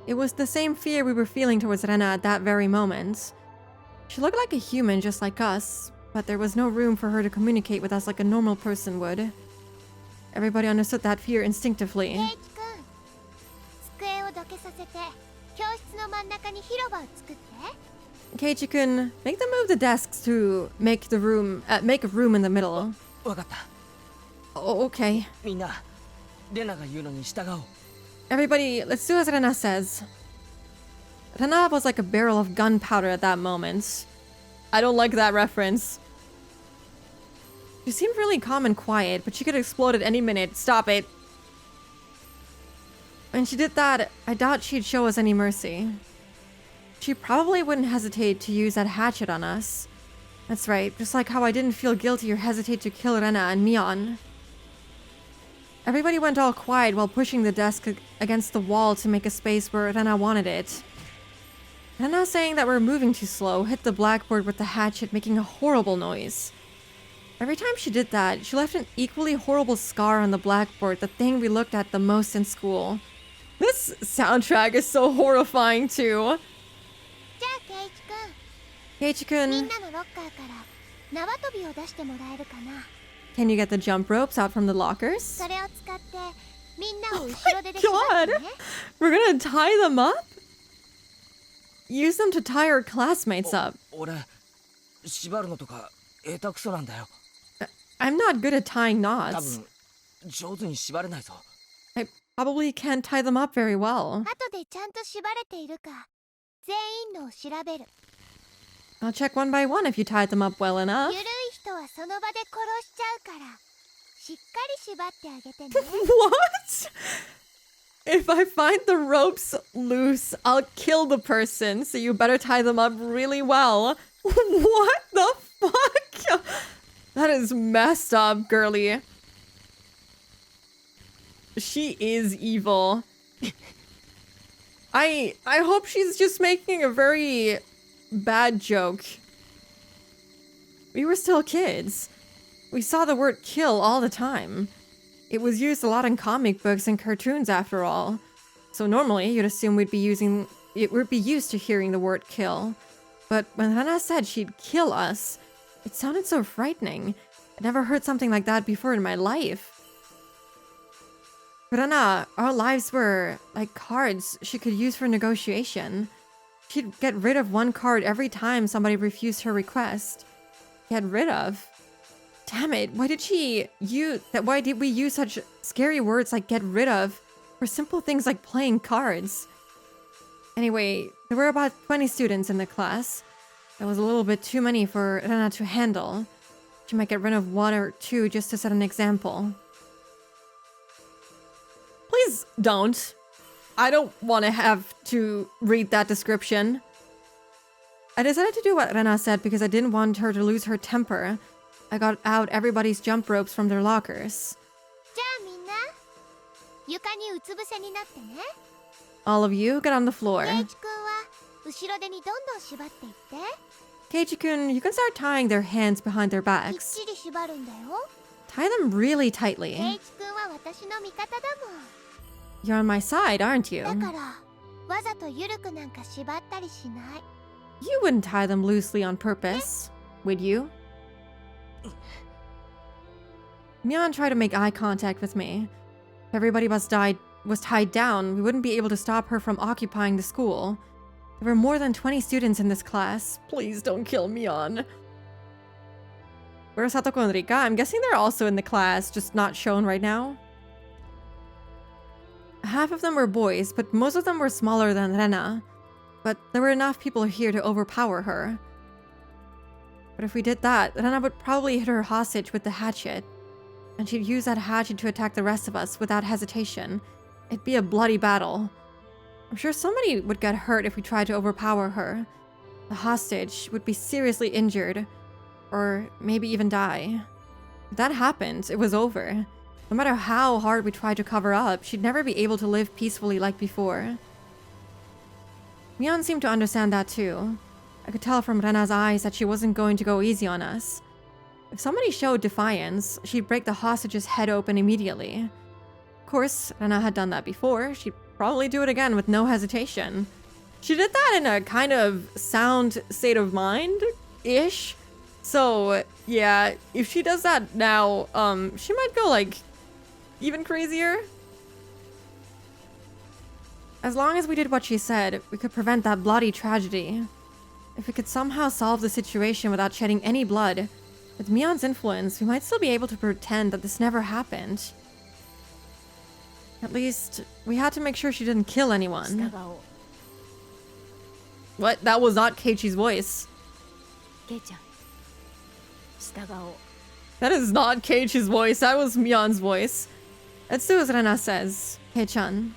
It was the same fear we were feeling towards Rena at that very moment. She looked like a human just like us, but there was no room for her to communicate with us like a normal person would. Everybody understood that fear instinctively. Keiichi-kun, make them move the desks to make a room in the middle. Oh, okay. Everybody, let's do as Rena says. Rena was like a barrel of gunpowder at that moment. I don't like that reference. She seemed really calm and quiet, but she could explode at any minute. Stop it. When she did that, I doubt she'd show us any mercy. She probably wouldn't hesitate to use that hatchet on us. That's right, just like how I didn't feel guilty or hesitate to kill Rena and Mion. Everybody went all quiet while pushing the desk against the wall to make a space where Rena wanted it. Rena saying that we're moving too slow hit the blackboard with the hatchet, making a horrible noise. Every time she did that, she left an equally horrible scar on the blackboard, the thing we looked at the most in school. This soundtrack is so horrifying too. じゃあケイチくん、みん Keiichi-kun, なのロッカーから縄跳びを出してもらえるかな。 can you get the jump ropes out from the lockers? それを使ってみんなを後ろ手で God! 縛ってね。 We're gonna tie them up? Use them to tie our classmates up. 俺縛るのとか下手くそなんだよ。 I'm not good at tying 多 knots. 分上手に縛れないぞ。 I probably can't tie them up very well. 後でちゃんと縛れているか全員のを調べる。 I'll check one by one if you tied them up well enough. ゆるい人はその場で殺しちゃうからしっかり縛ってあげてね。 What? If I find the ropes loose, I'll kill the person, so you better tie them up really well. What the fuck? That is messed up, girly. She is evil. I hope she's just making a very bad joke. We were still kids. We saw the word kill all the time. It was used a lot in comic books and cartoons after all. So normally you'd assume it would be used to hearing the word kill. But when Hana said she'd kill us, it sounded so frightening. I'd never heard something like that before in my life. But Hana, our lives were like cards she could use for negotiation. She'd get rid of one card every time somebody refused her request. Get rid of? Damn it, why did we use such scary words like get rid of for simple things like playing cards? Anyway, there were about 20 students in the class. That was a little bit too many for Rena to handle. She might get rid of one or two just to set an example. Please don't. I don't want to have to read that description. I decided to do what Rena said because I didn't want her to lose her temper. I got out everybody's jump ropes from their lockers. じゃあみんな床にうつ伏せになってね。 All of you, get on the floor. ケイチくんは後ろ手にどんどん縛っていって。 Keiichi-kun, you can start tying their hands behind their きっ backs. ちり縛るんだよ。 Tie them really ケイ tightly. チくんは私の味方だもん。 You're on my side, aren't you? だからわざとゆるくなんか縛ったりしない。 You wouldn't tie them loosely on purpose, would you? Mion tried to make eye contact with me. If everybody was tied down, we wouldn't be able to stop her from occupying the school. There were more than 20 students in this class. Please don't kill Mion. Where's Satoko and Rika? I'm guessing they're also in the class, just not shown right now. Half of them were boys, but most of them were smaller than Rena. But there were enough people here to overpower her. But if we did that, Rena would probably hit her hostage with the hatchet. And she'd use that hatchet to attack the rest of us without hesitation. It'd be a bloody battle. I'm sure somebody would get hurt if we tried to overpower her. The hostage would be seriously injured. Or maybe even die. If that happened, it was over. No matter how hard we tried to cover up, she'd never be able to live peacefully like before. Mion seemed to understand that too. I could tell from Rena's eyes that she wasn't going to go easy on us. If somebody showed defiance, she'd break the hostage's head open immediately. Of course, Rena had done that before. She'd probably do it again with no hesitation. She did that in a kind of sound state of mind-ish. So, yeah, if she does that now, she might go, like, even crazier. As long as we did what she said, we could prevent that bloody tragedy. If we could somehow solve the situation without shedding any blood, with Mion's influence, we might still be able to pretend that this never happened. At least, we had to make sure she didn't kill anyone. What? That was not Keiichi's voice. That is not Keiichi's voice. That was Mion's voice. Let's do as Rena says. Kei-chan.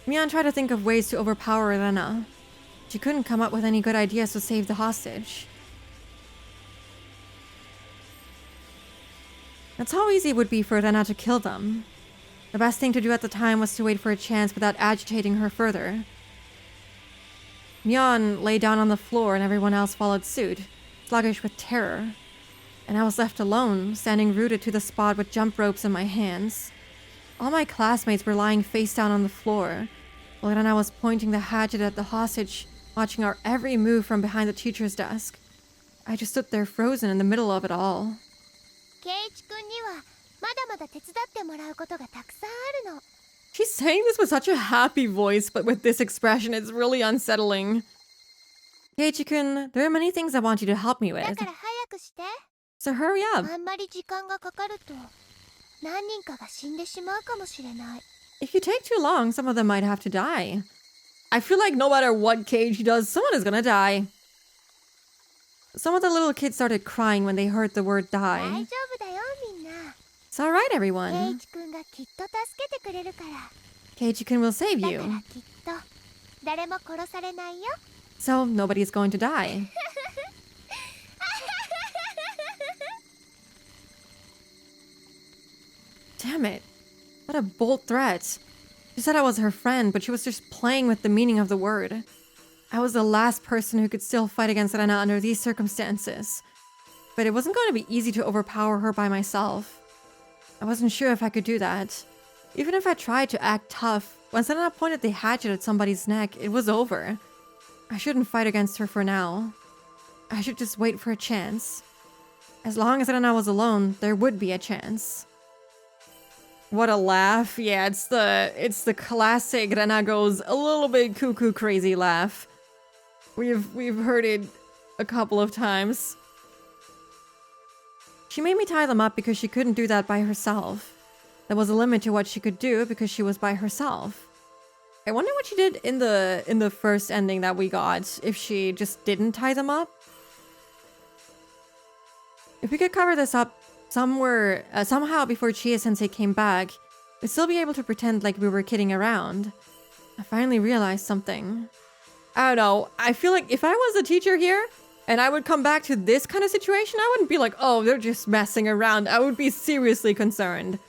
Mion tried to think of ways to overpower Rena. She couldn't come up with any good ideas to save the hostage. That's how easy it would be for Rena to kill them. The best thing to do at the time was to wait for a chance without agitating her further. Myon lay down on the floor and everyone else followed suit, sluggish with terror. And I was left alone, standing rooted to the spot with jump ropes in my hands. All my classmates were lying face down on the floor, while Rana was pointing the hatchet at the hostage, watching our every move from behind the teacher's desk. I just stood there frozen in the middle of it all. She's saying this with such a happy voice, but with this expression, it's really unsettling. Keiichi-kun, there are many things I want you to help me with. So hurry up. If you take too long, some of them might have to die. I feel like no matter what Keiichi does, someone is gonna die. Some of the little kids started crying when they heard the word die. It's alright, everyone. Keiichi-kun will save you. So nobody's going to die. Damn it. What a bold threat. She said I was her friend, but she was just playing with the meaning of the word. I was the last person who could still fight against Rena under these circumstances. But it wasn't going to be easy to overpower her by myself. I wasn't sure if I could do that. Even if I tried to act tough, once Rena pointed the hatchet at somebody's neck, it was over. I shouldn't fight against her for now. I should just wait for a chance. As long as Rena was alone, there would be a chance. What a laugh. Yeah, it's the classic Rena goes a little bit cuckoo crazy laugh. We've heard it a couple of times. She made me tie them up because she couldn't do that by herself. There was a limit to what she could do because she was by herself. I wonder what she did in the first ending that we got, if she just didn't tie them up. If we could cover this up somehow before Chie-sensei came back, we'd still be able to pretend like we were kidding around. I finally realized something. I don't know, I feel like if I was a teacher here, and I would come back to this kind of situation, I wouldn't be like, oh, they're just messing around. I would be seriously concerned.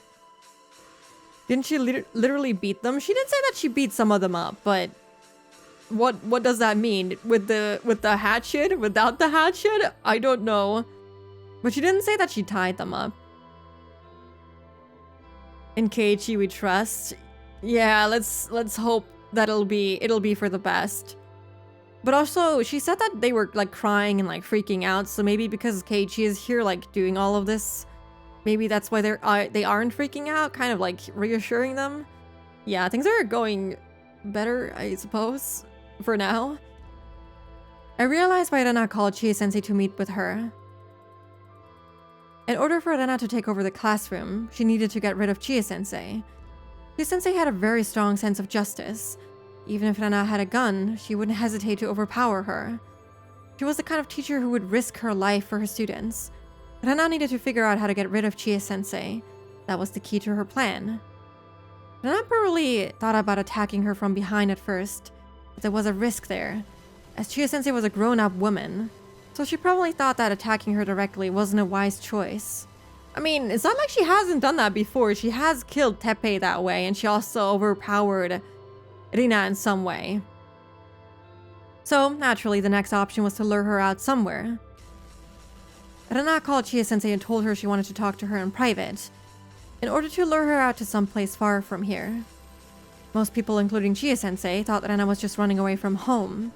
Didn't she literally beat them? She did say that she beat some of them up, but what does that mean? With the hatchet? Without the hatchet? I don't know. But she didn't say that she tied them up. In Keiichi we trust. Yeah, let's hope that it'll be for the best. But also, she said that they were like crying and like freaking out, so maybe because Keiichi is here like doing all of this, maybe that's why they aren't freaking out, kind of like reassuring them. Yeah, things are going better, I suppose, for now. I realized why Rena called Chie-sensei to meet with her. In order for Rena to take over the classroom, she needed to get rid of Chie-sensei. Chie-sensei had a very strong sense of justice. Even if Rena had a gun, she wouldn't hesitate to overpower her. She was the kind of teacher who would risk her life for her students. Rena needed to figure out how to get rid of Chie-sensei. That was the key to her plan. Rena probably thought about attacking her from behind at first, but there was a risk there, as Chie-sensei was a grown-up woman, so she probably thought that attacking her directly wasn't a wise choice. I mean, it's not like she hasn't done that before. She has killed Teppei that way, and she also overpowered Rina in some way. So, naturally, the next option was to lure her out somewhere. Rina called Chie-sensei and told her she wanted to talk to her in private, in order to lure her out to some place far from here. Most people, including Chie-sensei, thought Rina was just running away from home.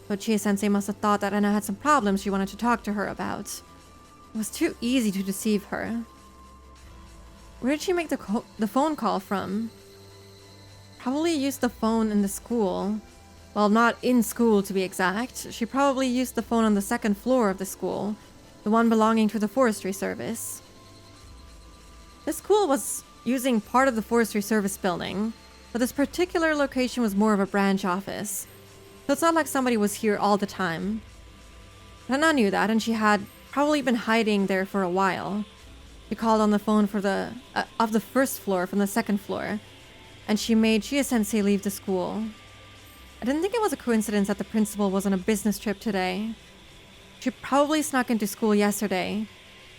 But Chie-sensei must have thought that Rina had some problems she wanted to talk to her about. It was too easy to deceive her. Where did she make the phone call from? Probably used the phone in the school. Well, not in school to be exact. She probably used the phone on the second floor of the school, the one belonging to the forestry service. This school was using part of the forestry service building, but this particular location was more of a branch office, so it's not like somebody was here all the time. Rana knew that, and she had probably been hiding there for a while. She called on the phone for of the first floor from the second floor, and she made Chie-sensei leave the school. I didn't think it was a coincidence that the principal was on a business trip today. She probably snuck into school yesterday,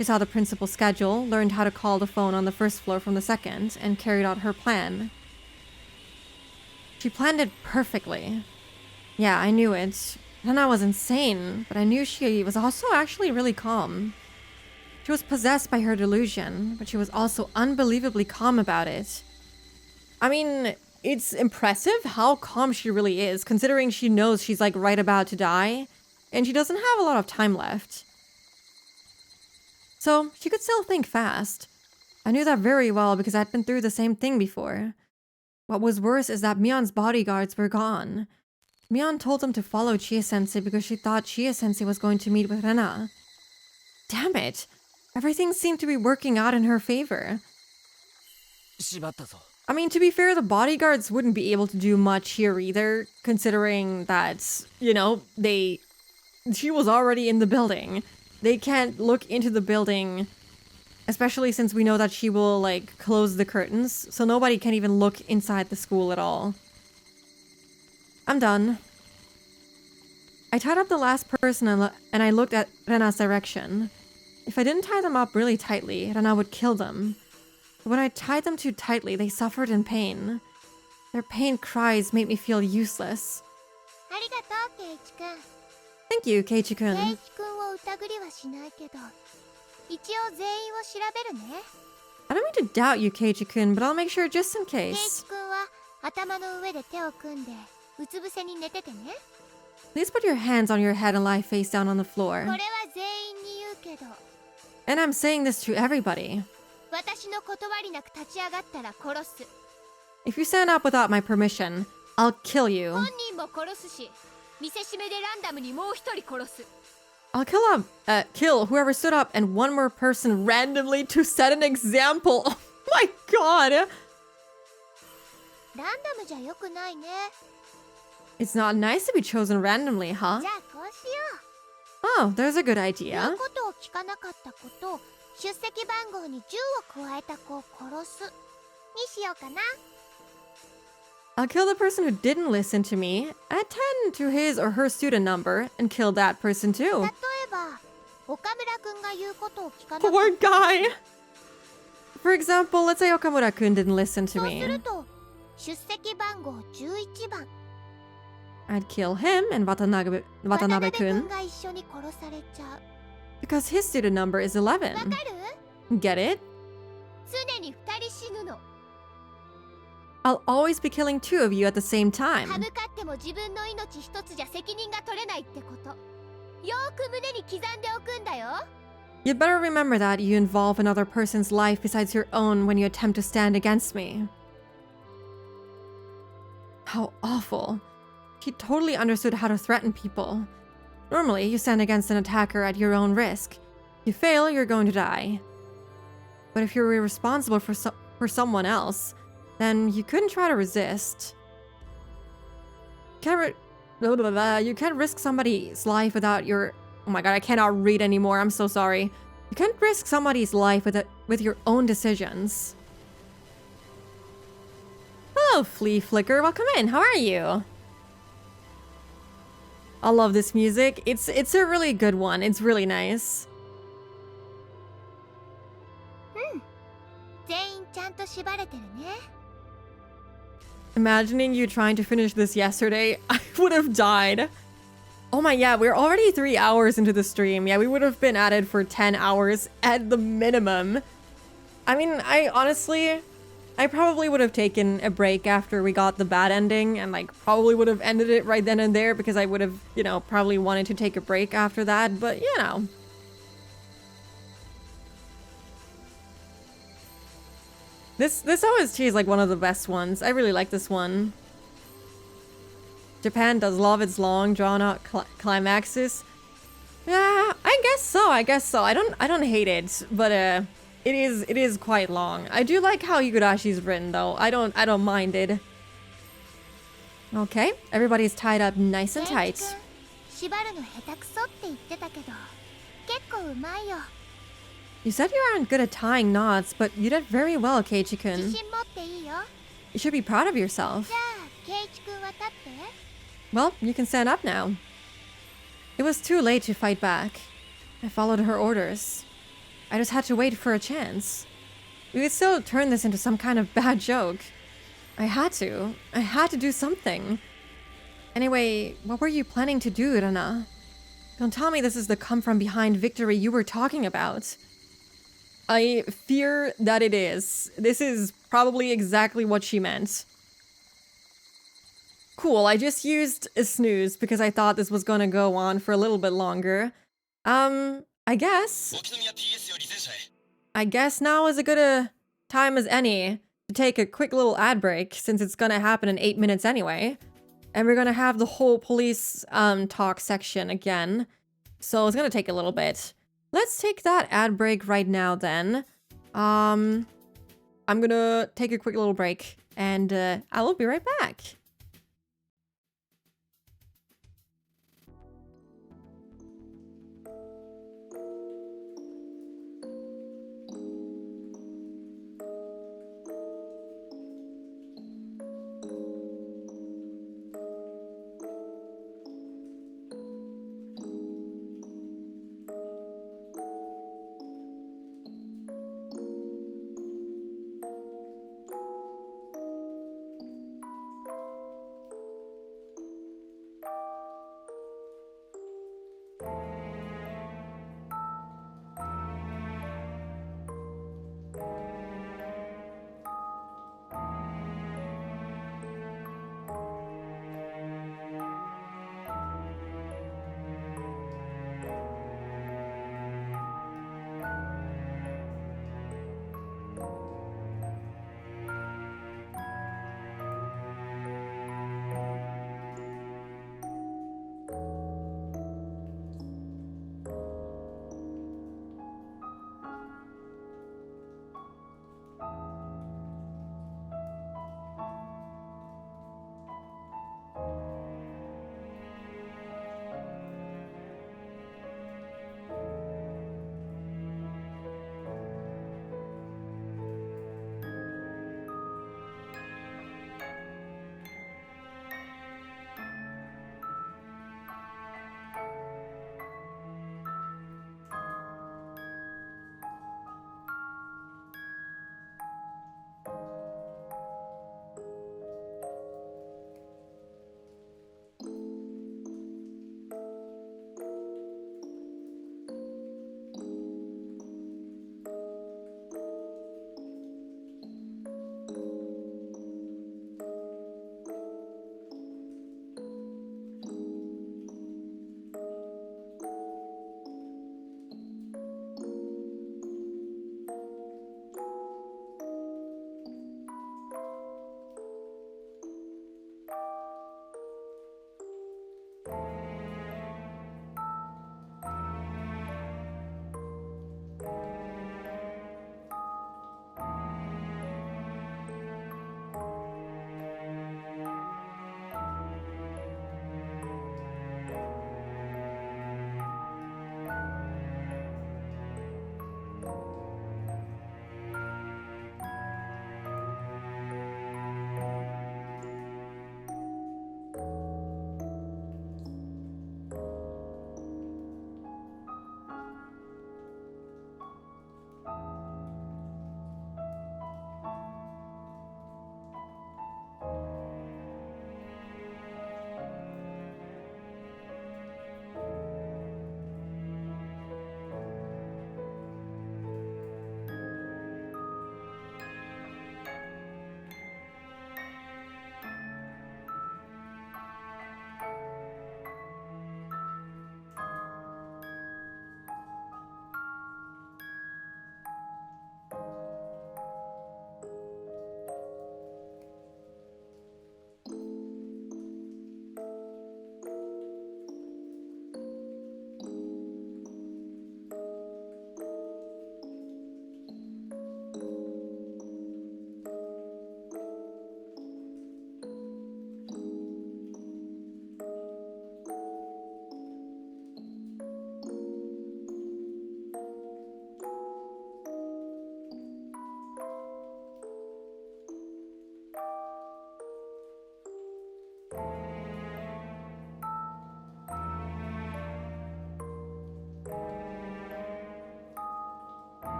She saw the principal's schedule, learned how to call the phone on the first floor from the second, and carried out her plan. She planned it perfectly. Yeah, I knew it. Rena was insane, but I knew she was also actually really calm. She was possessed by her delusion, but she was also unbelievably calm about it. I mean, it's impressive how calm she really is, considering she knows she's like right about to die, and she doesn't have a lot of time left. So, she could still think fast. I knew that very well because I'd been through the same thing before. What was worse is that Mion's bodyguards were gone. Mion told them to follow Chie-sensei because she thought Chie-sensei was going to meet with Rena. Damn it! Everything seemed to be working out in her favor. I mean, to be fair, the bodyguards wouldn't be able to do much here either, considering that, you know, she was already in the building. They can't look into the building, especially since we know that she will, like, close the curtains, so nobody can even look inside the school at all. I'm done. I tied up the last person and I looked at Rena's direction. If I didn't tie them up really tightly, Rena would kill them. But when I tied them too tightly, they suffered in pain. Their pained cries made me feel useless. Thank you, Keiichi-kun. I don't mean to doubt you, Keiichi-kun, but I'll make sure just in case. Please put your hands on your head and lie face down on the floor. And I'm saying this to everybody. If you stand up without my permission, I'll kill you. I'll kill whoever stood up and one more person randomly to set an example. Oh my god! It's not nice to be chosen randomly, huh? Oh, there's a good idea. I'll kill the person who didn't listen to me, add 10 to his or her student number, and kill that person too. Poor guy! For example, let's say Okamura-kun didn't listen to me. I'd kill him and Watanabe-kun. Because his student number is 11. Get it? I'll always be killing two of you at the same time. You'd better remember that you involve another person's life besides your own when you attempt to stand against me. How awful. He totally understood how to threaten people. Normally, you stand against an attacker at your own risk. If you fail, you're going to die. But if you're responsible for someone else, then you couldn't try to resist. You can't risk somebody's life without your... Oh my god, I cannot read anymore. I'm so sorry. You can't risk somebody's life with your own decisions. Hello, Flea Flicker. Welcome in. How are you? I love this music. It's a really good one. It's really nice. Imagining you trying to finish this yesterday, I would have died. Oh my, yeah, we're already 3 hours into the stream. Yeah, we would have been at it for 10 hours at the minimum. I mean, I probably would have taken a break after we got the bad ending and like probably would have ended it right then and there because I would have, you know, probably wanted to take a break after that, but you know. This OST is like one of the best ones. I really like this one. Japan does love its long drawn out climaxes. Yeah, I guess so. I don't hate it, but it is quite long. I do like how Higurashi's written though. I don't mind it. Okay, everybody's tied up nice and tight. You said you aren't good at tying knots, but you did very well, Keiichi-kun. You should be proud of yourself. Well, you can stand up now. It was too late to fight back. I followed her orders. I just had to wait for a chance. We could still turn this into some kind of bad joke. I had to. I had to do something. Anyway, what were you planning to do, Rana? Don't tell me this is the come-from-behind victory you were talking about. I fear that it is. This is probably exactly what she meant. Cool, I just used a snooze because I thought this was gonna go on for a little bit longer. I guess now is as good a time as any to take a quick little ad break since it's gonna happen in 8 minutes anyway. And we're gonna have the whole police talk section again. So it's gonna take a little bit. Let's take that ad break right now then. I'm gonna take a quick little break and I will be right back.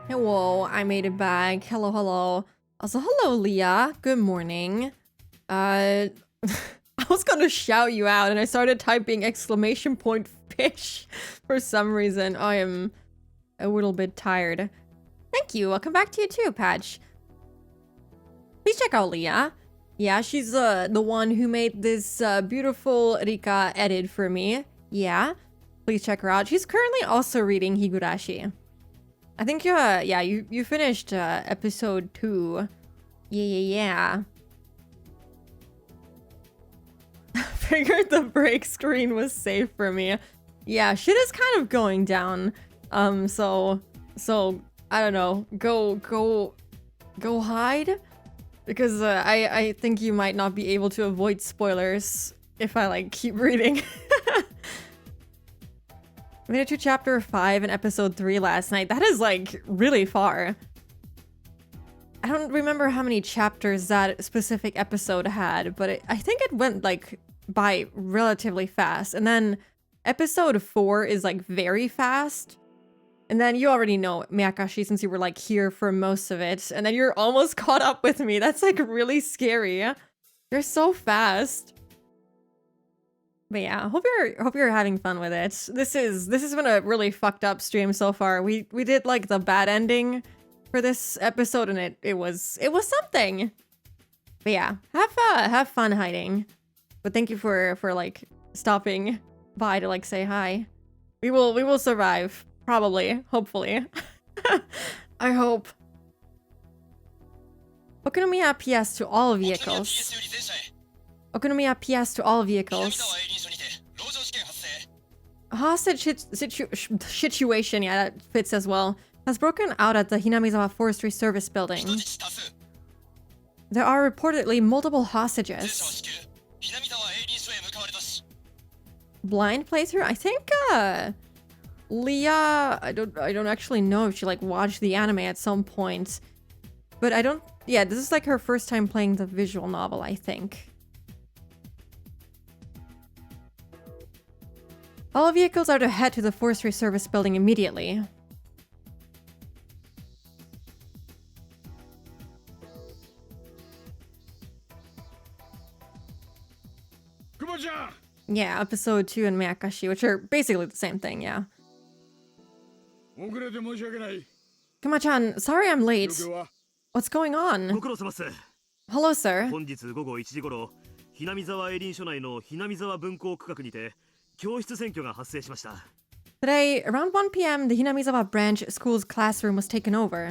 Whoa, I made it back. Hello, hello. Also, hello, Leah. Good morning. I was gonna shout you out and I started typing exclamation point fish for some reason. I am a little bit tired. Thank you. I'll come back to you too, Patch. Please check out Leah. Yeah, she's the one who made this beautiful Rika edit for me. Yeah, please check her out. She's currently also reading Higurashi. I think you finished episode 2. Yeah. Figured the break screen was safe for me. Yeah, shit is kind of going down. So I don't know. Go hide, because I think you might not be able to avoid spoilers if I like keep reading. I made it to chapter 5 in episode 3 last night. That is like really far. I don't remember how many chapters that specific episode had, but I think it went like by relatively fast. And then episode 4 is like very fast. And then you already know Miyakashi since you were like here for most of it. And then you're almost caught up with me. That's like really scary. You're so fast. But yeah, hope you're having fun with it. This has been a really fucked up stream so far. We did like the bad ending for this episode and it was something. But yeah, have fun hiding. But thank you for like stopping by to like say hi. We will survive. Probably. Hopefully. I hope. Okonomiya PS to all vehicles. Okonomiya PS to all vehicles. A hostage situation, yeah, that fits as well, has broken out at the Hinamizawa Forestry Service building. There are reportedly multiple hostages. Blind playthrough? I think, Leah, I don't actually know if she like watched the anime at some point, but yeah, this is like her first time playing the visual novel, I think. All vehicles are to head to the Forestry Service building immediately. Yeah, episode 2 and Miyakashi, which are basically the same thing, yeah. Kuma-chan, sorry I'm late. What's going on? Hello, sir. Today, around 1 p.m., the Hinamizawa branch school's classroom was taken over.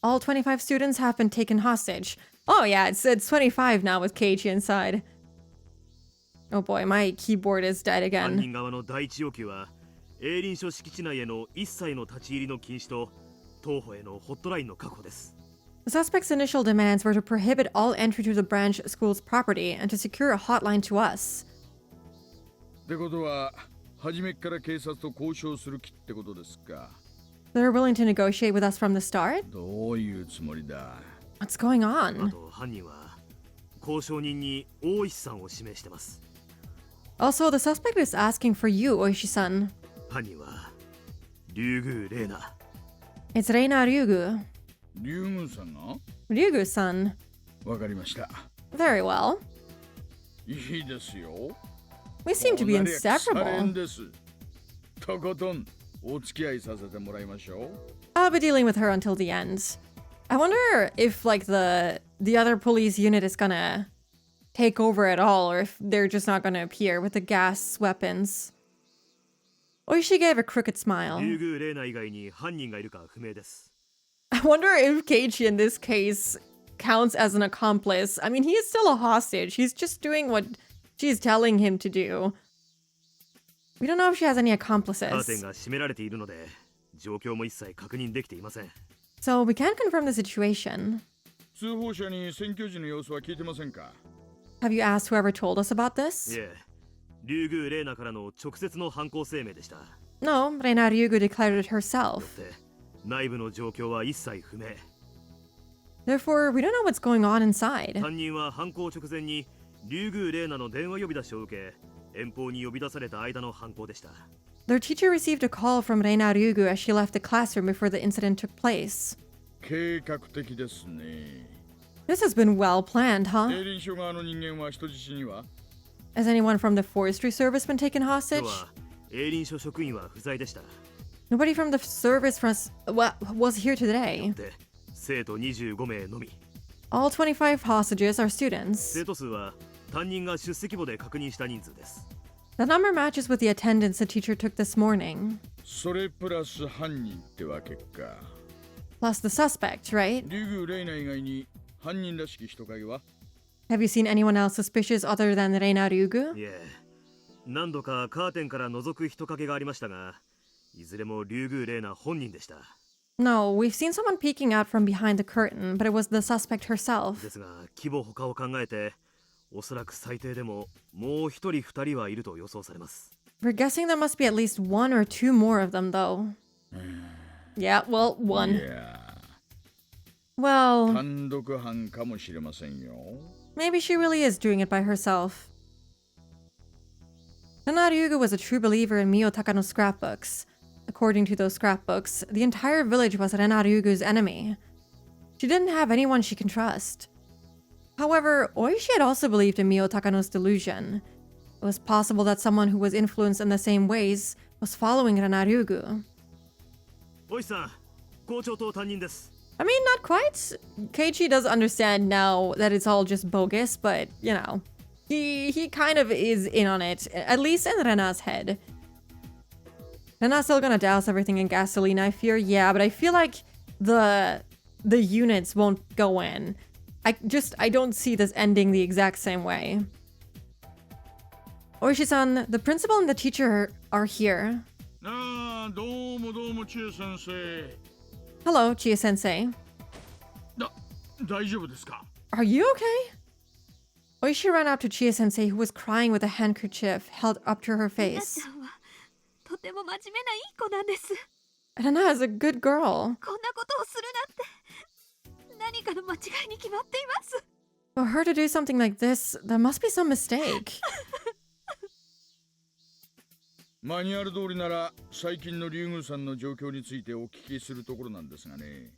All 25 students have been taken hostage. Oh yeah, it's 25 now with Keiichi inside. Oh boy, my keyboard is dead again. The suspect's initial demands were to prohibit all entry to the branch school's property and to secure a hotline to us. They're willing to negotiate with us from the start? What's going on? Also, the suspect is asking for you, Oishi-san. It's Reina Ryugu. Ryugu-san. Very well. We seem to be inseparable. I'll be dealing with her until the end. I wonder if like the other police unit is gonna take over at all, or if they're just not gonna appear with the gas weapons. Oishi gave a crooked smile. I wonder if Keiichi in this case counts as an accomplice. I mean, he is still a hostage. He's just doing what she's telling him to do. We don't know if she has any accomplices. So we can't confirm the situation. Have you asked whoever told us about this? No, Reina Ryugu declared it herself. Therefore, we don't know what's going on inside. Their teacher received a call from Reina Ryugu as she left the classroom before the incident took place. 計画的ですね。 This has been well planned, huh? 営林署側の人間は人質には Has anyone from the forestry service been taken 今 hostage? 日は営林署職員は不在でした。 Nobody from the service was here today. で、生徒25名のみ。 All 25 hostages are students. 生徒数は担任が出席簿で確認した人数です。 The number matches with the attendance the teacher took this morning. それプラス犯人ってわけか。 Plus the suspect, right? リュグ・レイナ以外に犯人らしき人影は Have you seen anyone else suspicious other than Reina Ryugu? いえ、何度かカーテンから覗く人影がありましたが、いずれもリュウグウレイナ本人でした。 No, we've seen someone peeking out from behind the curtain, but it was the suspect herself. ですが、規模他を考えて、おそらく最低でももう一人二人はいると予想されます。 We're guessing there must be at least one or two more of them, though. Yeah, well, one. いや Well, 単独犯かもしれませんよ。 maybe she really is doing it by herself. Reina Ryugu was a true believer in Mio Takano's scrapbooks. According to those scrapbooks, the entire village was Reina Ryugu's enemy. She didn't have anyone she can trust. However, Oishi had also believed in Mio Takano's delusion. It was possible that someone who was influenced in the same ways was following Reina Ryugu. おいさん、校長と担任です。 I mean, not quite. Keiichi does understand now that it's all just bogus, but, you know, he kind of is in on it, at least in Rena's head. Rena's still gonna douse everything in gasoline, I fear. Yeah, but I feel like the units won't go in. I don't see this ending the exact same way. Oishi-san, the principal and the teacher are here. ああ、どうもどうも、千恵先生。 Hello, Chie-sensei. 大丈夫ですか Are you okay? Oishi ran up to Chie-sensei, who was crying with a handkerchief held up to her face. とても真面目ないい子なんです。 Rena is a good girl. こんなことをするなんて何かの間違いに決まっています。 For her to do something like this, there must be some mistake. マニュアル通りなら最近のリュウグウさんの状況についてお聞きするところなんですがね。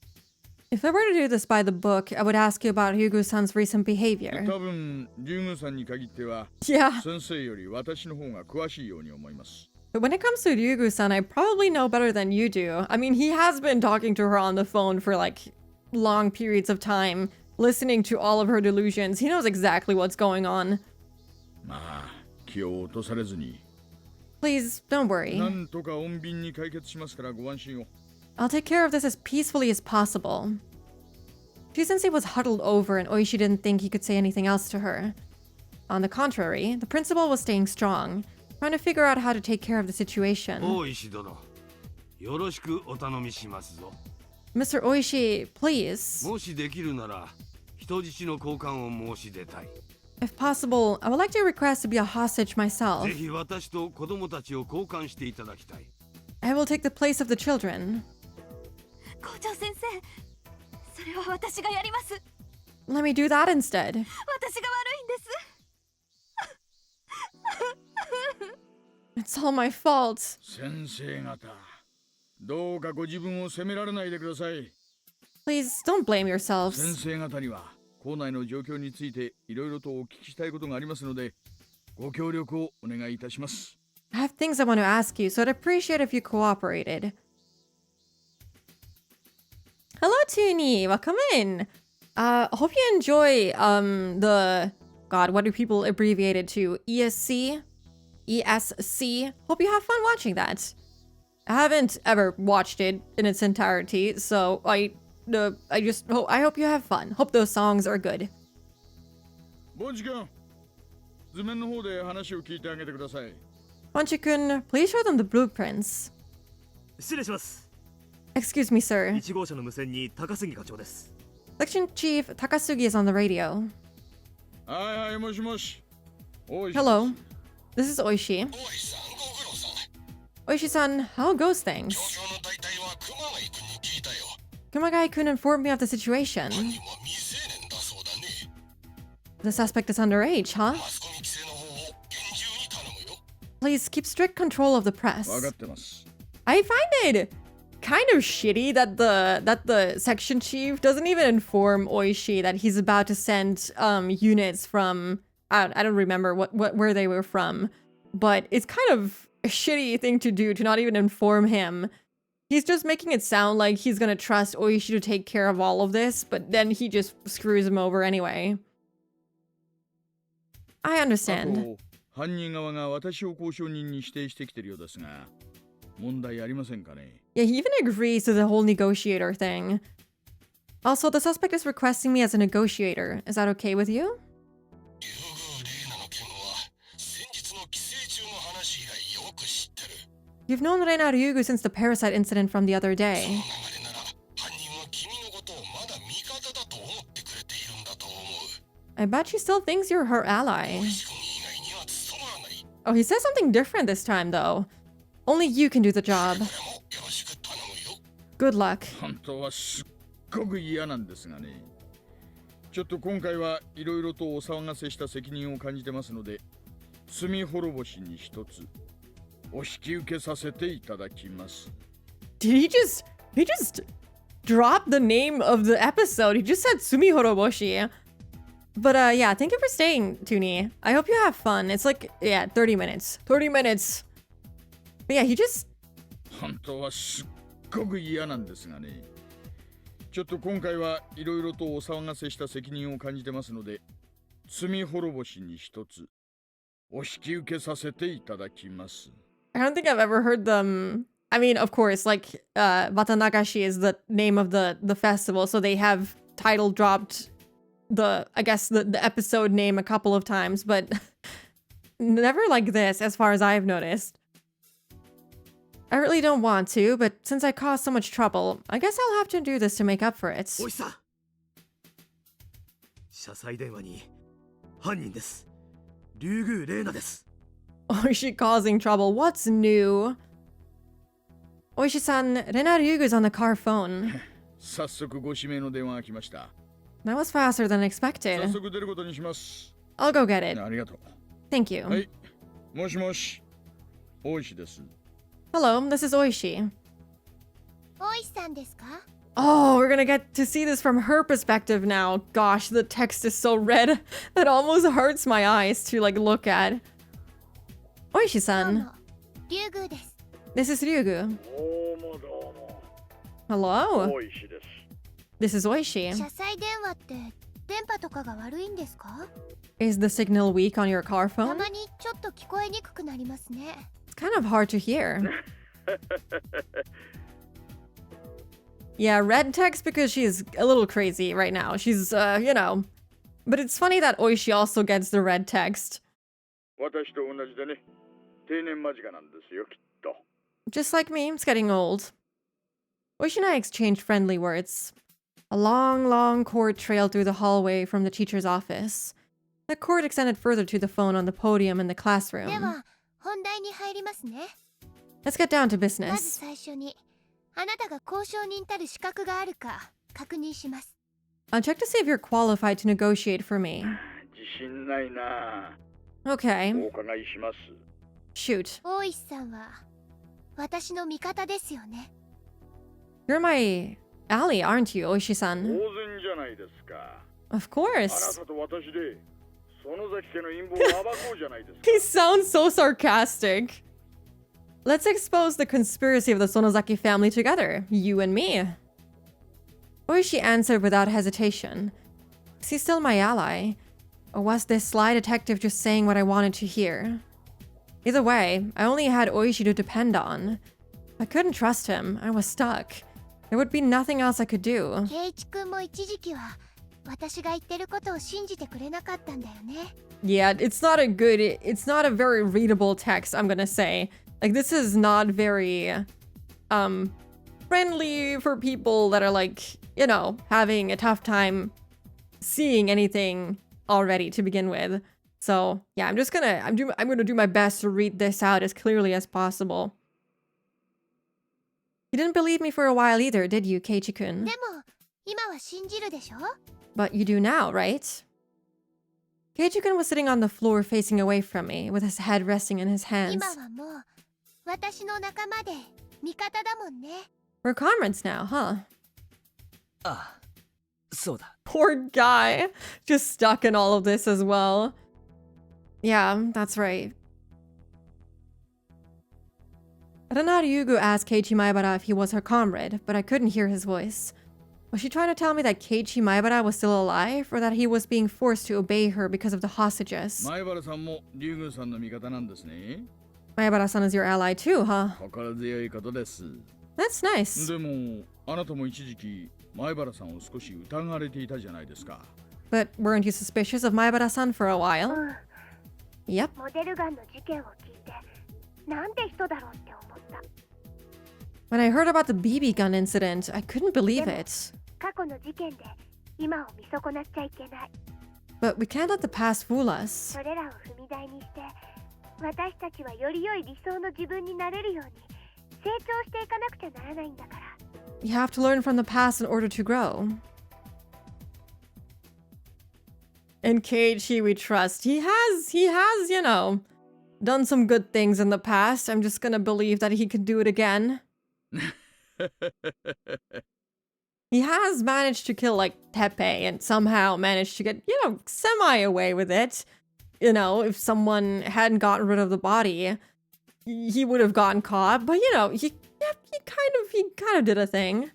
If I were to do this by the book, I would ask you about Ryugu-san's recent behavior. 多分リュウグウさんに限っては Yeah. 先生より私の方が詳しいように思います。 But when it comes to Ryugu-san, I probably know better than you do. I mean, he has been talking to her on the phone for like long periods of time, listening to all of her delusions. He knows exactly what's going on. まあ、気を落とされずに。 Please, don't worry. なんとか穏便に解決しますからご安心を。 I'll take care of this as peacefully as possible. Chie-sensei was huddled over and Oishi didn't think he could say anything else to her. On the contrary, the principal was staying strong, trying to figure out how to take care of the situation. 大石殿、よろしくお頼みしますぞ。 Mr. Oishi, please. もしできるなら、人質の交換を申し出たい。 If possible, I would like to request to be a hostage myself. ぜひ私と子供たちを交換していただきたい。 I will take the place of the children. 校長先生、それは私がやります。 Let me do that instead. 私が悪いんです。 It's all my fault. 先生方、どうかご自分を責められないでください。 Please don't blame 先 yourselves. 生方には校内の状況についていろいろとお聞きしたいことがありますので、ご協力をお願いいたします。 I have things I want to ask you, so I'd appreciate if you cooperated. Hello, Toonie. Welcome in. Hope you enjoy the what do people abbreviate it to? ESC? ESC? Hope you have fun watching that. I haven't ever watched it in its entirety, so I hope you have fun. Hope those songs are good. ボンジ君、図面の方で話を聞いてあげてください。 Bonchi-kun, please show them the blueprints. 失礼します。 Excuse me, sir. 1号車の無線に高杉課長です。 Section Chief Takasugi is on the radio. はいはい、もしもし。Hello, this is Oishi. Oishi-san, how goes things? Kumagai-kun informed me of the situation. The suspect is underage, huh? Please keep strict control of the press. 分かってます。 I find it kind of shitty that the section chief doesn't even inform Oishi that he's about to send units from I don't remember where they were from, but it's kind of a shitty thing to do to not even inform him. He's just making it sound like he's gonna trust Oishi to take care of all of this, but then he just screws him over anyway. I understand. あと犯人側が私を交渉人に指定してきてるようですが、問題ありませんかね? Yeah, he even agrees to the whole negotiator thing. Also, the suspect is requesting me as a negotiator. Is that okay with you? You've known Reina Ryugu since the parasite incident from the other day. I bet she still thinks you're her ally. Oh, he says something different this time, though. Only you can do the job. Good luck. 本当はすっごく嫌なんですがね。ちょっと今回はいろいろとお騒がせした責任を感じてますので、罪滅ぼしに一つお引き受けさせていただきます。 Did he just drop the name of the episode? He just said Tsumihoroboshi. But yeah, thank you for staying, Toonie. I hope you have fun. It's like, yeah, 30 minutes. 30 minutes. But yeah, he just... 本当はすっごく嫌なんですがね。ちょっと今回はいろいろとお騒がせした責任を感じてますので、罪滅ぼしに一つお引き受けさせていただきます。 I don't think I've ever heard them... I mean, of course, like, Watanagashi is the name of the festival, so they have title dropped the episode name a couple of times, but never like this, as far as I've noticed. I really don't want to, but since I caused so much trouble, I guess I'll have to do this to make up for it. おいさ、車載電話に犯人です。竜宮玲奈です。 Oishi causing trouble. What's new? Oishi-san, Rena Ryugu's on the car phone. 早速ご指名の電話が来ました。 That was faster than expected. 早速出ることにします。 I'll go get it. ありがとう。 Thank you. はい。もしもし。大石です。 Hello, this is Oishi. 大石さんですか? Oh, we're gonna get to see this from her perspective now. Gosh, the text is so red that almost hurts my eyes to like look at. Oishi-san. リュウグウです。 This is Ryugu. どうも。 Hello. 大石です。 This is Oishi. 車載電話って電波とかが悪いんですか? Is the signal weak on your car た phone? まにちょっと聞こえにくくなりますね。 It's kind of hard to hear. Yeah, red text because she's a little crazy right now. She's, you know. But it's funny that Oishi also gets the red text. 私と同じでね。定年間近なんですよ、きっと。 Just like me, it's getting old. Oishi and I exchanged friendly words. A long, long cord trailed through the hallway from the teacher's office. The cord extended further to the phone on the podium in the で classroom. は、本題に入りますね。 Let's get down to まず business. 最初に、あなたが交渉人たる資格があるか確認します。 I'll check to see if you're qualified to negotiate for me. 自信ないな。 Okay. お伺いします。 Shoot. 大石さんは私の味方ですよね。 You're my ally, aren't you, 当 Oishi-san? 然じゃないですか。 Of あ course. なたと私で、園崎家の陰謀を暴こうじゃないですか。 He sounds so sarcastic. Let's expose the conspiracy of the Sonozaki family together, you and me. Oishi answered without hesitation. Is he still my ally? Or was this sly detective just saying what I wanted to hear? Either way, I only had Oishi to depend on. I couldn't trust him. I was stuck. There would be nothing else I could do. 圭一君も一時期は私が言ってることを信じてくれなかったんだよね。 Yeah, it's not a very readable text, I'm gonna say. Like, this is not very, friendly for people that are like, you know, having a tough time seeing anything already to begin with. So, yeah, I'm gonna do my best to read this out as clearly as possible. You didn't believe me for a while either, did you, Keiichi-kun? でも今は信じるでしょ? But you do now, right? Keiichi-kun was sitting on the floor facing away from me, with his head resting in his hands. 今はもう私の仲間で味方だもんね。 We're comrades now, huh? ああ、そうだ。 Poor guy. Just stuck in all of this as well. Yeah, that's right. Ryugu asked Keiichi Maebara if he was her comrade, but I couldn't hear his voice. Was she trying to tell me that Keiichi Maebara was still alive, or that he was being forced to obey her because of the hostages? 前原さんも竜宮さんの味方なんですね。 Maebara-san is your ally too, huh? 心強いことです。 That's nice. でも、あなたも一時期前原さんを少し疑われていたじゃないですか。 But weren't you suspicious of Maebara-san for a while? Yep. モデルガンの事件を聞いて、なんて人だろうって思った。 When I heard about the BB gun incident, I couldn't believe it. 過去の事件で今を見損なっちゃいけない。 But we can't let the past fool us. それらを踏み台にして、私たちはより良い理想の自分になれるように成長していかなくちゃならないんだから。 You have to learn from the past in order to grow. In Keiichi we trust. He has, you know, done some good things in the past. I'm just gonna believe that he can do it again. He has managed to kill, like, Tepe and somehow managed to get, you know, semi-away with it. You know, if someone hadn't gotten rid of the body, he would have gotten caught. But, you know, he kind of did a thing.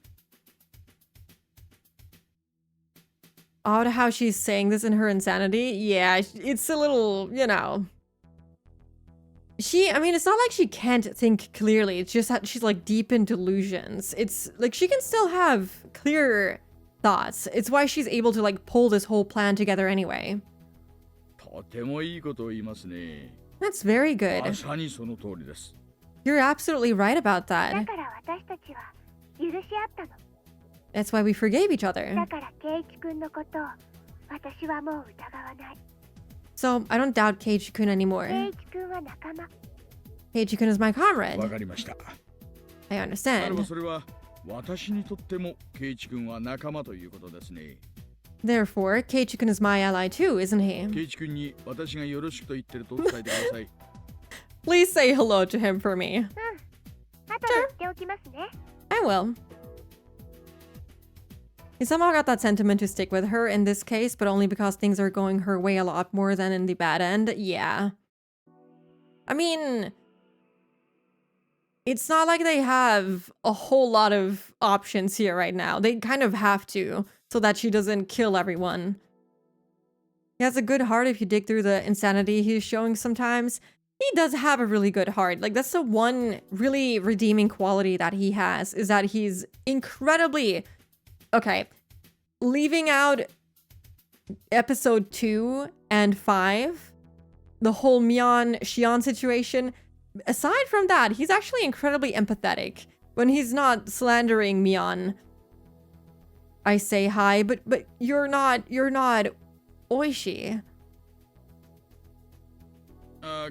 Odd how she's saying this in her insanity. Yeah, it's a little, you know... I mean, it's not like she can't think clearly. It's just that she's, like, deep in delusions. It's, like, she can still have clear thoughts. It's why she's able to, like, pull this whole plan together anyway. とてもいいことを言いますね。 That's very good. まさにその通りです。 You're absolutely right about だ that. から私たちは許し合ったの。 That's why we forgave each other. だから圭一君のことを私はもう疑わない。 So, I don't doubt Keiichi-kun anymore. 圭一君は仲間。 Keiichi-kun is my comrade. わかりました。 I ならば understand. それは私にとっても圭一君は仲間ということですね。 Therefore, Keiichi-kun is my ally too, isn't 圭 he? 一君に私がよろしくと言ってると伝えてください。 Please say hello to him for me. 後で言っておきますね。 I will. He somehow got that sentiment to stick with her in this case, but only because things are going her way a lot more than in the bad end. Yeah. I mean, it's not like they have a whole lot of options here right now. They kind of have to, so that she doesn't kill everyone. He has a good heart if you dig through the insanity he's showing sometimes. He does have a really good heart. Like, that's the one really redeeming quality that he has, is that he's incredibly... Okay, leaving out episode 2 and 5, the whole Xian situation, aside from that, he's actually incredibly empathetic when he's not slandering Mian. I say hi, but you're not Oishi.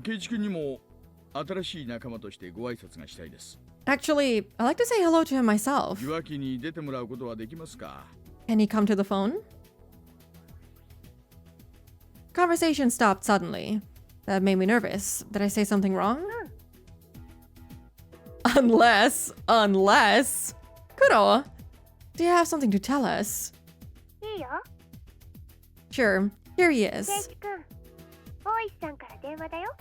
圭一君にも新しい仲間としてご挨拶がしたいです。 Actually, I like to say hello to him myself. 受話器に出てもらうことはできますか？ Can he come to the phone? Conversation stopped suddenly. That made me nervous. Did I say something wrong? Unless... Kuro, do you have something to tell us? いいよ。 Sure, here he 圭 is. 一君、大石さんから電話だよ。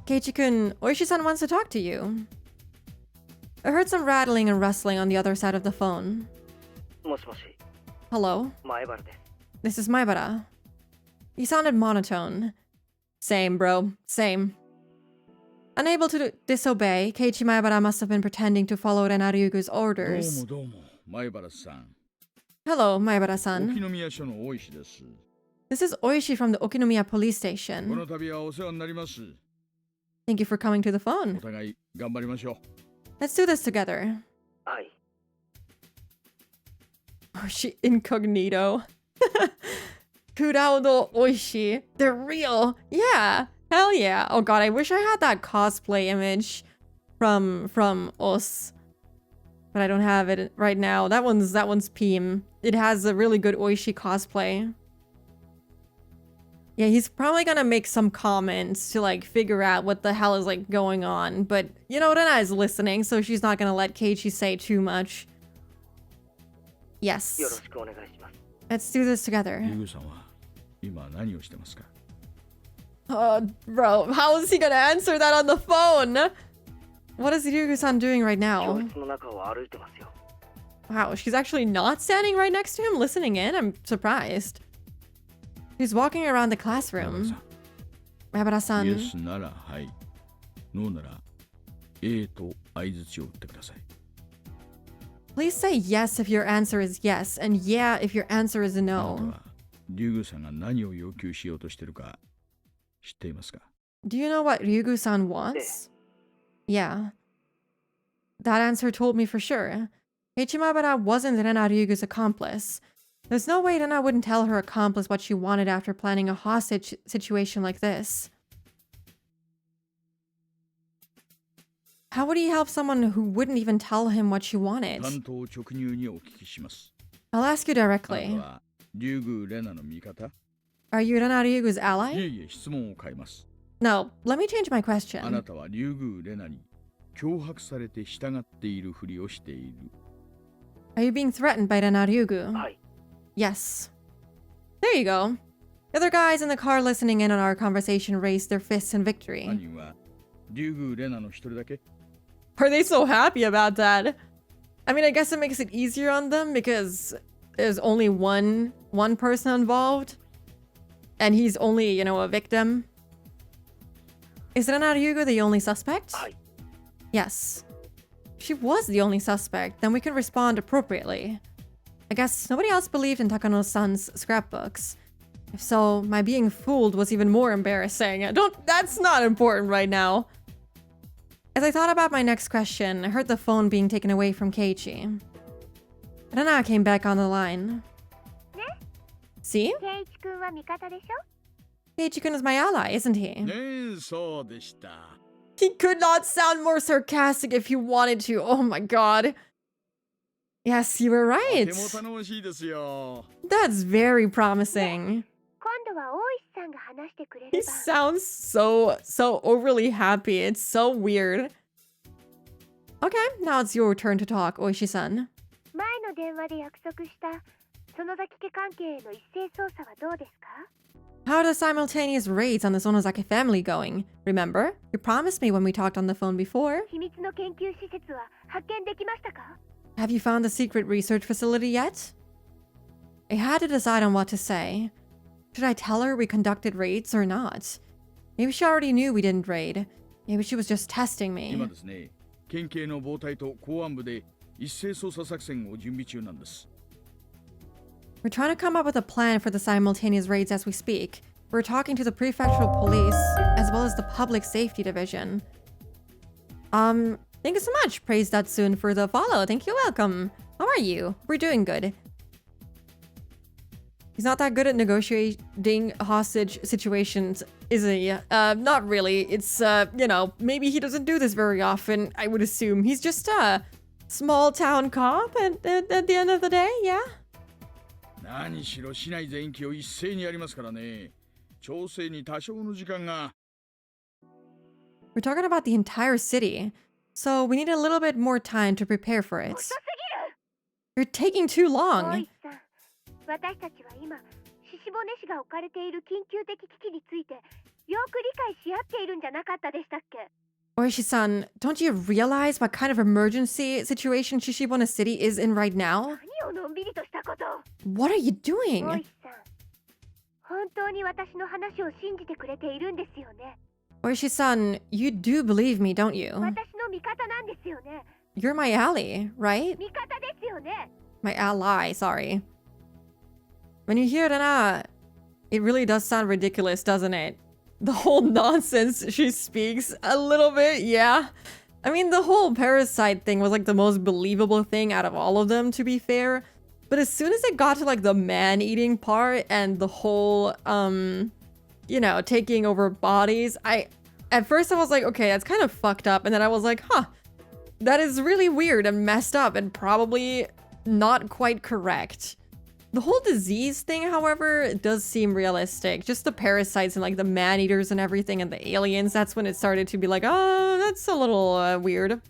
Keiichi-kun, Oishi-san wants to talk to you. I heard some rattling and rustling on the other side of the phone. もしもし、 Hello, 前原です。 this is Maebara. He sounded monotone. Same, bro. Same. Unable to disobey, Keiichi Maebara must have been pretending to follow Renaryugu's どう orders. もどうも、前原さん。 Hello, 沖 Maebara-san. 宮署の大石です。 This is Oishi from the Okinomiya police こ station. の度はお世話になります。 Thank you for coming to the お phone. 互い頑張りましょう。 Let's do this together. はい。 Oishi incognito. Kurao no Oishi. They're real. Yeah. Hell yeah. Oh god, I wish I had that cosplay image from Os. But I don't have it right now. That one's Peem. It has a really good Oishi cosplay. Yeah, he's probably gonna make some comments to like figure out what the hell is like going on. But you know, Rena is listening, so she's not gonna let Keiichi say too much. Yes. よろしくお願いします。 Let's do this together. リュウグさんは今何をしてますか？ Bro, how is he gonna answer that on the phone? What is Ryugu-san doing right 教 now? 室の中を歩いてますよ。 Wow, she's actually not standing right next to him, listening in? I'm surprised. She's walking around the classroom. イエ Mabara-san, スならはいノーなら A と相槌を打ってください。 please say yes if your answer is yes, and yeah if your answer is あなた no. はリュウグさんが何を要求しようとしてるか知っていますか？ Do you know what Ryugu-san wants? Yeah. That answer told me for sure. Ichimabara wasn't Rena Ryugu's accomplice. There's no way Rena wouldn't tell her accomplice what she wanted after planning a hostage situation like this. How would he help someone who wouldn't even tell him what she wanted? 担当直入にお聞きします。 I'll ask you あなた directly. はリュウグレナの味方？ Are you Rena Ryugu's いえ ally? いえ質問を変えます。 No, let me change my あな question. たはリュウグレナに脅迫されて従っているふりをしている。 Are you being threatened by Rena Ryugu? はい。 Yes. There you go. The other guys in the car listening in on our conversation raised their fists in victory. 犯人はリュウグレナの一人だけ？ Are they so happy about that? I mean, I guess it makes it easier on them because there's only one person involved. And he's only, you know, a victim. Is Rena Ryugu the only suspect? はい。 Yes. She was the only suspect, then we can respond appropriately. I guess nobody else believed in Takano-san's scrapbooks. If so, my being fooled was even more embarrassing. That's not important right now. As I thought about my next question, I heard the phone being taken away from Keiichi. Rena came back on the line. See? ケイイチ君は味方でしょ？ Keiichi-kun is my ally, isn't he? ねえ、そうでした。 He could not sound more sarcastic if he wanted to. Oh my god. Yes, you were と right. ても頼もしいですよ。 That's very promising. 今度は大石さんが話してくれ He れば。 sounds so overly happy. It's so weird. Okay, now it's your turn to talk, Oishi-san. 前の電話で約束した園崎家関係への一斉捜査はどうですか？ How are the simultaneous raids on the Sonozaki family going? Remember? You promised me when we talked on the phone before. 秘密の研究施設は発見できましたか？ Have you found the secret research facility yet? I had to decide on what to say. Should I tell her we conducted raids or not? Maybe she already knew we didn't raid. Maybe she was just testing 今 me. ですね、県警の防隊と公安部で一斉捜査作戦を準備中なんです。 We're trying to come up with a plan for the simultaneous raids as we speak. We're talking to the prefectural police, as well as the public safety division. Thank you so much, Praise Datsun, for the follow. Thank you, welcome. How are you? We're doing good. He's not that good at negotiating hostage situations, is he? Not really. It's, you know, maybe he doesn't do this very often, I would assume. He's just a small town cop at the end of the day, yeah? 何しろ市内全域を一斉にやりますからね。調整に多少の時間が。 We're talking about the entire city, so we need a little bit more time to prepare for it. 遅すぎ You're る！ taking too 大 long. 石さん、私たちは今、獅子骨市が置かれている緊急的危機について、よく理解し合っているんじゃなかったでしたっけ？ Oishi-san, don't you realize what kind of emergency situation Shishibone City is in right now? 何をのんびりとしたこと？ What are you 大 doing? 石さん、本当に私の話を信じてくれているんですよね。 Oishi-san, you do believe me, don't you? 私の味方なんですよね。 You're my ally, right? 味方ですよね。 My ally, sorry. When you hear Rena, it really does sound ridiculous, doesn't it? The whole nonsense she speaks, a little bit, yeah. I mean, the whole parasite thing was like the most believable thing out of all of them, to be fair. But as soon as it got to like the man-eating part and the whole, you know, taking over bodies, at first I was like, okay, that's kind of fucked up. And then I was like, huh, that is really weird and messed up and probably not quite correct. The whole disease thing, however, does seem realistic. Just the parasites and like the man-eaters and everything and the aliens, that's when it started to be like, oh, that's a little weird.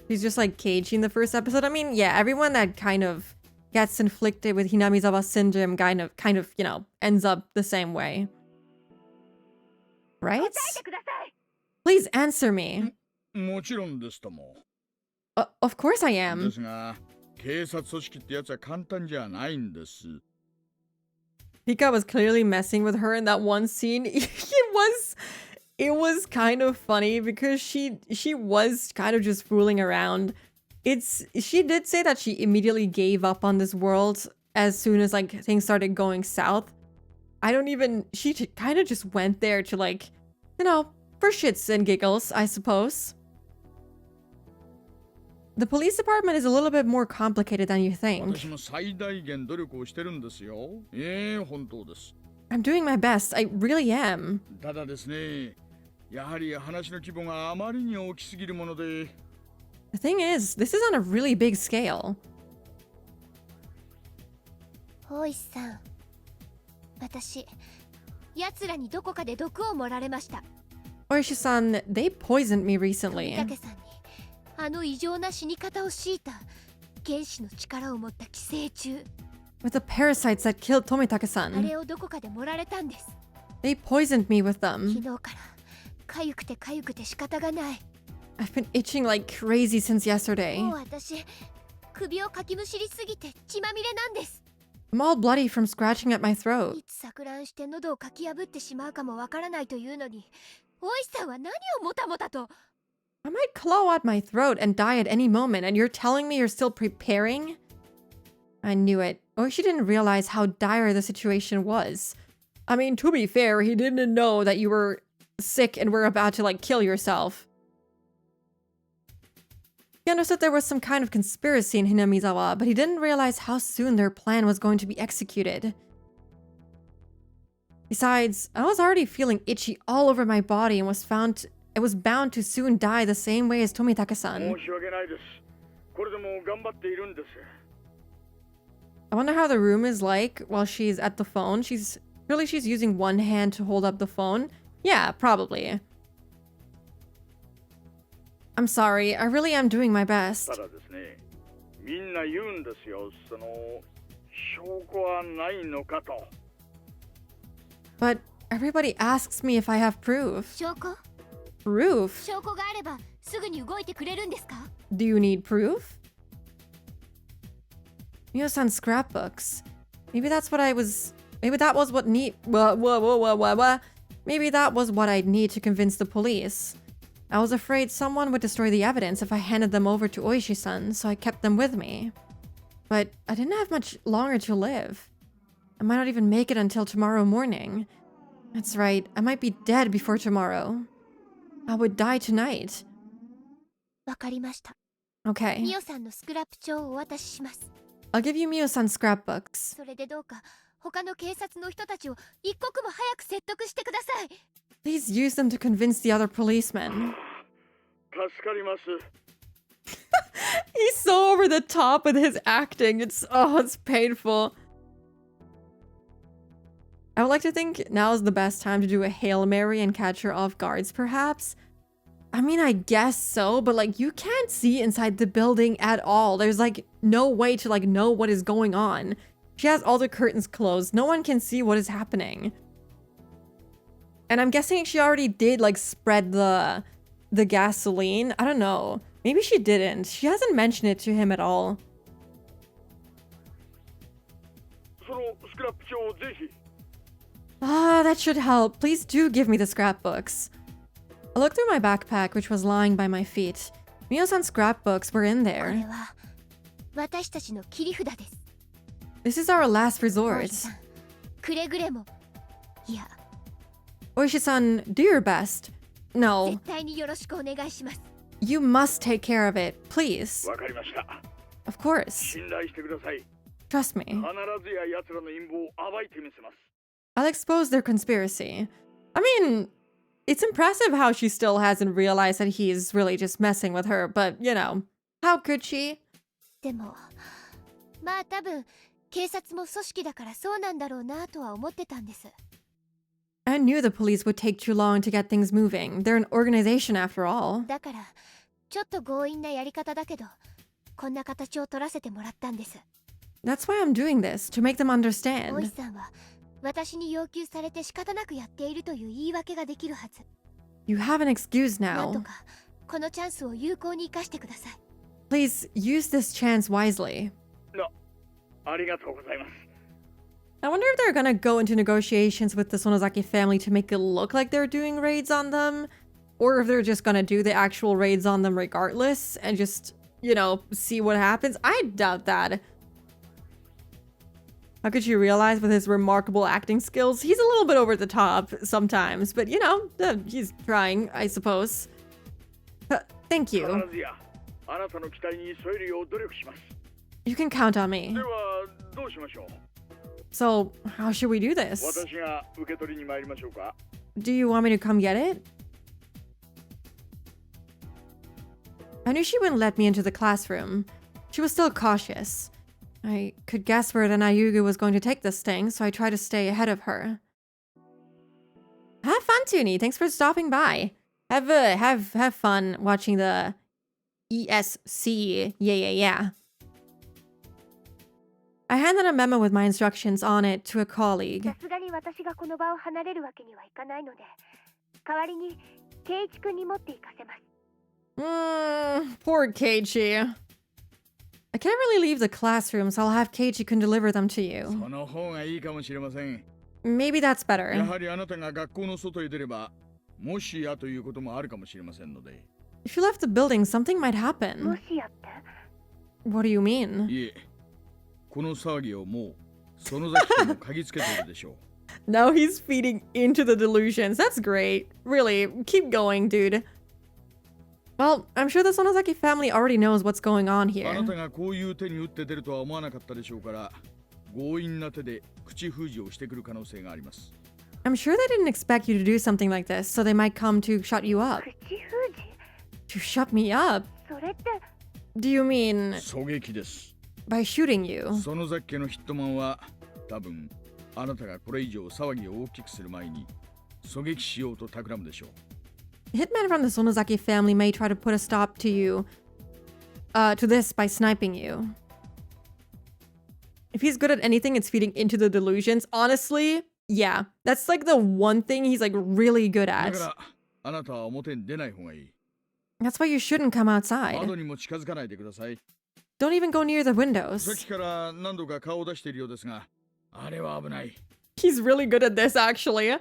He's just like caging the first episode. I mean, yeah, everyone that kind of gets inflicted with Hinamizawa syndrome kind of, you know, ends up the same way. Right? Please answer me. もちろんですとも。Of course I am. ですが、警察組織ってやつは簡単じゃないんです。Hika was clearly messing with her in that one scene. It was kind of funny because she was kind of just fooling around. She did say that she immediately gave up on this world as soon as like things started going south. She kind of just went there to like, you know, for shits and giggles, I suppose. The police department is a little bit more complicated than you think. 私も最大限努力をしてるんですよ。本当です。I'm doing my best. I really am. ただですね、やはり話の規模があまりに大きすぎるもので。The thing is, this is on a really big scale. 大石さん、私、奴らにどこかで毒を盛られました。Oishi-san, they poisoned me recently. 富武さんにあの異常な死に方を強いた原子の力を持った寄生虫。With the parasites that killed あ Tomitake-san. れをどこかで盛られたんです。They poisoned me with them. 昨日から痒くて仕方がない。I've been itching like crazy since yesterday. もう私、首をかきむしりすぎて血まみれなんです。I'm all bloody from scratching at my throat. いつ錯乱して喉をかき破ってしまうかもわからないというのに、大石さんは何をもたもたと。I might claw at my throat and die at any moment, and you're telling me you're still preparing? I knew it. Oishi didn't realize how dire the situation was. I mean, to be fair, he didn't know that you were sick and were about to, like, kill yourself. He understood there was some kind of conspiracy in Hinamizawa, but he didn't realize how soon their plan was going to be executed. Besides, I was already feeling itchy all over my body and was bound to soon die the same way as Tomitake-san. 申し訳ないです。これでも頑張っているんです。I wonder how the room is like while she's at the phone. She's using one hand to hold up the phone. Yeah, probably. I'm sorry. I really am doing my best. ただですね、みんな言うんですよ。その証拠はないのかと。But everybody asks me if I have proof. 証拠？ Proof? 証拠があればすぐに動いてくれるんですか？ Do you need proof? Mio-san's scrapbooks. Maybe that was what Maybe that was what I'd need to convince the police. I was afraid someone would destroy the evidence if I handed them over to Oishi-san, so I kept them with me. But I didn't have much longer to live. I might not even make it until tomorrow morning. That's right, I might be dead before tomorrow. I would die tonight. わかりました。Okay. ミオさんのスクラップ帳をお渡しします。I'll give you Mio-san's scrapbooks. それでどうか他の警察の人たちを一刻も早く説得してください。Please use them to convince the other policemen. 助かります。He's so over the top with his acting. It's painful. I would like to think now is the best time to do a Hail Mary and catch her off guards, perhaps. I mean, I guess so, but like you can't see inside the building at all. There's like no way to like know what is going on. She has all the curtains closed. No one can see what is happening. And I'm guessing she already did like spread the gasoline. I don't know. Maybe she didn't. She hasn't mentioned it to him at all. そのスクラップ帳をぜひ。Ah, that should help. Please do give me the scrapbooks. I looked through my backpack, which was lying by my feet. Mio-san's scrapbooks were in これ there. は私たちの切り札です。 This is our last 大石 resort. さん、くれぐれも、いや、 Oishi-san, do your best. No, 絶対によろしくお願いします。 you must take care of it, please. わかりました。 Of course. 信頼してください。 Trust me. 必ずや奴らの陰謀を暴いてみせます。 I'll expose their conspiracy. I mean, it's impressive how she still hasn't realized that he's really just messing with her, but you know, how could she? でもまあ多分警察も組織だからそうなんだろうなとは思ってたんです。 I knew the police would take too long to get things moving. They're an organization after all. だからちょっと強引なやり方だけどこんな形を取らせてもらったんです。 That's why I'm doing this, to make them 大石 understand. さんは私に要求されて仕方なくやっているという言い訳ができるはず。 You have an excuse なんと now. かこのチャンスを有効に生かしてください。 Please use this chance wisely. ありがとうございます。 I wonder if they're gonna go into negotiations with the Sonozaki family to make it look like they're doing raids on them, or if they're just gonna do the actual raids on them regardless and just, you know, see what happens. I doubt that. How could you realize with his remarkable acting skills? He's a little bit over the top sometimes, but you know, he's trying, I suppose. Thank you. 必ずやあなたの期待に添えるよう努力します。 You can count on me. ではどうしましょう。 So, how should we do this? 私が受け取りに参りましょうか。 Do you want me to come get it? I knew she wouldn't let me into the classroom. She was still cautious. I could guess where Renayugu was going to take this thing, so I tried to stay ahead of her. Have fun, Toonie. Thanks for stopping by. Have fun watching the ESC. Yeah. I handed a memo with my instructions on it to a colleague. さすがに私がこの場を離れるわけにはいかないので、代わりに圭一君に持って行かせます。Poor Keiichi. I can't really leave the classroom, so I'll have Keiichi-kun deliver them to you. その方がいいかもしれません。 Maybe that's や better. はりあなたが学校の外へ出れば、もしやということもあるかもしれませんので。 If you left the building, something might も happen. しやって What do you mean? いえ、この騒ぎをもう園崎家も嗅ぎつけているでしょう。 Now he's feeding into the delusions. That's great. Really, keep going, dude. Well, I'm sure the Sonozaki family already knows what's going on あな here. たがこういう手に打って出るとは思わなかったでしょうから、強引な手で口封じをしてくる可能性があります。 I'm sure they didn't expect you to do something like this, so they might come to shut you up. 口封じ To shut me up? それって Do you mean 狙撃です。 by shooting you? 園崎家のヒットマンは多分あなたがこれ以上騒ぎを大きくする前に狙撃しようと企むでしょう。 The hitman from the Sonozaki family may try to put a stop to you, to this by sniping you. If he's good at anything, it's feeding into the delusions. Honestly, yeah, that's like the one thing he's like really good だ at. からあなたは表に出ない方がいい。 That's why you shouldn't come 窓 outside. にも近づかないでください。 Don't even go near the さっ windows. きから何度か顔を出しているようですが、あれは危ない。 He's really good at this, actually.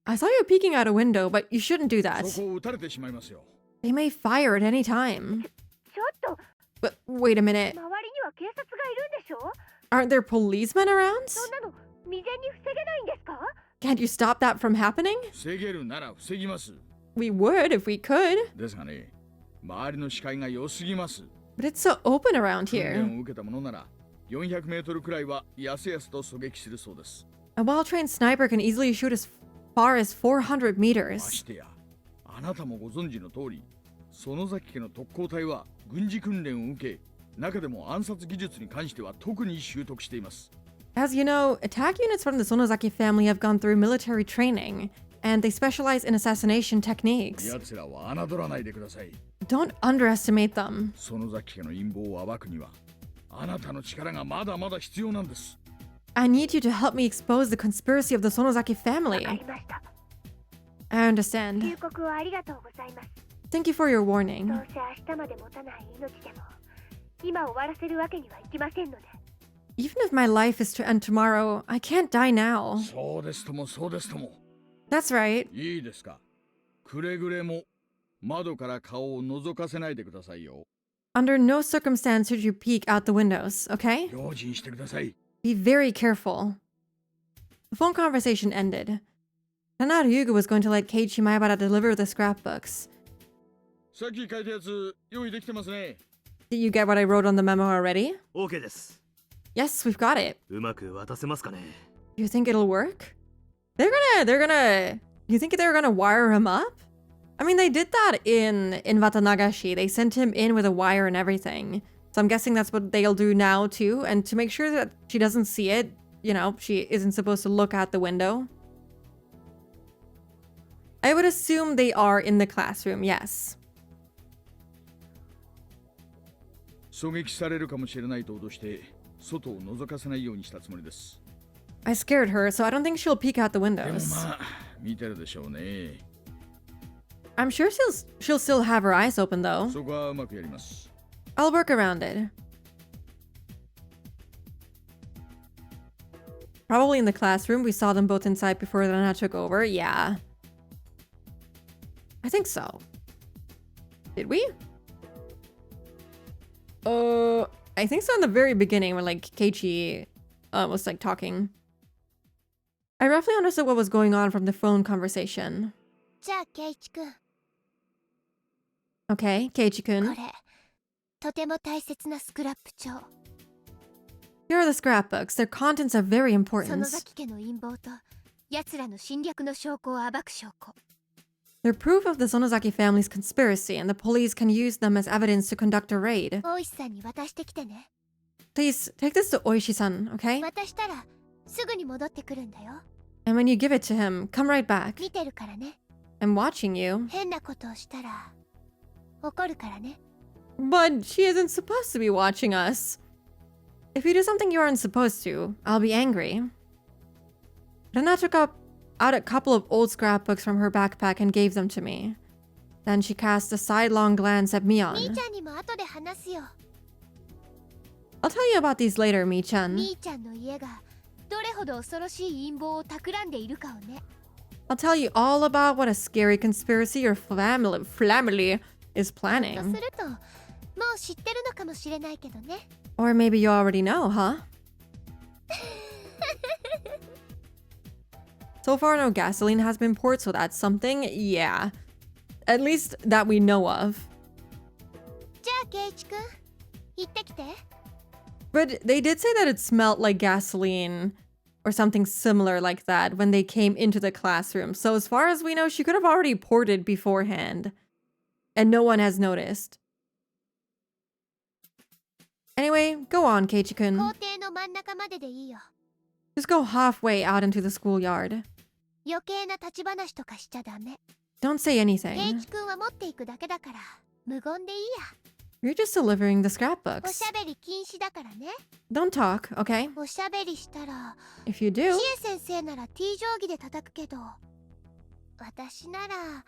I saw you peeking out a window, but you shouldn't do that. そこを撃たれてしまいますよ。 They may fire at any time. ちょっと But wait a minute. 周りには警察がいるんでしょ。 Aren't there policemen around? そんなの未然に防げないんですか。 Can't you stop that from happening? 防げるなら防ぎます。 We would if we could. ですがね、周りの視界が良すぎます。 But it's so open around 訓 here. 練を受けたものなら400メートルくらいはやすやすと狙撃するそうです。 A well-trained sniper can easily shoot as far as 400ま meters. してや、あなたもご存知の通り、園崎家の特攻隊は軍事訓練を受け、中でも暗殺技術に関しては特に習得しています。 As you know, attack units from the Sonozaki family have gone through military training, and they specialize in assassination techniques. 奴らは侮らないでください。 Don't underestimate them. 園崎家の陰謀を暴くには、あなたの力がまだまだ必要なんです。 I need you to help me expose the conspiracy of the Sonozaki わか family. りました。 I understand. 忠告をありがとうございます。 Thank you for your ど warning. うせ明日まで持たない命でも、今終わらせるわけにはいきませんので。 Even if my life is to end tomorrow, I can't die now. そうですともそうですとも。 That's right. いいですか。くれぐれも窓から顔を覗かせないでくださいよ。 Under no circumstance should you peek out the windows, okay? 用心してください。 Be very careful. The phone conversation ended. Tanaru Yuga was going to let Keiichi Maebara deliver the scrapbooks. さっき書いたやつ用意できてますね。 Did you get what I wrote on the memo already? OK です。 Yes, we've got it. うまく渡せますかね。 You think it'll work? You think they're gonna wire him up? I mean, they did that in Watanagashi. They sent him in with a wire and everything. So I'm guessing that's what they'll do now too. And to make sure that she doesn't see it, you know, she isn't supposed to look out the window. I would assume they are in the classroom, yes. 狙撃されるかもしれないと脅して外を覗かせないようにしたつもりです。 I scared her, so I don't think she'll peek out the でも windows. まあ見てるでしょうね。 I'm sure she'll still have her eyes open though. そこはうまくやります。 I'll work around it. Probably in the classroom. We saw them both inside before Rana took over. Yeah. I think so. Did we? I think so in the very beginning when like Keiichi was like talking. I roughly understood what was going on from the phone conversation. じゃあケイチ君、 Okay, Keiichi-kun. これとても大切なスクラップ帳。 Here are the scrapbooks. Their contents are very 園 important. 崎家の陰謀と奴らの侵略の証拠を暴く証拠。 They're proof of the Sonozaki family's conspiracy, and the police can use them as evidence to conduct a raid. 大石さんに渡してきてね。 Please, take this to Oishi-san, okay? 渡したらすぐに戻ってくるんだよ。 And when you give it to him, come right back. 見てるからね。 I'm watching you. 変なことをしたら怒るからね。 But she isn't supposed to be watching us. If you do something you aren't supposed to, I'll be angry. Rana took out a couple of old scrapbooks from her backpack and gave them to me. Then she cast a sidelong glance at みー Mion. ちゃんにも後で話すよ。 I'll tell you about these later, Mi-chan. みーちゃんの家がどれほど恐ろしい陰謀を企んでいるかをね。 I'll tell you all about what a scary conspiracy your family is と planning. するともう知ってるのかもしれないけどね。 Or maybe you already know, huh? So far, no gasoline has been poured, so that's something. Yeah. At least that we know of. じゃあケイチ君、行ってきて。 But they did say that it smelled like gasoline or something similar like that when they came into the classroom. So as far as we know, she could have already poured it beforehand. And no one has noticed. Anyway, go on, 校 Keiichi-kun. 庭の真ん中まででいいよ。 Just go halfway out into the schoolyard. 余計な立ち話とかしちゃダメ。 Don't say ケイ anything. チ君は持っていくだけだから無言でいいや。 You're just delivering the お scrapbooks. しゃべり禁止だからね。 Don't talk, okay? おしゃべりしたら If you 知 do, 恵先生なら T 定規で叩くけど、私なら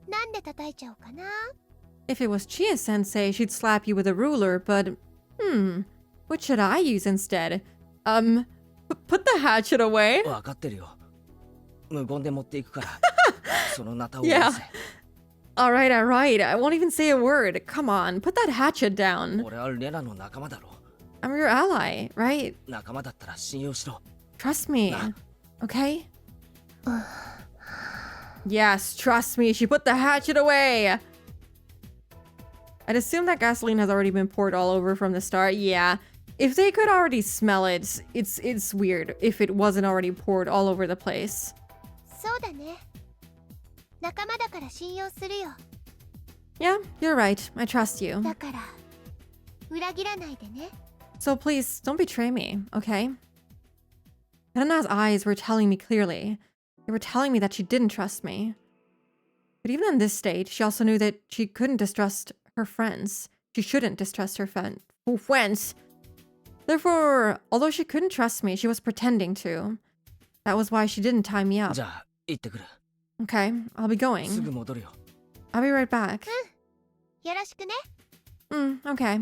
なんで叩いちゃおうかな。 if it was Chie-sensei, she'd slap you with a ruler, but... what should I use instead? Put the hatchet away? 分かってるよ。無言で持っていくから。そのナタを Yeah. 下ろせ。 Alright, alright. I won't even say a word. Come on, put that hatchet down. 俺はレナの仲間だろ。 I'm your ally, right? 仲間だったら信用しろ。 Trust me, okay? Yes, trust me. She put the hatchet away. I'd assume that gasoline has already been poured all over from the start. Yeah. If they could already smell it, it's weird if it wasn't already poured all over the place. そうだね。仲間だから信用するよ。 Yeah, you're right. I trust you. だから裏切らないでね。 So please, don't betray me, okay? Rena's eyes were telling me clearly. They were telling me that she didn't trust me. But even in this state, she also knew that she couldn't distrust her friends. She shouldn't distrust her friends. Therefore, although she couldn't trust me, she was pretending to. That was why she didn't tie me up. じゃあ、行ってくる。 Okay, I'll be す going. ぐ戻るよ。 I'll be right back. よろしくね。 Okay.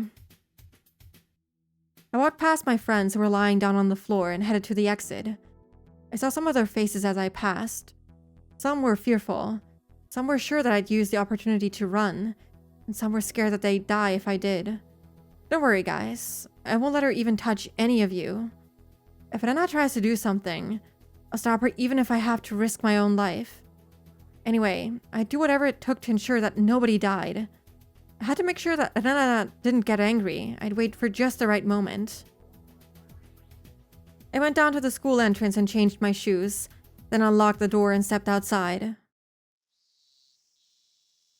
I walked past my friends who were lying down on the floor and headed to the exit. I saw some of their faces as I passed. Some were fearful. Some were sure that I'd use the opportunity to run. And some were scared that they'd die if I did. Don't worry, guys. I won't let her even touch any of you. If Rena tries to do something, I'll stop her even if I have to risk my own life. Anyway, I'd do whatever it took to ensure that nobody died. I had to make sure that Rena didn't get angry. I'd wait for just the right moment. I went down to the school entrance and changed my shoes, then unlocked the door and stepped outside.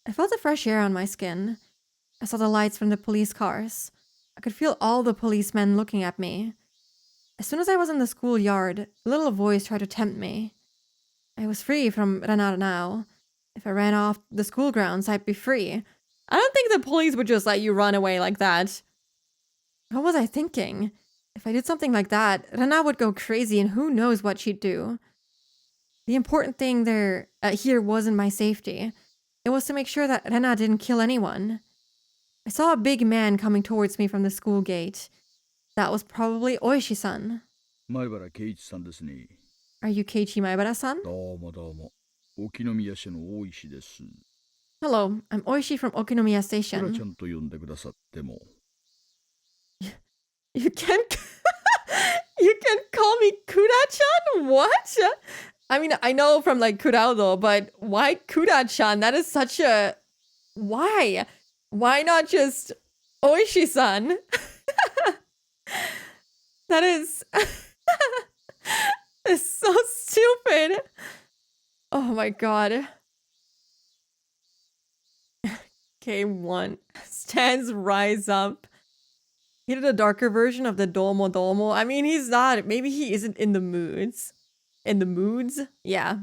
I felt the fresh air on my skin. I saw the lights from the police cars. I could feel all the policemen looking at me. As soon as I was in the schoolyard, a little voice tried to tempt me. I was free from Rena now. If I ran off the school grounds, I'd be free. I don't think the police would just let you run away like that. What was I thinking? If I did something like that, Rena would go crazy and who knows what she'd do. The important thing here wasn't my safety. It was to make sure that Rena didn't kill anyone. I saw a big man coming towards me from the school gate. That was probably Oishi-san. 前原圭一さんですね。 Are you Keiichi Maebara-san? どうもどうも。沖宮市の大石です。 Hello, I'm Oishi from Okinomiya クラちゃ Station. んと呼んでくださっても。You can you can call me Kuda-chan? What? I mean, I know from like Kuraudo, but why Kuda-chan? That is such a... Why? Why not just Oishi-san? That is... It's so stupid. Oh my god. K1. Stands rise up. He did a darker version of the Domo Domo. I mean, he's not. Maybe he isn't in the moods. In the moods? Yeah.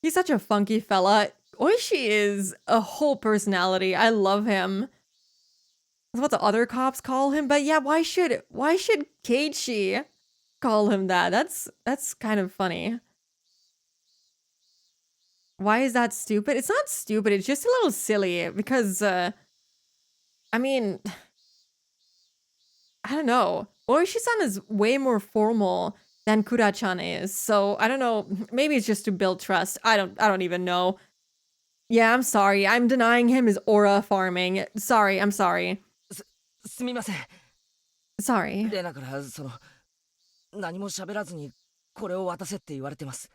He's such a funky fella. Oishi is a whole personality. I love him. That's what the other cops call him. But yeah, why should Keiichi call him that? That's kind of funny. Why is that stupid? It's not stupid. It's just a little silly because, I mean, I don't know. Oishi-san is way more formal than Kura-chan is. So I don't know. Maybe it's just to build trust. I don't even know. Yeah, I'm sorry. I'm denying him his aura farming. Sorry, I'm sorry. すみません。 Sorry. レナから何も喋らずにこれを渡せって言われてます。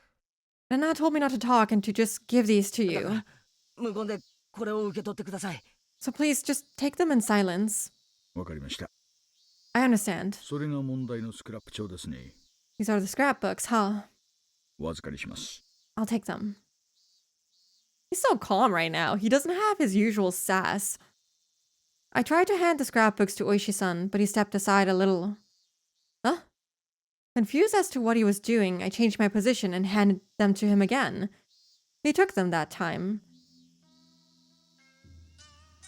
Rena told me not to talk and to just give these to you. 無言でこれを受け取ってください。 So please just take them in silence. わかりました。 I understand. それが問題のスクラップ帳ですね。 These are the scrapbooks, huh? お預かりします。 I'll take them. He's so calm right now. He doesn't have his usual sass. I tried to hand the scrapbooks to Oishi-san, but he stepped aside a little. Huh? Confused as to what he was doing, I changed my position and handed them to him again. He took them that time.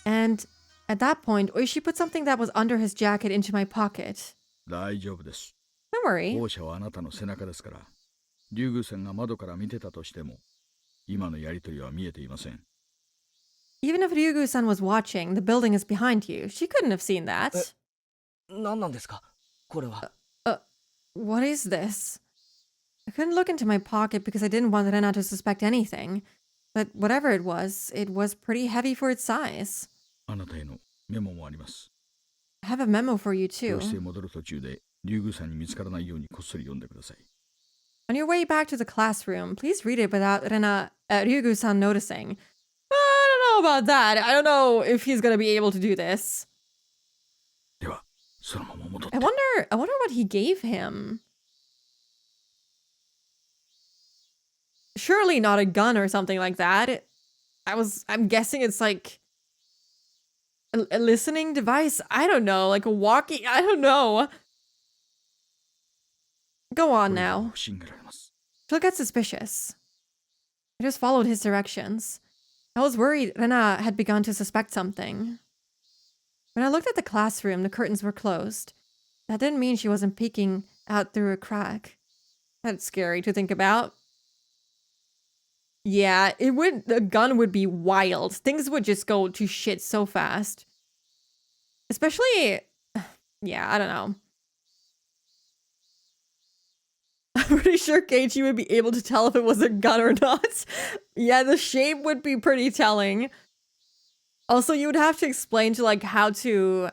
And at that point, Oishi put something that was under his jacket into my pocket. 大丈夫です。 Don't worry. 校舎はあなたの背中ですから、竜宮さんが窓から見てたとしても、今のやりとりは見えていません。 Even if Ryugu-san was watching, the building is behind you. She couldn't have seen that. 何なんですかこれは。What is this? I couldn't look into my pocket because I didn't want Rena to suspect anything. But whatever it was pretty heavy for its size. あなたへのメモもあります。 I have a memo for you too. 教室へ戻る途中で竜宮さんに見つからないようにこっそり読んでください。 On your way back to the classroom, please read it without Ryugu-san noticing. I don't know about that. I don't know if he's gonna be able to do this. では、そのまま戻って。 I wonder what he gave him. Surely not a gun or something like that. I'm guessing it's like a listening device. I don't know, like a walkie. I don't know. Go on now. She'll get suspicious. I just followed his directions. I was worried Rena had begun to suspect something. When I looked at the classroom, the curtains were closed. That didn't mean she wasn't peeking out through a crack. That's scary to think about. Yeah, the gun would be wild. Things would just go to shit so fast. Especially, yeah, I don't know. I'm pretty sure Keiichi would be able to tell if it was a gun or not. Yeah, the shape would be pretty telling. Also, you would have to explain to like how to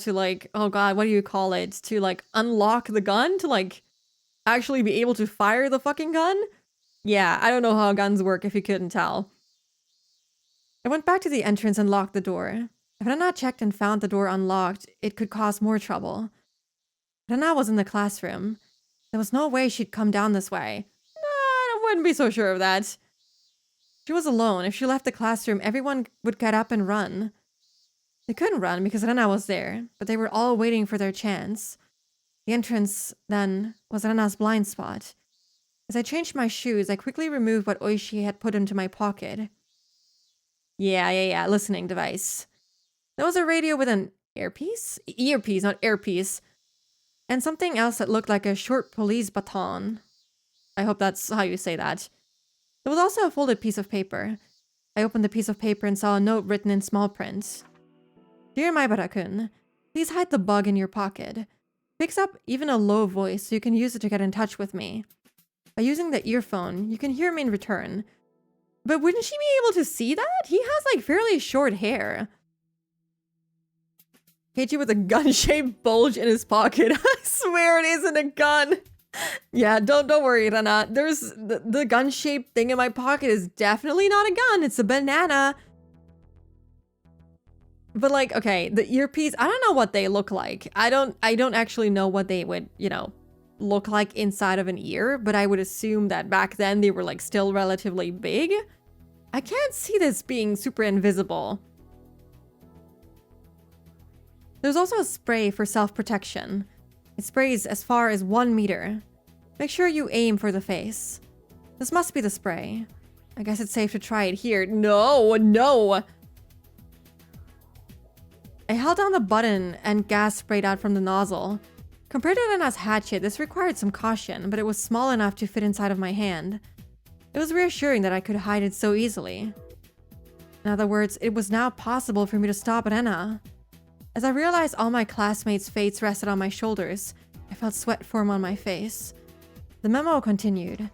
like, oh god, what do you call it? To like unlock the gun to like actually be able to fire the fucking gun? Yeah, I don't know how guns work if you couldn't tell. I went back to the entrance and locked the door. If Rena checked and found the door unlocked, it could cause more trouble. Rena was in the classroom. There was no way she'd come down this way. I wouldn't be so sure of that. She was alone. If she left the classroom, everyone would get up and run. They couldn't run because Rena was there, but they were all waiting for their chance. The entrance, then, was Rena's blind spot. As I changed my shoes, I quickly removed what Oishi had put into my pocket. Yeah, listening device. There was a radio with an earpiece? Earpiece, not airpiece. And something else that looked like a short police baton. I hope that's how you say that. There was also a folded piece of paper. I opened the piece of paper and saw a note written in small print. Dear Maibara-kun, please hide the bug in your pocket. Picks up even a low voice so you can use it to get in touch with me. By using the earphone, you can hear me in return. But wouldn't she be able to see that? He has like fairly short hair. Keiichi with a gun-shaped bulge in his pocket. I swear it isn't a gun. Yeah, don't worry, Rana. There's the gun-shaped thing in my pocket is definitely not a gun. It's a banana. But like, okay, the earpiece, I don't know what they look like. I don't actually know what they would, you know, look like inside of an ear, but I would assume that back then they were like still relatively big. I can't see this being super invisible. There's also a spray for self-protection. It sprays as far as 1 meter. Make sure you aim for the face. This must be the spray. I guess it's safe to try it here. No! I held down the button and gas sprayed out from the nozzle. Compared to Rena's hatchet, this required some caution, but it was small enough to fit inside of my hand. It was reassuring that I could hide it so easily. In other words, it was now possible for me to stop Rena. As I realized all my classmates' fates rested on my shoulders, I felt sweat form on my face. The memo continued.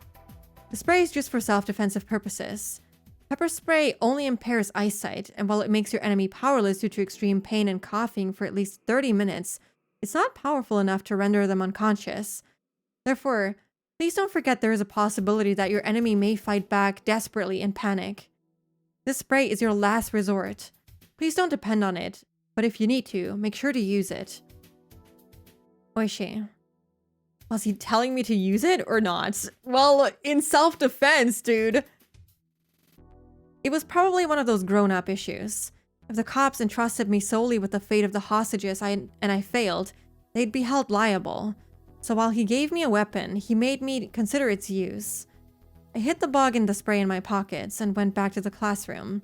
The spray is just for self-defensive purposes. Pepper spray only impairs eyesight, and while it makes your enemy powerless due to extreme pain and coughing for at least 30 minutes, it's not powerful enough to render them unconscious. Therefore, please don't forget there is a possibility that your enemy may fight back desperately in panic. This spray is your last resort. Please don't depend on it, but if you need to, make sure to use it. Oishi. Was he telling me to use it or not? Well, in self-defense, dude. It was probably one of those grown-up issues. If the cops entrusted me solely with the fate of the hostages and I failed, they'd be held liable. So while he gave me a weapon, he made me consider its use. I hid the bug in the spray in my pockets and went back to the classroom.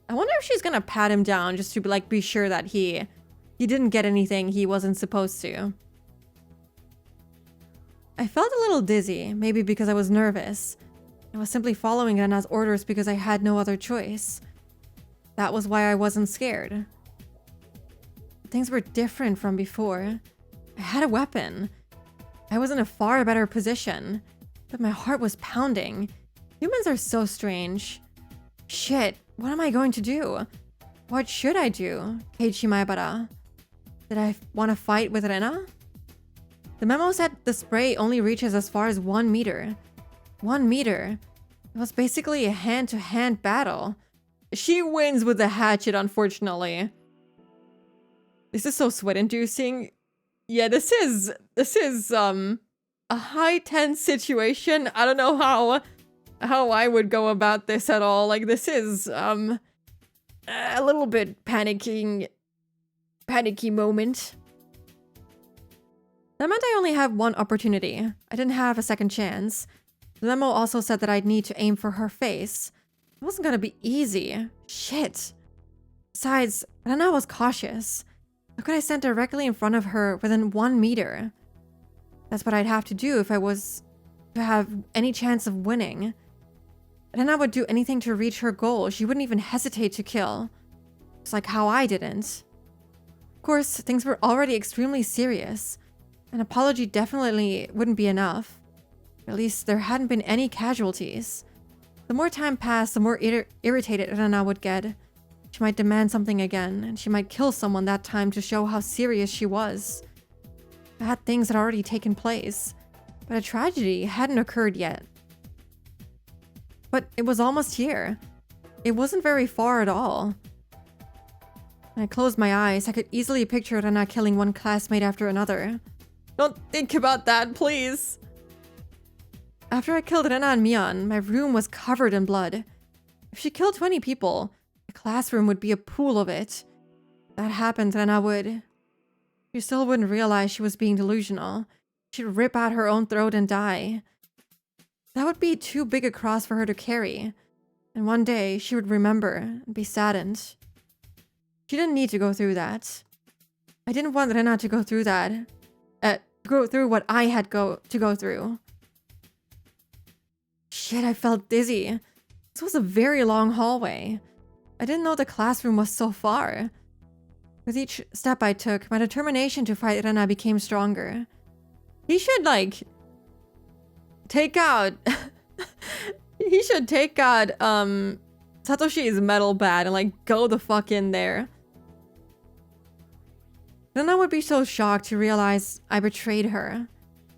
I wonder if she's gonna pat him down just to be sure that he didn't get anything he wasn't supposed to. I felt a little dizzy, maybe because I was nervous. I was simply following Rena's orders because I had no other choice. That was why I wasn't scared. Things were different from before. I had a weapon. I was in a far better position, but my heart was pounding. Humans are so strange. Shit, what am I going to do? What should I do, Keiichi Maibara? Did I want to fight with Rena? The memo said the spray only reaches as far as 1 meter. 1 meter? It was basically a hand-to-hand battle. She wins with the hatchet, unfortunately. This is so sweat-inducing. Yeah, this is a high-tense situation. I don't know how I would go about this at all. Like, this is a little bit panicky moment. That meant I only had one opportunity. I didn't have a second chance. The memo also said that I'd need to aim for her face. It wasn't gonna be easy. Shit. Besides, Rena was cautious. How could I stand directly in front of her within 1 meter? That's what I'd have to do if I was to have any chance of winning. Rena would do anything to reach her goal. She wouldn't even hesitate to kill. Just like how I didn't. Of course, things were already extremely serious. An apology definitely wouldn't be enough. At least there hadn't been any casualties. The more time passed, the more irritated Rena would get. She might demand something again, and she might kill someone that time to show how serious she was. Bad things had already taken place, but a tragedy hadn't occurred yet. But it was almost here. It wasn't very far at all. When I closed my eyes, I could easily picture Rena killing one classmate after another. Don't think about that, please. After I killed Rena and Mian, my room was covered in blood. If she killed 20 people, the classroom would be a pool of it. that happened, then I would. She still wouldn't realize she was being delusional. She'd rip out her own throat and die. That would be too big a cross for her to carry. And one day, she would remember and be saddened. She didn't need to go through that. I didn't want Rena to go through that. Go through what I had to go through. Shit, I felt dizzy. This was a very long hallway. I didn't know the classroom was so far. With each step I took, my determination to fight Rena became stronger. He should, like, take out... he should take out, Satoshi's metal bat and, like, go the fuck in there. Then I would be so shocked to realize I betrayed her.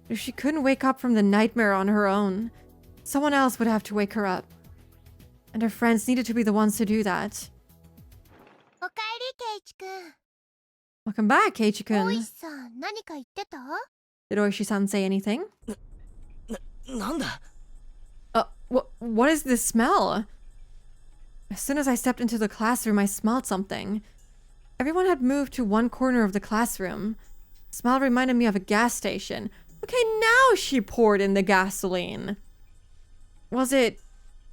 If she couldn't wake up from the nightmare on her own, someone else would have to wake her up. And her friends needed to be the ones to do that. Welcome back, Keiichi-kun. Did Oishi-san say anything? What is this smell? As soon as I stepped into the classroom, I smelled something. Everyone had moved to one corner of the classroom. The smell reminded me of a gas station. Okay, now she poured in the gasoline. Was it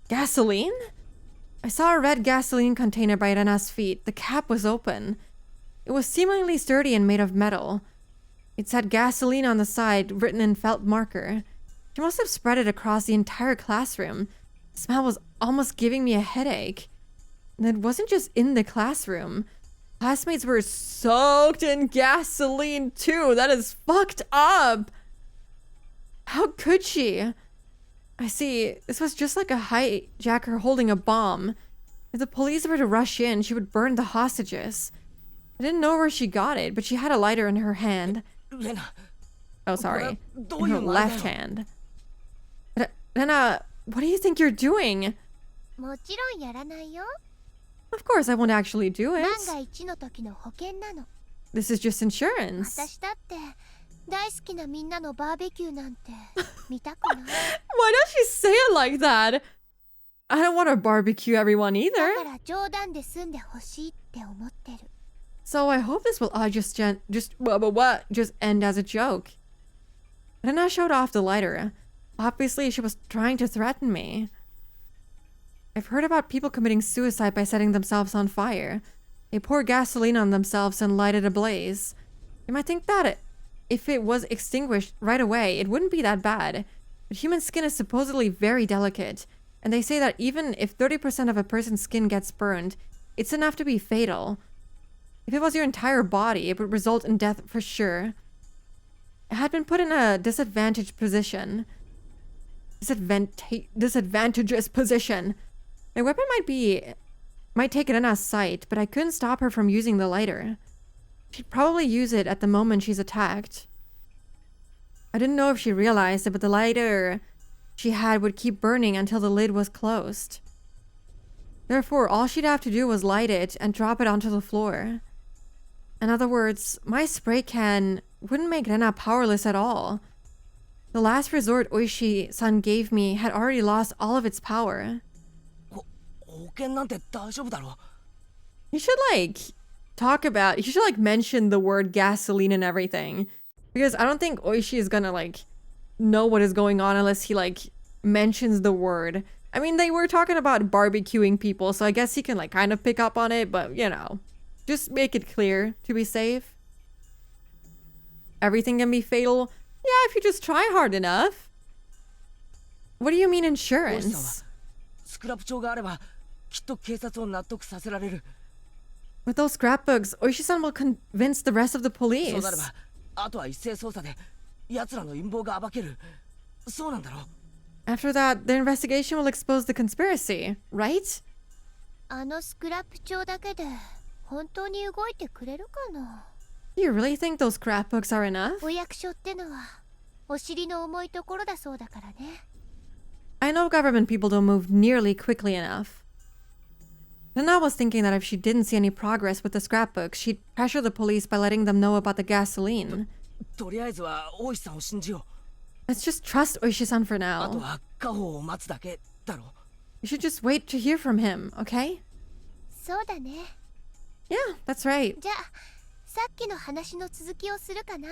gasoline? I saw a red gasoline container by Rena's feet. The cap was open. It was seemingly sturdy and made of metal. It said gasoline on the side, written in felt marker. She must have spread it across the entire classroom. The smell was almost giving me a headache. And it wasn't just in the classroom. Classmates were soaked in gasoline too. That is fucked up. How could she? I see. This was just like a hijacker holding a bomb. If the police were to rush in, she would burn the hostages. I didn't know where she got it, but she had a lighter in her hand. Oh, sorry. In her left hand. Rena, what do you think you're doing? Of course, I won't actually do it. This is just insurance. Why does she say it like that? I don't want to barbecue everyone either. So I hope this will all just end as a joke. Rena showed off the lighter. Obviously, she was trying to threaten me. I've heard about people committing suicide by setting themselves on fire. They pour gasoline on themselves and light it ablaze. You might think that if it was extinguished right away, it wouldn't be that bad. But human skin is supposedly very delicate, and they say that even if 30% of a person's skin gets burned, it's enough to be fatal. If it was your entire body, it would result in death for sure. I had been put in a disadvantageous position. Disadvantageous position. My weapon might take Rena's sight, but I couldn't stop her from using the lighter. She'd probably use it at the moment she's attacked. I didn't know if she realized it, but the lighter she had would keep burning until the lid was closed. Therefore, all she'd have to do was light it and drop it onto the floor. In other words, my spray can wouldn't make Rena powerless at all. The last resort Oishi-san gave me had already lost all of its power. You should mention the word gasoline and everything. Because I don't think Oishi is gonna know what is going on unless he mentions the word. I mean, they were talking about barbecuing people, so I guess he can kind of pick up on it, but you know, just make it clear to be safe. Everything can be fatal. Yeah, if you just try hard enough. What do you mean insurance? With those scrapbooks, Oishi-san will convince the rest of the police. After that, the investigation will expose the conspiracy, right? Do you really think those scrapbooks are enough? I know government people don't move nearly quickly enough. Nana was thinking that if she didn't see any progress with the scrapbooks, she'd pressure the police by letting them know about the gasoline. Let's just trust Oishi-san for now. You should just wait to hear from him, okay? Yeah, that's right. じゃあさっきの話の続きをするかな。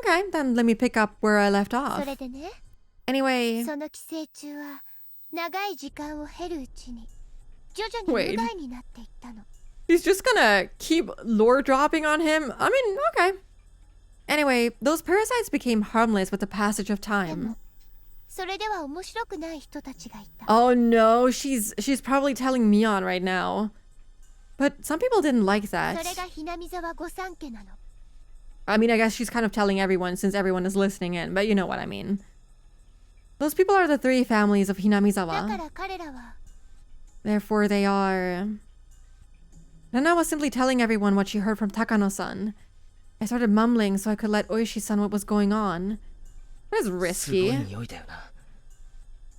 Okay, then let me pick up where I left そ off. れでね、 Anyway, その寄生虫は長い時間を経るうちに徐々に Wait. 無害になっていったの。 he's just gonna keep lore dropping on him? I mean, okay. Anyway, those parasites became harmless with the passage of で time. もそれでは面白くない人たちがいた。 Oh no, she's probably telling Mion right now. But some people didn't like それ that. がひなみ沢御三家なの。 I mean, I guess she's kind of telling everyone since everyone is listening in, but you know what I mean. Those people are the three families of だか Hinamizawa. ら彼らは Therefore, they are... Nana was simply telling everyone what she heard from Takano-san. I started mumbling so I could let Oishi-san what was going on. That is すごい risky. 匂いだよな。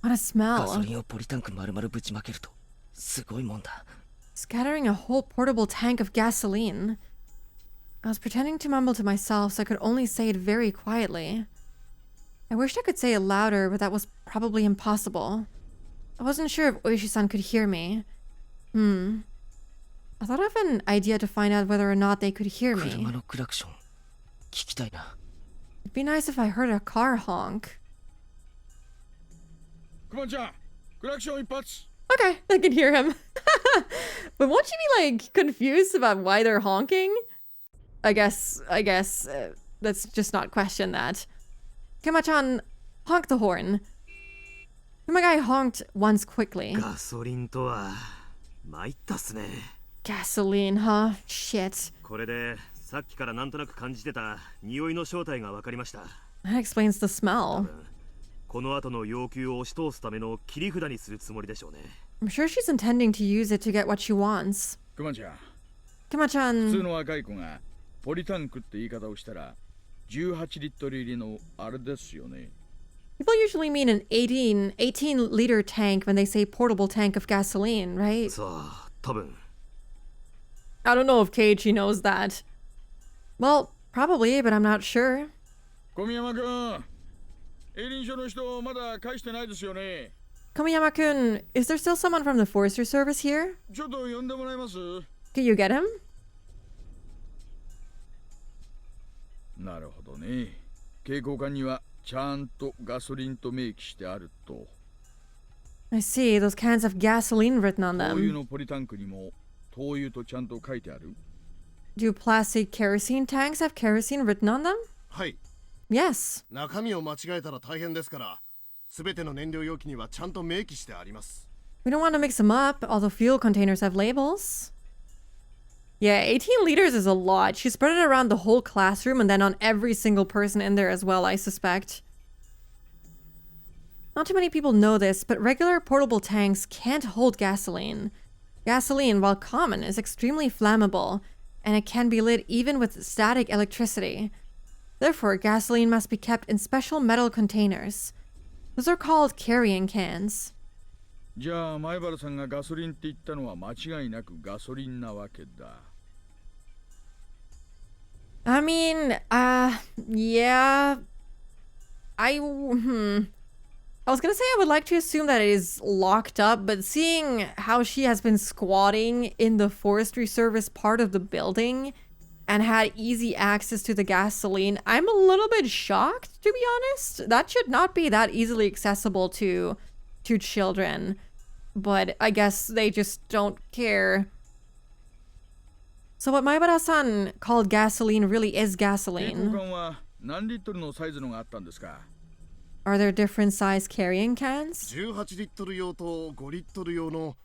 What a ガソ smell. リンをポリタンク丸々ぶちまけるとすごいもんだ。 Scattering a whole portable tank of gasoline. I was pretending to mumble to myself so I could only say it very quietly. I wished I could say it louder, but that was probably impossible. I wasn't sure if Oishi-san could hear me. I thought of an idea to find out whether or not they could hear 車 me. のクラクション聞きたいな。 It'd be nice if I heard a car honk. くまちゃん、クラクション一発。 Okay, I can hear him. But won't you be like confused about why they're honking? I guess, let's just not question that. Kema-chan, honk the horn. Kumagai honked once quickly. ガソリンとは参ったっすね。 Gasoline, huh? Shit. これでさっきからなんとなく感じてた匂いの正体が分かりました。 That explains the smell. この後の要求を押し通すための切り札にするつもりでしょうね。 I'm sure she's intending to use it to get what she wants. くまちゃん、 Kema-chan. 普通の若い子がポリタンクって言い方をしたら18リットル入りのあれですよね。 People usually mean an 18 liter tank when they say portable tank of gasoline, right? さあ、多分。 I don't know if Keiichi knows that. Well, probably, but I'm not sure. 小宮山君、営林署の人まだ返してないですよね。 Komiyama-kun, is there still someone from the Forester Service here? ちょっと呼んでもらえます？ Can you get him? なるほどね。携行缶にはちゃんとガソリンと明記してあると。 I see, those cans have gasoline written on 灯油 them. のポリタンクにも灯油とちゃんと書いてある？ Do plastic kerosene tanks have kerosene written on them? はい。 Yes. 中身を間違えたら大変ですから、すべての燃料容器にはちゃんと明記してあります。 We don't want to mix them up. All the fuel containers have labels. Yeah, 18 liters is a lot. She spread it around the whole classroom and then on every single person in there as well, I suspect. Not too many people know this, but regular portable tanks can't hold gasoline. Gasoline, while common, is extremely flammable, and it can be lit even with static electricity. Therefore, gasoline must be kept in special metal containers. Those are called carrying cans. じゃあ前原さんがガソリンって言ったのは間違いなくガソリンなわけだ。 I mean, yeah. I was gonna say I would like to assume that it is locked up, but seeing how she has been squatting in the forestry service part of the building and had easy access to the gasoline, I'm a little bit shocked, to be honest. That should not be that easily accessible to children, but I guess they just don't care. So what Maibara-san called gasoline really is 携行 gasoline. 缶は何リットルのサイズのがあったんですか？ Are there different size carrying cans? 18リットル用と5リットル用の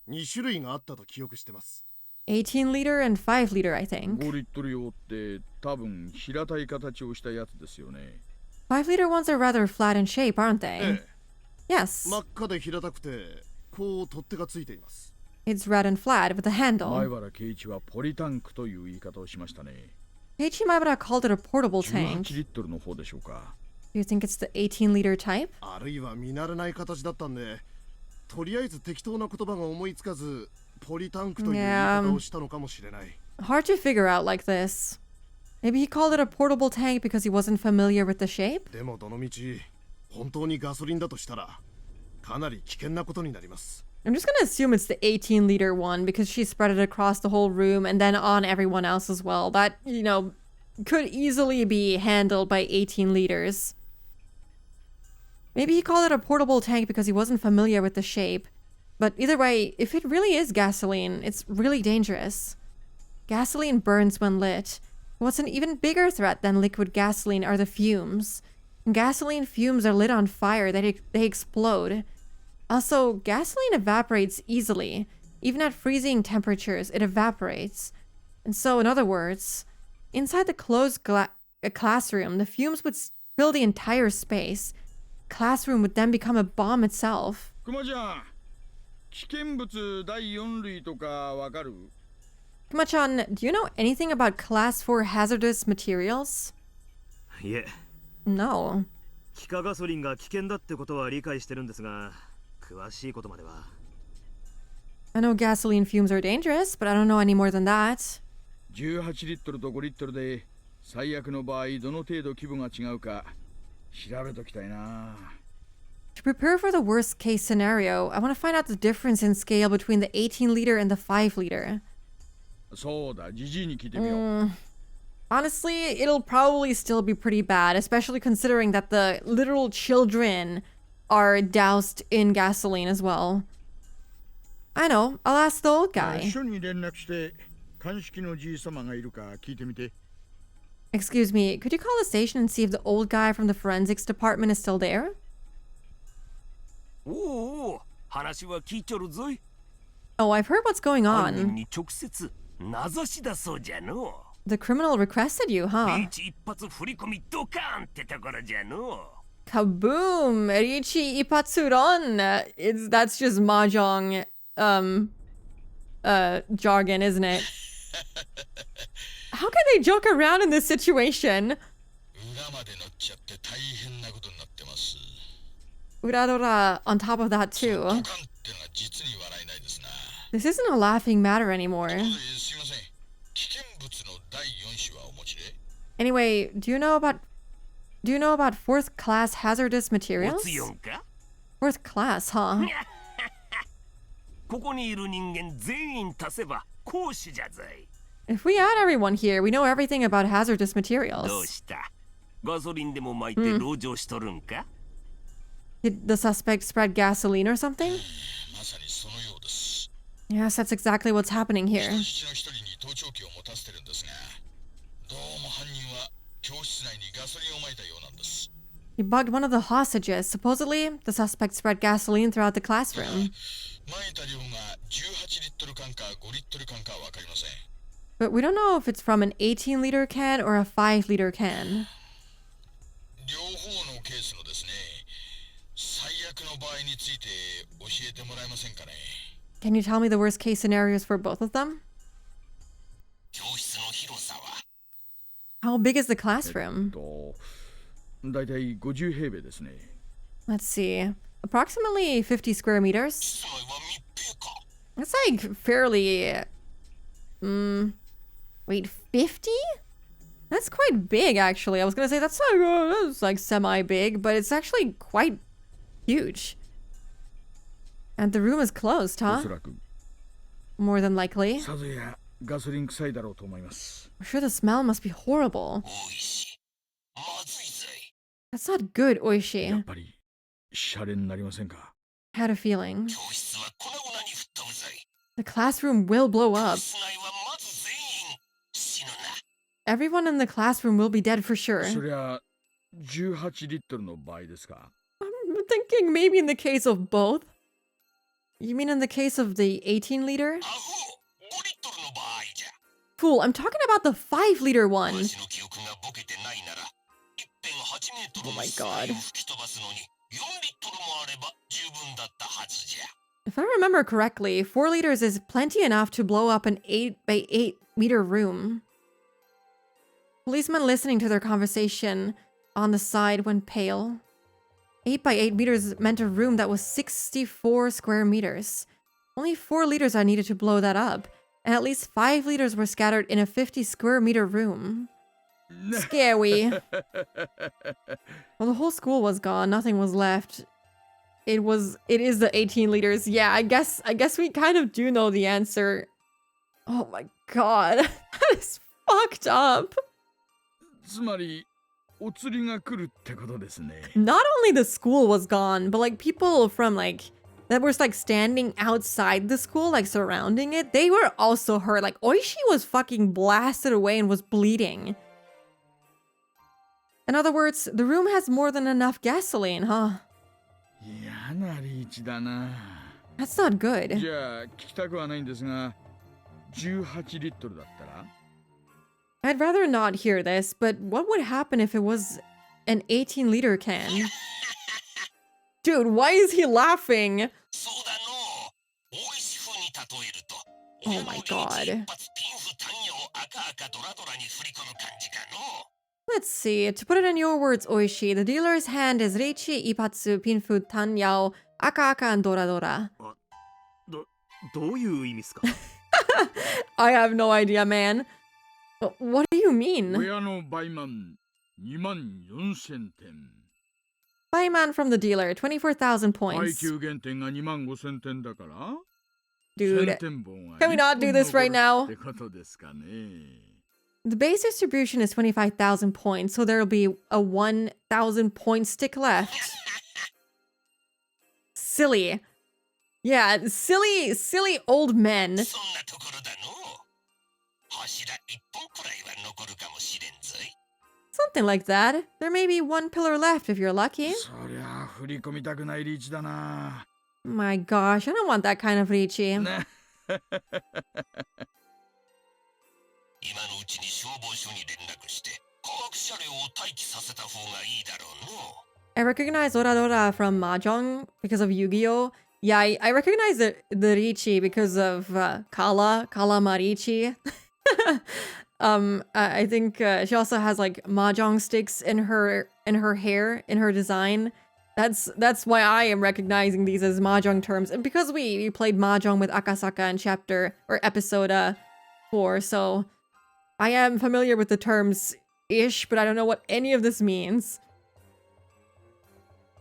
2種類があったと記憶してます。 18 liter and 5 liter, I think. 5リットル用って多分平たい形をしたやつですよね。 5 liter ones are rather flat in shape, aren't they? え Yes. 真っ赤で平たくて、こう取っ手がついています。 It's red and flat with a 前 handle. 原圭一はポリタンクという言い方をしましたね。 Keiichi Maibara called it a portable 18 tank. リットルの方でしょうか。 Do you think it's the 18 liter type? あるいは見慣れない形だったんで、とりあえず適当な言葉が思いつかず、ポリタンクという言い方をしたのかもしれない。Hard to figure out like this. Maybe he called it a portable tank because he wasn't familiar with the shape? でもどのみち、本当にガソリンだとしたら、かなり危険なことになります。I'm just gonna assume it's the 18-liter one because she spread it across the whole room and then on everyone else as well. That, you know, could easily be handled by 18 liters. Maybe he called it a portable tank because he wasn't familiar with the shape. But either way, if it really is gasoline, it's really dangerous. Gasoline burns when lit. What's an even bigger threat than liquid gasoline are the fumes. When gasoline fumes are lit on fire, they explode. Also, gasoline evaporates easily. Even at freezing temperatures, it evaporates. And so, in other words, inside the closed classroom, the fumes would fill the entire space. Classroom would then become a bomb itself. Kuma-chan, 危険物第4類とかわかる? Kuma-chan, do you know anything about Class 4 hazardous materials? いえ。 No. 気化ガソリンが危険だってことは理解してるんですが、詳しいことまでは。I know gasoline fumes are dangerous, but I don't know any more than that. 18リットルと5リットルで最悪の場合どの程度規模が違うか調べときたいな。To prepare for the worst case scenario, I want to find out the difference in scale between the 18-liter and the 5-liter. そうだ、ジジイに聞いてみよう。Honestly, it'll probably still be pretty bad, especially considering that the literal children are doused in gasoline as well. I know, I'll ask the old guy. 署に連絡して鑑識のじい様がいるか聞いてみて。Excuse me, could you call the station and see if the old guy from the forensics department is still there? おお、話は聞いちょるぞい。 Oh, I've heard what's going 犯 on. 人に直接名指しだそうじゃの。 The criminal requested you, huh? リーチ一発振り込みドカーンってところじゃの。 Kaboom! Riichi Ipatsuron! That's just mahjong, jargon, isn't it? How can they joke around in this situation? Uradora on top of that too. This isn't a laughing matter anymore. Anyway, do you know about fourth class hazardous materials? Fourth class, huh? ここにいる人間全員足せば講師じゃぜ。 If we add everyone here, we know everything about hazardous materials. どうした？ガソリンでも巻いて籠城しとるんか？ Did the suspect spread gasoline or something? Yes, that's exactly what's happening here. He bugged one of the hostages. Supposedly, the suspect spread gasoline throughout the classroom. But we don't know if it's from an 18-liter can or a 5-liter can. Can you tell me the worst case scenarios for both of them? How big is the classroom? だいたい50平米ですね。 Let's see. Approximately 50 square meters. That's like fairly... wait, 50? That's quite big, actually. I was gonna say that's like semi-big, but it's actually quite huge. And the room is closed, huh? More than likely. I'm sure the smell must be horrible. That's not good, Oishi. Had a feeling. The classroom will blow up. Everyone in the classroom will be dead for sure. I'm thinking maybe in the case of both. You mean in the case of the 18-liter? Fool, I'm talking about the 5-liter one. Oh my god. If I remember correctly, 4 liters is plenty enough to blow up an 8 by 8 meter room. Policemen listening to their conversation on the side went pale. 8 by 8 meters meant a room that was 64 square meters. Only 4 liters are needed to blow that up, and at least 5 liters were scattered in a 50 square meter room. Scary. Well, the whole school was gone, nothing was left. It is the 18 liters. Yeah, I guess we kind of do know the answer. Oh my god. That is fucked up. つまりお釣りが来るってことですね。 Not only the school was gone, but like people from like that was like standing outside the school, like surrounding it, they were also hurt. Like Oishi was fucking blasted away and was bleeding. In other words, the room has more than enough gasoline, huh? 嫌なリーチだな。 That's not good. じゃあ聞きたくはないんですが、18リットルだったら I'd rather not hear this, but what would happen if it was an 18-liter can? Dude, why is he laughing? Oh my god. Let's see. To put it in your words, Oishi, the dealer's hand is Reichi, Ipatsu, Pinfu, Tanyao, Aka Aka, and Dora Dora. どういう意味ですか？ I have no idea, man. What do you mean? 親のバイマン24000点。 Buyman from the dealer, 24,000 配 points. 給減点が25000点だから。 Dude, 1000点分は can we not do this right now? ってことですかね。 The base distribution is 25,000 points, so there'll be a 1,000 point stick left. Silly. Yeah, silly old men. Something like that. There may be one pillar left if you're lucky. そりゃ振り込みたくないリーチだな。 My gosh, I don't want that kind of Riichi. ね。 I recognize Dora Dora from Mahjong because of Yu-Gi-Oh! Yeah, I recognize the Riichi because of Kala Marichi. I think she also has like Mahjong sticks in her hair, in her design. That's why I am recognizing these as Mahjong terms. And because we played Mahjong with Akasaka in chapter or episode 4, so I am familiar with the terms-ish, but I don't know what any of this means.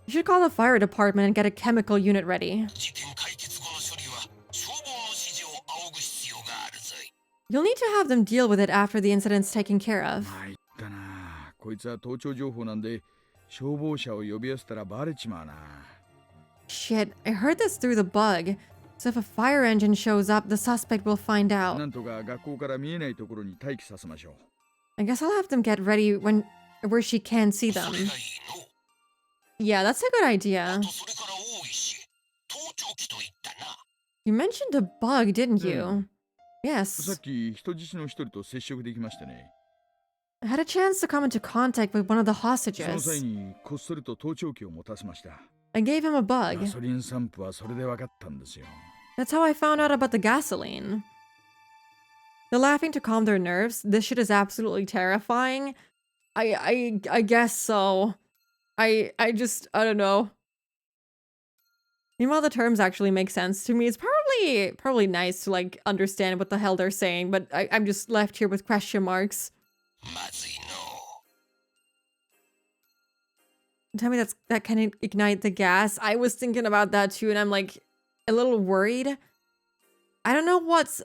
You should call the fire department and get a chemical unit ready. You'll need to have them deal with it after the incident's taken care of. 参ったな。こいつは盗聴情報なんで消防車を呼び寄せたらバレちまうな。 Shit, I heard this through the bug. So if a fire engine shows up, the suspect will find な out. んとか学校から見えないところに待機させましょう。 I guess I'll have them get ready where she can't see them. Yeah, that's a good idea. You mentioned a bug, didn't you? さ Yes. っき人質の一人と接触できましたね。 I had a chance to come into contact with one of the その hostages. 際にこっそりと盗聴器を持たせました。 I gave him a ガ bug. ソリン散布はそれで分かったんですよ。 That's how I found out about the gasoline. They're laughing to calm their nerves. This shit is absolutely terrifying. I guess so. I don't know. Meanwhile, the terms actually make sense to me. It's probably nice to like understand what the hell they're saying, but I'm just left here with question marks. Tell me that can ignite the gas. I was thinking about that too, and I'm like a little worried. I don't know what's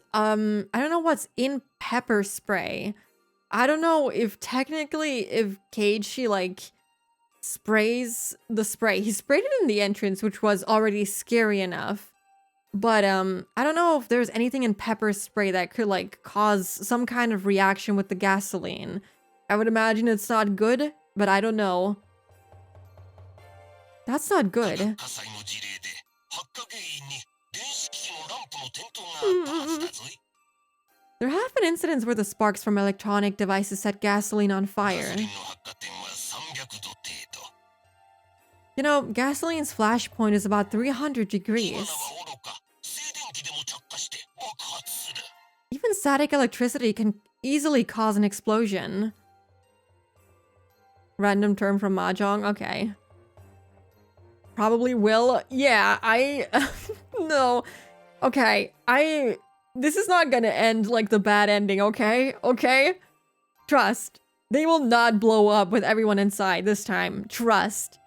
in pepper spray. I don't know if technically if Keiichi like sprays the spray. He sprayed it in the entrance, which was already scary enough. But I don't know if there's anything in pepper spray that could like cause some kind of reaction with the gasoline. I would imagine it's not good, but I don't know. That's not good. There have been incidents where the sparks from electronic devices set gasoline on fire. You know, gasoline's flash point is about 300 degrees. Even static electricity can easily cause an explosion. Random term from Mahjong? Okay. Probably will. Yeah, no. Okay, this is not gonna end like the bad ending, okay? Okay? Trust. They will not blow up with everyone inside this time. Trust.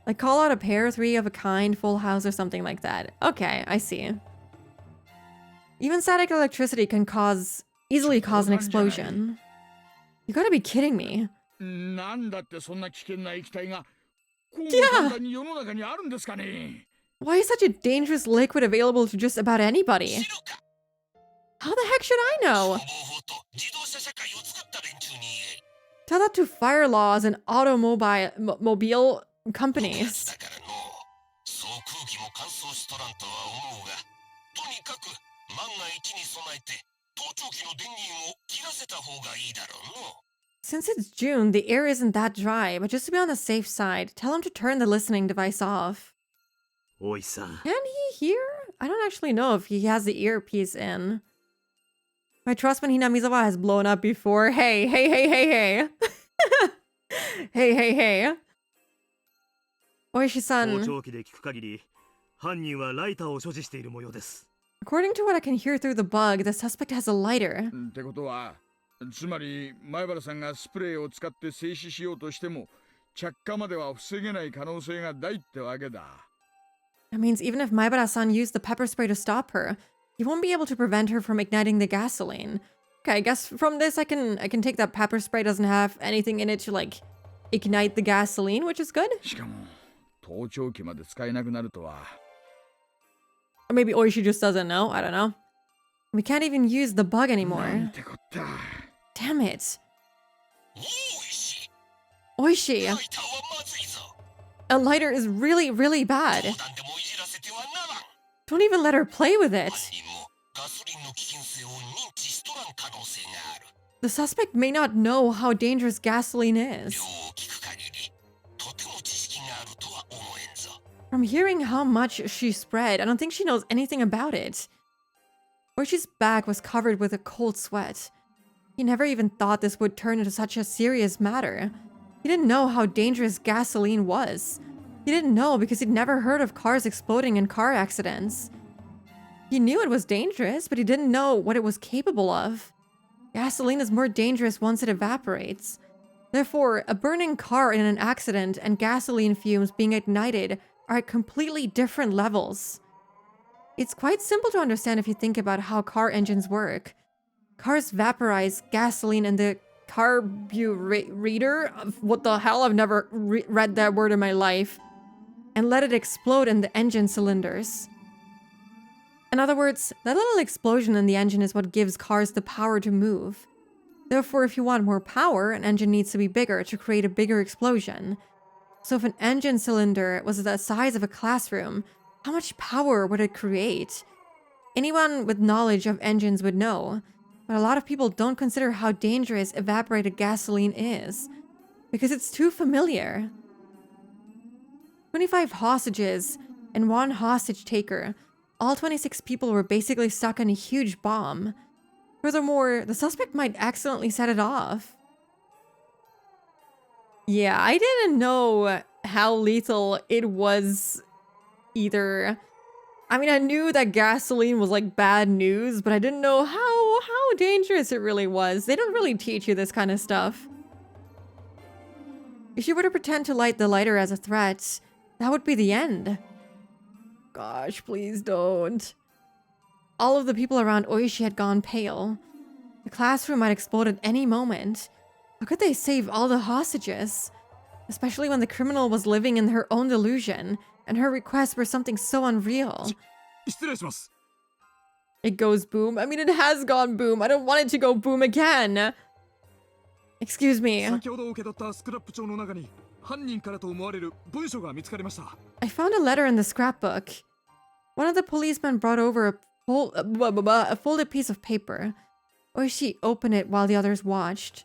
Like call out a pair, 3 of a kind, full house, or something like that. Okay, I see. Even static electricity can easily cause an explosion. You gotta be kidding me. Yeah! Why is such a dangerous liquid available to just about anybody? How the heck should I know? Tell that to fire laws and automobile companies. Since it's June, the air isn't that dry, but just to be on the safe side, tell him to turn the listening device off. Oi-san. Can he hear? I don't actually know if he has the earpiece in. My trust in Hinamizawa has blown up before. Hey, hey, hey, hey, hey. Hey, hey, hey. Oishi-san. According to what I can hear through the bug, the suspect has a lighter. ってことは、つまり前原さんがスプレーを使って静止しようとしても、着火までは防げない可能性が大ってわけだ。That means even if Maibara-san used the pepper spray to stop her, he won't be able to prevent her from igniting the gasoline. Okay, I guess from this I can take that pepper spray doesn't have anything in it to like ignite the gasoline, which is good. しかも、盗聴器まで使えなくなるとは。Or maybe Oishi just doesn't know. I don't know. We can't even use the bug anymore. Damn it. Oishi. A lighter is really, really bad. Don't even let her play with it. The suspect may not know how dangerous gasoline is. From hearing how much she spread, I don't think she knows anything about it. Oishi's back was covered with a cold sweat. He never even thought this would turn into such a serious matter. He didn't know how dangerous gasoline was. He didn't know because he'd never heard of cars exploding in car accidents. He knew it was dangerous, but he didn't know what it was capable of. Gasoline is more dangerous once it evaporates. Therefore, a burning car in an accident and gasoline fumes being ignited are at completely different levels. It's quite simple to understand if you think about how car engines work. Cars vaporize gasoline in the carburetor. What the hell? I've never read that word in my life. And let it explode in the engine cylinders. In other words, that little explosion in the engine is what gives cars the power to move. Therefore, if you want more power, an engine needs to be bigger to create a bigger explosion. So if an engine cylinder was the size of a classroom, how much power would it create? Anyone with knowledge of engines would know, but a lot of people don't consider how dangerous evaporated gasoline is, because it's too familiar. 25 hostages and 1 hostage taker. All 26 people were basically stuck in a huge bomb. Furthermore, the suspect might accidentally set it off. Yeah, I didn't know how lethal it was either. I mean, I knew that gasoline was like bad news, but I didn't know how dangerous it really was. They don't really teach you this kind of stuff. If you were to pretend to light the lighter as a threat, that would be the end. Gosh, please don't. All of the people around Oishi had gone pale. The classroom might explode at any moment. How could they save all the hostages? Especially when the criminal was living in her own delusion, and her requests were something so unreal. It goes boom. I mean, it has gone boom. I don't want it to go boom again. Excuse me. I found a letter in the scrapbook. One of the policemen brought over a folded piece of paper. Oishi opened it while the others watched.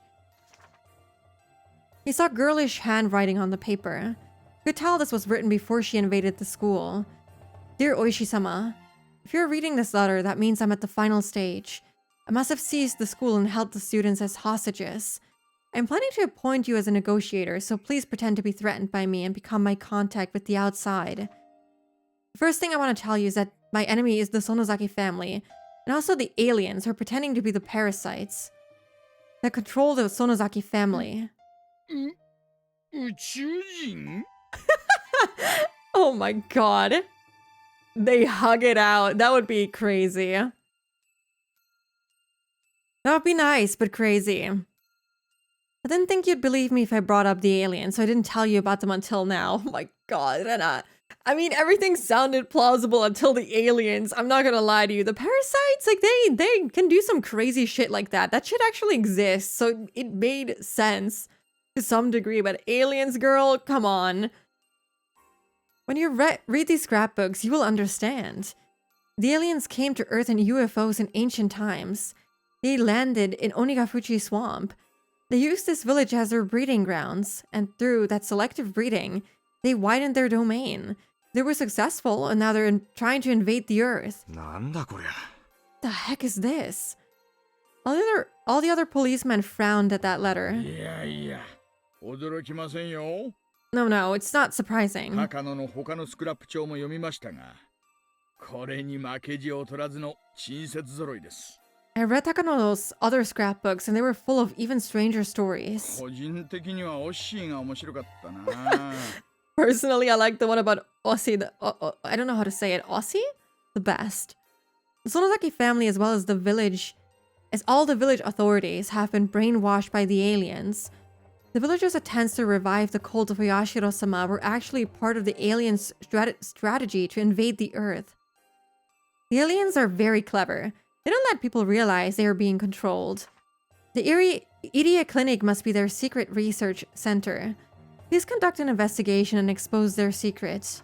He saw girlish handwriting on the paper. You could tell this was written before she invaded the school. Dear Oishi-sama, if you're reading this letter, that means I'm at the final stage. I must have seized the school and held the students as hostages. I'm planning to appoint you as a negotiator, so please pretend to be threatened by me and become my contact with the outside. The first thing I want to tell you is that my enemy is the Sonozaki family, and also the aliens who are pretending to be the parasites that control the Sonozaki family. Oh my god. They hug it out. That would be crazy. That would be nice, but crazy. I didn't think you'd believe me if I brought up the aliens, so I didn't tell you about them until now. Oh my god, Rena. I mean, everything sounded plausible until the aliens. I'm not gonna lie to you. The parasites, like, they can do some crazy shit like that. That shit actually exists, so it made sense to some degree. But aliens, girl, come on. When you read these scrapbooks, you will understand. The aliens came to Earth in UFOs in ancient times. They landed in Onigafuchi Swamp. They used this village as their breeding grounds, and through that selective breeding, they widened their domain. They were successful, and now they're trying to invade the Earth. The heck is this? All the other policemen frowned at that letter. Yeah. 驚きませんよ。No, it's not surprising. 高野の他のスクラップ帳も読みましたが、これに負けじを取らずの親切揃いです。I read Takano's other scrapbooks, and they were full of even stranger stories. 個人的にはオッシーが面白かったな。Personally, I like the one about Ossie. I don't know how to say it. Ossie? The best. The Sonozaki family, as well as the village, as all the village authorities, have been brainwashed by the aliens. The villagers' attempts to revive the cult of Oyashiro-sama were actually part of the aliens' strategy to invade the Earth. The aliens are very clever. They don't let people realize they are being controlled. The Iria Clinic must be their secret research center. Please conduct an investigation and expose their secrets.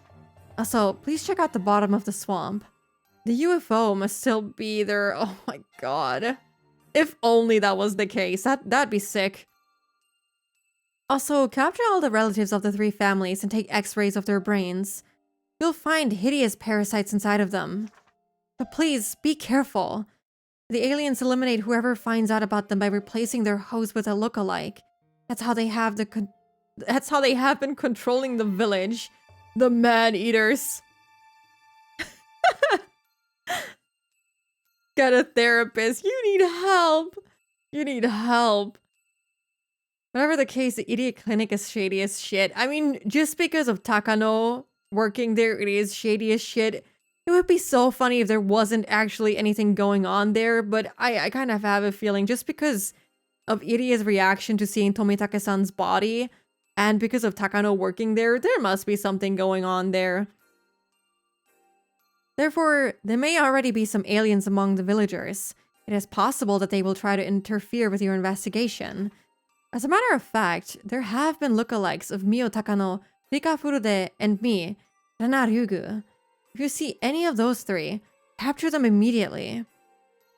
Also, please check out the bottom of the swamp. The UFO must still be there. Oh my god. If only that was the case. That'd be sick. Also, capture all the relatives of the three families and take x-rays of their brains. You'll find hideous parasites inside of them. But please, be careful. The aliens eliminate whoever finds out about them by replacing their host with a look-alike. That's how they have been controlling the village. The man-eaters. Get a therapist. You need help. You need help. Whatever the case, the idiot clinic is shady as shit. I mean, just because of Takano working there, it is shady as shit. It would be so funny if there wasn't actually anything going on there, but I kind of have a feeling just because of Iria's reaction to seeing Tomitake-san's body, and because of Takano working there, there must be something going on there. Therefore, there may already be some aliens among the villagers. It is possible that they will try to interfere with your investigation. As a matter of fact, there have been lookalikes of Mio Takano, Rika Furude, and me, Rana Ryugu. If you see any of those three, capture them immediately.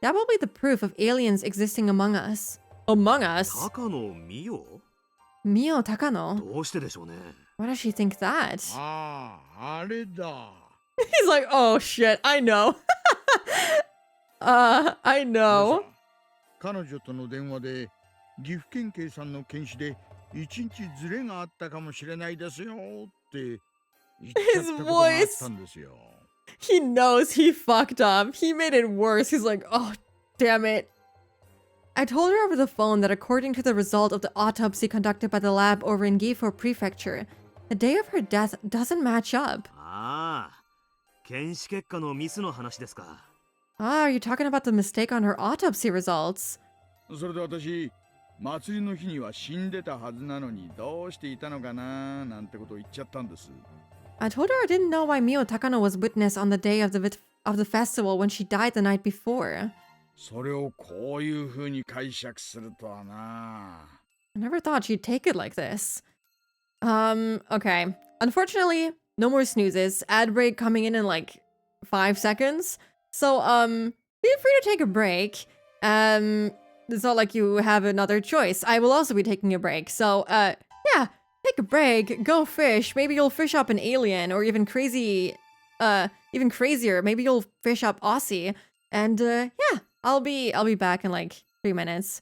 That will be the proof of aliens existing among us. Among us? Takano Mio? Mio Takano? どうしてでしょうね。 Why does she think that? あれだ。 He's like, oh shit, I know. I know. 彼女との電話で岐阜県警さんの検視で一日ズレがあったかもしれないですよって言っちゃったことがあったんですよ。 He knows he fucked up. He made it worse. He's like, oh, damn it. I told her over the phone that according to the result of the autopsy conducted by the lab over in Gifu Prefecture, the day of her death doesn't match up. ああ、検視結果のミスの話ですか。 Ah, are you talking about the mistake on her autopsy results? それで私、祭りの日には死んでたはずなのにどうしていたのかななんてことを言っちゃったんです。 I told her I didn't know why Mio Takano was witness on the day of the festival when she died the night before. それをこういう風に解釈するとはな。 I never thought she'd take it like this. Okay. Unfortunately, no more snoozes. Ad break coming in like 5 seconds. So, feel free to take a break. It's not like you have another choice. I will also be taking a break. So, yeah, take a break, go fish. Maybe you'll fish up an alien or even crazier. Maybe you'll fish up Aussie. And, yeah, I'll be back in like 3 minutes.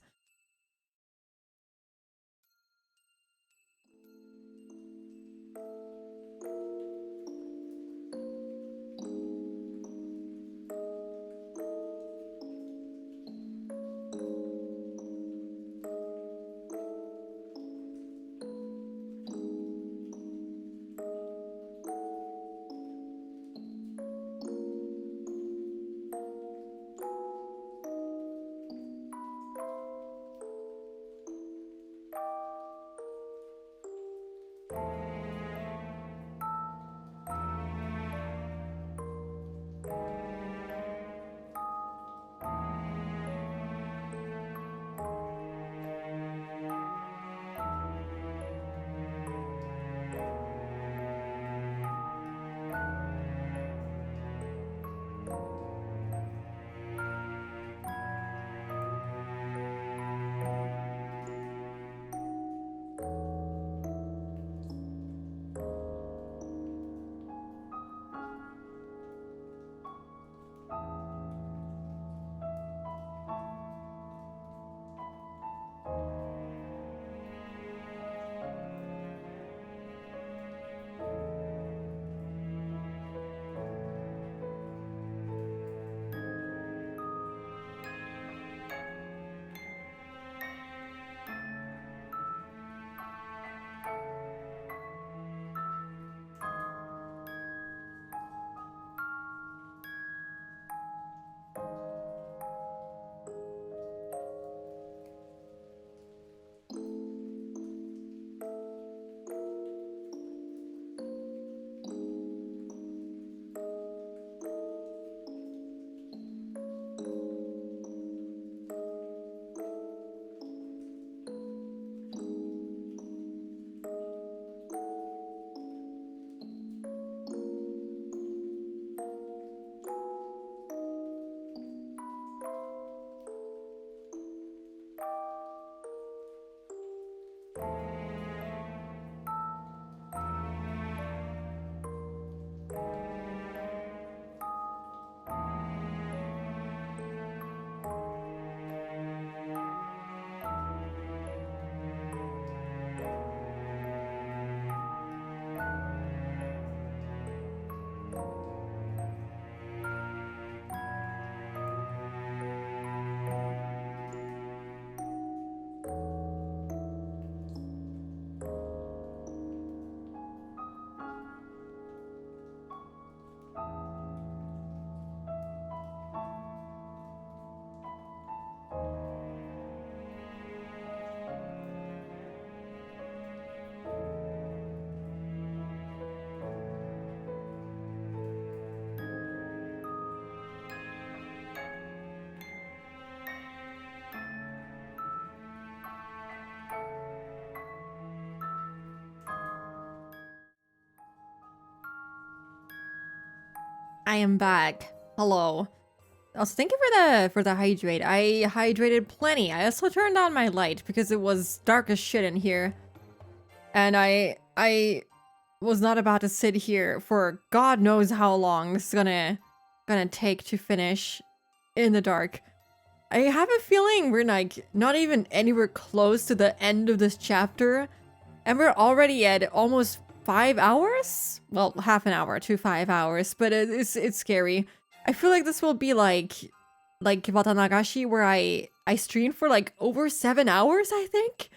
I am back. Hello. Also, thank you for the hydrate. I hydrated plenty. I also turned on my light because it was dark as shit in here. And I was not about to sit here for God knows how long this is gonna take to finish in the dark. I have a feeling we're like not even anywhere close to the end of this chapter, and we're already at almost 5 hours? Well, half an hour to 5 hours, but it's scary. I feel like this will be like Watanagashi, where I streamed for like over 7 hours, I think,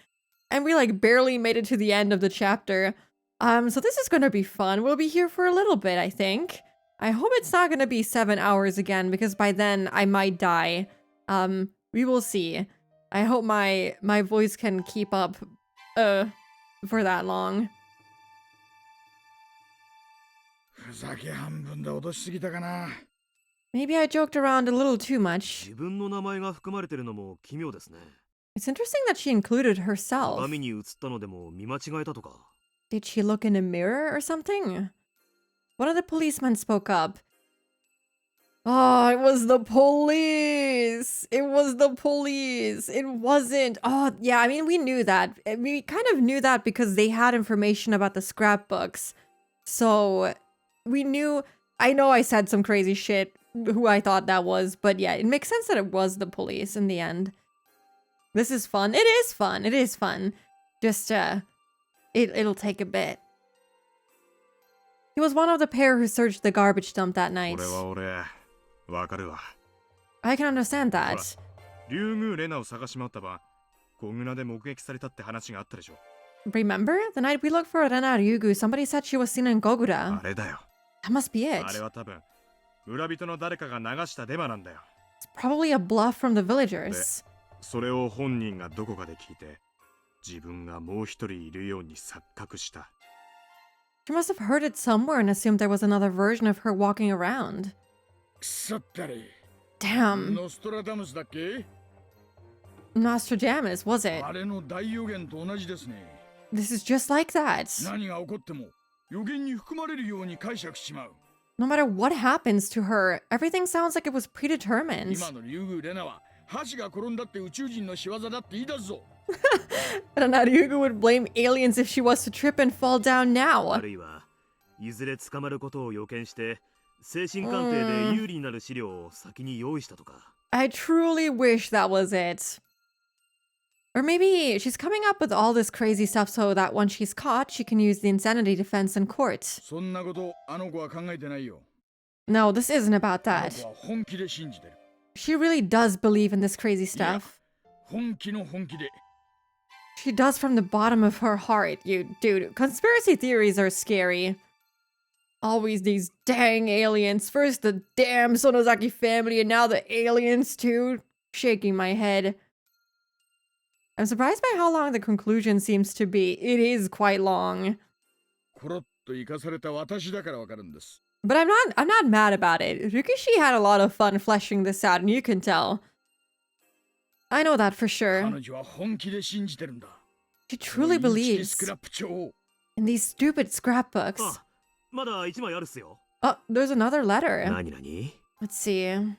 and we like barely made it to the end of the chapter. So this is gonna be fun. We'll be here for a little bit, I think. I hope it's not gonna be 7 hours again, because by then I might die. We will see. I hope my voice can keep up for that long. Maybe I joked around a little too much. It's interesting that she included herself. Did she look in a mirror or something? One of the policemen spoke up. Oh, it was the police! It was the police! It wasn't... Oh, yeah, I mean, we knew that. We kind of knew that because they had information about the scrapbooks. So, we knew... I know I said some crazy shit, who I thought that was, but yeah, it makes sense that it was the police in the end. This is fun. It is fun. It is fun. Just, it'll take a bit. He was one of the pair who searched the garbage dump that night. I can understand that. Remember? The night we looked for Rena Ryugu, somebody said she was seen in Gogura. That must be it. It's probably a bluff from the villagers. She must have heard it somewhere and assumed there was another version of her walking around. Damn. Nostradamus, was it? This is just like that. No matter what happens to her, everything sounds like it was predetermined. Rena Ryugu would blame aliens if she was to trip and fall down now. I truly wish that was it. Or maybe she's coming up with all this crazy stuff so that when she's caught, she can use the insanity defense in court. No, this isn't about that. She really does believe in this crazy stuff. She does from the bottom of her heart, dude. Conspiracy theories are scary. Always these dang aliens. First the damn Sonozaki family and now the aliens too. Shaking my head. I'm surprised by how long the conclusion seems to be. It is quite long. But I'm not mad about it. Rikishi had a lot of fun fleshing this out, and you can tell. I know that for sure. She truly believes in these stupid scrapbooks. Oh, there's another letter. Let's see.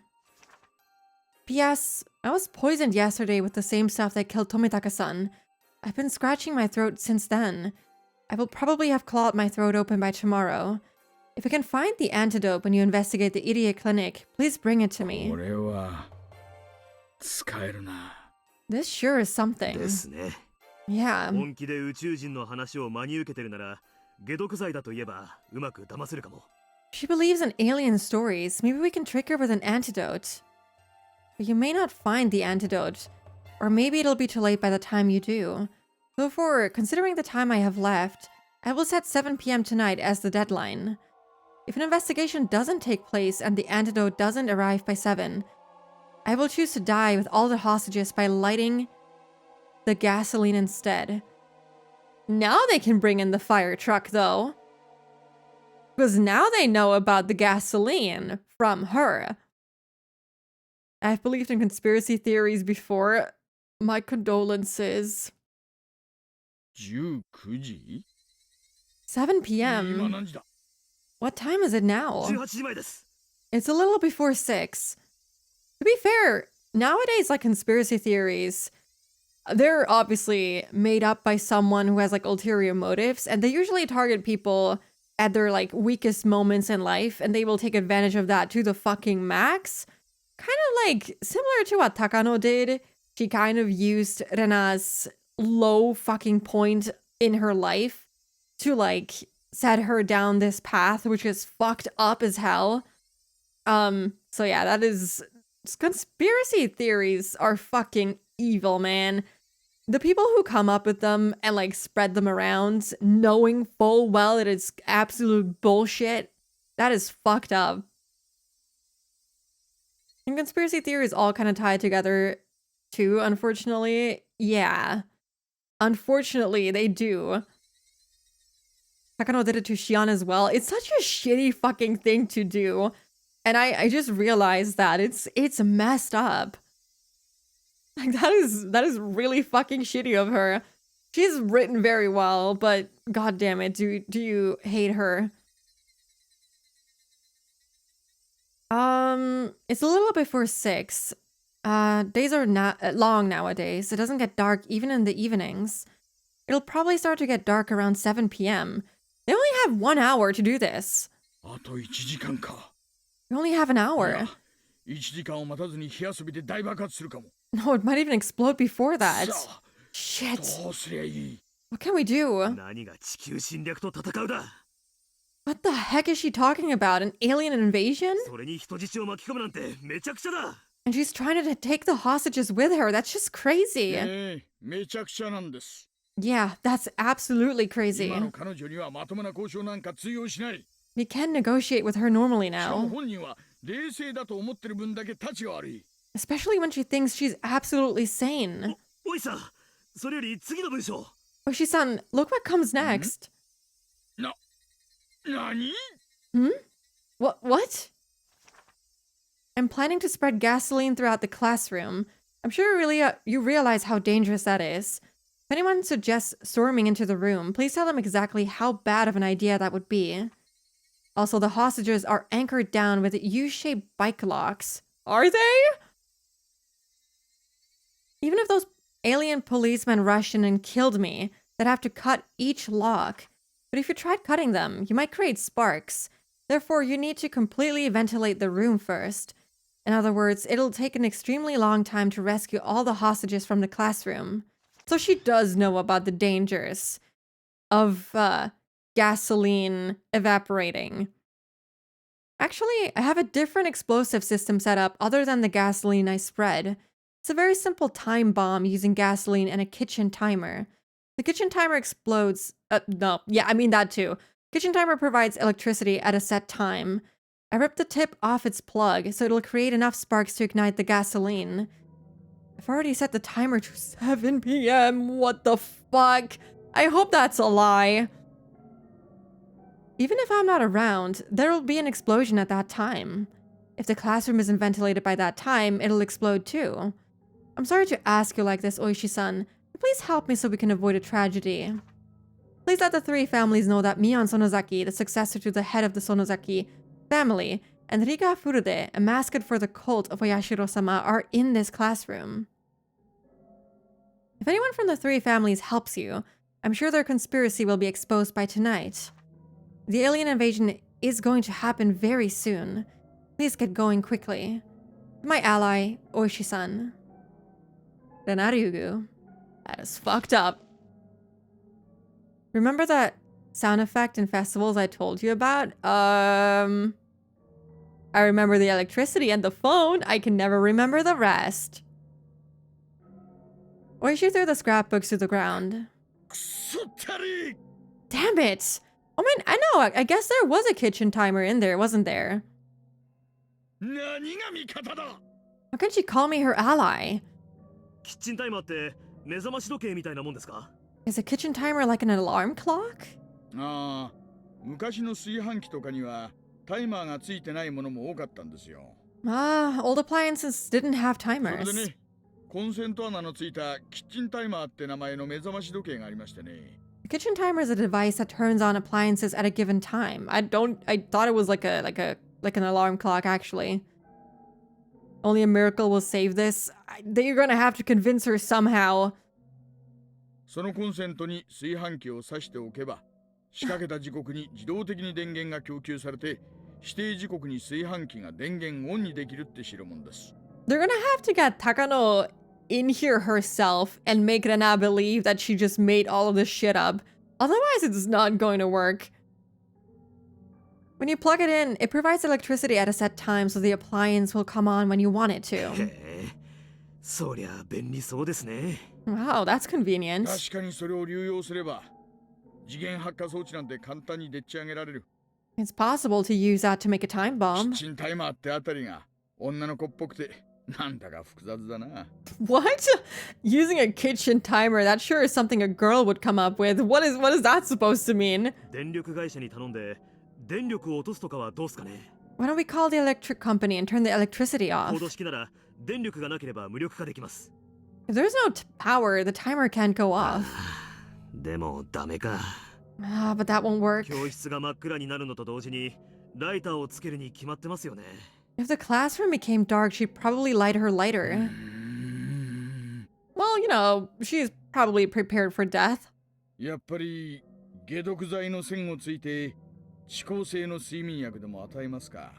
P.S. I was poisoned yesterday with the same stuff that killed Tomitaka-san. I've been scratching my throat since then. I will probably have clawed my throat open by tomorrow. If you can find the antidote when you investigate the idiot clinic, please bring it to me. This sure is something. Yeah. She believes in alien stories. Maybe we can trick her with an antidote. But you may not find the antidote. Or maybe it'll be too late by the time you do. Therefore, considering the time I have left, I will set 7 p.m. tonight as the deadline. If an investigation doesn't take place and the antidote doesn't arrive by 7, I will choose to die with all the hostages by lighting the gasoline instead. Now they can bring in the fire truck, though. Because now they know about the gasoline from her. I've believed in conspiracy theories before. My condolences. 7 p.m. What time is it now? It's a little before 6. To be fair, nowadays, like conspiracy theories, they're obviously made up by someone who has like ulterior motives, and they usually target people at their like weakest moments in life, and they will take advantage of that to the fucking max. Kind of like similar to what Takano did. She kind of used Rena's low fucking point in her life to like set her down this path, which is fucked up as hell. So yeah, that is... Conspiracy theories are fucking evil, man. The people who come up with them and like spread them around, knowing full well that it's absolute bullshit, that is fucked up. And conspiracy theories all kind of tie together too, unfortunately. Yeah. Unfortunately, they do. Takano did it to Shion as well. It's such a shitty fucking thing to do. And I just realized that it's messed up. Like that is really fucking shitty of her. She's written very well, but god damn it, do you hate her? It's a little before 6. Days are not long nowadays. It doesn't get dark even in the evenings. It'll probably start to get dark around 7 p.m. They only have 1 hour to do this. You only have an hour. No, it might even explode before that. Shit. What can we do? What the heck is she talking about? An alien invasion? And she's trying to take the hostages with her. That's just crazy. Yeah, that's absolutely crazy. We can negotiate with her normally now. Especially when she thinks she's absolutely sane. Oishi-san, look what comes next. Hmm? What? I'm planning to spread gasoline throughout the classroom. I'm sure you realize how dangerous that is. If anyone suggests storming into the room, please tell them exactly how bad of an idea that would be. Also, the hostages are anchored down with U-shaped bike locks. Are they? Even if those alien policemen rushed in and killed me, they'd have to cut each lock. But if you tried cutting them, you might create sparks. Therefore, you need to completely ventilate the room first. In other words, it'll take an extremely long time to rescue all the hostages from the classroom. So she does know about the dangers of gasoline evaporating. Actually, I have a different explosive system set up other than the gasoline I spread. It's a very simple time bomb using gasoline and a kitchen timer. The kitchen timer explodes... that too. Kitchen timer provides electricity at a set time. I ripped the tip off its plug, so it'll create enough sparks to ignite the gasoline. I've already set the timer to 7 p.m. What the fuck? I hope that's a lie. Even if I'm not around, there will be an explosion at that time. If the classroom isn't ventilated by that time, it'll explode too. I'm sorry to ask you like this, Oishi-san. Please help me so we can avoid a tragedy. Please let the 3 families know that Mion Sonozaki, the successor to the head of the Sonozaki family, and Riga Furude, a mascot for the cult of Oyashiro-sama, are in this classroom. If anyone from the 3 families helps you, I'm sure their conspiracy will be exposed by tonight. The alien invasion is going to happen very soon. Please get going quickly. My ally, Oishi-san. Renaryugu. That is fucked up. Remember that sound effect in festivals I told you about? I remember the electricity and the phone. I can never remember the rest. Oishi threw the scrapbooks to the ground. Damn it! Oh man, I know. I guess there was a kitchen timer in there, wasn't there? How can she call me her ally? Is a kitchen timer like an alarm clock? Ah, old appliances didn't have timers. A kitchen timer is a device that turns on appliances at a given time. I thought it was like a like an alarm clock, actually. Only a miracle will save this. You're gonna have to convince her somehow. そのコンセントに炊飯器を挿しておけば、仕掛けた時刻に自動的に電源が供給されて、指定時刻に炊飯器が電源オンにできるって代物です。They're gonna have to get Takano in here herself and make Rena believe that she just made all of this shit up. Otherwise, it's not going to work. When you plug it in, it provides electricity at a set time so the appliance will come on when you want it to. そりゃ便利そうですね。Wow, that's convenient. 確かにそれを流用すれば、次元発火装置なんて簡単にでっち上げられる。It's possible to use that to make a time キッ bomb. チンタイマーってあたりが女の子っぽくてなんだか複雑だな。What? Using a kitchen timer? That sure is something a girl would come up with. What is that supposed to mean? 電力会社に頼んで電力を落とすとかはどうすかね。 Why don't we call the electric company and turn the electricity コ off? ード式なら電力がなければ無力化できます。 If there's no power, the timer can't go off. でもダメか。Ah, but that won't work. 教室が真っ暗になるのと同時にライターをつけるに決まってますよね。 If the classroom became dark, she'd probably light her lighter. Well, you know, she's probably prepared for death. やっぱり解毒剤の線をついて遅効性の睡眠薬でも与えますか。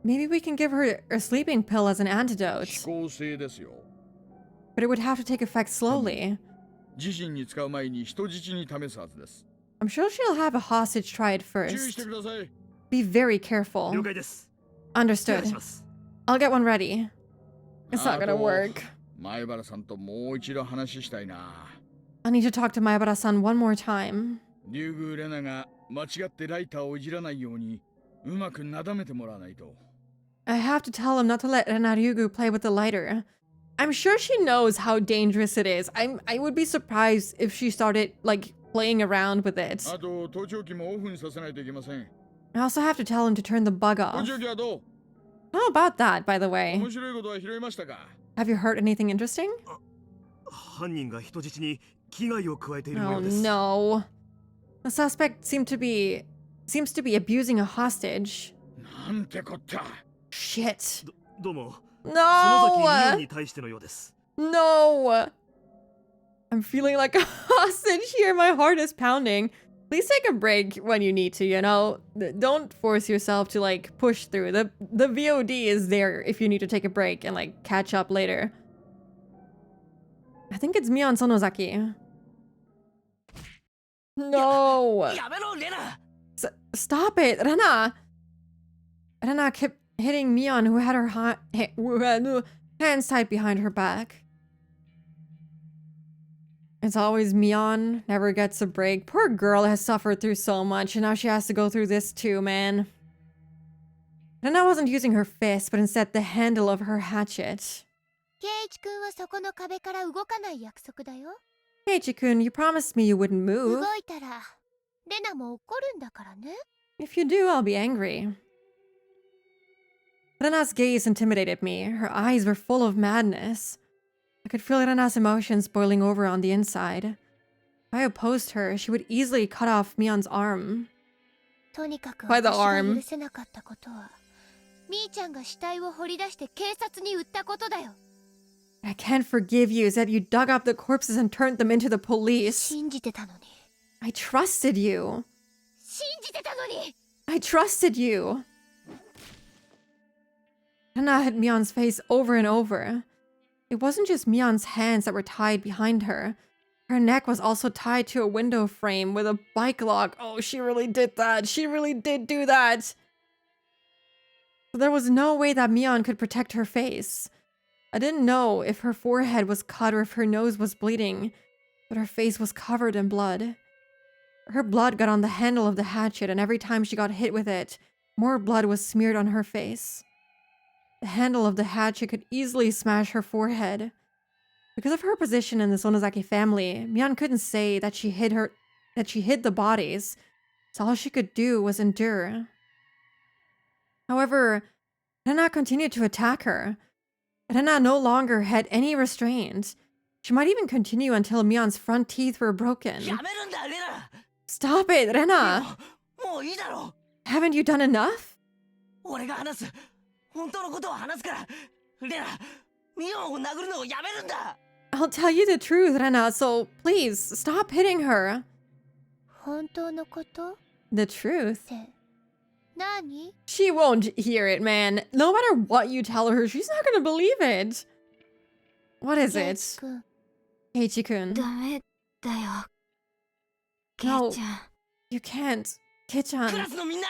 Maybe we can give her a sleeping pill as an antidote. 遅効性ですよ。 But it would have to take effect slowly. 自身に使う前に人質に試すはずです。 I'm sure she'll have a hostage try it 注意して first. ください。 Be very careful. 了解です。 Understood. お願いします。 I'll get one ready. It's not gonna work. 前原さんともう一度話したいな。 I need to talk to Maebara-san one more time. 竜宮レナが間違ってライターをいじらないようにうまくなだめてもらわないと。 I have to tell him not to let Renaryugu play with the lighter. I'm sure she knows how dangerous it is. I would be surprised if she started, like, playing around with it. あと盗聴器もオフにさせないといけません。 I also have to tell him to turn the bug 盗 off. 聴器はどう？ How about that, by the way? 面白いことは拾いましたか？ Have you heard anything interesting? 犯人が人質に危害を加えている Oh ようです。 no. The suspect seems to be abusing a hostage. なんてこった。 Shit. どうも。 No! 園崎美音に対してのようです。 No! I'm feeling like a hostage here. My heart is pounding. Please take a break when you need to, you know? Don't force yourself to, like, push through. The VOD is there if you need to take a break and, like, catch up later. I think it's Mion Sonozaki. No! Stop it! Rena! Rena kept hitting Mion, who had her hands tied behind her back. It's always Mion, never gets a break. Poor girl has suffered through so much, and now she has to go through this too, man. Rena wasn't using her fist, but instead the handle of her hatchet. ケイイチ君はそこの壁から動かない約束だよ。 Keiichi-kun, you promised me you wouldn't move. 動いたらレナも怒るんだからね。 If you do, I'll be angry. Rena's gaze intimidated me. Her eyes were full of madness. I could feel Rena's emotions boiling over on the inside. If I opposed her, she would easily cut off Mion's arm. とにかく By the 私が arm. 許せなかったことは、みーちゃんが死体を掘り出して警察に売ったことだよ。 I can't forgive you is that you dug up the corpses and turned them into the police. 信じてたのに。 I trusted you. 信じてたのに。 I trusted you. Rena hit Mion's face over and over. It wasn't just Mion's hands that were tied behind her. Her neck was also tied to a window frame with a bike lock. Oh, she really did that. She really did do that. But there was no way that Mion could protect her face. I didn't know if her forehead was cut or if her nose was bleeding, but her face was covered in blood. Her blood got on the handle of the hatchet, and every time she got hit with it, more blood was smeared on her face. The handle of the hatchet could easily smash her forehead. Because of her position in the Sonozaki family, Mion couldn't say that she hid the bodies, so all she could do was endure. However, Rena continued to attack her. Rena no longer had any restraint. She might even continue until Mion's front teeth were broken. Stop it, Rena! Haven't you done enough? 俺が話す。本当のことを話すから。レナ、ミオンを殴るのをやめるんだ。I'll tell you the truth, Rena, so please stop hitting her. 本当のこと？ The truth? 何？ She won't hear it, man. No matter what you tell her, she's not gonna believe it. What is it? Keiichi-kun. ダメだよ。ケイ No, ちゃん。 you can't. Kei-chan. クラスのみんな。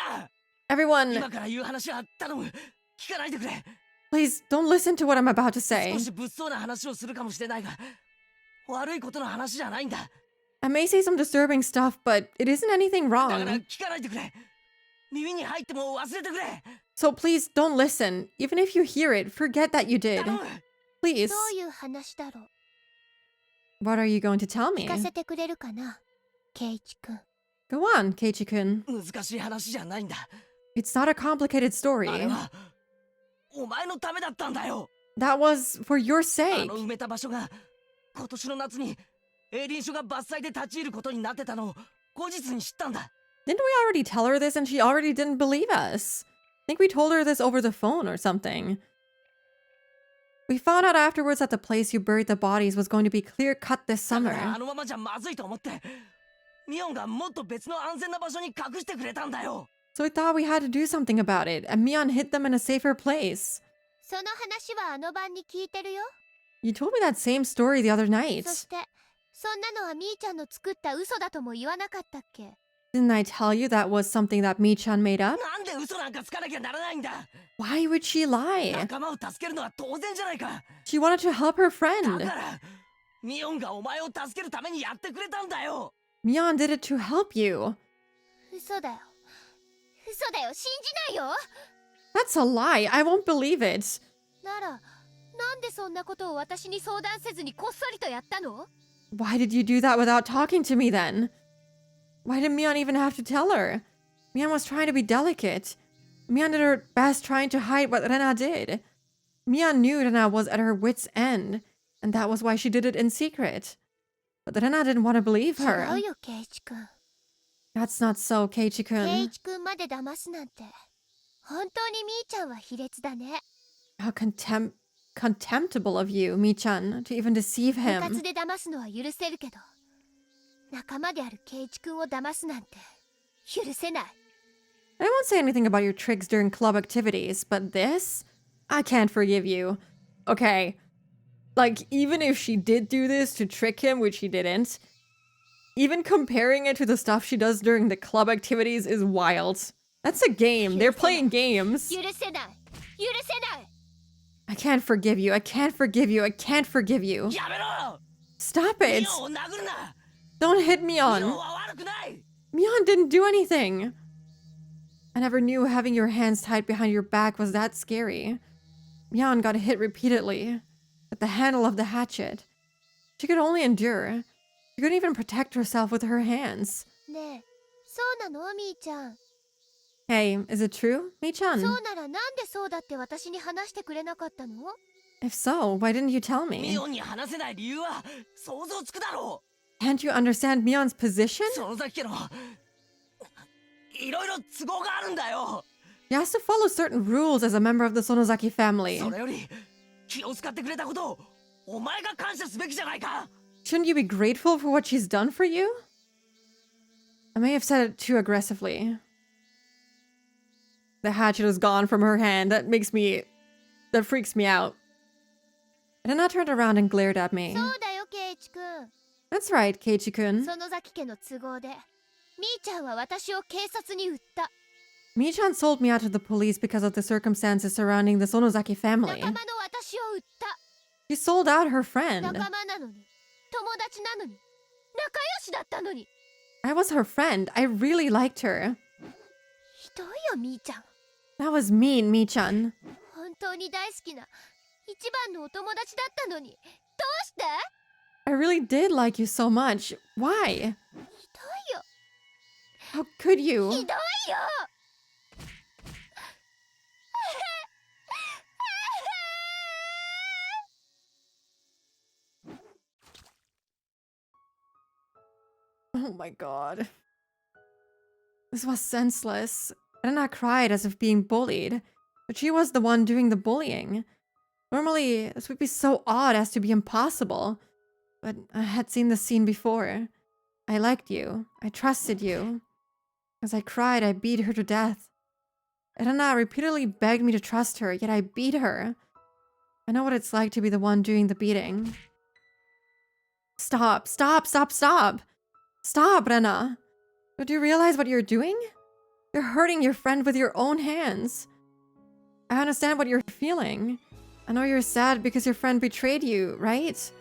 Everyone, 今から言う話は頼む。聞かないでくれ。 please don't listen to what I'm about to say. 少し物騒な話をするかもしれないが、悪いことの話じゃないんだ。 I may say some disturbing stuff, but it isn't anything だから wrong. 聞かないでくれ。耳に入っても忘れてくれ。 So please don't listen. Even if you hear it, forget that you did. 頼む。 Please. どういう話だろう？ What are you going to tell 聞か me? せてくれるかな、ケイチくん。 Go on, Keiichi-kun. 難しい話じゃないんだ。 It's not a complicated あれ story. はお前のためだったんだよ。 That was for your あ sake. の埋めた場所が今年の夏に営林署が伐採で立ち入ることになってたのを後日に知ったんだ。 Didn't we already tell her this and she already didn't believe us? I think we told her this over the phone or something. We found out afterwards that the place you buried the bodies was going to be clear cut this だか summer. らあのままじゃまずいと思ってミオンがもっと別の安全な場所に隠してくれたんだよ。 So we thought we had to do something about it, and Mion hid them in a safer place. その話はあの晩に聞いてるよ。 You told me that same story the other そ night. してそんなのはみーちゃんの作った嘘だとも言わなかったっけ？ Didn't I tell you that was something that Mi-chan made up? なんで嘘なんかつかなきゃならないんだ。 Why would she lie? 仲間を助けるのは当然じゃないか。 She wanted to help her だ friend. からミオンがお前を助けるためにやってくれたんだよ。 Mion did it to help you. 嘘だよ。嘘だよ。信じないよ。 That's a lie. I won't believe it. なら、なんでそんなことを私に相談せずにこっそりとやったの？ Why did you do that without talking to me then? Why did Mion even have to tell her? Mion was trying to be delicate. Mion did her best trying to hide what Rena did. Mion knew Rena was at her wit's end, and that was why she did it in secret. But Rena didn't want to believe 違 her. うよ、ケイチくん。 That's not so, ケイ Keiichi-kun. チくんまで騙すなんて。本当にみーちゃんは卑劣だね。 How contemptible of you, Mi-chan, to even deceive 部 him. 活で騙すのは許せるけど、仲間であるケイチくんを騙すなんて許せない。 I won't say anything about your tricks during club activities, but this? I can't forgive you. Okay. Like, even if she did do this to trick him, which she didn't, even comparing it to the stuff she does during the club activities is wild. That's a game. They're playing games. 許せない。許せない。 I can't forgive you. I can't forgive you. I can't forgive you. やめろ。 Stop ミ it. オンを殴るな。 Don't hit ミオン Mion. は悪くない。 Mion didn't do anything. I never knew having your hands tied behind your back was that scary. Mion got hit repeatedly with the handle of the hatchet. She could only endure. She couldn't even protect herself with her hands. ねえ、そうなのみーちゃん。 Hey, is it true, そう Mi-chan? ならなんでそうだって私に話してくれなかったの？ If so, why didn't you tell ミ me? オンに話せない理由は想像つくだろ Can't you understand Mion's position? う。その崎家のいろいろ都合があるんだよ。 She has to follow certain rules as a member of the Sonozaki family. それより気を使ってくれたことをお前が感謝すべきじゃないか。 Shouldn't you be grateful for what she's done for you? I may have said it too aggressively. The hatchet is gone from her hand. That freaks me out. Rena turned around and glared at me. そうだよ、ケイチくん。 That's right, Keiichi-kun. その崎家の都合で、みーちゃんは私を警察に売った。 Mi-chan sold me out to the police because of the circumstances surrounding the Sonozaki family. 仲間の私を売った。 She sold out her 仲 friend. 間なのに、友達なのに、仲良しだったのに。 I was her friend. I really liked her. ひどいよ、みーちゃん。 That was mean, Mi-chan. 本当に大好きな一番のお友達だったのに、どうして？ I really did like you so much. Why? ひどいよ。 How could you? ひどいよ。Oh my god. This was senseless. Rena cried as if being bullied, but she was the one doing the bullying. Normally, this would be so odd as to be impossible, but I had seen this scene before. I liked you. I trusted you. As I cried, I beat her to death. Rena repeatedly begged me to trust her, yet I beat her. I know what it's like to be the one doing the beating. Stop, stop, stop, stop! Stop, Rena! Do you realize what you're doing? You're hurting your friend with your own hands. I understand what you're feeling. I know you're sad because your friend betrayed you, right?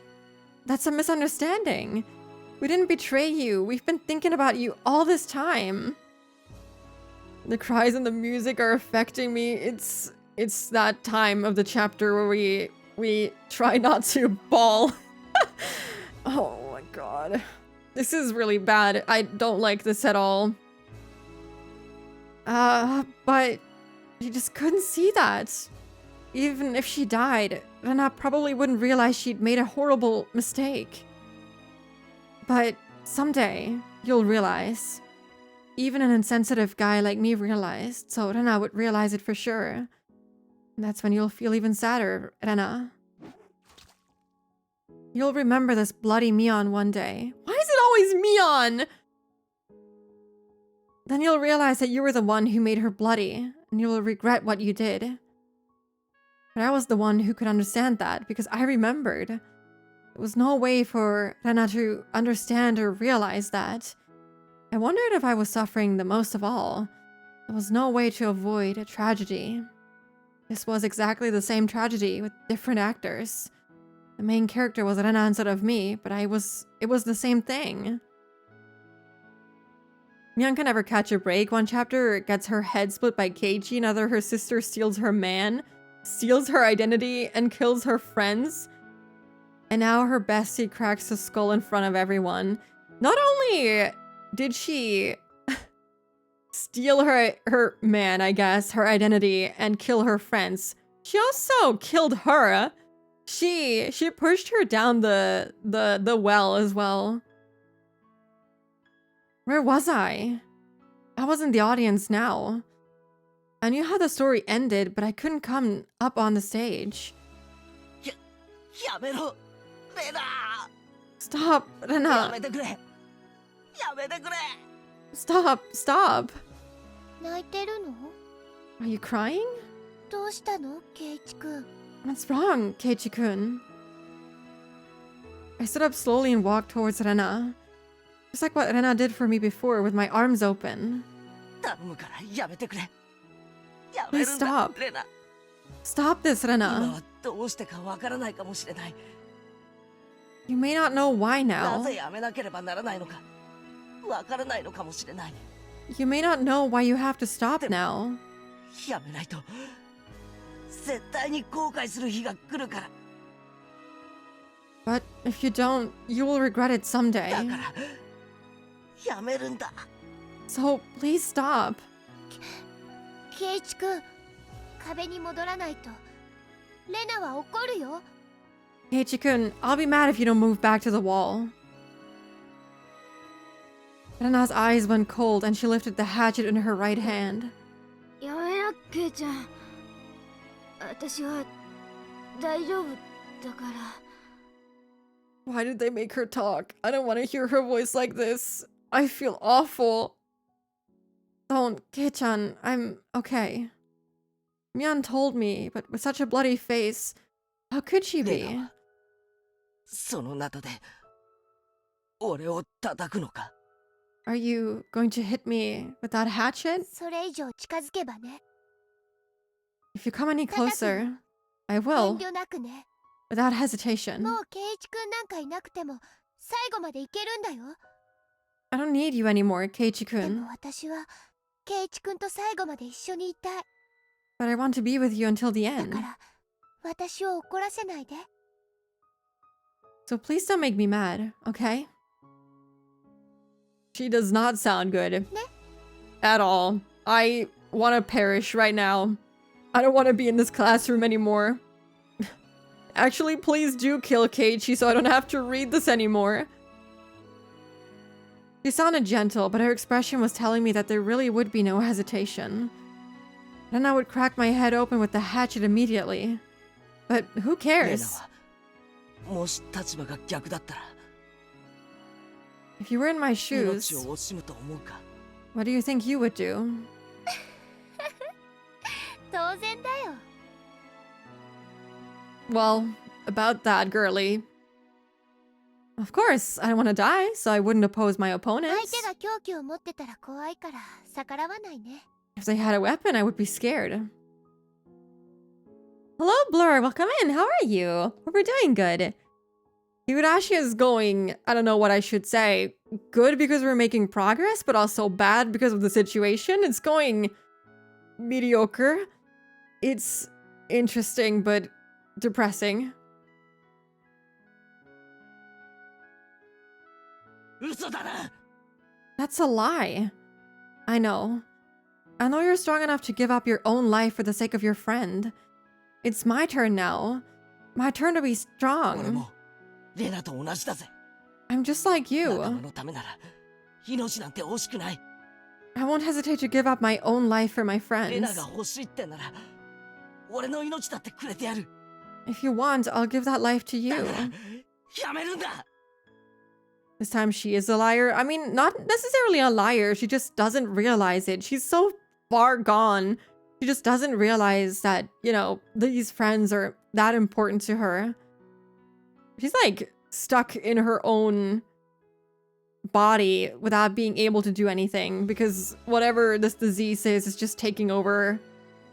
That's a misunderstanding. We didn't betray you. We've been thinking about you all this time. The cries and the music are affecting me. It's that time of the chapter where we try not to bawl. Oh my god. This is really bad. I don't like this at all. But she just couldn't see that. Even if she died, Rena probably wouldn't realize she'd made a horrible mistake. But someday, you'll realize. Even an insensitive guy like me realized, so Rena would realize it for sure. And that's when you'll feel even sadder, Rena. You'll remember this bloody Mion one day. Why is it always Mion? Then you'll realize that you were the one who made her bloody, and you will regret what you did. But I was the one who could understand that, because I remembered. There was no way for Rena to understand or realize that. I wondered if I was suffering the most of all. There was no way to avoid a tragedy. This was exactly the same tragedy with different actors. The main character was Rena instead of me, but it was the same thing. Mion can never catch a break. One chapter gets her head split by Keiichi, another her sister steals her man, steals her identity, and kills her friends. And now her bestie cracks the skull in front of everyone. Not only did she steal her man, I guess, her identity, and kill her friends, she also killed her. She pushed her down the well as well. Where was I? I was in the audience now. I knew how the story ended, but I couldn't come up on the stage. Stop, Rena. Stop, stop. Are you crying? What's wrong, Keiichi-kun? I stood up slowly and walked towards Rena. Just like what Rena did for me before with my arms open. Please stop. Stop this, Rena. You may not know why now. You may not know why you have to stop now. But if you don't, you will regret it someday. So please stop. Keiichi-kun, I'll be mad if you don't move back to the wall. Rena's eyes went cold and she lifted the hatchet in her right hand. Why did they make her talk? I don't want to hear her voice like this. I feel awful. Don't, Kei-chan, I'm okay. Mion told me, but with such a bloody face, how could she be? Are you going to hit me with that hatchet? If you come any closer, I will. Without hesitation. I don't need you anymore, Keiichi-kun. But I want to be with you until the end. So please don't make me mad, okay? She does not sound good. At all. I want to perish right now. I don't want to be in this classroom anymore. Actually, please do kill Keiichi so I don't have to read this anymore. She sounded gentle, but her expression was telling me that there really would be no hesitation. Then I would crack my head open with the hatchet immediately. But who cares? もし立場が逆だったら If you were in my shoes, 命を惜しむと思うか what do you think you would do? 当然だよ。 Well, about that, girly. Of course, I don't want to die, so I wouldn't oppose my 相 opponents. 手が凶器を持ってたら怖いから逆らわないね。 If they had a weapon, I would be scared. Hello, Blur. Welcome in. How are you? Hope we're doing good. Higurashi is going, I don't know what I should say, good because we're making progress, but also bad because of the situation. It's going mediocre. It's interesting, but depressing. 嘘だな That's a lie. I know. I know you're strong enough to give up your own life for the sake of your friend. It's my turn now. My turn to be 俺 strong. もレナと同じだぜ I'm just like 仲 you. 間のためなら命なんて惜しくない I won't hesitate to give up my own life for my レナ friends. が欲しいってなら俺の命だってくれてやる If you want, I'll give that life to you. やめるんだ This time she is a liar. I mean, not necessarily a liar. She just doesn't realize it. She's so far gone. She just doesn't realize that, you know, these friends are that important to her. She's like stuck in her own body without being able to do anything because whatever this disease is just taking over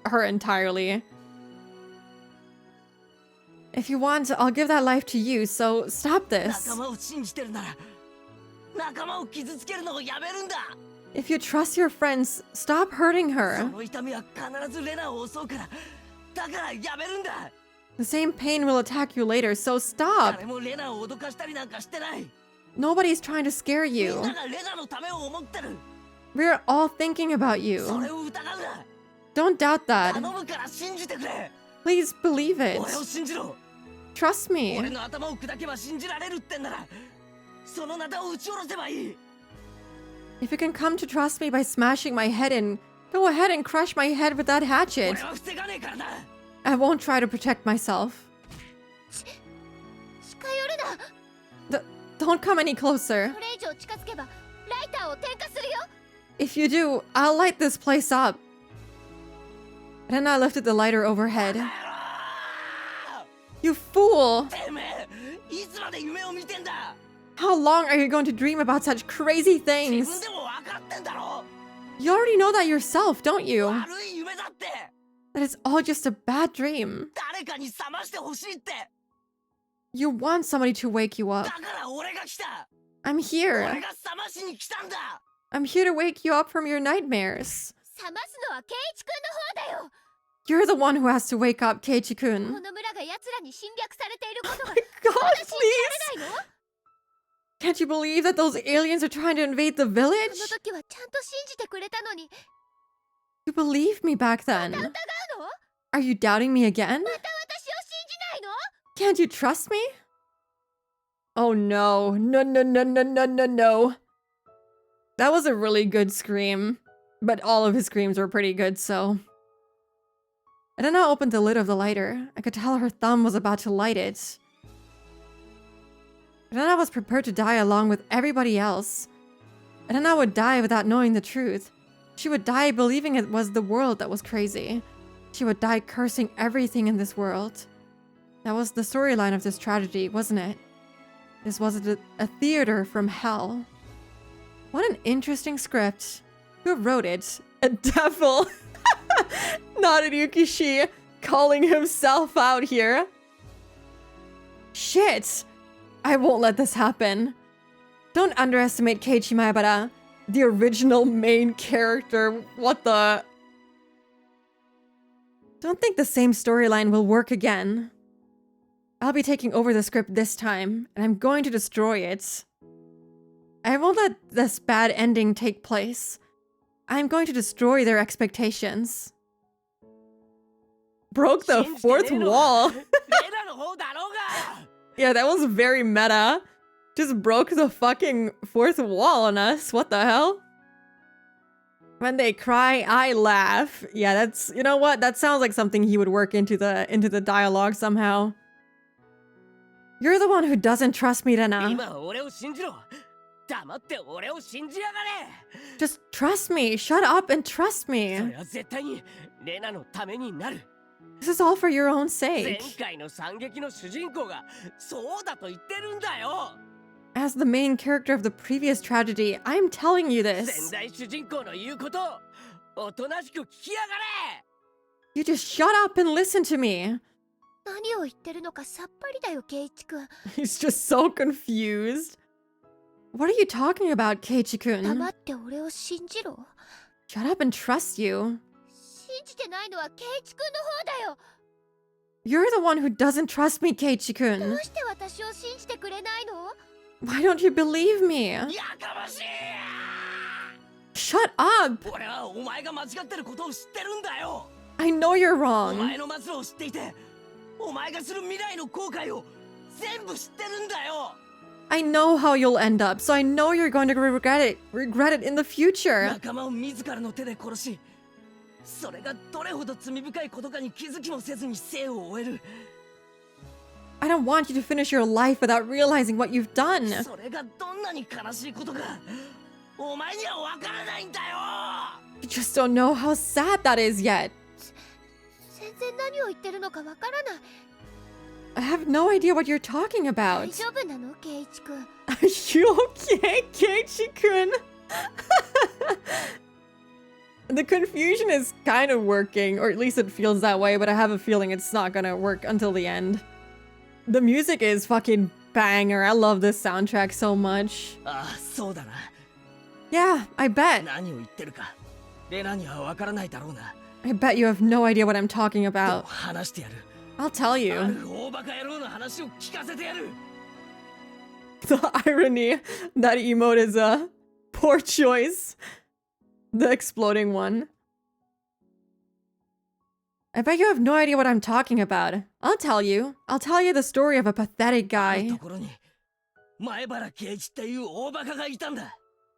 her entirely. If you want, I'll give that life to you, so stop this. 仲間を信じてるなら仲間を傷つけるのをやめるんだ If you trust your friends, stop hurting そ her. の痛みは必ずレナを襲うからだからやめるんだ The same pain will attack you later, so stop. 誰もレナを脅かしたりなんかしてない Nobody's trying to scare み you. んながレナのためを思ってる We're all thinking about そ you. れを疑うな Don't doubt 頼 that. むから信じてくれ Please believe 俺 it. を信じろ Trust 俺 me. の頭を砕けば信じられるってんならそのナタを撃ち下ろせばいい If you can come to trust me by smashing my head in, go ahead and crush my head with that hatchet. 俺は防がねえからな I won't try to protect myself. 近寄るな。 Don't come any closer. これ以上近づけばライターを点火するよ。 If you do, I'll light this place up. Then I lifted the lighter overhead. You fool! てめえいつまで夢を見てんだ How long are you going to dream about such crazy 自分 things? でも分かってんだろ You already know that yourself, don't you? 悪い夢だって That it's all just a bad dream. 誰かに覚ましてほしいって You want somebody to wake you だ up. から俺が来た I'm 俺 here. が覚ましに来たんだ I'm here to wake you up from your nightmares. 覚ますのはケイイチくんの方だよ。 You're the one who has to wake up こ Keiichi-kun. の村が奴らに侵略されていることが God, まだ信じ please! られないの？ Can't you believe that those aliens are trying to invade the そ village? の時はちゃんと信じてくれたのに You believed me back ま then. た疑うの？ Are you doubting me again? また私を信じないの？ Can't you trust me? Oh no. No, no, no, no, no, no, no. That was a really good scream. But all of his screams were pretty good, so... And then I opened the lid of the lighter. I could tell her thumb was about to light it. And then I was prepared to die along with everybody else. And then I would die without knowing the truth. She would die believing it was the world that was crazy. She would die cursing everything in this world. That was the storyline of this tragedy, wasn't it? This was a theater from hell. What an interesting script. Who wrote it? A devil. Not an Yukishi calling himself out here. Shit. I won't let this happen. Don't underestimate Keiichi Maebara, the original main character. What the... Don't think the same storyline will work again. I'll be taking over the script this time, and I'm going to destroy it. I won't let this bad ending take place. I'm going to destroy their expectations. Broke the fourth wall. Yeah, that was very meta. Just broke the fucking fourth wall on us. What the hell? When they cry, I laugh. Yeah, that's, you know what? That sounds like something he would work into the dialogue somehow. You're the one who doesn't trust me, Rena. Just trust me. Shut up and trust me. This is all for your own sake. As the main character of the previous tragedy, I'm telling you this. You just shut up and listen to me. 何を言ってるのかさっぱりだよ、ケイチ君。 He's just so confused. What are you talking about, Keiichi-kun? 黙って俺を信じろ。 Shut up and trust you. 信じてないのはケイチ君の方だよ。 You're the one who doesn't trust me, Keiichi-kun. どうして私を信じてくれないの？ Why don't you believe me? Shut up! I know you're wrong. I know how you'll end up, so I know you're going to regret it in the future. I don't want you to finish your life without realizing what you've done. You just don't know how sad that is yet. 全然何を言ってるのかわからない。 I have no idea what you're talking 大 about. 丈夫なの、ケイチ君？ Are you okay, Keiichi-kun? The confusion is kind of working, or at least it feels that way, but I have a feeling it's not gonna work until the end. The music is fucking banger. I love this soundtrack so much. Yeah, I bet. I bet you have no idea what I'm talking about. I'll tell you. The irony, that emote is a poor choice. The exploding one. I bet you have no idea what I'm talking about. I'll tell you. I'll tell you the story of a pathetic guy.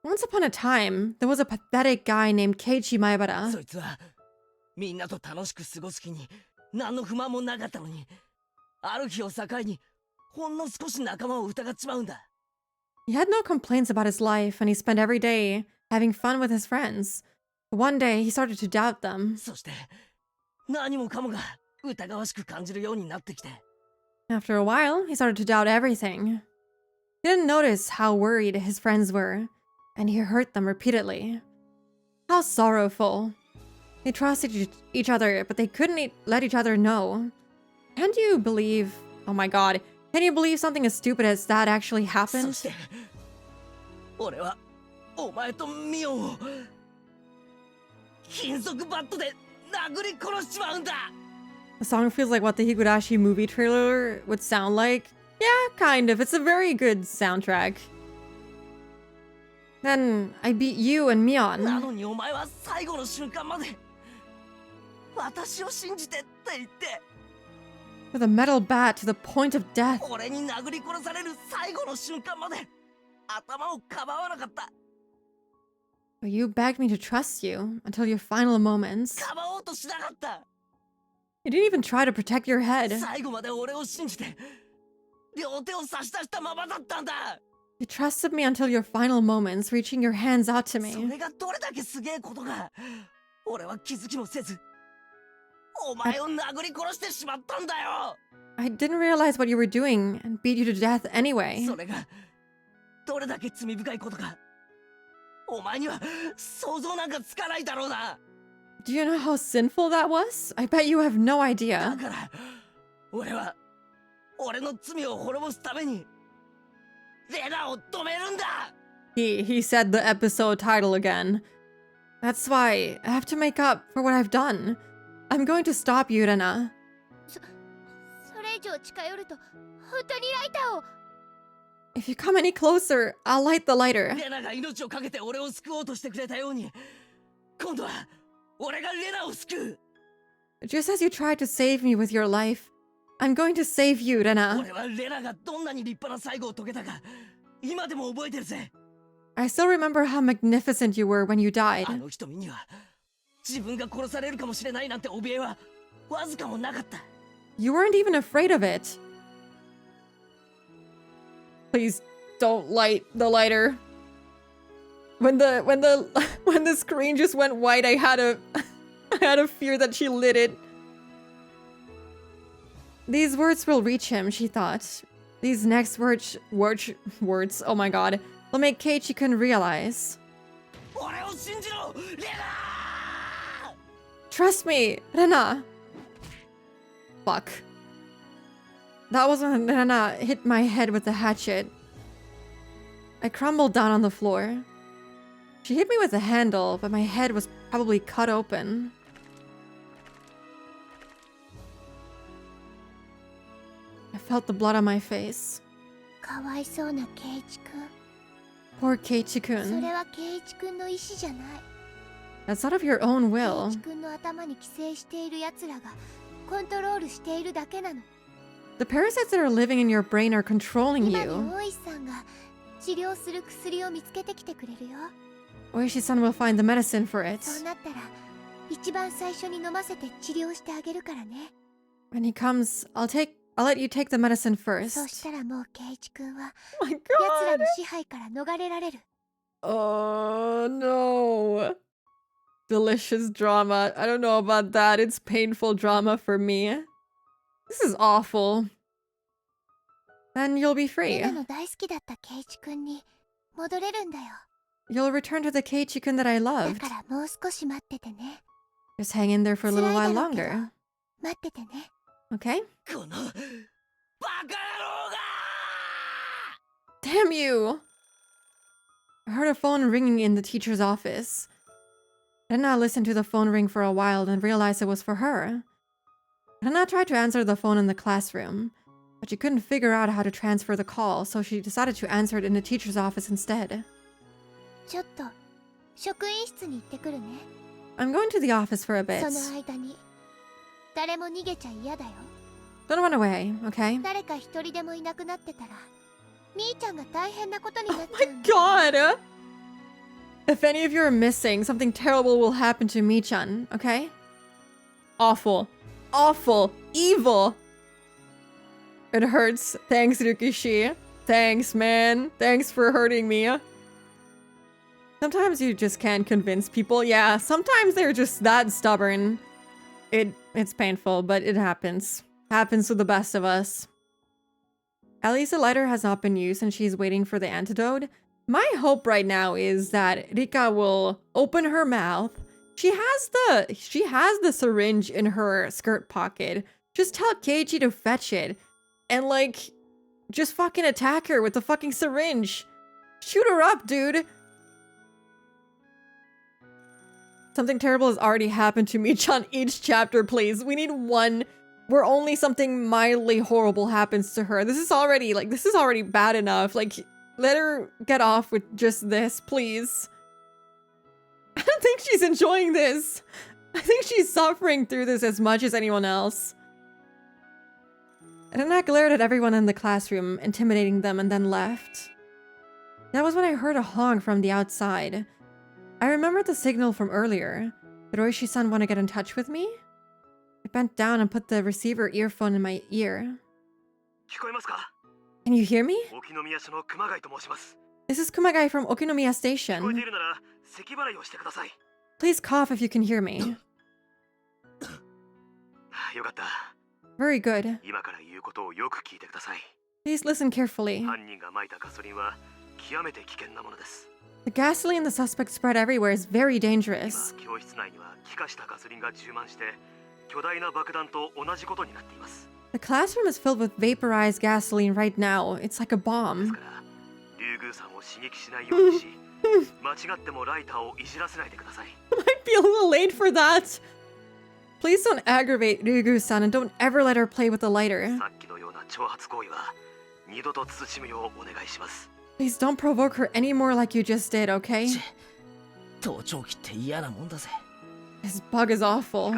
Once upon a time, there was a pathetic guy named Keiichi Maebara. He had no complaints about his life, and he spent every day having fun with his friends. One day, he started to doubt them. After a while, he started to doubt everything. He didn't notice how worried his friends were, and he hurt them repeatedly. How sorrowful. They trusted each other, but they couldn't let each other know. Can't you believe... Oh my god. Can you believe something as stupid as that actually happened? The song feels like what the Higurashi movie trailer would sound like. Yeah, kind of. It's a very good soundtrack. Then I beat you and Mion. With a metal bat to the point of death. But you begged me to trust you until your final moments. You didn't even try to protect your head. You trusted me until your final moments, reaching your hands out to me. I didn't realize what you were doing and beat you to death anyway. Do you know how sinful that was? I bet you have no idea. He said the episode title again. That's why I have to make up for what I've done. I'm going to stop you, Rena. If you come any closer, I'll light the lighter. Just as you tried to save me with your life, I'm going to save you, Rena. 今でも覚えてるぜ。 I still remember how magnificent you were when you died. あの瞳には自分が殺されるかもしれないなんて怯えはわずかもなかった。 You weren't even afraid of it. Please don't light the lighter. When the screen just went white, I had a fear that she lit it. These words will reach him, she thought. These next words, oh my god, will make Keiichi-kun realize. Trust me, Rena. Fuck. That was when Rena hit my head with the hatchet. I crumbled down on the floor. She hit me with the handle, but my head was probably cut open. I felt the blood on my face. Poor Keiichi-kun. That's not of your own will. The parasites that are living in your brain are controlling you. Oishi-san will find the medicine for it. When he comes, I'll let you take the medicine first. Oh my god! Oh no. Delicious drama. I don't know about that. It's painful drama for me. This is awful. Then you'll be free. You'll return to the Keiichi-kun that I loved. Just hang in there for a little while longer. Okay? Damn you! I heard a phone ringing in the teacher's office. Rena listened to the phone ring for a while and realized it was for her. Rena tried to answer the phone in the classroom, but she couldn't figure out how to transfer the call, so she decided to answer it in the teacher's office instead. I'm going to the office for a bit. Don't run away, okay? Oh my god! If any of you are missing, something terrible will happen to Mi-chan, okay? Awful. Awful. Evil. It hurts. Thanks, Rikishi. Thanks, man. Thanks for hurting me. Sometimes you just can't convince people. Yeah, sometimes they're just that stubborn. It's painful, but it happens. Happens to the best of us. At least the lighter has not been used and she's waiting for the antidote. My hope right now is that Rika will open her mouth. She has the syringe in her skirt pocket. Just tell Keiichi to fetch it. And like, just fucking attack her with the fucking syringe. Shoot her up, dude. Something terrible has already happened to Mi-chan each chapter, please. We need one where only something mildly horrible happens to her. This is already bad enough. Like, let her get off with just this, please. I don't think she's enjoying this. I think she's suffering through this as much as anyone else. Rena glared at everyone in the classroom, intimidating them, and then left. That was when I heard a honk from the outside. I remembered the signal from earlier. Did Oishi-san want to get in touch with me? I bent down and put the receiver earphone in my ear. Can you hear me? This is Kumagai from Okinomiya Station. Please cough if you can hear me. Very good. Please listen carefully. The gasoline the suspect spread everywhere is very dangerous. The classroom is filled with vaporized gasoline right now. It's like a bomb. Might be a little late for that. Please don't aggravate Ryugu-san and don't ever let her play with the lighter. Please don't provoke her anymore like you just did, okay? This bug is awful.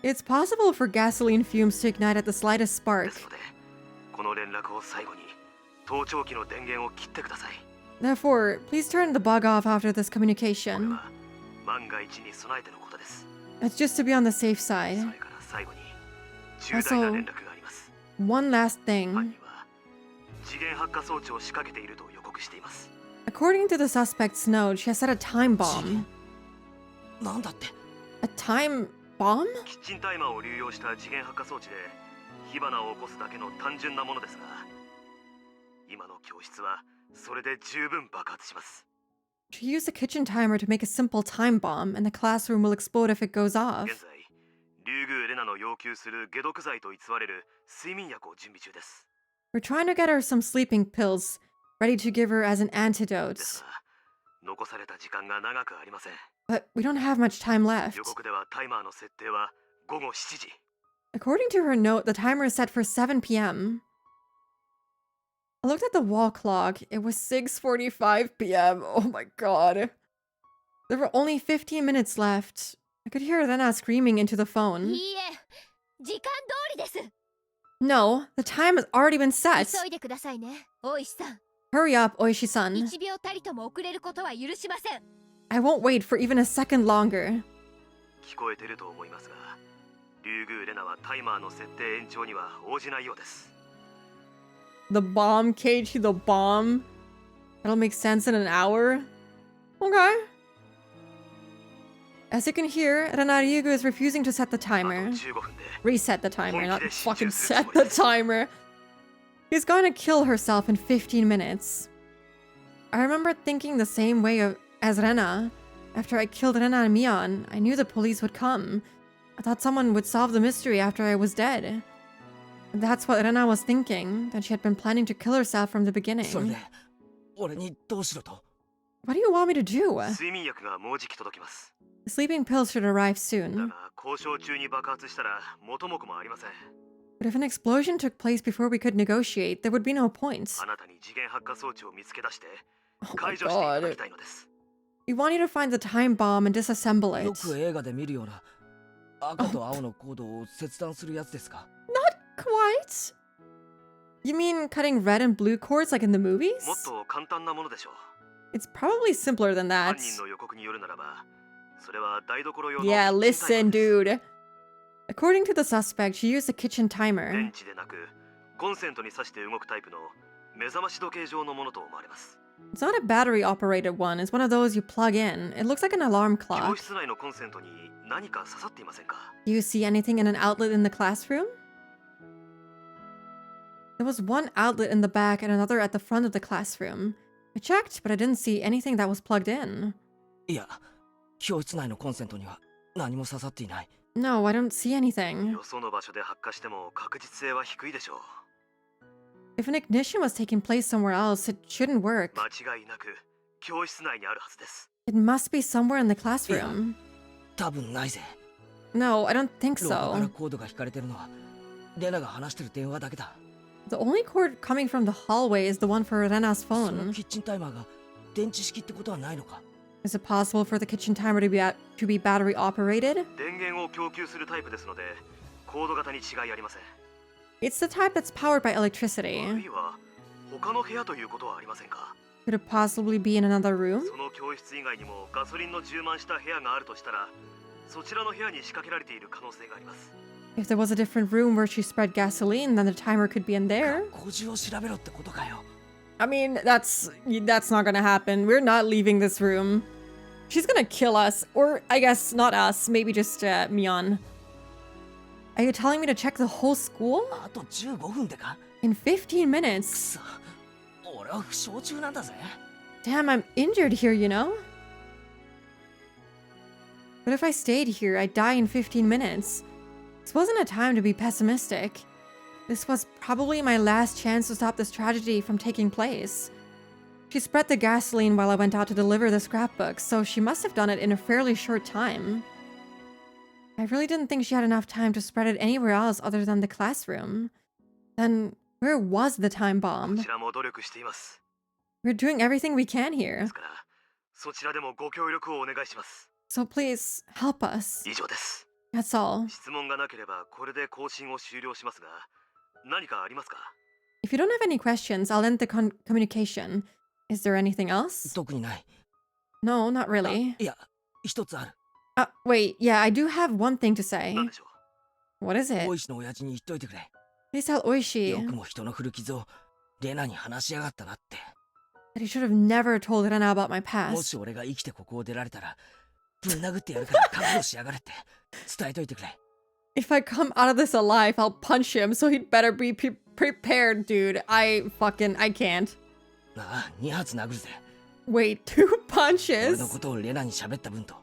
It's possible for gasoline fumes to ignite at the slightest spark. この連絡を最後に盗聴器の電源を切ってください。 Therefore, please turn the bug off after this communication. 万が一に備えてのことです。 That's just to be on the safe side. それから最後に重大な連絡があります。 One last thing. 次元発火装置を仕掛けていると予告しています。 According to the suspect's note, she has set a time bomb. なんだって A time bomb? キッチンタイマーを流用した次元発火装置で火花を起こすだけの単純なものですが、今の教室はそれで十分爆発します。 She used a kitchen timer to make a simple time bomb, and the classroom will explode if it goes off. 現在、リュウグウレナの要求する解毒剤と偽れる睡眠薬を準備中です。 We're trying to get her some sleeping pills, ready to give her as an antidote. 残された時間が長くありません。 But we don't have much time left. 予告ではタイマーの設定は午後7時。 According to her note, the timer is set for 7 p.m. I looked at the wall clock. It was 6:45 p.m. Oh my god. There were only 15 minutes left. I could hear Rena screaming into the phone. いいえ、時間通りです。 No, the time has already been set. 急いでくださいね、大石さん。 Hurry up, Oishi-san. 1秒たりとも遅れることは許しません。 I won't wait for even a second longer. 聞こえてると思いますが、リュウグウレナはタイマーの設定延長には応じないようです。 The bomb, Keiichi, the bomb. That'll make sense in an hour. Okay. As you can hear, Rena Ryugu is refusing to set the timer. Reset the timer, not fucking set the timer. He's going to kill herself in 15 minutes. I remember thinking the same way as Rena. After I killed Rena and Mion, I knew the police would come. I thought someone would solve the mystery after I was dead. That's what Rena was thinking, that she had been planning to kill herself from the beginning. それで俺にどうしろと What do you want me to do? 睡眠薬がもうじき届きます。 The sleeping pills should arrive だ soon. が交渉中に爆発したら元も子もありません。 But if an explosion took place before we could negotiate, there would be no point. あなたに次元発火装置を見つけ出して解除していただきたいのです。 We want you to find the time bomb and disassemble よ it. く映画で見るような赤と青のコードを切断するやつですか Not quite. You mean cutting red and blue cords like in the movies? もっと簡単なものでしょう。 It's probably simpler than 犯 that. 人の予告によるならば、それは台所用の Yeah, listen, dude. According to the suspect, she used a kitchen timer. 電池でなくコンセントに挿して動くタイプの目覚まし時計状のものと思われます。 It's not a battery-operated one. It's one of those you plug in. It looks like an alarm 教 clock. 室内のコンセントに何か刺さっていませんか？ Do you see anything in an outlet in the classroom? There was one outlet in the back and another at the front of the classroom. I checked, but I didn't see anything that was plugged in. いや教室内のコンセントには何も刺さっていない No, I don't see anything. よその場所で発火しても確実性は低いでしょう。 If an ignition was taking place somewhere else, it shouldn't work. 間違いなく教室内にあるはずです。 It must be somewhere in the classroom. 多分ないぜ No, I don't think 廊下から so. コードが引かれてるのはレナが話してる電話だけだ The only cord coming from the hallway is the one for Rena's その phone. キッチンタイマーが電池式ってことはないのか Is it possible for the kitchen timer to be battery operated? 電源を供給するタイプですので、コード型に違いありません。 It's the type that's powered by ある electricity. いは他の部屋ということはありませんか？ Could it possibly be in another room? その教室以外にもガソリンの充満した部屋があるとしたら、そちらの部屋に仕掛けられている可能性があります。 If there was a different room where she spread gasoline, then the timer could be in there. 工事を調べろってことかよ I mean, that's not gonna happen. We're not leaving this room. She's gonna kill us, or I guess not us, maybe just Mion. Are you telling me to check the whole school? あと15分でか In 15 minutes? さ俺は負傷中なんだぜ Damn, I'm injured here, you know? But if I stayed here, I'd die in 15 minutes. This wasn't a time to be pessimistic. This was probably my last chance to stop this tragedy from taking place. She spread the gasoline while I went out to deliver the scrapbooks, so she must have done it in a fairly short time. I really didn't think she had enough time to spread it anywhere else other than the classroom. Then, where was the time こ bomb? ちらも努力しています。 We're doing everything we can here. ですから、そちらでもご協力をお願いします。 So please, help us. 以上です。 That's all. 質問がなければこれで更新を終了しますが、何かありますか？ If you don't have any questions, I'll end the communication. Is there anything else? 特にない。 No, not really. いや、一つある。 Wait, yeah, I do have one thing to say. なんでしょう。 What is it? 大石の親父に言っといてくれ。 Please tell よく Oishi も人の古傷をレナに話しやがったなって。 that he should have never told Rena about my も past. し俺が生きてここを出られたら、ぶん殴ってやるから覚悟しやがれって伝えといてくれ。 If I come out of this alive, I'll punch him, so he'd better be prepared, dude. I can't. ああ、2発殴るぜ。 Wait, 2俺 punches? のことをレナに喋った分と、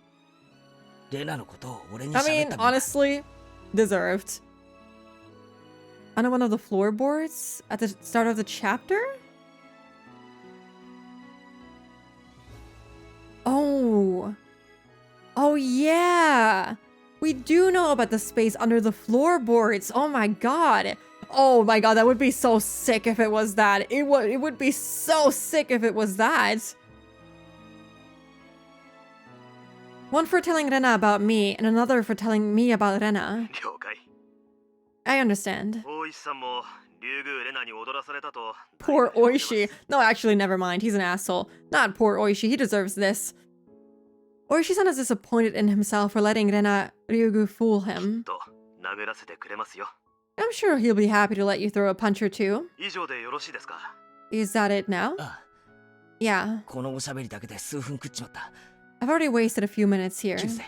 レナのことを俺に I 喋っ mean, た分。 honestly, deserved. On one of the floorboards at the start of the chapter? Oh. Oh, yeah. We do know about the space under the floorboards. Oh my god. Oh my god, that would be so sick if it was that. It would be so sick if it was that. One for telling Rena about me, and another for telling me about Rena. 了解。 I understand. 大石さんも竜宮レナに踊らされたと。 Poor Oishi. No, actually, never mind. He's an asshole. Not poor Oishi. He deserves this. Oishi-san is disappointed in himself for letting Rena Ryugu fool him. と殴らせてくれますよ。 I'm sure he'll be happy to let you throw a punch or two. 以上でよろしいですか。 Is that it now? Yeah. このおしゃべりだけで数分食っちまった。 I've already wasted a few minutes here. 切るぜ。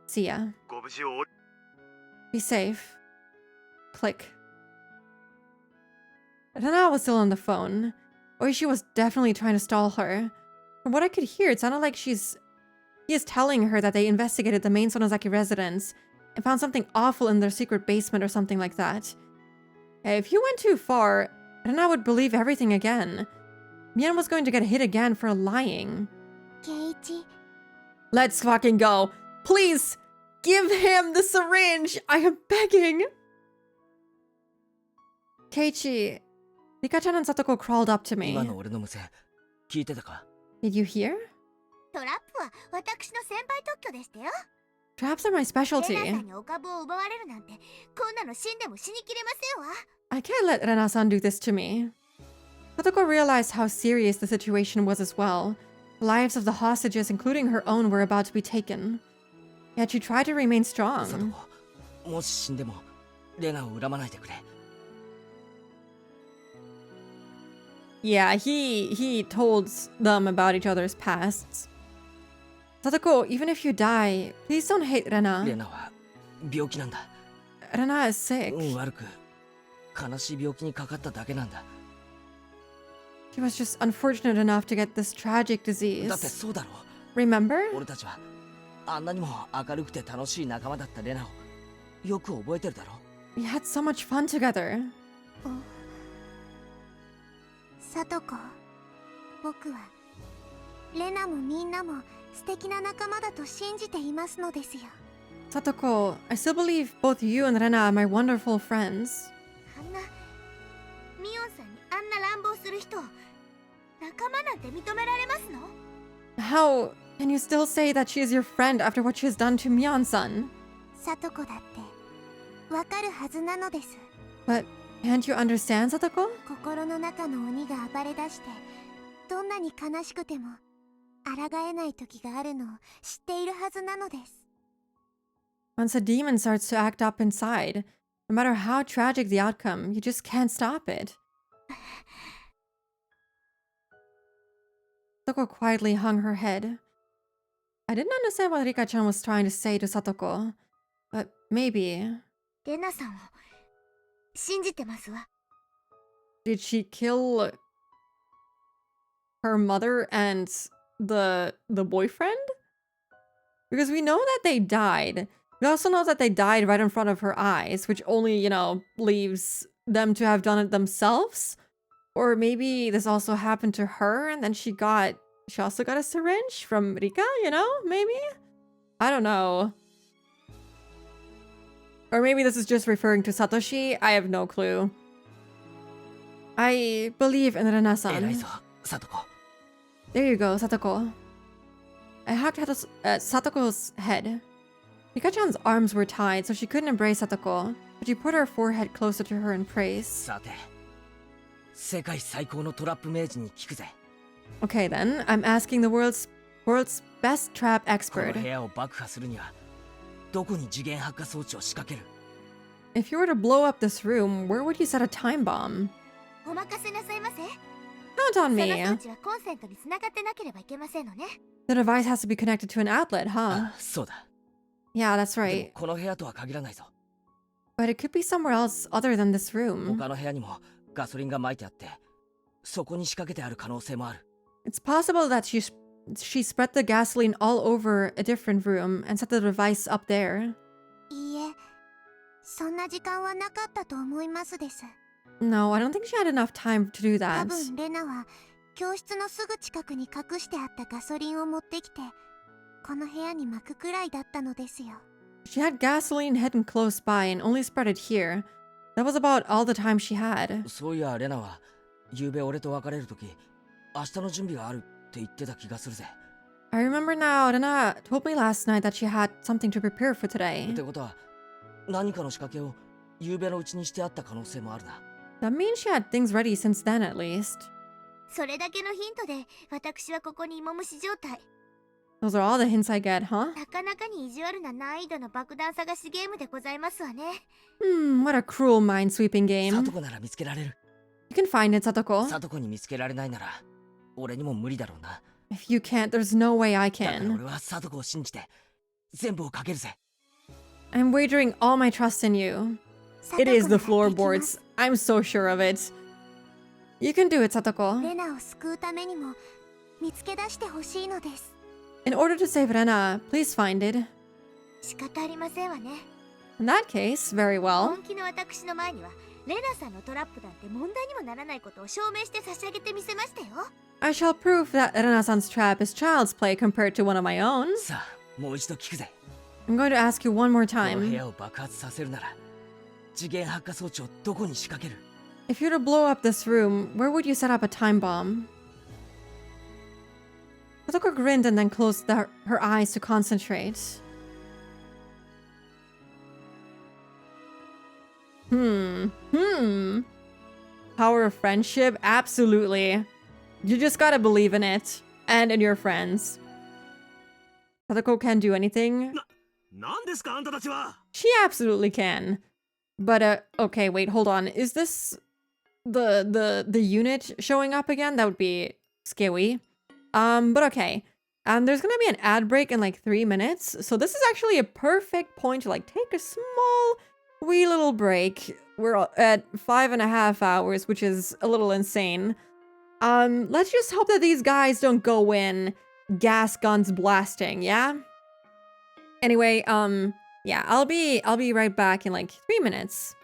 See ya. ご無事を。 Be safe. Click. Rena was still on the phone. Oishi was definitely trying to stall her. From what I could hear, it sounded like he is telling her that they investigated the main Sonozaki residence and found something awful in their secret basement or something like that. If you went too far, Rena would believe everything again. Mian was going to get hit again for lying. Keiichi. Let's fucking go. Please, give him the syringe. I am begging. Keiichi, Rika-chan and Satoko crawled up to me. 今の俺の無線、聞いてたか？ Did you hear? トラップは私の先輩特許でしたよ。 Traps are my レナさ specialty. んにお株を奪われるなんて、こんなの死んでも死にきれませんわ。 I can't let Rena-san do this to me. Satoko realized how serious the situation was as well. The lives of the hostages, including her own, were about to be taken. Yet she tried to remain 佐 strong. 藤、もし死んでもレナを恨まないでくれ。 Yeah, he told them about each other's pasts. Satoko, even if you die, please don't hate レ Rena. ナは病気なんだ。 Rena is sick. 運悪く悲しい病気にかかっただけなんだ。 She was just unfortunate enough to get this tragic だって disease. そうだろ。 Remember? 俺たちはあんなにも明るくて楽しい仲間だったレナをよく覚えてるだろ。 We had so much fun together. サトコ、僕はレナもみんなも素敵な仲間だと信じていますのですよ。 Satoko, I still believe both you and Rena are my wonderful friends. あんなミオンさんにあんな乱暴する人を仲間なんて認められますの？ How can you still say that she is your friend after what she has done to Mion-san? サトコだってわかるはずなのです。 But can't you understand, Satoko? 心の中の鬼が暴れ出してどんなに悲しくても抗えない時があるのを知っているはずなのです。 Once a demon starts to act up inside, no matter how tragic the outcome, you just can't stop it. Satoko quietly hung her head. I didn't understand what Rika-chan was trying to say to Satoko, but maybe. レナさんを信じてますわ。 Did she kill her mother and the boyfriend? Because we know that they died. We also know that they died right in front of her eyes, which only, leaves them to have done it themselves. Or maybe this also happened to her and then she also got a syringe from Rika, maybe? I don't know. Or maybe this is just referring to Satoshi. I have no clue. I believe in 偉い Rena-san. ぞ、サトコ。 There you go, Satoko. I hugged Satoko's head. Rika-chan's arms were tied, so she couldn't embrace Satoko, but she put her forehead closer to her in praise. さて、世界最高のトラップ名人に聞くぜ。 Okay then, I'm asking the world's best trap この expert. 部屋を爆破するにはどこに次元発火装置を仕掛ける？ If you were to blow up this room, where would you set a time bomb? お任せなさいませ。 Count on その me. 装置はコンセントに繋がってなければいけませんのね。 The device has to be connected to an outlet, huh? そうだ。 Yeah, that's でも right. この部屋とは限らないぞ。 But it could be somewhere else other than this room. 他の部屋にもガソリンが撒いてあって、そこに仕掛けてある可能性もある。 It's possible that she spread the gasoline all over a different room and set the device up there. いいえ、そんな時間はなかったと思いますです。 No, I don't think she had enough time to do 多 that. 分レナは教室のすぐ近くに隠してあったガソリンを持ってきて、この部屋に巻くくらいだったのですよ。 She had gasoline hidden close by and only spread it here. That was about all the time she had. そういやレナは昨べ俺と別れるとき、明日の準備があるって言ってた気がするぜ。 I remember now, Rena told me last night that she had something to prepare for っ today. てことは何かの仕掛けを昨べのうちにしてあった可能性もあるな。 That means she had things ready since then at least. それだけのヒントで、私はここに芋虫状態。 Those are all the hints I get, huh? なかなかに意地悪な難易度の爆弾探しゲームでございますわね。What a cruel minesweeping game. サトコなら見つけられる。 You can find it, Satoko. サトコに見つけられないなら俺にも無理だろうな。 If you can't, there's no way I だから can. 俺はサトコを信じて全部をかけるぜ。 I'm wagering all my trust in you. It is the floorboards. I'm so sure of it. You can do it, Satoko. レナを救うためにも見つけ出してほしいのです。 In order to save Rena, please find it. 仕方ありませんわね。 In that case, very well. 本気の私の前にはレナさんのトラップなんて問題にもならないことを証明して差し上げてみせましたよ。 I shall prove that Rena-san's trap is child's play compared to one of my own. さあもう一度聞くぜ。 I'm going to ask you one more この部 time. 屋を爆発させるなら次元発火装置をどこに仕掛ける？ If you're to blow up this room, where would you set up a time bomb? Satoko grinned and then closed her eyes to concentrate. Power of friendship? Absolutely. You just gotta believe in it. And in your friends. Satoko can do anything. 何ですかあんたたちは。 She absolutely can. But, okay, wait, hold on. Is this the unit showing up again? That would be scary. But okay. There's gonna be an ad break in like 3 minutes. So this is actually a perfect point to like take a small, wee little break. We're at 5.5 hours, which is a little insane. Let's just hope that these guys don't go in gas guns blasting, yeah? Anyway, yeah, I'll be right back in like 3 minutes.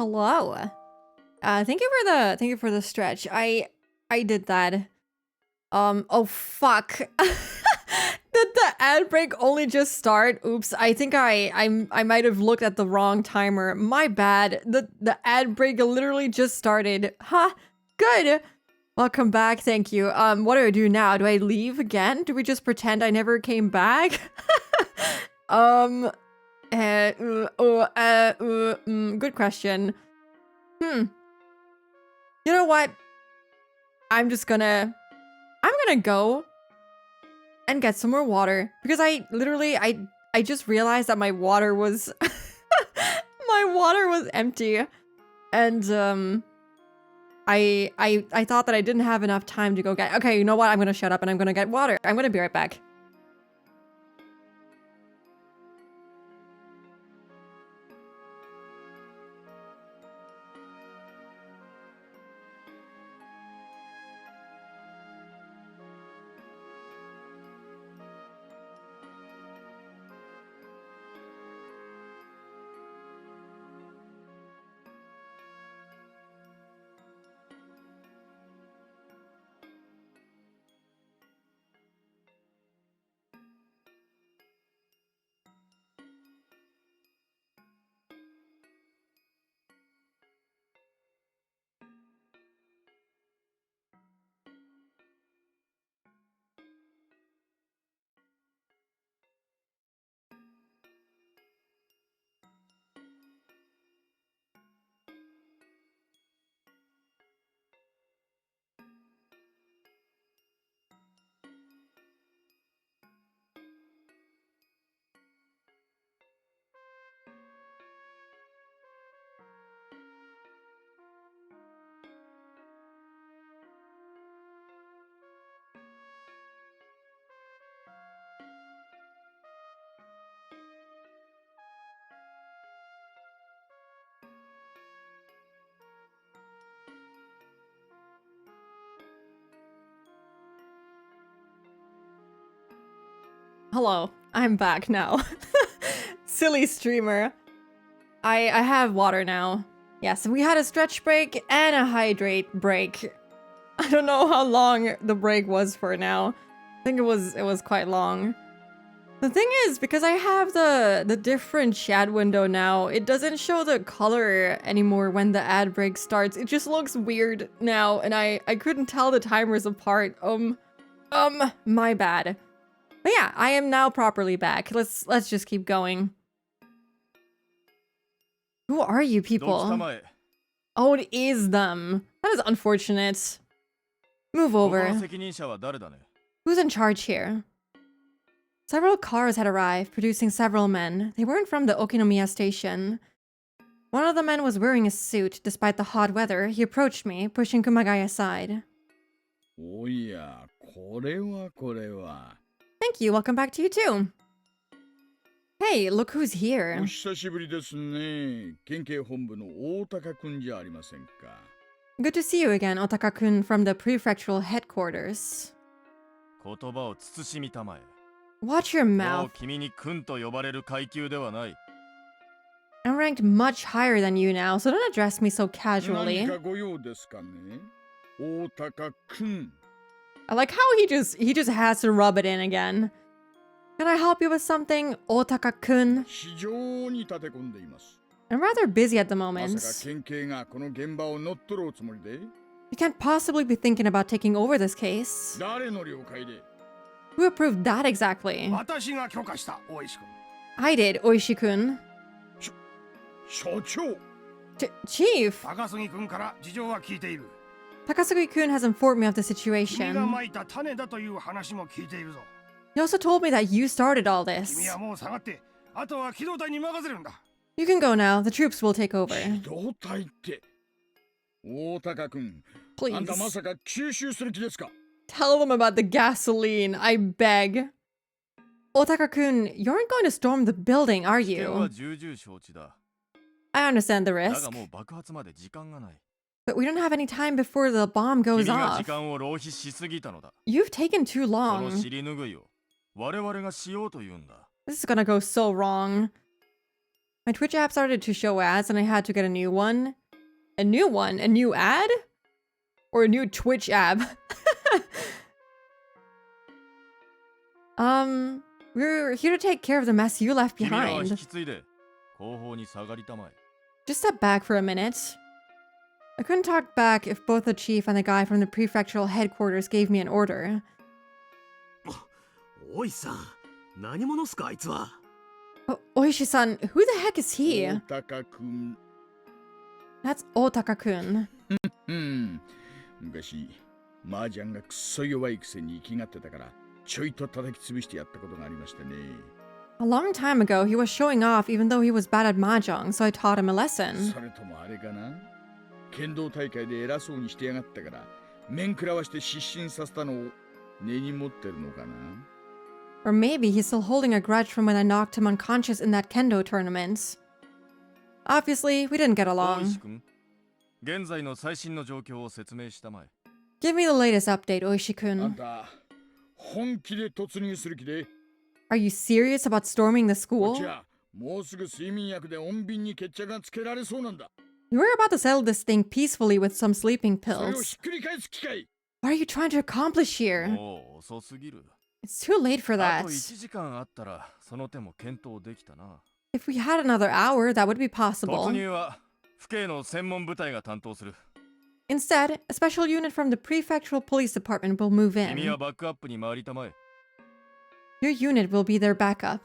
Hello. Thank you for the stretch. I did that. Oh fuck. Did the ad break only just start? Oops, I think I might have looked at the wrong timer. My bad. The ad break literally just started. Huh? Good. Welcome back. Thank you. What do I do now? Do I leave again? Do we just pretend I never came back? Good question. You know what? I'm gonna go and get some more water because I just realized that my water was my water was empty, and I thought that I didn't have enough time to go get. Okay, you know what? I'm gonna shut up and I'm gonna get water. I'm gonna be right back. Hello, I'm back now. Silly streamer. I have water now. Yes, we had a stretch break and a hydrate break. I don't know how long the break was for now. I think it was quite long. The thing is, because I have the different chat window now, it doesn't show the color anymore when the ad break starts. It just looks weird now, and I couldn't tell the timers apart. My bad. But yeah, I am now properly back. Let's just keep going. Who are you people? Oh, it is them. That is unfortunate. Move over. Who's in charge here? Several cars had arrived, producing several men. They weren't from the Okinomiya station. One of the men was wearing a suit. Despite the hot weather, he approached me, pushing Kumagai aside. Oh yeah, これは. Thank you. Welcome back to you too. Hey, look who's here. お久しぶりですね。県警本部の大高くんじゃありませんか。Good to see you again, Otaka-kun from the prefectural headquarters. 言葉を慎みたまえ。 Watch your mouth. 君に君と呼ばれる階級ではない。 I'm ranked much higher than you now, so don't address me so casually. 何かご用ですかね。大高くん。 I like how he just has to rub it in again. Can I help you with something, Otaka-kun? 非常に立て込んでいます。 I'm rather busy at the ま moment. さか県警がこの現場を乗っ取ろうつもりで You can't possibly be thinking about taking over this case. 誰の了解で Who approved that exactly? 私が許可した、大石君。I did, Oishi-kun. 所長 Chief! 高杉君から事情は聞いている。 Takasugi-kun has informed me of the 君が situation. まいた種だという話も聞いているぞ。 He also told me that you started all 君 this. はもう下がって、あとは機動隊に任せるんだ。 You can go now. The troops will take over. 機動隊って大高くん Please. あんたまさか吸収する気ですか Tell them about the gasoline, I beg. Otaka-kun, you aren't going to storm the building, are 危険は you? 重々承知だ。 I understand the だ risk, がもう爆発まで時間がない。 but we don't have any time before the bomb 君 goes が時 off. 間を浪費しすぎたのだ。 You've taken too その long. 尻拭いを我々がしようというんだ。 This is gonna go so wrong. My Twitch app started to show ads and I had to get a new one. A new one? A new ad? Or a new Twitch app? We're here to take care of the mess you left behind. Just step back for a minute. I couldn't talk back if both the chief and the guy from the prefectural headquarters gave me an order. Oi-san, 何者っすかあいつは? Oh, Oishi-san, who the heck is he? Otaka-kun. That's Otaka-kun. 昔、麻雀がくっそ弱いくせに生きがってたから、ちょいと叩き潰してやったことがありましたね。A long time ago, he was showing off even though he was bad at mahjong, so I taught him a lesson. それともあれかな？剣道大会で偉そうにしてやがったから、面食らわして失神させたのを根に持ってるのかな？ Or maybe he's still holding a grudge from when I knocked him unconscious in that kendo tournament. Obviously, we didn't get along. 現在の最新の状況を説明したまえ。 Give me the latest update, Oishi-kun. あんた、本気で突入する気で？ Are you serious about storming the school? じゃあ、もうすぐ睡眠薬で穏便に決着がつけられそうなんだ。 You were about to settle this thing peacefully with some sleeping それを pills. ひっくり返す機会。 What are you trying to accomplish here? もう遅すぎる。 It's too late for あ that. と1時間あったらその手も検討できたな。 If we had another hour, that would be 突 possible. 入は府警の専門部隊が担当する。 Instead, a special unit from the prefectural police department will move 君は in. バックアップに回りたまえ。 Your unit will be their backup.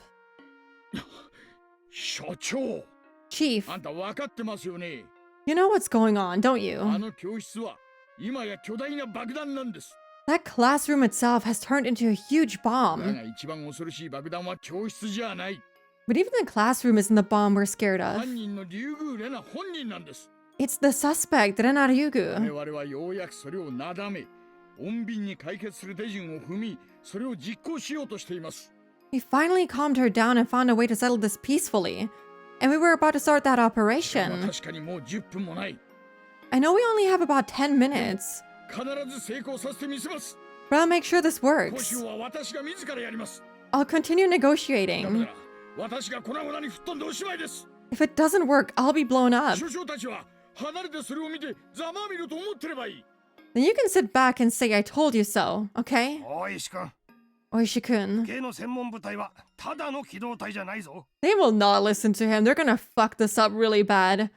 所長。 Chief, あんた分かってますよね。 you know what's going on, don't あ you? の教室は今や巨大な爆弾なんです。 That classroom itself has turned into a huge だ bomb. が一番恐ろしい爆弾は教室じゃない。 But even the classroom isn't the bomb we're scared of. 犯人のリュウグウレナ本人なんです。 It's the suspect, Rena 我 Ryugu. 々はようやくそれをなだめ、穏便に解決する手順を踏み、それを実行しようとしています。 We finally calmed her down and found a way to settle this peacefully. And we were about to start that まあ operation. 確かにもう10分もない。 I know we only have about 10 minutes, 必ず成功させてみせます。 but I'll make sure this 講 works. 習は私が自らやります。 I'll continue ダメな negotiating. ら私が粉々に吹っ飛んでおしまいです。 If it doesn't work, I'll be blown up. 所長たちは離れてそれを見てざまあみると思ってればいい。 Then you can sit back and say I told you so, okay? おいし君、 Oishi-kun. 系の専門部隊はただの機動隊じゃないぞ。 They will not listen to him. They're gonna fuck this up really bad.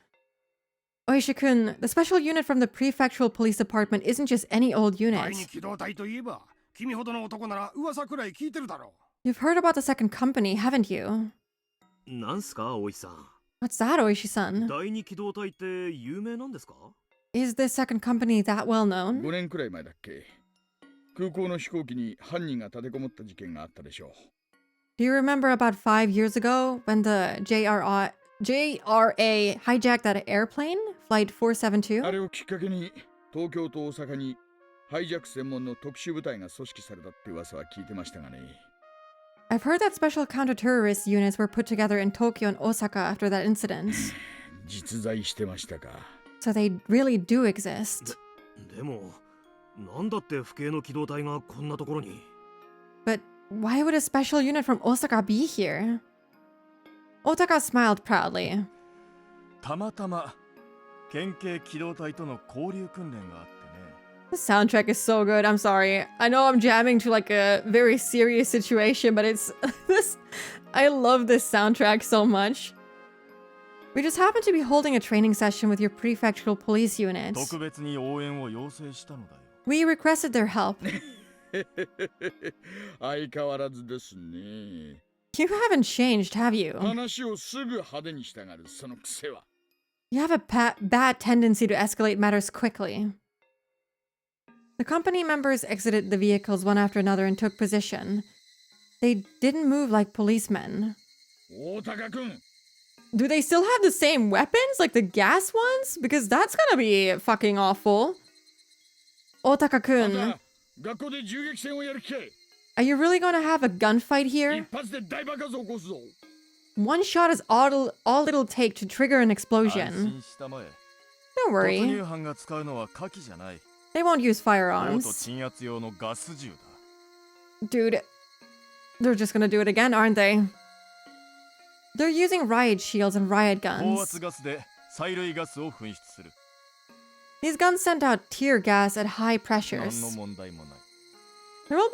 Oishi-kun, the special unit from the prefectural police department isn't just any old 第 unit. 二機動隊といえば、君ほどの男なら噂くらい聞いてるだろ You've heard about the second company, haven't you? なんすか、おいさん。 What's that, Oishi-san? 第二機動隊って有名なんですか? Is this second company that well known? 5年くらい前だっけ。空港の飛行機に犯人が立てこもった事件があったでしょう。 Do you remember about 5 years ago when the JRA hijacked that airplane, Flight 472? あれをきっかけに東京と大阪にハイジャック専門の特殊部隊が組織されたって噂は聞いてましたがね。 I've heard that special counter-terrorist units were put together in Tokyo and Osaka after that incident. 実在してましたか。 So they really do exist. でも、なんだって府警の機動隊がこんなところに? But why would a special unit from Osaka be here? Otaka smiled proudly. たまたま県警機動隊との交流訓練があってね。 The soundtrack is so good. I'm sorry. I know I'm jamming to like a very serious situation, but it's this. I love this soundtrack so much. We just happened to be holding a training session with your prefectural police unit. 特別に応援を要請したのだよ。 We requested their help. 相変わらずですね。 You haven't changed, have you? 話をすぐ派手にしたがるその癖は。 You have a bad tendency to escalate matters quickly. The company members exited the vehicles one after another and took position. They didn't move like policemen. 大高君。 Do they still have the same weapons, like the gas ones? Because that's gonna be fucking awful. Otaka-kun, 学校で銃撃戦をやる気かい。 are you really gonna have a gunfight here? 一発で大爆発を起こすぞ。 One shot is all it'll take to trigger an 安 explosion. 心したまえ。 Don't 突 worry, 入犯が使うのは火器じゃない。 they won't use オート firearms. 鎮圧用のガス銃だ。 Dude, they're just gonna do it again, aren't they? They're using riot shields and riot 高 guns. 圧ガスで催涙ガスを噴出する。 These guns send out tear gas at high 何 pressures. の問題もない。 There will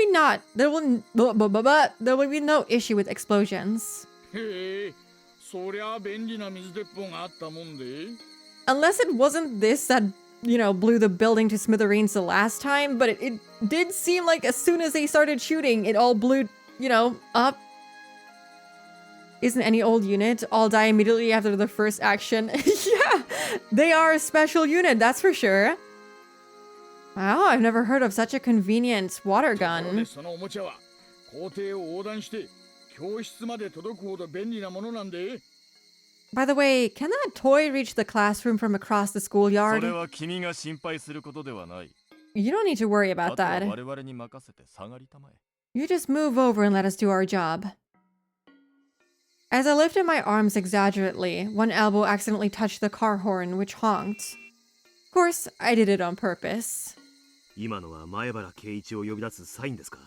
be no issue with explosions. へえ、そりゃ便利な水鉄砲があったもんで。 Unless it wasn't this that, blew the building to smithereens the last time, but it did seem like as soon as they started shooting, it all blew, up. Isn't any old unit all die immediately after the first action? Yeah, they are a special unit, that's for sure. Wow, I've never heard of such a convenient water ところで gun. そのおもちゃは校庭を横断して教室まで届くほど便利なものなんで。 By the way, can that toy reach the classroom from across the そ schoolyard? れは君が心配することではない。 You don't need to worry あ about とは that. 我々に任せて下がりたまえ。 You just move over and let us do our job. As I lifted my arms exaggerately, one elbow accidentally touched the car horn, which honked. Of course, I did it on purpose. 今のは前原圭一を呼び出すサインですか？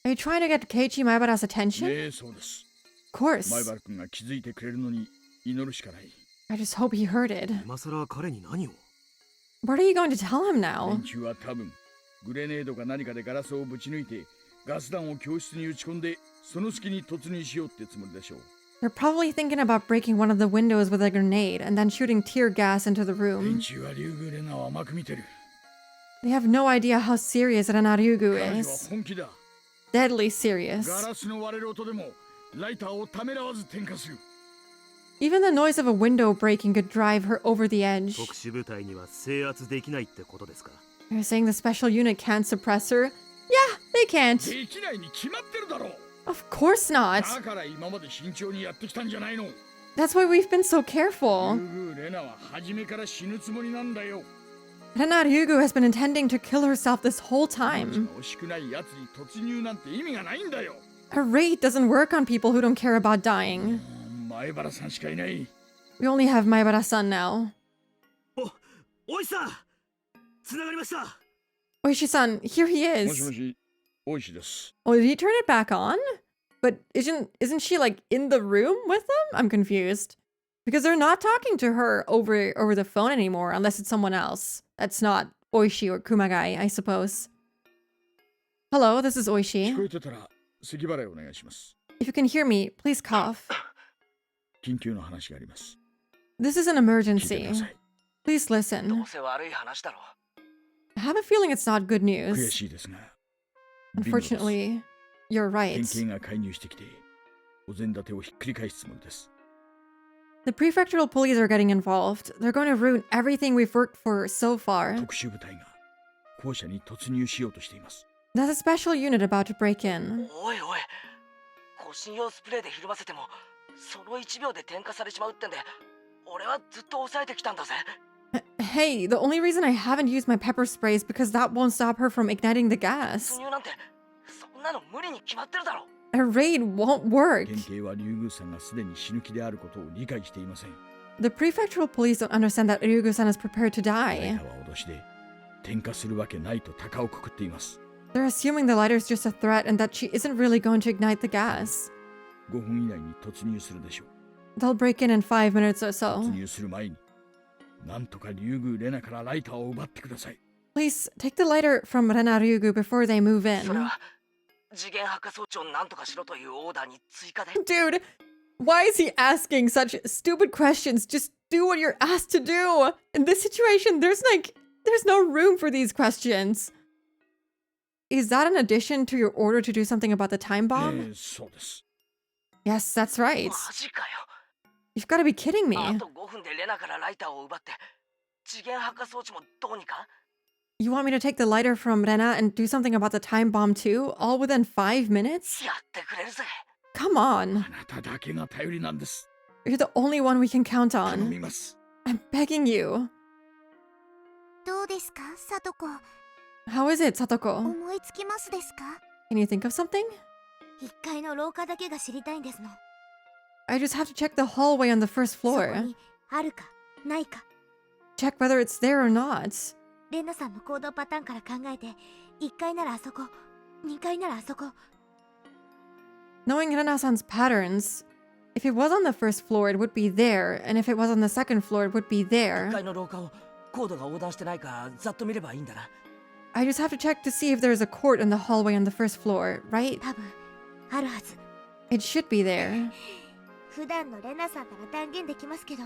Are you trying to get Keiichi Maebara's attention? ええ、そうです。 Of course. 前原君が気づいてくれるのに祈るしかない。 I just hope he heard it. 今さら彼に何を？ What are you going to tell him now? 連中は多分グレネードか何かでガラスをぶち抜いてガス弾を教室に撃ち込んでその隙に突入しようってつもりでしょう。 They're probably thinking about breaking one of the windows with a grenade and then shooting tear gas into the 連 room. 中はリュウグウレナを甘く見てる。 They have no idea how serious Renaryugu 彼女は is. 本気だ。 Deadly serious. ガラスの割れる音でもライターをためらわず点火する。 Even the noise of a window breaking could drive her over the edge. 特殊部隊には制圧できないってことですか？ You're saying the special unit can't suppress her? Yeah, they can't. できないに決まってるだろう。 Of course not. だから今まで慎重にやってきたんじゃないの。 That's why we've been so リ careful. ュウグウレナは初めから死ぬつもりなんだよ。 Renaryugu has been intending to kill herself this whole time. 惜しくないやつに突入なんて意味がないんだよ。 Her rate doesn't work on people who don't care about dying. 前原さんしかいない。 We only have Maebara-san now. おいさん、つながりました。 Oishi-san, here he もしも is. し、大石です。 Oh, did he turn it back on? But isn't she like in the room with them? I'm confused. Because they're not talking to her over the phone anymore unless it's someone else. That's not Oishi or Kumagai, I suppose. Hello, this is 聞こ Oishi. えてたら咳払いお願いします。 If you can hear me, please cough. 緊急の話があります。 This is an 聞いてく emergency. ださい。 Please ど listen. うせ悪い話だろ。 I have a feeling it's not good 悔 news. しいですが、ビンゴです。 Unfortunately, you're 県 right. 警が介入してきて、お膳立てをひっくり返すつもりです。 The prefectural police are getting involved. They're going to ruin everything we've worked for so far. 特殊部隊が校舎に突入しようとしています。 There's a special unit about to break in. おいおい、護身用スプレーでひるませてもその1秒で点火されちまうってんで、俺はずっと抑えてきたんだぜ。 Hey, the only reason I haven't used my pepper spray is because that won't stop her from igniting the gas. 突入なんてそんなの無理に決まってるだろ。 A raid won't work. 県警はリュウグウさんがすでに死ぬ気であることを理解していません。 The prefectural police don't understand that Ryugu-san is prepared to ライ die. ターは脅しで点火するわけないと鷹をくくっています。 They're assuming the lighter's just a threat and that she isn't really going to ignite the gas. 5分以内に突入するでしょう。 They'll break in 5 minutes or 突 so. 入する前に、なんとかリュウグウレナからライターを奪ってください。 Please take the lighter from Renaryugu before they move それ in. は次元発火装置を何とかしろというオーダーに追加で。 Dude, why is he asking such stupid questions? Just do what you're asked to do. In this situation, there's no room for these questions. Is that an addition to your order to do something about the time bomb? そうです。 Yes, that's right. マジかよ。 You've got to be kidding あ me. と5分でレナからライターを奪って次元発火装置もどうにか。 You want me to take the lighter from Rena and do something about the time bomb too? All within 5 minutes? やってくれるぜ。 Come on. あなただけが頼りなんです。 You're the only one we can count 頼 on. みます。 I'm begging you. どうですか、さとこ。 How is it, Satoko? 思いつきますですか？ Can you think of something? 1階の廊下だけが知りたいんですの。 I just have to check the hallway on the first そこ floor. にあるかないか。 Check whether it's there or not. レナさんの行動パターンから考えて、1階ならあそこ、2階ならあそこ。 Knowing Rena-san's patterns, If it was on the first floor, it would be there, and if it was on the second floor, it would be 1 there. 階の廊下をコードが横断してないかざっと見ればいいんだな。 I just have to check to see if there's a court in the hallway on the first floor, right? 多分あるはず。 It should be there. 普段のレナさんなら断言できますけど、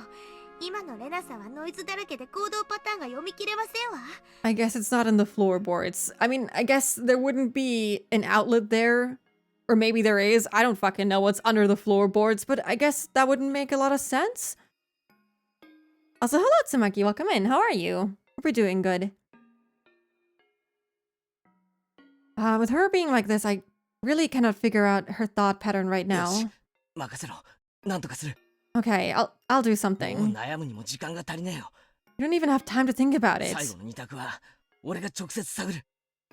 今のレナさんはノイズだらけで行動パターンが読み切れませんわ。 I guess it's not in the floorboards. I mean, I guess there wouldn't be an outlet there. Or maybe there is. I don't fucking know what's under the floorboards, but I guess that wouldn't make a lot of sense. Also, hello, Tsumaki. Welcome in. How are you? Hope you're doing good. With her being like this, I really cannot figure out her thought pattern right now. 任せろ。なんとかする。 Okay, I'll do もう something. 悩むにも時間が足りねえよ。 You don't even have time to think about 最 it. 後の2択は俺が直接探る。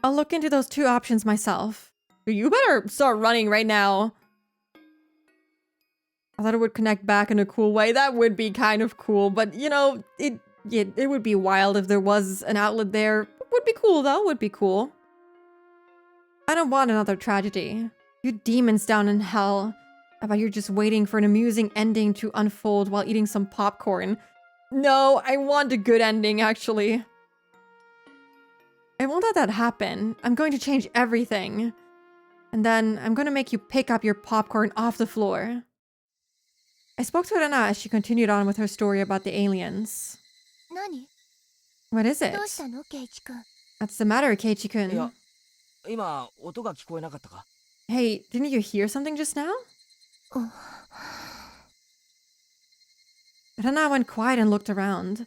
I'll look into those two options myself. You better start running right now. I thought it would connect back in a cool way. That would be kind of cool, but you know, it would be wild if there was an outlet there. Would be cool though, would be cool. I don't want another tragedy. You demons down in hell. How about you're just waiting for an amusing ending to unfold while eating some popcorn? No, I want a good ending, actually. I won't let that happen. I'm going to change everything. And then I'm going to make you pick up your popcorn off the floor. I spoke to Rena as she continued on with her story about the aliens. 何？ What is it? どうしたの、ケイチ君？ What's the matter, い Keiichi-kun? や、今音が聞こえなかったか？ Hey, didn't you hear something just now? Rena went quiet and looked around.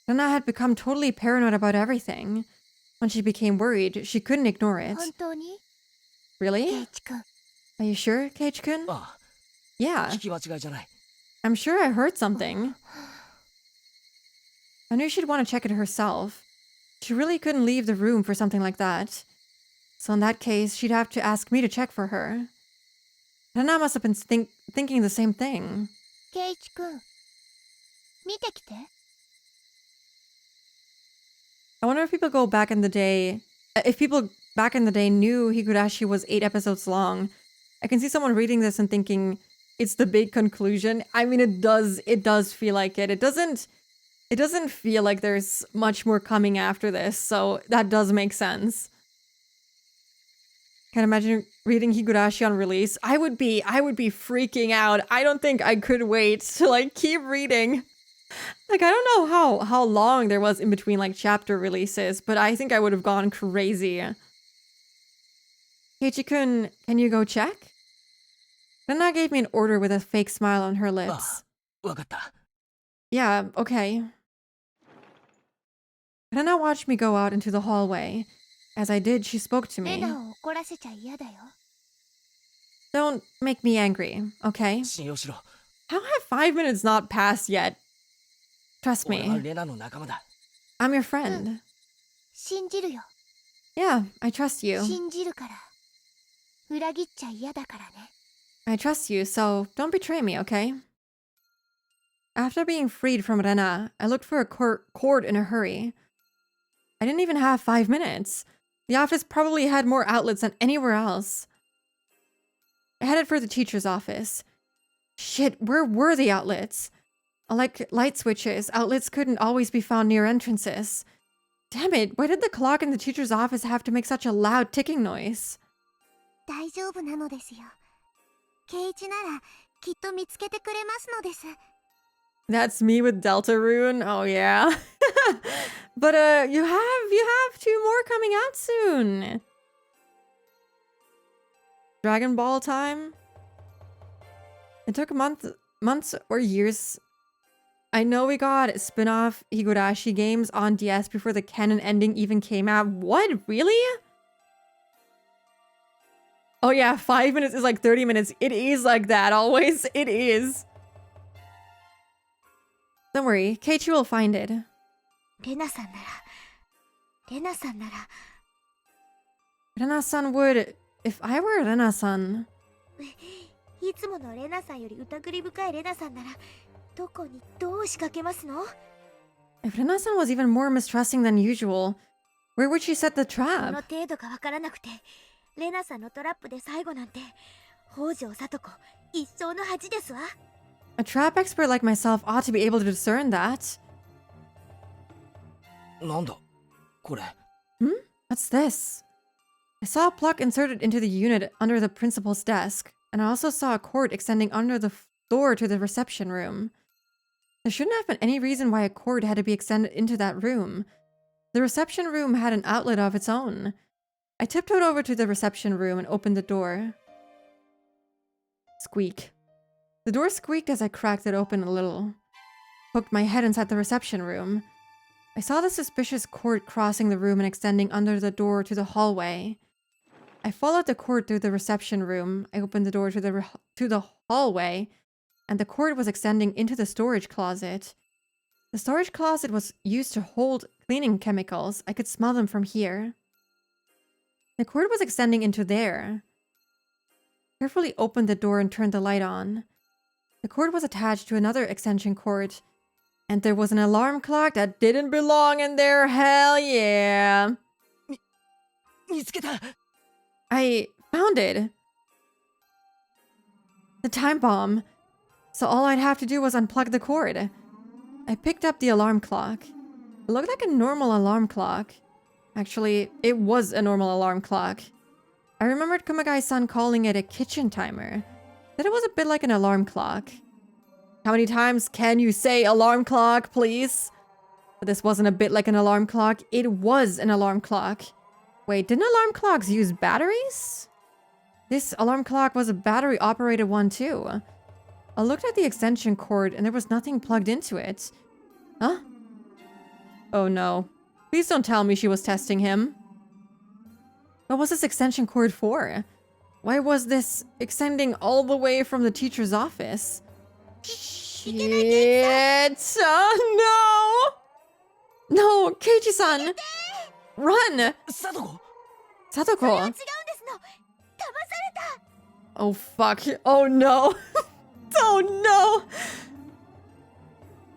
Rena had become totally paranoid about everything. When she became worried, she couldn't ignore it. 本当に？ Really? ケイチ君。 Are you sure, Keiichi-kun? ああ、 Yeah. 聞き間違いじゃない。 I'm sure I heard something. I knew she'd want to check it herself. She really couldn't leave the room for something like that. So in that case, she'd have to ask me to check for her. Rena must have been thinking the same thing. ケイチ君。見てきて。 I wonder if people go back in the day, if people back in the day knew Higurashi was 8 episodes long. I can see someone reading this and thinking it's the big conclusion. I mean, it does feel like it. It doesn't feel like there's much more coming after this, so that does make sense. Can't imagine reading Higurashi on release. I would be freaking out. I don't think I could wait to like keep reading. Like, I don't know how long there was in between like chapter releases, but I think I would have gone crazy. Keiichi-kun, can you go check? Rena gave me an order with a fake smile on her lips. わかった。 Yeah, okay. Rena watched me go out into the hallway. As I did, she spoke to レ me. ナを怒らせちゃ嫌だよ。 Don't make me angry, okay? 信用しろ。 How have 5 minutes not passed yet? Trust 俺は me. レナの仲間だ。 I'm your friend. 信じるよ。 Yeah, I trust you. 信じるから。裏切っちゃ嫌だからね。 I trust you, so don't betray me, okay? After being freed from Rena, I looked for a cord in a hurry. I didn't even have 5 minutes. The office probably had more outlets than anywhere else. I headed for the teacher's office. Shit, where were the outlets? Like light switches, outlets couldn't always be found near entrances. Damn it, why did the clock in the teacher's office have to make such a loud ticking noise? 大丈夫なのですよ。ケイチならきっと見つけてくれますのです。 That's me with Deltarune. Oh yeah. But you have 2 more coming out soon. Dragon Ball time. It took months or years. I know we got spin-off Higurashi games on DS before the canon ending even came out. What? Really? Oh yeah, 5 minutes is like 30 minutes. It is like that always. It is. Don't worry, Keiichi will find it. レナさんなら。レナさんなら。 Rena-san would... If I were Rena-san... いつものレナさんより疑り深いレナさんなら、どこにどう仕掛けますの？ If Rena-san was even more mistrusting than usual, where would she set the この trap? 程度がわからなくて、レナさんのトラップで最後なんて、北条聡子、一生の恥ですわ。 A trap expert like myself ought to be able to discern that. なんだこれ。 What's this? I saw a plug inserted into the unit under the principal's desk, and I also saw a cord extending under the door to the reception room. There shouldn't have been any reason why a cord had to be extended into that room. The reception room had an outlet of its own. I tiptoed over to the reception room and opened the door. Squeak. The door squeaked as I cracked it open a little. Poked my head inside the reception room. I saw the suspicious cord crossing the room and extending under the door to the hallway. I followed the cord through the reception room. I opened the door to the hallway, and the cord was extending into the storage closet. The storage closet was used to hold cleaning chemicals. I could smell them from here. The cord was extending into there. Carefully opened the door and turned the light on. The cord was attached to another extension cord, and there was an alarm clock that didn't belong in there. Hell yeah. I found it. The time bomb. So all I'd have to do was unplug the cord. I picked up the alarm clock. It looked like a normal alarm clock. Actually, it was a normal alarm clock. I remembered Kumagai-san calling it a kitchen timer. That it was a bit like an alarm clock. How many times can you say alarm clock, please? But this wasn't a bit like an alarm clock. It was an alarm clock. Wait, didn't alarm clocks use batteries? This alarm clock was a battery-operated one, too. I looked at the extension cord, and there was nothing plugged into it. Huh? Oh no. Please don't tell me she was testing him. What was this extension cord for? Why was this extending all the way from the teacher's office? Shit! Oh no! No, Keiichi-san! Run! Sadoko! Oh fuck. Oh no. Oh no!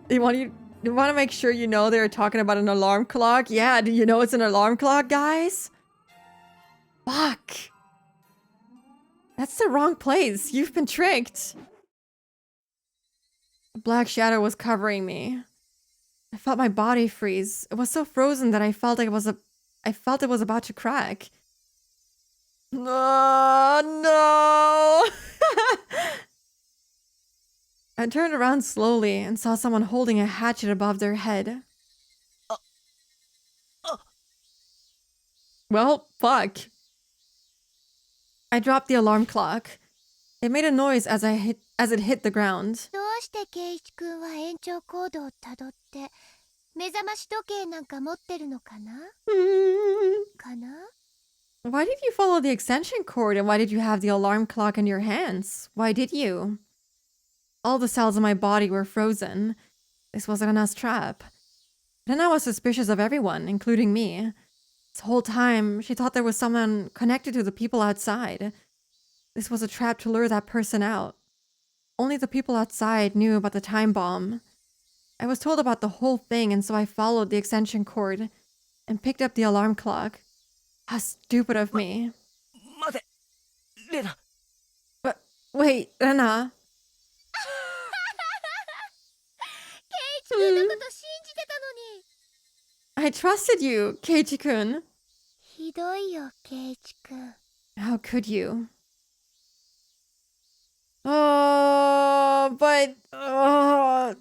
You want to make sure you know they're talking about an alarm clock? Yeah, do you know it's an alarm clock, guys? Fuck. That's the wrong place. You've been tricked. A black shadow was covering me. I felt my body freeze. It was so frozen that I felt it was about to crack. Oh, no! I turned around slowly and saw someone holding a hatchet above their head. Well, fuck. I dropped the alarm clock. It made a noise as it hit the ground. どうしてケイイチ君は延長コードをたどって目覚まし時計なんか持ってるのかな？かな？ Why did you follow the extension cord and why did you have the alarm clock in your hands? Why did you? All the cells in my body were frozen. This was Rena's trap. Rena was suspicious of everyone, including me. This whole time, she thought there was someone connected to the people outside. This was a trap to lure that person out. Only the people outside knew about the time bomb. I was told about the whole thing, and so I followed the extension cord and picked up the alarm clock. How stupid of me. Rena. But wait, Rena. I trusted you, Keiichi-kun. ひどいよ、ケイイチ君。 How could you? Oh, but why?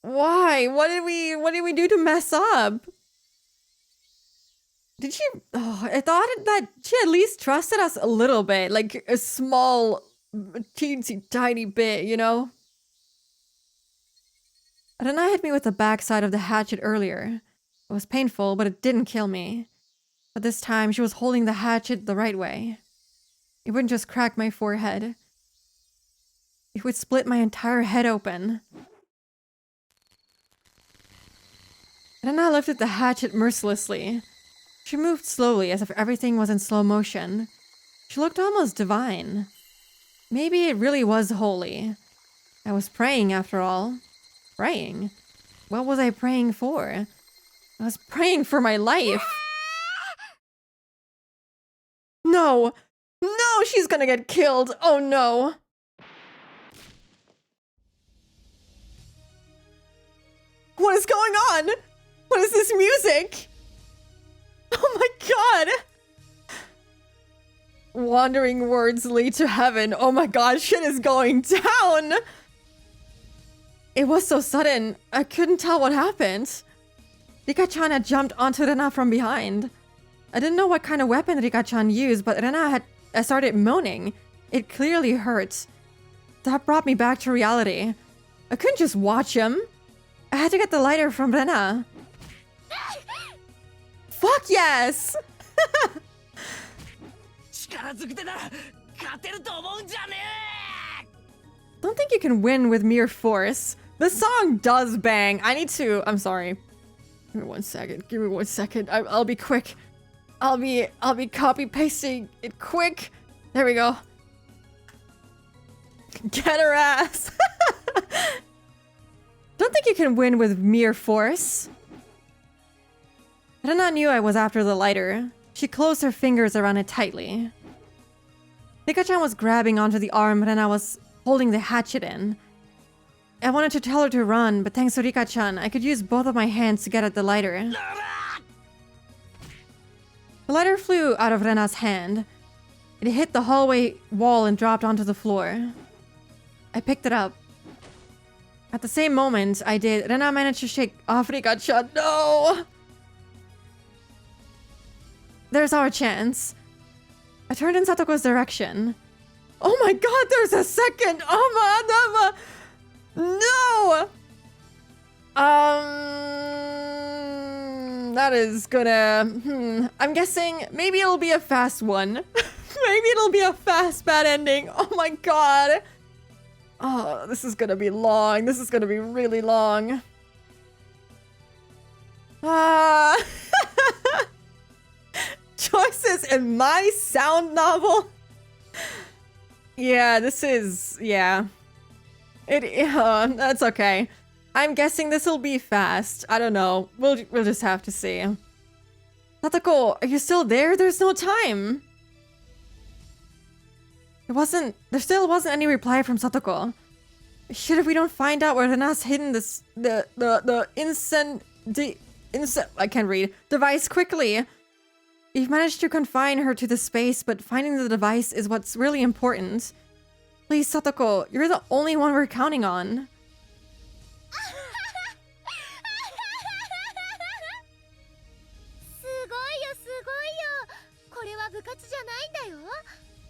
Why? What did we do to mess up? Did she? Oh, I thought that she at least trusted us a little bit, like a small, teensy tiny bit, you know? Rena hit me with the backside of the hatchet earlier. It was painful, but it didn't kill me. But this time, she was holding the hatchet the right way. It wouldn't just crack my forehead. It would split my entire head open. Rena lifted the hatchet mercilessly. She moved slowly as if everything was in slow motion. She looked almost divine. Maybe it really was holy. I was praying after all. Praying? What was I praying for? I was praying for my life. No! No, she's gonna get killed! Oh no! What is going on? What is this music? Oh my god! Wandering words lead to heaven. Oh my god, shit is going down! It was so sudden, I couldn't tell what happened. Rika-chan had jumped onto Rena from behind. I didn't know what kind of weapon Rika-chan used, but Rena had started moaning. It clearly hurt. That brought me back to reality. I couldn't just watch him. I had to get the lighter from Rena. Fuck yes! Don't think you can win with mere force. The song does bang. I need to... I'm sorry. Give me 1 second. Give me 1 second. I'll be quick. I'll be copy pasting it quick. There we go. Get her ass. Don't think you can win with mere force. Rena knew I was after the lighter. She closed her fingers around it tightly. Rika-chan was grabbing onto the arm Rena was holding the hatchet in. I wanted to tell her to run, but thanks to Rika-chan, I could use both of my hands to get at the lighter. The lighter flew out of Rena's hand. It hit the hallway wall and dropped onto the floor. I picked it up. At the same moment I did, Rena managed to shake off Rika-chan. No! There's our chance. I turned in Satoko's direction. Oh my god, there's a second! No! That is gonna... I'm guessing maybe it'll be a fast one. Maybe it'll be a fast bad ending. Oh my god. Oh, this is gonna be long. This is gonna be really long. Choices in my sound novel? Yeah, this is... yeah. That's okay. I'm guessing this will be fast. I don't know. We'll just have to see. Satoko, are you still there? There's no time. There still wasn't any reply from Satoko. Shit, if we don't find out where Rena's hidden this... I can't read. Device quickly. We've managed to confine her to the space, but finding the device is what's really important. Please, Satoko, you're the only one we're counting on.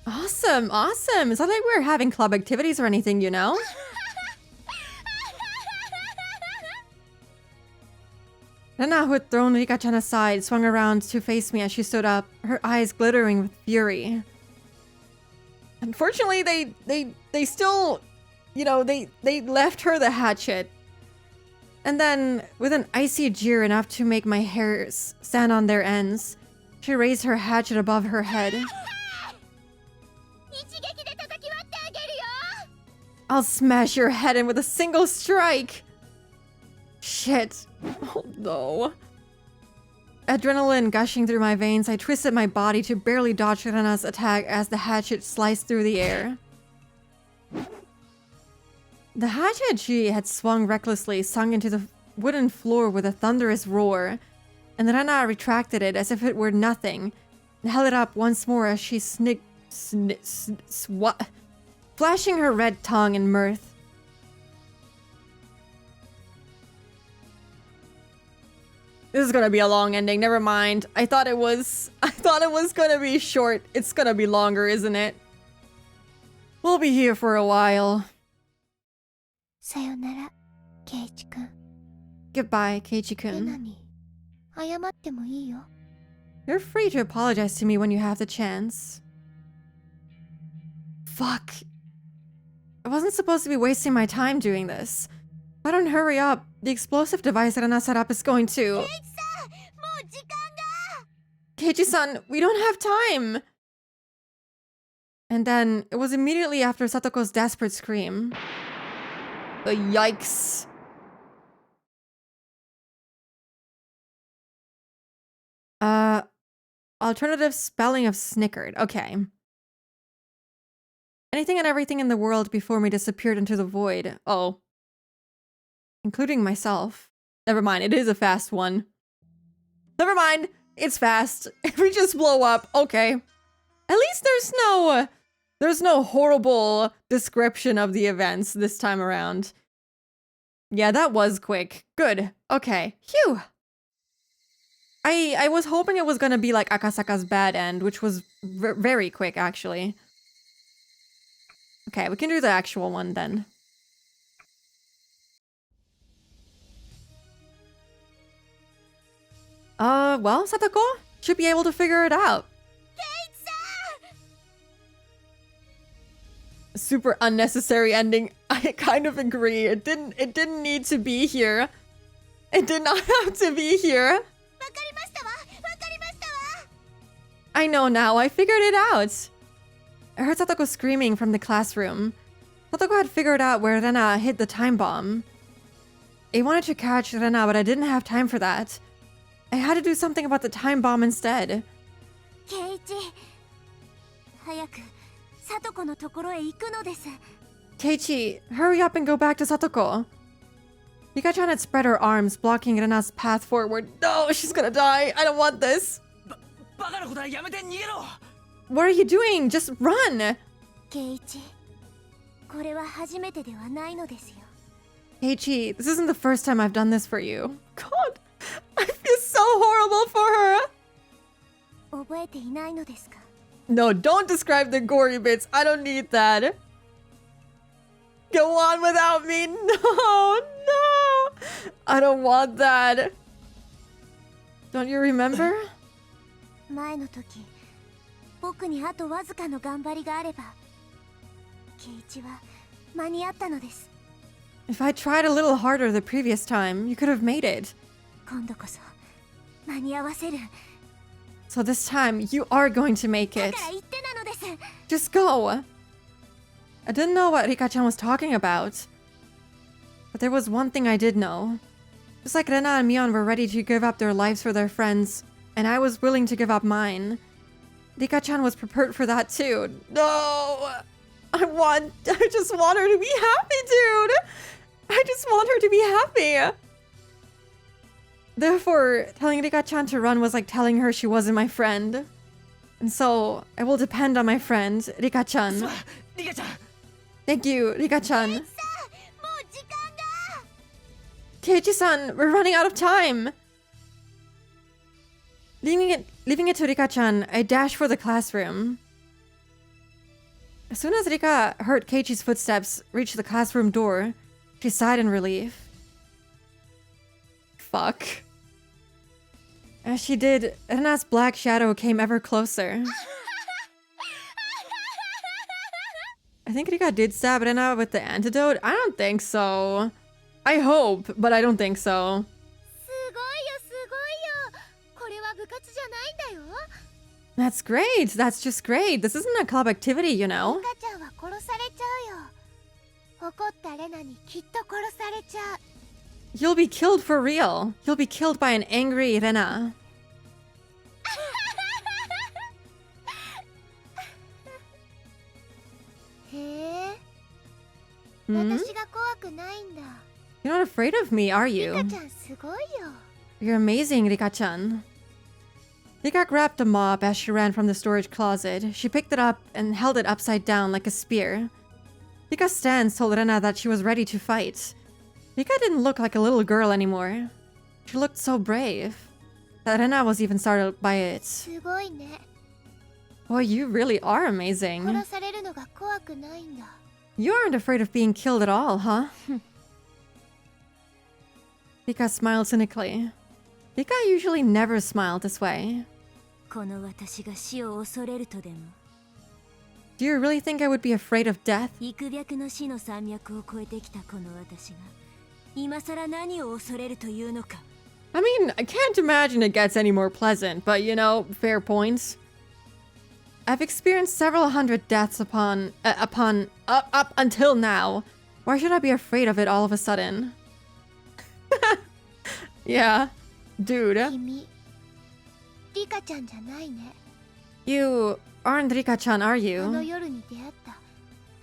Awesome, awesome. It's not like we're having club activities or anything, you know? Rena, who had thrown Rika-chan aside, swung around to face me as she stood up, her eyes glittering with fury. Unfortunately, they still, you know, they left her the hatchet. And then, with an icy jeer enough to make my hairs stand on their ends, she raised her hatchet above her head. I'll smash your head in with a single strike! Shit. Oh no. Adrenaline gushing through my veins, I twisted my body to barely dodge Rena's attack as the hatchet sliced through the air. The hatchet she had swung recklessly sunk into the wooden floor with a thunderous roar, and Rena retracted it as if it were nothing, and held it up once more as she flashing her red tongue in mirth. This is gonna be a long ending, never mind. I thought it was gonna be short. It's gonna be longer, isn't it? We'll be here for a while. Sayonara, Keiichi-kun. Goodbye, Keiichi-kun. You're free to apologize to me when you have the chance. Fuck. I wasn't supposed to be wasting my time doing this. If I don't hurry up, the explosive device that Rena set up is going to... Keiichi-san, we don't have time! And then, it was immediately after Satoko's desperate scream. Yikes. Alternative spelling of snickered. Okay. Anything and everything in the world before me disappeared into the void. Oh. Including myself. Never mind, it is a fast one. Never mind, it's fast. If we just blow up, okay. At least there's no horrible description of the events this time around. Yeah, that was quick. Good. Okay. Phew. I was hoping it was gonna be like Akasaka's bad end, which was very quick, actually. Okay, we can do the actual one then. Well, Satoko should be able to figure it out. Super unnecessary ending. I kind of agree. It didn't need to be here. It did not have to be here. I know now. I figured it out. I heard Satoko screaming from the classroom. Satoko had figured out where Rena hid the time bomb. I wanted to catch Rena, but I didn't have time for that. I had to do something about the time bomb instead. Keiichi, hurry up and go back to Satoko. Rika-chan had spread her arms, blocking Rena's path forward. No, she's gonna die. I don't want this. What are you doing? Just run! Keiichi, this isn't the first time I've done this for you. God, I feel so horrible for her. No, don't describe the gory bits. I don't need that. Go on without me. No. I don't want that. Don't you remember? If I tried a little harder the previous time, you could have made it. So this time, you are going to make it. Just go. I didn't know what Rika-chan was talking about. But there was one thing I did know. Just like Rena and Mion were ready to give up their lives for their friends, and I was willing to give up mine. Rika-chan was prepared for that too. No! I just want her to be happy, dude! I just want her to be happy! Therefore, telling Rika-chan to run was like telling her she wasn't my friend. And so, I will depend on my friend, Rika-chan. Thank you, Rika-chan. Keiichi-san, we're running out of time! Leaving it to Rika-chan, I dashed for the classroom. As soon as Rika heard Keiichi's footsteps reach the classroom door, she sighed in relief. Fuck. As she did, Rena's black shadow came ever closer. I think Rika did stab Rena with the antidote. I don't think so. I hope, but I don't think so. That's great. That's just great. This isn't a club activity, you know. You'll be killed for real. You'll be killed by an angry Rena. Hmm? You're not afraid of me, are you? You're amazing, Rika-chan. Rika grabbed the mop as she ran from the storage closet. She picked it up and held it upside down like a spear. Rika's stance told Rena that she was ready to fight. Rika didn't look like a little girl anymore. She looked so brave that Rena was even startled by it. Boy, you really are amazing. You aren't afraid of being killed at all, huh? Rika smiled cynically. Rika usually never smiled this way. Do you really think I would be afraid of death? I mean, I can't imagine it gets any more pleasant, but you know, fair points. I've experienced several hundred deaths up until now. Why should I be afraid of it all of a sudden? Yeah, dude. リカちゃんじゃないね。 You aren't Rika-chan, are あの you? 夜に出会った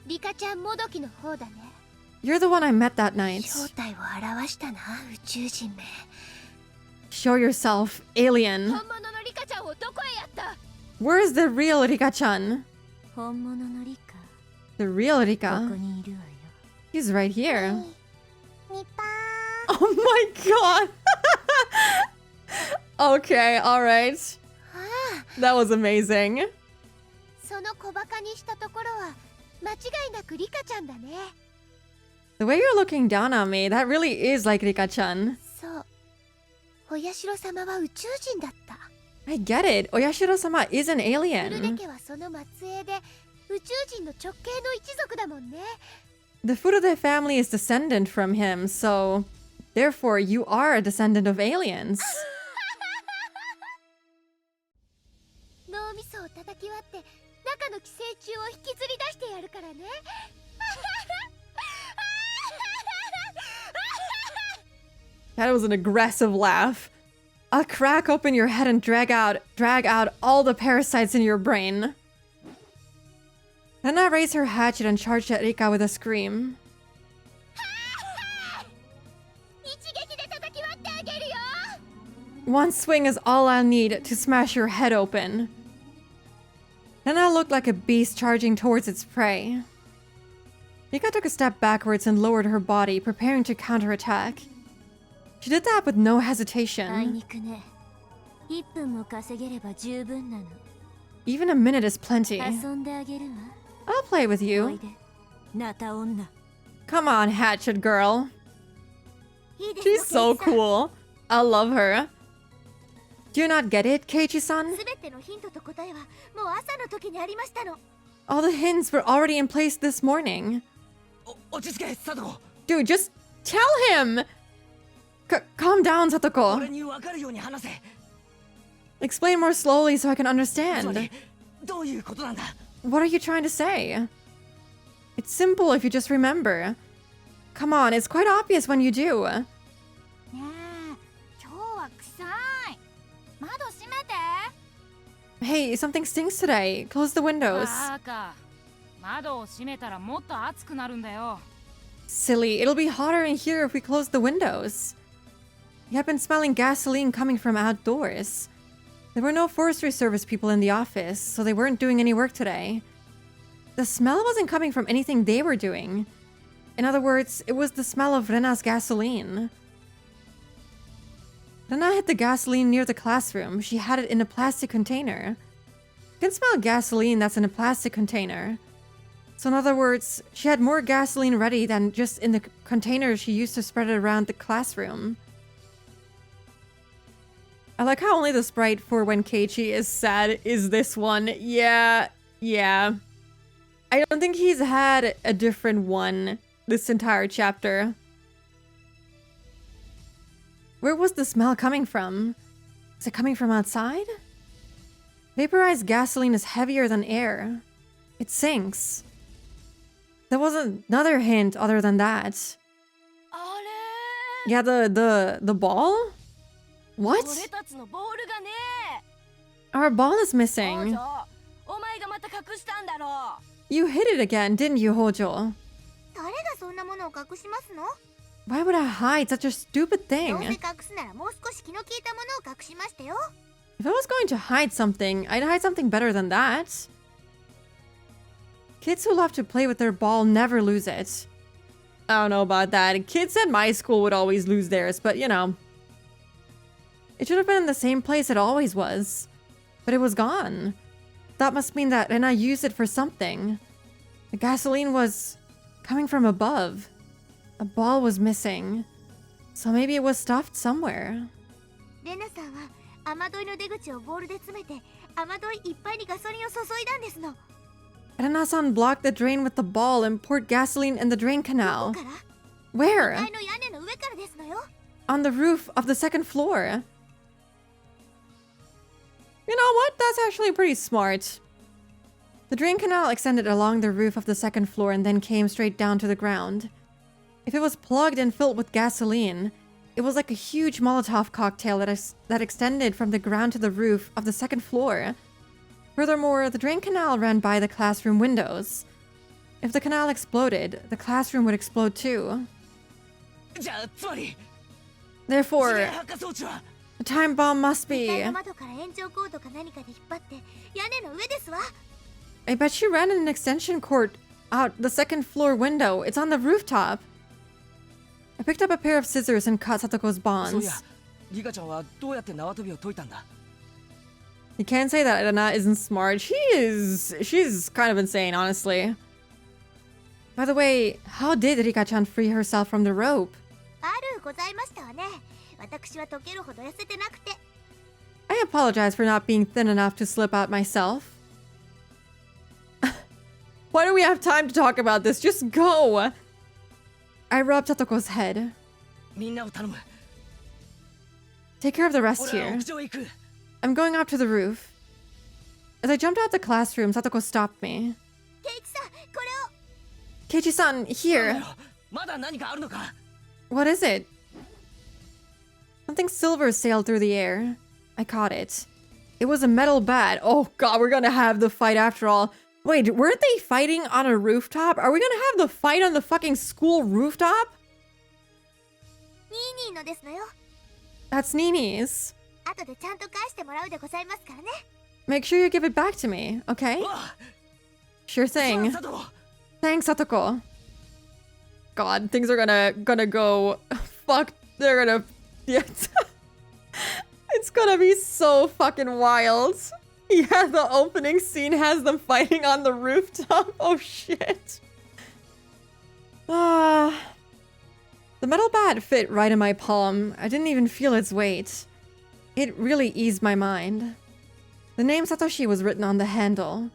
リカちゃんもどきの方だね。 You're the one I met that night. 正体を表したな、宇宙人め。 Show yourself, alien. 本物のリカちゃんをどこへやった Where's the real Rika-chan? 本物のリカ The real こ Rika? こにいるわよ。 He's right here. ニパ Oh my god! Okay, alright. ー。ああ、 That was amazing. その小バカにしたところは間違いなくリカちゃんだね。 The way you're looking down on me, that really is like Rika-chan. そう。お社様は宇宙人だった。 I get it. Oyashiro-sama is an フルデ alien. 家はその末裔で宇宙人の直系の一族だもんね。 The Furude family is descendant from him, so therefore you are a descendant of aliens. 脳みそを叩き割って中の寄生虫を引きずり出してやるからね。 That was an aggressive laugh. I'll crack open your head and drag out all the parasites in your brain. Then I raised her hatchet and charged at Rika with a scream. 一撃で叩き割ってあげるよ。 One swing is all I'll need to smash your head open. Then I looked like a beast charging towards its prey. Rika took a step backwards and lowered her body, preparing to counterattack. She did that with no あい hesitation. にくね。1分も稼げれば十分なの。 Even a minute is plenty. 遊んであげるわ。 I'll play with おい you. で、なた女。 Come on, hatchet girl. いいです She's の so ケイチさん。 cool. I love her. Do you not get it, Keiichi-san? すべてのヒントと答えはもう朝の時にありましたの。 All the hints were already in place this morning. 落ち着け、サトコ。 Dude, just tell him! Calm down, 俺 Satoko. に分かるように話せ。 Explain more slowly so I can つま understand. り、どういうことなんだ。 What are you trying to say? It's simple if you just remember. Come on, it's quite obvious when you do. ねえ、今日は臭い。窓閉めて。 Hey, something stinks today. Close the windows. バカ。窓を閉めたらもっと暑くなるんだよ。 Silly, it'll be hotter in here if we close the windows. We have been smelling gasoline coming from outdoors. There were no forestry service people in the office, so they weren't doing any work today. The smell wasn't coming from anything they were doing. In other words, it was the smell of Rena's gasoline. Rena hid the gasoline near the classroom. She had it in a plastic container. You can smell gasoline that's in a plastic container. So in other words, she had more gasoline ready than just in the container she used to spread it around the classroom. I like how only the sprite for when Keiichi is sad is this one. Yeah. I don't think he's had a different one this entire chapter. Where was the smell coming from? Is it coming from outside? Vaporized gasoline is heavier than air. It sinks. There wasn't another hint other than that. Yeah, the ball? What? 俺たちのボールがね。 Our ball is 王 missing. 女、お前がまた隠したんだろう。 You hid it again, didn't you, Hojo? 誰がそんなものを隠しますの？ Why would I hide such a stupid どうせ thing? 隠すならもう少し気の利いたものを隠しましたよ。 If I was going to hide something, I'd hide something better than that. Kids who love to play with their ball never lose it. I don't know about that. Kids at my school would always lose theirs, but you know. It should have been in the same place it always was. But it was gone. That must mean that Rena used it for something. The gasoline was coming from above. A ball was missing. So maybe it was stuffed somewhere. レナさんは雨どいの出口をボールで詰めて雨どいいっぱいにガソリンを注いだんですの。 Rena-san blocked the drain with the ball and poured gasoline in the drain どこ canal. から？ Where? 階の屋根の上からですのよ。 On the roof of the second floor. You know what? That's actually pretty smart. The drain canal extended along the roof of the second floor and then came straight down to the ground. If it was plugged and filled with gasoline, It was like a huge Molotov cocktail that extended from the ground to the roof of the second floor. Furthermore, the drain canal ran by the classroom windows. If the canal exploded, the classroom would explode too. Therefore, a time bomb must be. I bet she ran an extension cord out the second floor window. It's on the rooftop. I picked up a pair of scissors and cut Satoko's bonds. You can't say that Rina isn't smart. She's kind of insane, honestly. By the way, how did Rika-chan free herself from the rope? I apologize for not being thin enough to slip out myself. Why do we have time to talk about this? Just go! I rubbed Satoko's head. Take care of the rest here. I'm going up to the roof. As I jumped out the classroom, Satoko stopped me. Keiichi-san, here. What is it? Something silver sailed through the air. I caught it. It was a metal bat. Oh god, we're gonna have the fight after all. Wait, weren't they fighting on a rooftop? Are we gonna have the fight on the fucking school rooftop? That's Nini's. Make sure you give it back to me, okay? Sure thing. Thanks, Satoko. God, things are gonna go. Fuck, they're gonna. Yeah. It's gonna be so fucking wild. Yeah, the opening scene has them fighting on the rooftop. Oh shit. The metal bat fit right in my palm. I didn't even feel its weight. It really eased my mind. The name Satoshi was written on the handle.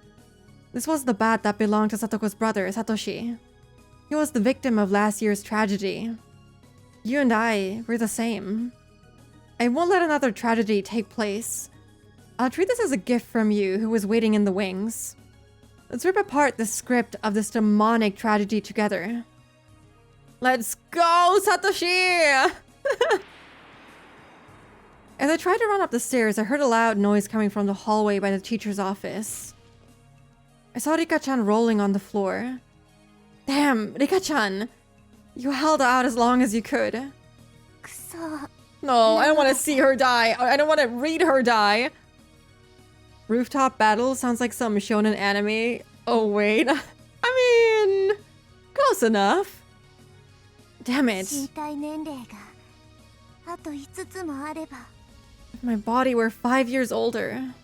This was the bat that belonged to Satoko's brother, Satoshi. He was the victim of last year's tragedy. You and I were the same. I won't let another tragedy take place. I'll treat this as a gift from you who was waiting in the wings. Let's rip apart the script of this demonic tragedy together. Let's go, Satoshi! As I tried to run up the stairs, I heard a loud noise coming from the hallway by the teacher's office. I saw Rika-chan rolling on the floor. Damn, Rika-chan! You held out as long as you could. No, I don't want to see her die. I don't want to read her die. Rooftop battle sounds like some shonen anime. Oh, wait. I mean, close enough. Damn it. If my body were 5 years older.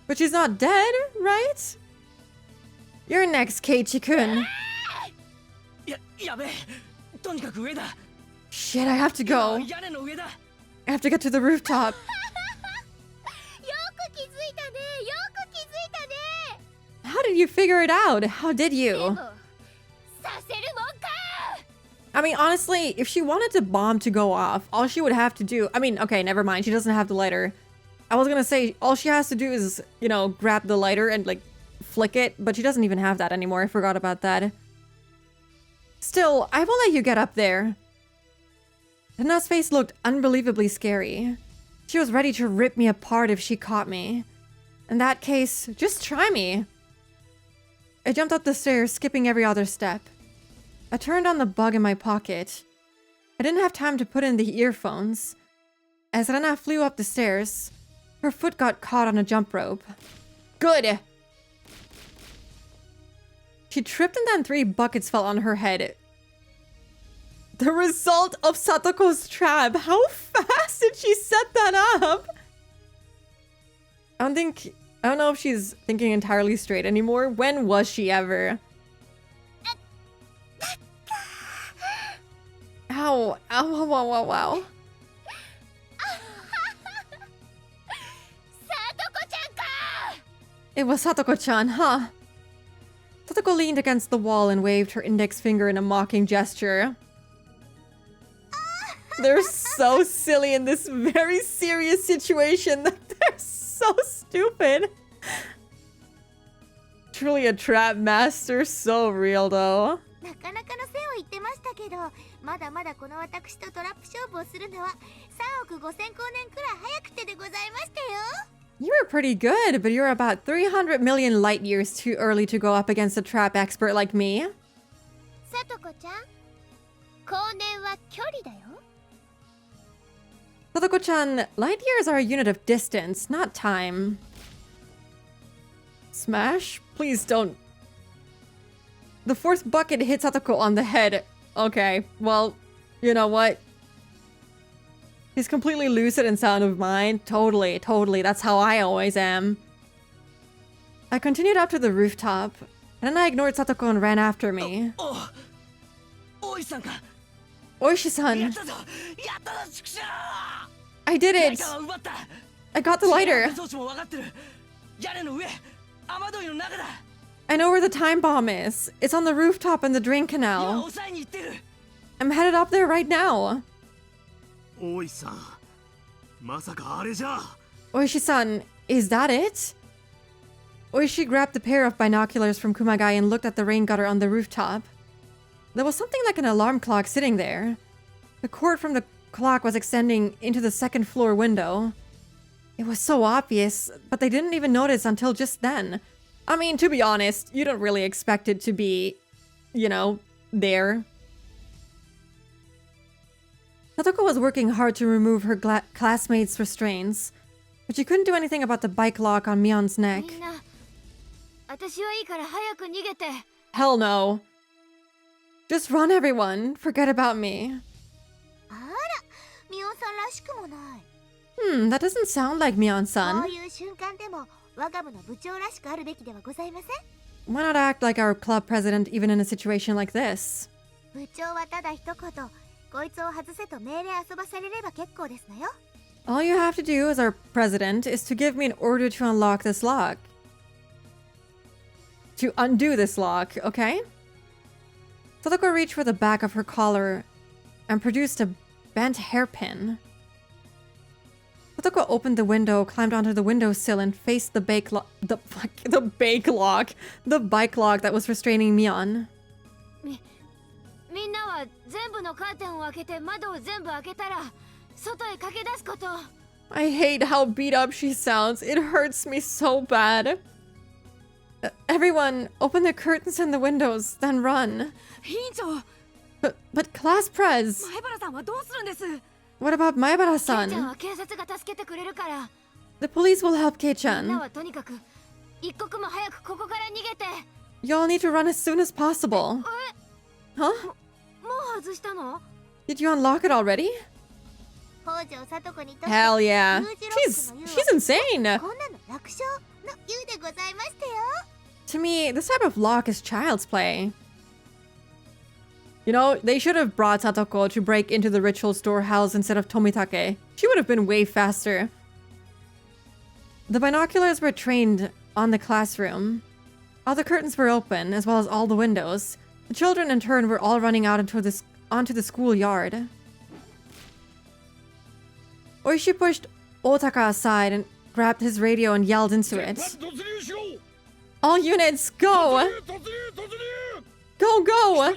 But she's not dead, right? You're next, Keiichi-kun. Shit, I have to go. I have to get to the rooftop. How did you figure it out? How did you? I mean, honestly, if she wanted the bomb to go off, all she would have to do... I mean, okay, never mind. She doesn't have the lighter. I was gonna say, all she has to do is, you know, grab the lighter and, like, flick it. But she doesn't even have that anymore. I forgot about that. Still, I will let you get up there. Rina's face looked unbelievably scary. She was ready to rip me apart if she caught me. In that case, just try me. I jumped up the stairs, skipping every other step. I turned on the bug in my pocket. I didn't have time to put in the earphones. As Rina flew up the stairs, her foot got caught on a jump rope. Good! She tripped and then 3 buckets fell on her head. The result of Satoko's trap. How fast did she set that up? I don't know if she's thinking entirely straight anymore. When was she ever? Ow. Ow, wow, wow, wow. It was Satoko-chan, huh? Satoko leaned against the wall and waved her index finger in a mocking gesture. They're so silly in this very serious situation. They're so stupid. Truly a trap master. So real, though. なかなかの線を言ってましたけど、まだまだこの私とトラップ勝負をするのは3億5千光年くらい早くてでございましたよ。 You were pretty good, but you're about 300 million light years too early to go up against a trap expert like me. さとこちゃん、光年は距離だよ。 Satoko-chan, light years are a unit of distance, not time. Smash? Please don't. The fourth bucket hit Satoko on the head. Okay, well, you know what? He's completely lucid and sound of mind. Totally, totally. That's how I always am. I continued up to the rooftop, and then I ignored Satoko and ran after me. Oishi-san. I did it! I got the lighter! I know where the time bomb is. It's on the rooftop in the drain canal. I'm headed up there right now. Oishi-san, is that it? Oishi grabbed a pair of binoculars from Kumagai and looked at the rain gutter on the rooftop. There was something like an alarm clock sitting there. The cord from the clock was extending into the second floor window. It was so obvious, but they didn't even notice until just then. I mean, to be honest, you don't really expect it to be, you know, there. Satoko was working hard to remove her classmates' restraints, but she couldn't do anything about the bike lock on Mion's neck. Hell no. Just run, everyone. Forget about me. That doesn't sound like Mion-san. Why not act like our club president even in a situation like this? All you have to do as our president is to give me an order to unlock this lock. To undo this lock, okay? Satoko reached for the back of her collar and produced a bent hairpin. Satoko opened the window, climbed onto the windowsill, and faced the bike lock that was restraining Mion. I hate how beat up she sounds. It hurts me so bad. Everyone, open the curtains and the windows, then run. But class prez. What about Maebara-san? The police will help Kei-chan. Y'all need to run as soon as possible. Huh? Did you unlock it already? Hell yeah. She's insane. To me, this type of lock is child's play. You know, they should have brought Satoko to break into the ritual storehouse instead of Tomitake. She would have been way faster. The binoculars were trained on the classroom. All the curtains were open, as well as all the windows. The children in turn were all running out onto the schoolyard. Oishi pushed Otaka aside and grabbed his radio and yelled into it. All units, go! Go, go!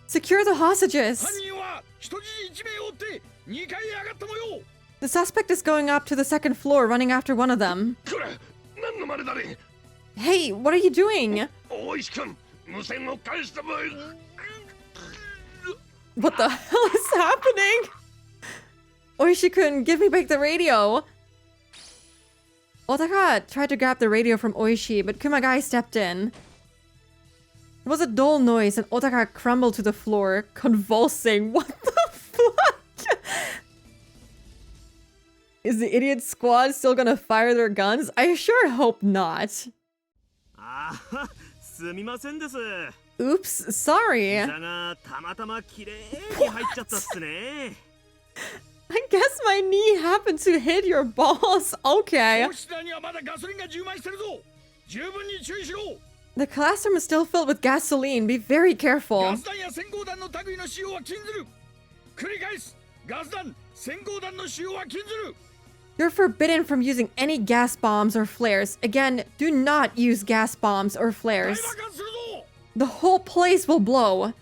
Secure the hostages! The suspect is going up to the second floor, running after one of them. Hey, what are you doing? What the hell is happening? Oishi-kun, give me back the radio! Otaka tried to grab the radio from Oishi, but Kumagai stepped in. There was a dull noise and Otaka crumbled to the floor, convulsing. What the fuck? Is the idiot squad still gonna fire their guns? I sure hope not. Oops, sorry. I guess my knee happened to hit your balls. Okay. The classroom is still filled with gasoline. Be very careful. You're forbidden from using any gas bombs or flares. Again, do not use gas bombs or flares. The whole place will blow.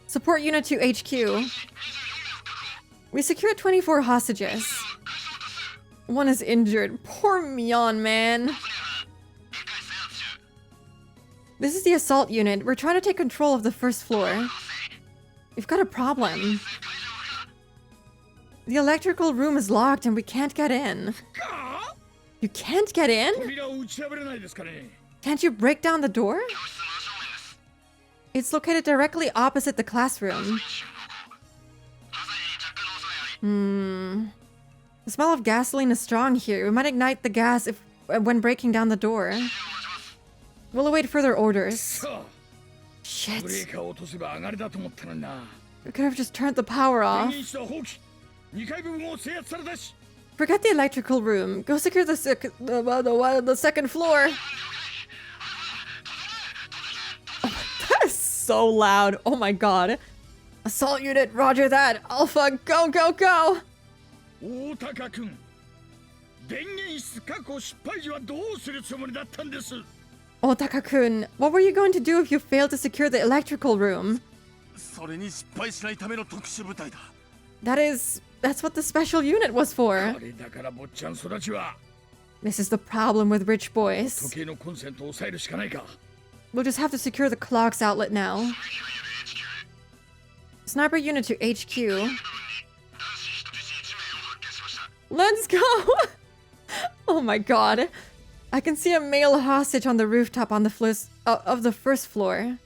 Support Unit to HQ. We secured 24 hostages. One is injured. Poor Mion, man. This is the assault unit. We're trying to take control of the first floor. We've got a problem. The electrical room is locked and we can't get in. You can't get in? Can't you break down the door? It's located directly opposite the classroom. The smell of gasoline is strong here. We might ignite the gas when breaking down the door. We'll await further orders. Shit. We could have just turned the power off. Forget the electrical room. Go secure the second floor. That is so loud. Oh my god. Assault unit, roger that. Alpha, go, go, go. Otaka-kun, what were you going to do if you failed to secure the electrical room? That's what the special unit was for. This is the problem with rich boys. We'll just have to secure the clock's outlet now. Sniper unit to HQ. Let's go! Oh my god. I can see a male hostage on the rooftop on the of the first floor.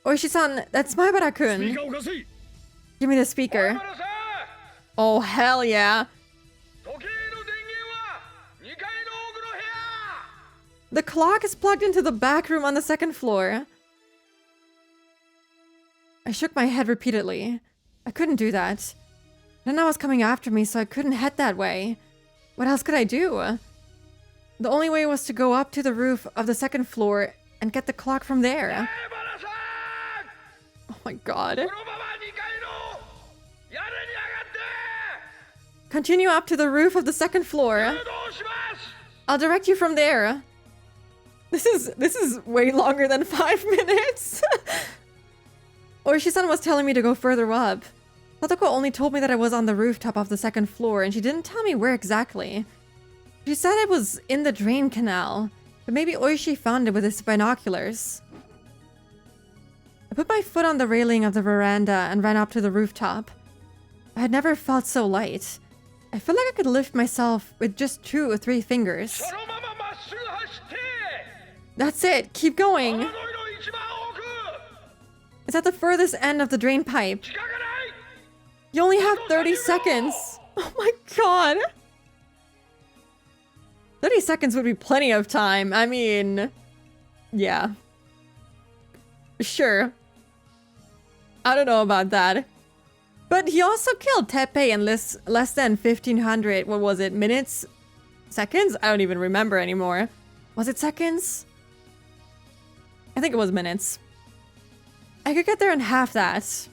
Oishi-san, that's Maebara-kun. Give me the speaker. Oh, hell yeah. The clock is plugged into the back room on the second floor. I shook my head repeatedly. I couldn't do that. Nana was coming after me, so I couldn't head that way. What else could I do? The only way was to go up to the roof of the second floor and get the clock from there. Oh my god. Continue up to the roof of the second floor. I'll direct you from there. This is way longer than 5 minutes. Oishi-san was telling me to go further up. Satoko only told me that I was on the rooftop of the second floor, and she didn't tell me where exactly. She said I was in the drain canal, but maybe Oishi found it with his binoculars. I put my foot on the railing of the veranda and ran up to the rooftop. I had never felt so light. I felt like I could lift myself with just 2 or 3 fingers. That's it, keep going. It's at the furthest end of the drain pipe. You only have 30 seconds. Oh my god. 30 seconds would be plenty of time. I mean, yeah. Sure. I don't know about that. But he also killed Teppei in less than 1500, what was it, minutes? Seconds? I don't even remember anymore. Was it seconds? I think it was minutes. I could get there in half that.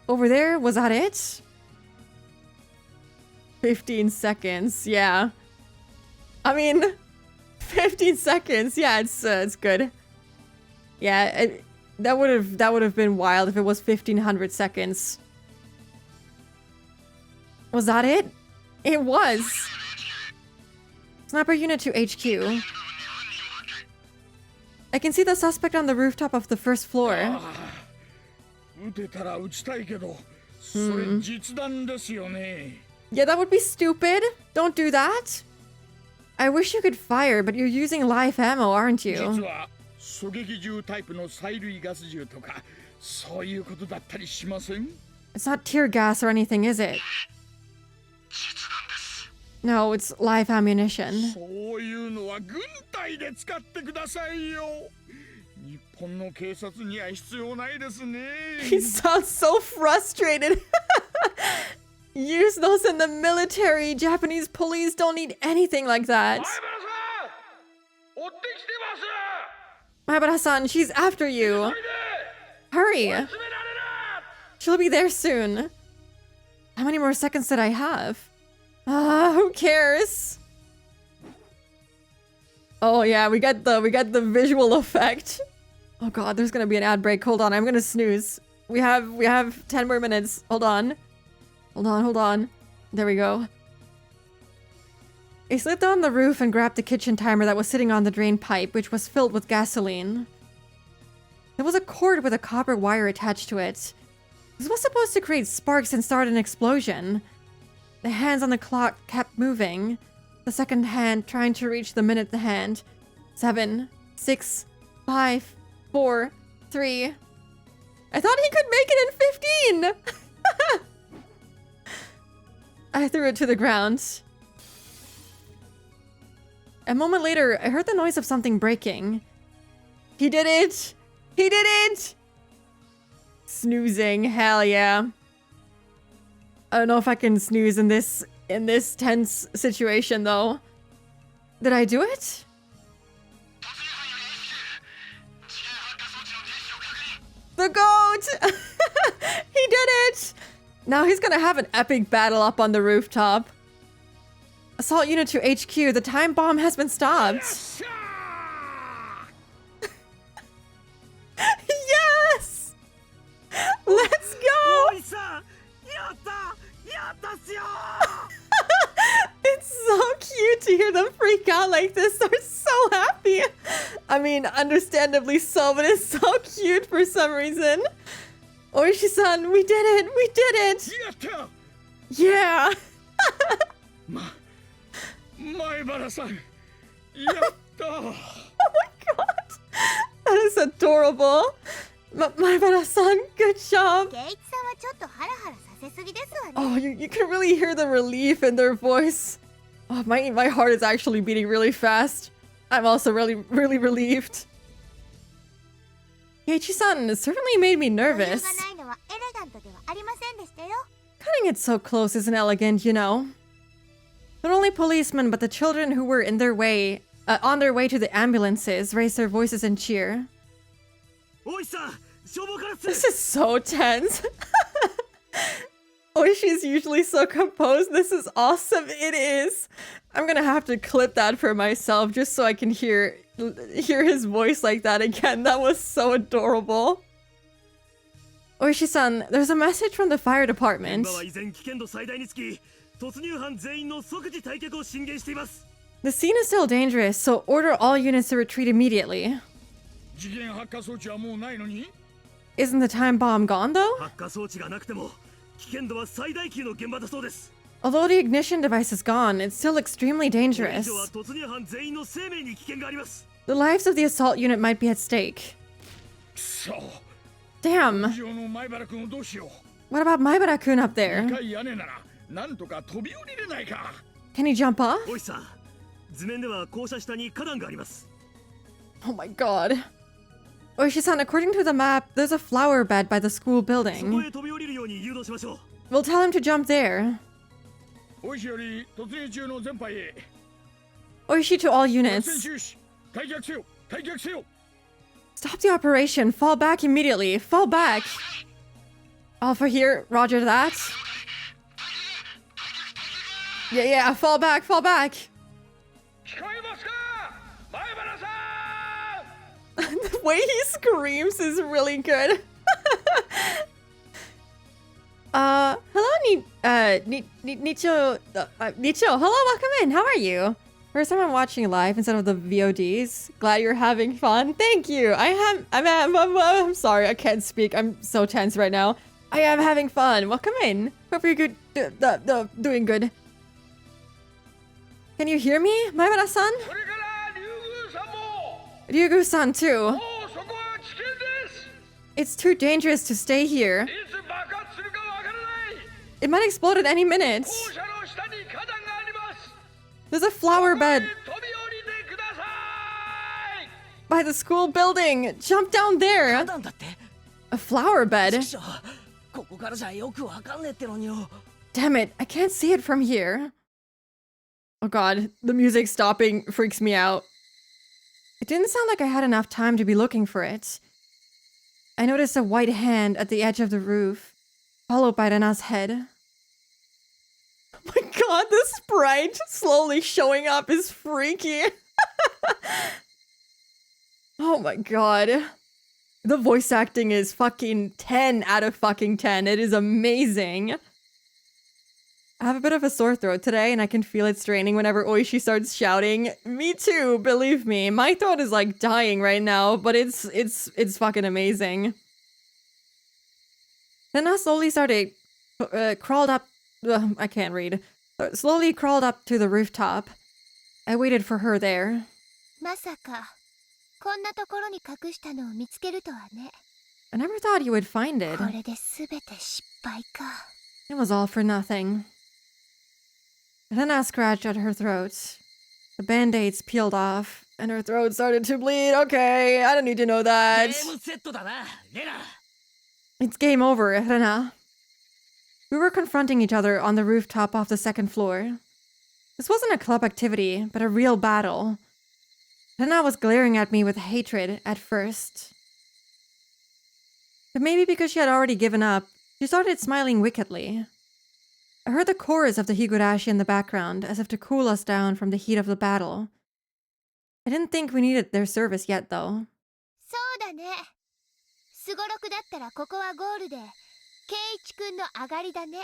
Over there, was that it? 15 seconds, yeah. I mean, 15 seconds, yeah, it's good. Yeah, that would have been wild if it was 1500 seconds. Was that it? It was. Sniper unit to HQ. I can see the suspect on the rooftop of the first floor. Yeah, that would be stupid. Don't do that. I wish you could fire, but you're using live ammo, aren't you? It's not tear gas or anything, is it? No, it's live ammunition. He sounds so frustrated. Use those in the military. Japanese police don't need anything like that. Maebara-san, she's after you. Hurry. She'll be there soon. How many more seconds did I have? Who cares? Oh yeah, we got the visual effect. Oh god, there's gonna be an ad break. Hold on, I'm gonna snooze. We have 10 more minutes. Hold on. Hold on. There we go. He slid down the roof and grabbed the kitchen timer that was sitting on the drain pipe, which was filled with gasoline. There was a cord with a copper wire attached to it. This was supposed to create sparks and start an explosion. The hands on the clock kept moving. The second hand trying to reach the minute hand. 7, 6, 5, 4, 3. I thought he could make it in 15! I threw it to the ground. A moment later, I heard the noise of something breaking. He did it! He did it! Snoozing, hell yeah. I don't know if I can snooze in this tense situation though. Did I do it? The goat! He did it! Now he's gonna have an epic battle up on the rooftop. Assault Unit to HQ, the time bomb has been stopped. Yes! Let's go! It's so cute to hear them freak out like this. They're so happy. I mean, understandably so, but it's so cute for some reason. Oishi-san, we did it! We did it! Yeah! Maebara-san! Oh my god! That is adorable! Maebara-san, good job! Oh, you can really hear the relief in their voice. Oh, my heart is actually beating really fast. I'm also really relieved. Keiichi-san certainly made me nervous. Cutting it so close isn't elegant, you know. Not only policemen, but the children who were on their way to the ambulances raised their voices in cheer. This is so tense. Oishi is usually so composed. This is awesome. It is. I'm gonna have to clip that for myself just so I can hear his voice like that again. That was so adorable. Oishi-san, there's a message from the fire department. The scene is still dangerous, so order all units to retreat immediately. Isn't the time bomb gone though? Although the ignition device is gone, it's still extremely dangerous. The lives of the assault unit might be at stake. Damn! What about Maebara-kun up there? Can he jump off? Oh my god. Oishi-san, according to the map, there's a flower bed by the school building. We'll tell him to jump there. Oishi to all units. Stop the operation. Fall back immediately. Fall back. Alpha here. Roger that. Yeah. Fall back. Fall back. The way he screams is really good. Hello, Nicho. Nicho, hello, welcome in. How are you? First time I'm watching live instead of the VODs. Glad you're having fun. Thank you. I'm sorry, I can't speak. I'm so tense right now. I am having fun. Welcome in. Hope you're good. Doing good. Can you hear me, Maebara-san? Ryugu-san too. It's too dangerous to stay here. It might explode at any minute. There's a flower bed by the school building. Jump down there. A flower bed? Damn it, I can't see it from here. Oh god, the music stopping freaks me out. It didn't sound like I had enough time to be looking for it. I noticed a white hand at the edge of the roof, followed by Rena's head. Oh my god, the sprite slowly showing up is freaky. Oh my god. The voice acting is fucking 10 out of fucking 10. It is amazing. I have a bit of a sore throat today, and I can feel it straining whenever Oishi starts shouting. Me too, believe me. My throat is like dying right now, but it's fucking amazing. Then I slowly started, crawled up, I can't read. Slowly crawled up to the rooftop. I waited for her there. まさかこんなところに隠したのを見つけるとはね。 I never thought you would find it. これで全て失敗か。 It was all for nothing. Then I scratched at her throat. The band-aids peeled off, and her throat started to bleed. Okay, I don't need to know that. It's game over, Rena. We were confronting each other on the rooftop off the second floor. This wasn't a club activity, but a real battle. Rena was glaring at me with hatred at first. But maybe because she had already given up, she started smiling wickedly. I heard the chorus of the Higurashi in the background, as if to cool us down from the heat of the battle. I didn't think we needed their service yet, though. そうだね。すごろくだったらここはゴールで、ケイイチくんの上がりだね。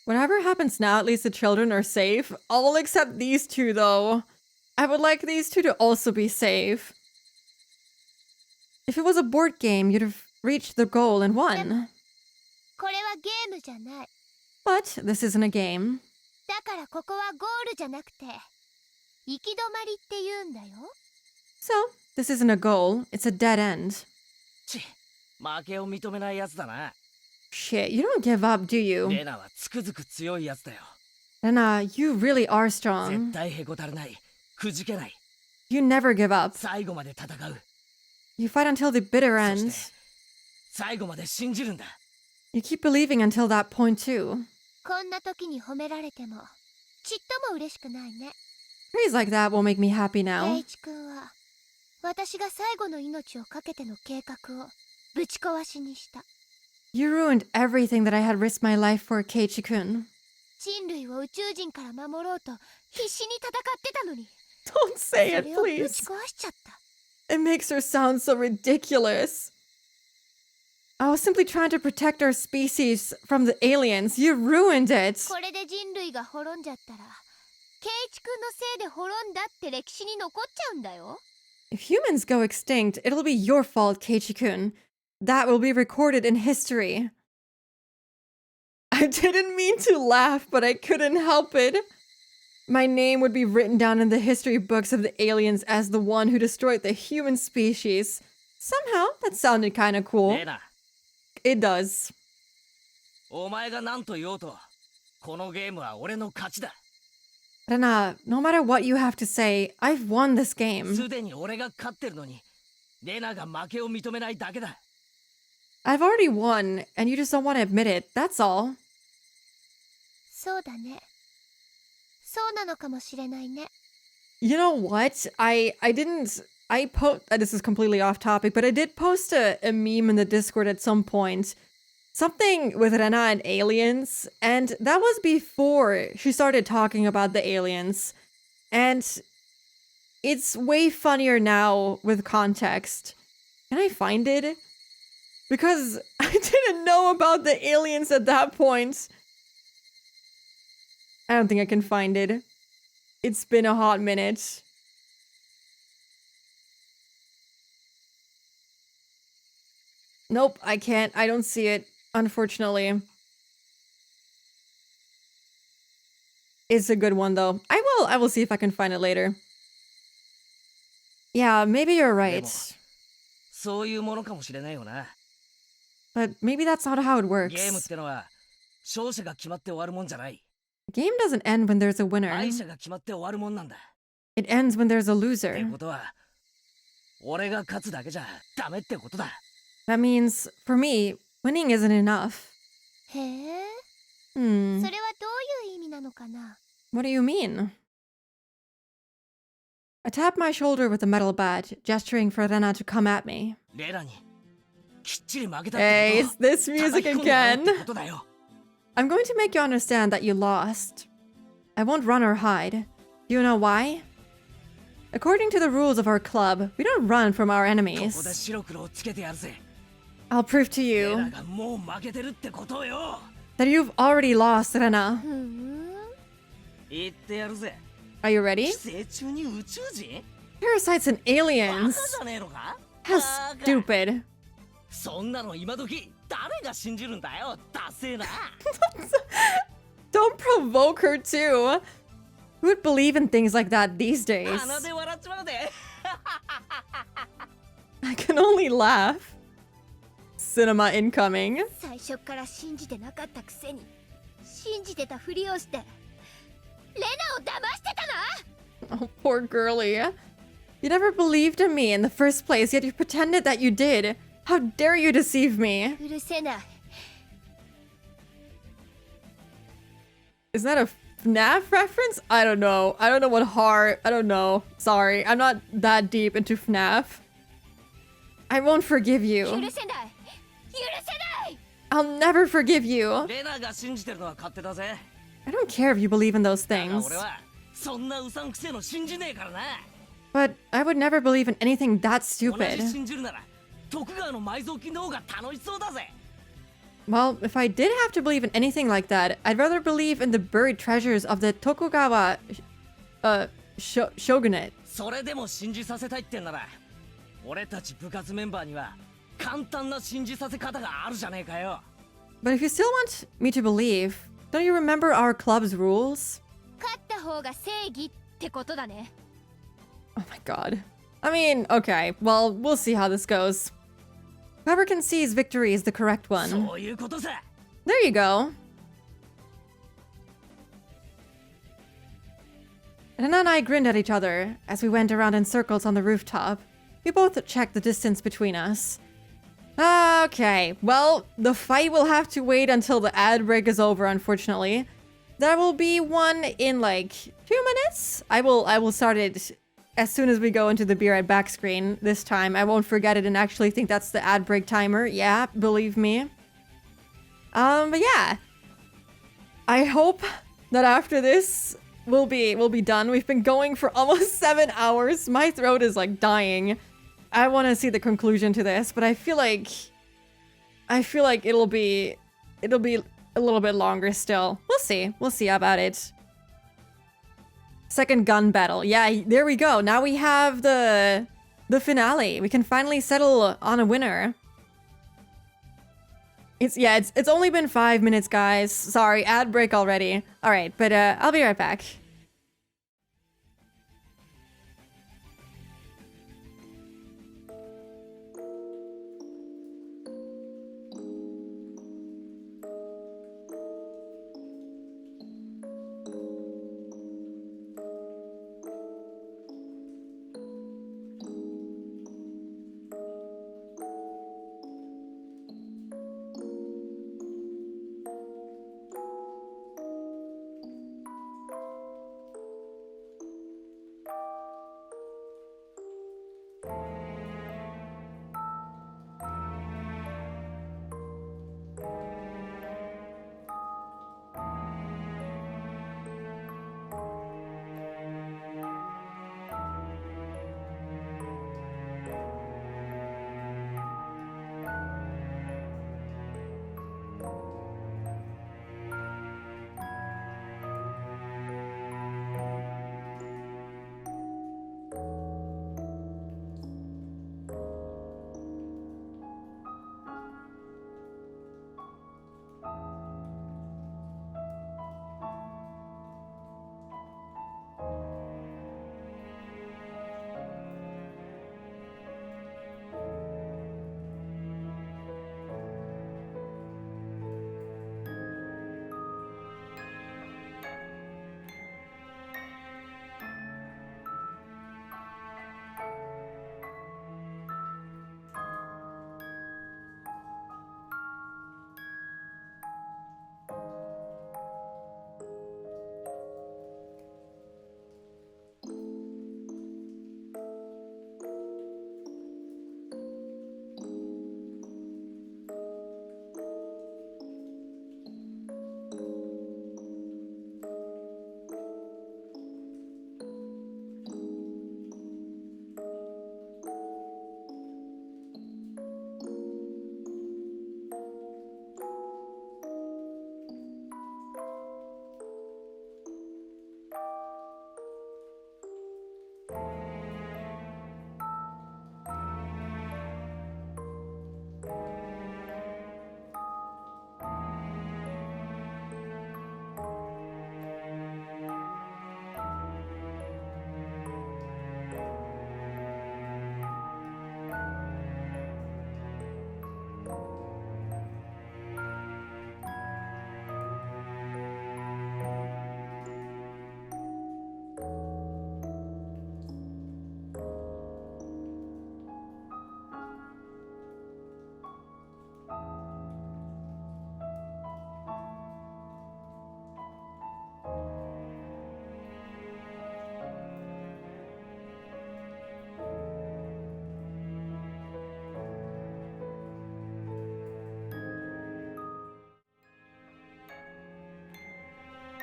Whatever happens now, at least the children are safe. All except these two, though. I would like these two to also be safe. If it was a board game, you'd have reached the goal and won. これはゲームじゃない。 But this isn't a game. だからここはゴールじゃなくて、行き止まりって言うんだよ。 So, this isn't a goal, it's a dead end. 負けを認めないやつだな。 Shit, you don't give up, do you? レナはつくづく強いやつだよ。 Rena, you really are strong. 絶対へこたれない。くじけない。 You never give up. 最後まで戦う。 You fight until the bitter end. 最後まで信じるんだ。 You keep believing until that point too. こんな時に褒められても、ちっとも嬉しくないね。 Praise like that will make me happy ケイ now. イチくんは、私が最後の命をかけての計画をぶち壊しにした。 You ruined everything that I had risked my life for, Keiichi-kun. 人類を宇宙人から守ろうと必死に戦ってたのに。 Don't say it, それをぶ please. ち壊しちゃった。 It makes her sound so ridiculous. I was simply trying to protect our species from the aliens. You ruined it. これで人類が滅んじゃったら、ケイイチくんのせいで滅んだって歴史に残っちゃうんだよ。 If humans go extinct, it'll be your fault, Keiichi-kun. That will be recorded in history. I didn't mean to laugh, but I couldn't help it. My name would be written down in the history books of the aliens as the one who destroyed the human species. Somehow, that sounded kind of cool. It does. お前が何と言おうと、このゲームは俺の勝ちだ。 Rena, no matter what you have to say, I've won this game. すでに俺が勝ってるのに、レナが負けを認めないだけだ。 I've already won, and you just don't want to admit it, that's all. そうだね。そうなのかもしれないね。 You know what? This is completely off topic, but I did post a meme in the Discord at some point. Something with Rena and aliens, and that was before she started talking about the aliens. And it's way funnier now with context. Can I find it? Because I didn't know about the aliens at that point. I don't think I can find it. It's been a hot minute. Nope, I can't. I don't see it, unfortunately. It's a good one, though. I will see if I can find it later. Yeah, maybe you're right. そういうものかもしれないよな。 But maybe that's not how it ゲームっ works. てのは勝者が決まって終わるもんじゃない。 The game doesn't end when there's a winner. 敗者が決まって終わるもんなんだ。 It ends when there's a って loser. ことは、俺が勝つだけじゃダメってことだ。 That means, for me, winning isn't enough. へえ。 Hmm. それはどういう意味なのかな。 What do you mean? I tapped my shoulder with a metal bat, gesturing for Rena to come at me. レナにきっちり負けたっ Hey, て it's こと this を music 叩き込んでやろう again. ってことだよ。 I'm going to make you understand that you lost. I won't run or hide. Do you know why? According to the rules of our club, we don't run from our enemies. ここで白黒をつけてやるぜ。 I'll prove to you レナがもう負けてるってことよ。 that you've already lost, Rena. 言ってやるぜ。 Are you ready? 寄生虫に宇宙人？ Parasites and aliens. バカじゃねえのか？ How stupid. そんなの今時誰が信じるんだよ。ダセえな。Don't provoke her too. Who would believe in things like that these days? 鼻で笑っちまうで。 I can only laugh. Cinema incoming. 最初から信じてなかったくせに信じてたふりをしてレナを騙してたな。 Oh, poor girlie. You never believed in me in the first place, yet you pretended that you did. How dare you deceive me? 許せない。 Is that a FNAF reference? I don't know. I don't know what heart. I don't know. Sorry, I'm not that deep into FNAF. I won't forgive you. 許せない。許せない。 I'll never forgive you. レナが信じてるのは勝手だぜ。 I don't care if you believe in those だが things. 俺はそんなうさんくせえの信じねえからな。 But I would never believe in anything that 同じ stupid. 信じるなら徳川の埋蔵金の方が楽しそうだぜ。 Well, if I did have to believe in anything like that, I'd rather believe in the buried treasures of the Tokugawa shogunate. それでも信じさせたいってんなら俺たち部活メンバーには簡単な信じさせ方があるじゃねえかよ。 But if you still want me to believe, don't you remember our club's rules? 勝った方が正義ってことだね。 Oh my god. I mean, okay, well, we'll see how this goes. Whoever concedes victory is the correct one. そういうことさ。 There you go. Rena and I grinned at each other as we went around in circles on the rooftop. We both checked the distance between us. Okay, well, the fight will have to wait until the ad break is over, unfortunately. There will be one in like 2 minutes. I will start it as soon as we go into the Be Right Back screen this time. I won't forget it and actually think that's the ad break timer. Yeah, believe me. But yeah. I hope that after this we'll be done. We've been going for almost 7 hours. My throat is like dying. I want to see the conclusion to this, but I feel like it'll be a little bit longer still. We'll see. We'll see about it. Second gun battle. Yeah, there we go. Now we have the finale. We can finally settle on a winner. It's only been 5 minutes, guys. Sorry, ad break already. All right, but I'll be right back.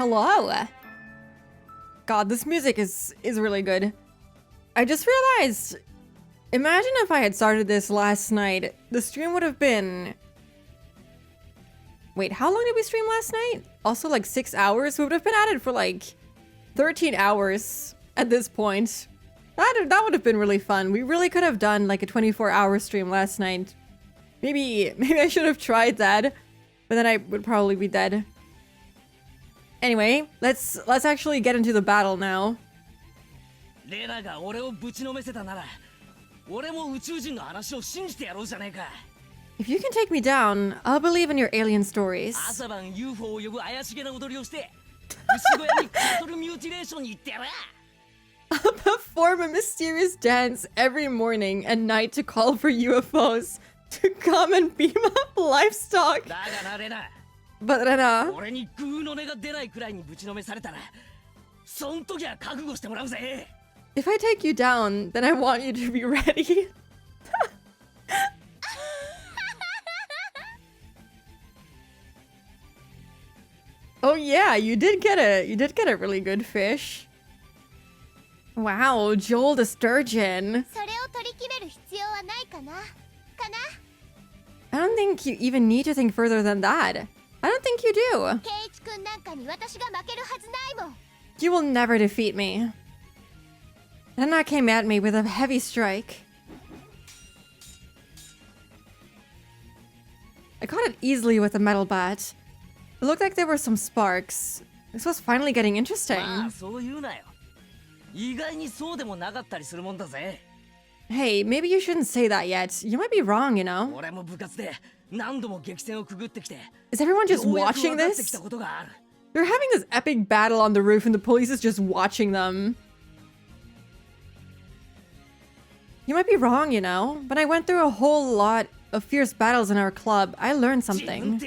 Hello. God, this music is really good. I just realized, imagine if I had started this last night. The stream would have been... Wait, how long did we stream last night? Also like 6 hours? We would have been at it for like 13 hours at this point. That would have been really fun. We really could have done like a 24-hour stream last night. Maybe I should have tried that, but then I would probably be dead. Anyway, let's actually get into the battle now. If you can take me down, I'll believe in your alien stories. I'll perform a mysterious dance every morning and night to call for UFOs to come and beam up livestock. But Rena, if I take you down, then I want you to be ready. Oh yeah, you did get a really good fish. Wow, Joel the sturgeon. I don't think you even need to think further than that. I don't think you do. You will never defeat me. Rena came at me with a heavy strike. I caught it easily with a metal bat. It looked like there were some sparks. This was finally getting interesting. Hey, maybe you shouldn't say that yet. You might be wrong, you know? Is everyone just watching this? They're having this epic battle on the roof and the police is just watching them. You might be wrong, you know? But I went through a whole lot of fierce battles in our club. I learned something.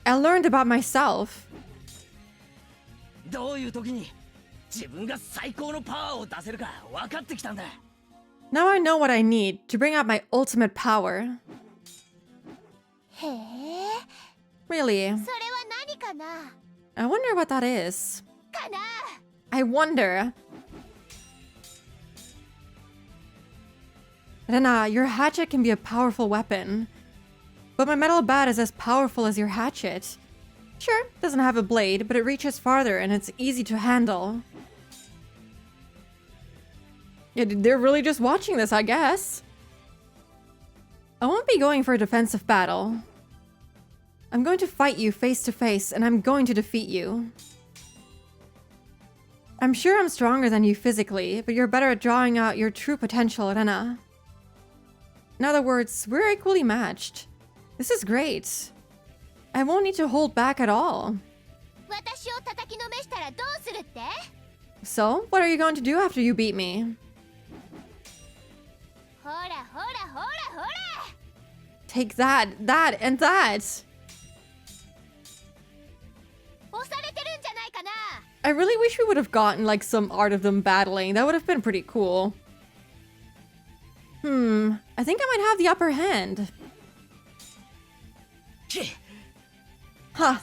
I learned about myself. Now I know what I need to bring out my ultimate power. Really? I wonder what that is. I wonder. Rena, your hatchet can be a powerful weapon. But my metal bat is as powerful as your hatchet. Sure, it doesn't have a blade, but it reaches farther and it's easy to handle. Yeah, they're really just watching this, I guess. I won't be going for a defensive battle. I'm going to fight you face to face, and I'm going to defeat you. I'm sure I'm stronger than you physically, but you're better at drawing out your true potential, Rena. In other words, we're equally matched. This is great. I won't need to hold back at all. So, what are you going to do after you beat me? Take that, and that! I really wish we would have gotten like some art of them battling. That would have been pretty cool. I think I might have the upper hand. Huh.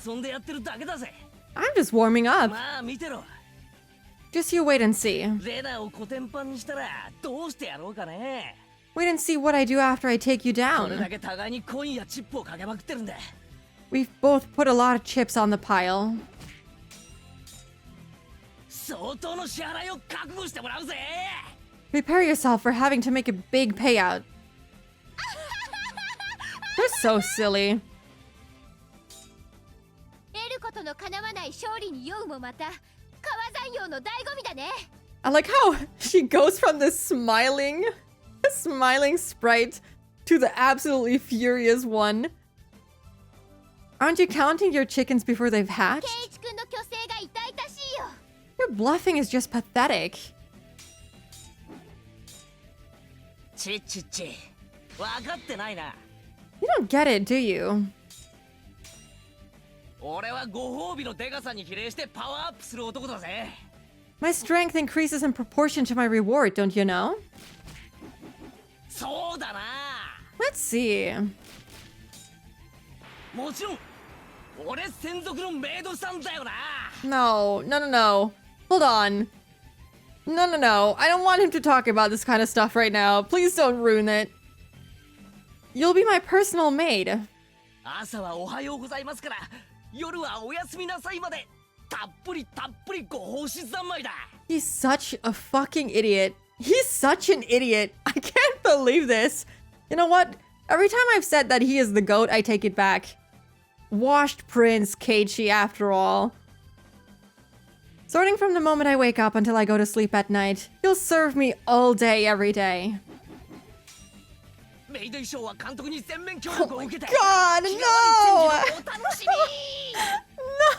I'm just warming up. Just you wait and see. Wait and see what I do after I take you down. We've both put a lot of chips on the pile. Prepare yourself for having to make a big payout. They're so silly. I like how she goes from this smiling sprite to the absolutely furious one. Aren't you counting your chickens before they've hatched? Your bluffing is just pathetic. You don't get it, do you? My strength increases in proportion to my reward, don't you know? Let's see. No, no, no, no. Hold on. No, no, no. I don't want him to talk about this kind of stuff right now. Please don't ruin it. You'll be my personal maid. 朝はおはようございますから、夜はおやすみなさいまで。たっぷりご奉仕三昧だ。He's such a fucking idiot. He's such an idiot. I can't believe this. You know what? Every time I've said that he is the GOAT, I take it back. Washed Prince Keiichi after all. Starting from the moment I wake up until I go to sleep at night, he'll serve me all day, every day. Oh my god, no! No,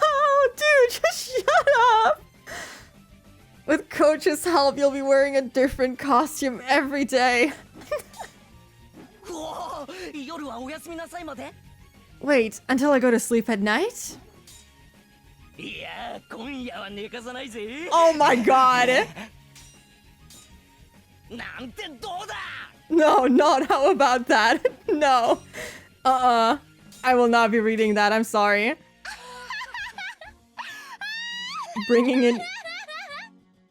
dude, just shut up! With Coach's help, you'll be wearing a different costume every day. Wait, until I go to sleep at night? Oh my god! No, not how about that? No. I will not be reading that, I'm sorry. Bringing in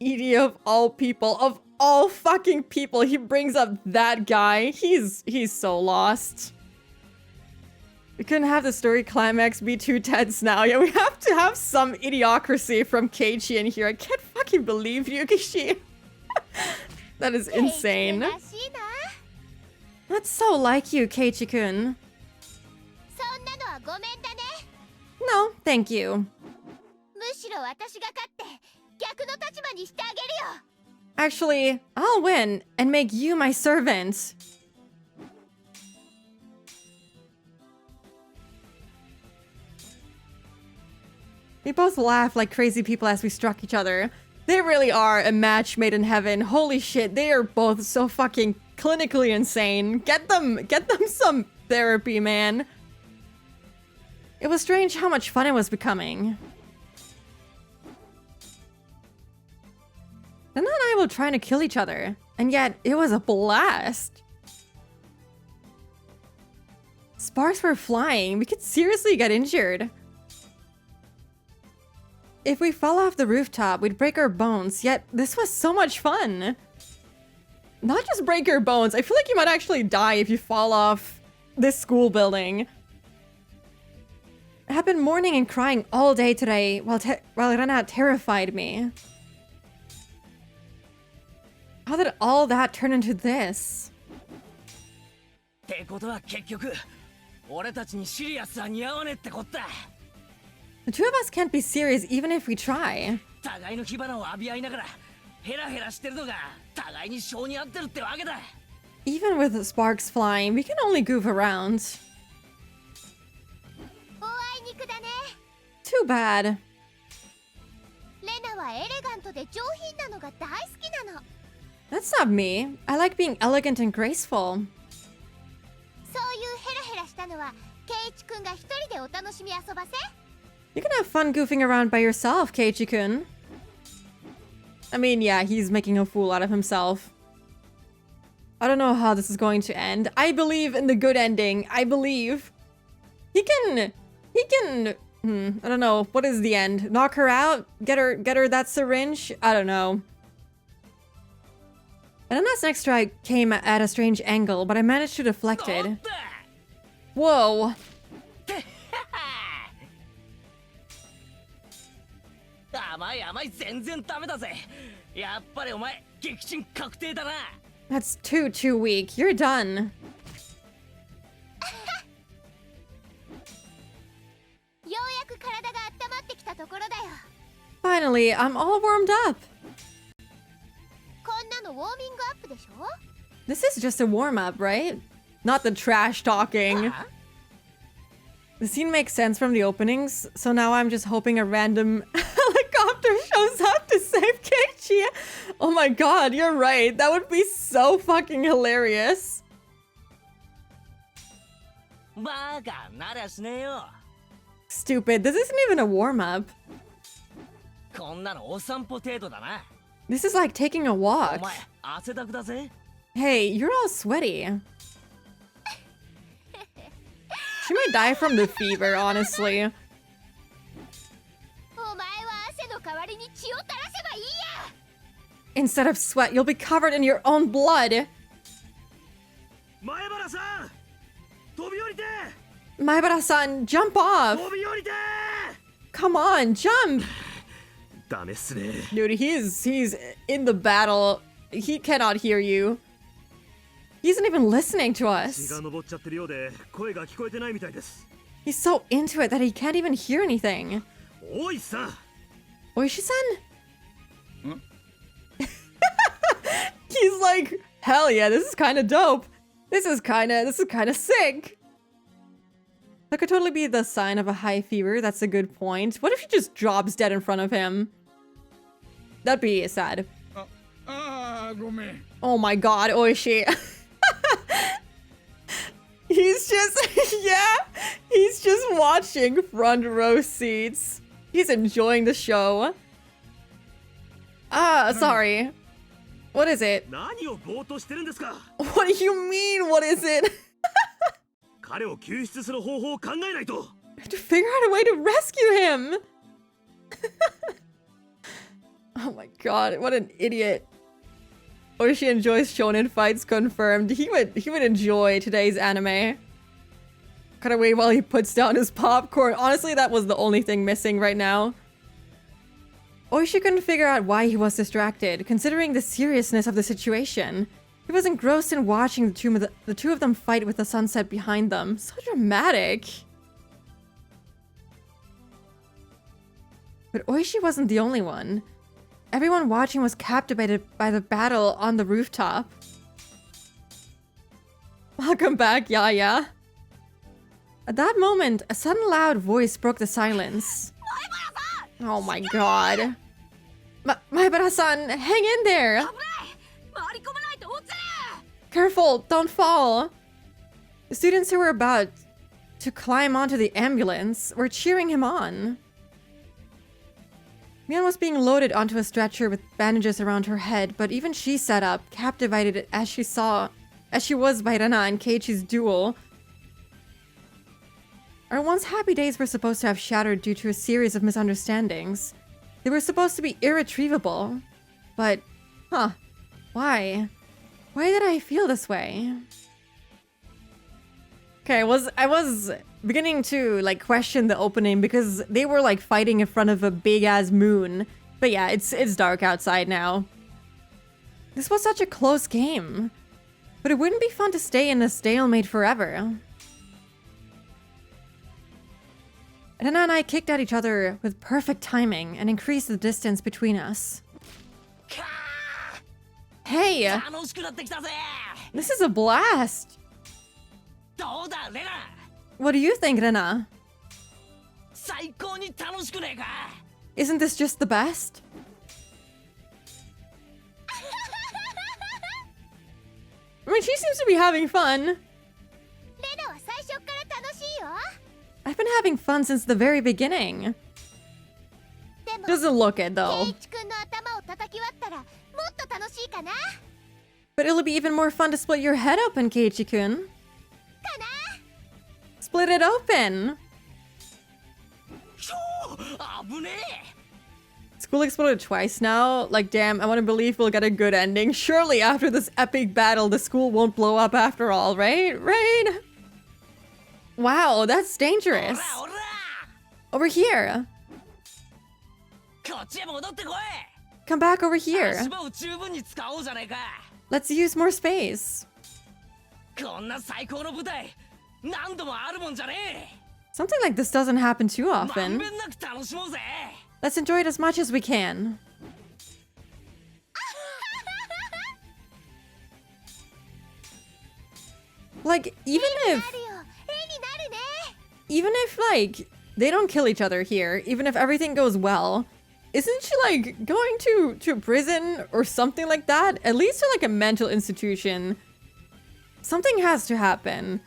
Edie of all people, of all fucking people, he brings up that guy. He's so lost. We couldn't have the story climax be too tense now. Yeah, we have to have some idiocracy from Keiichi in here. I can't fucking believe Yukishi. That is insane. That's so like you, Keiichi-kun. No, thank you. Actually, I'll win and make you my servant. We both laughed like crazy people as we struck each other. They really are a match made in heaven. Holy shit, they are both so fucking clinically insane. Get them some therapy, man. It was strange how much fun it was becoming. Nana and I were trying to kill each other, and yet it was a blast. Sparks were flying. We could seriously get injured. If we fell off the rooftop, we'd break our bones, yet this was so much fun. Not just break your bones, I feel like you might actually die if you fall off this school building. I have been mourning and crying all day today while Rana terrified me. How did all that turn into this? The two of us can't be serious even if we try. Even with the sparks flying, we can only goof around. Too bad. That's not me. I like being elegant and graceful. You can have fun goofing around by yourself, Keiichi-kun. I mean, yeah, he's making a fool out of himself. I don't know how this is going to end. I believe in the good ending. I believe. He can, I don't know. What is the end? Knock her out? Get her that syringe? I don't know. Anana's next strike came at a strange angle, but I managed to deflect it. Whoa. That's too weak. You're done. Finally, I'm all warmed up. This is just a warm-up, right? Not the trash talking. The scene makes sense from the openings, so now I'm just hoping a random helicopter shows up to save Keiichi. Oh my god, you're right. That would be so fucking hilarious. Stupid, this isn't even a warm-up. This is like taking a walk. Hey, you're all sweaty. She might die from the fever, honestly. に血を垂らせばいいや。 Instead of sweat, you'll be covered in your own blood. 前原さん、飛び降りて。Maibara-san, jump off. 飛び降りて。 Come on, jump. ダメっすね。 Dude, he's in the battle. He cannot hear you. He isn't even listening to 血 us. が上っちゃってるようで声が聞こえてないみたいです。 He's so into it that he can't even hear anything. おいさん。 Oishi-san? He's like, hell yeah, this is kind of dope. This is kind of sick. That could totally be the sign of a high fever. That's a good point. What if he just drops dead in front of him? That'd be sad. Oh my god, Oishi. He's just, yeah, he's just watching front row seats. He's enjoying the show. Sorry. What is it? 何をぼーっとしてるんですか。 What do you mean, what is it? 彼を救出する方法を考えないと。 I have to figure out a way to rescue him. Oh my god, what an idiot. Oishi enjoys shonen fights, confirmed. He would enjoy today's anime. Gotta wait while he puts down his popcorn. Honestly, that was the only thing missing right now. Oishi couldn't figure out why he was distracted, considering the seriousness of the situation. He was engrossed in watching the two of them fight with the sunset behind them. So dramatic. But Oishi wasn't the only one. Everyone watching was captivated by the battle on the rooftop. Welcome back, Yaya. At that moment, a sudden loud voice broke the silence. Oh my god. Maibara-san, hang in there! Careful, don't fall! The students who were about to climb onto the ambulance were cheering him on. Mion was being loaded onto a stretcher with bandages around her head, but even she sat up, captivated as she was by Rena and Keiichi's duel. Our once happy days were supposed to have shattered due to a series of misunderstandings. They were supposed to be irretrievable. But, why? Why did I feel this way? Okay, I was beginning to like question the opening because they were like fighting in front of a big ass moon. But yeah, it's dark outside now. This was such a close game. But it wouldn't be fun to stay in a stalemate forever. Rena and I kicked at each other with perfect timing and increased the distance between us. Hey! This is a blast! What do you think, Rena? Isn't this just the best? I mean, she seems to be having fun. I've been having fun since the very beginning. Doesn't look it though. But it'll be even more fun to split your head open, Keiichi-kun. Split it open! School exploded twice now. Like, damn, I want to believe we'll get a good ending. Surely after this epic battle, the school won't blow up after all, right? Right? Wow, that's dangerous. Over here. Come back over here. Let's use more space. Something like this doesn't happen too often. Let's enjoy it as much as we can. Like, even if like they don't kill each other here, even if everything goes well, isn't she like going to prison or something like that? At least to like a mental institution. Something has to happen.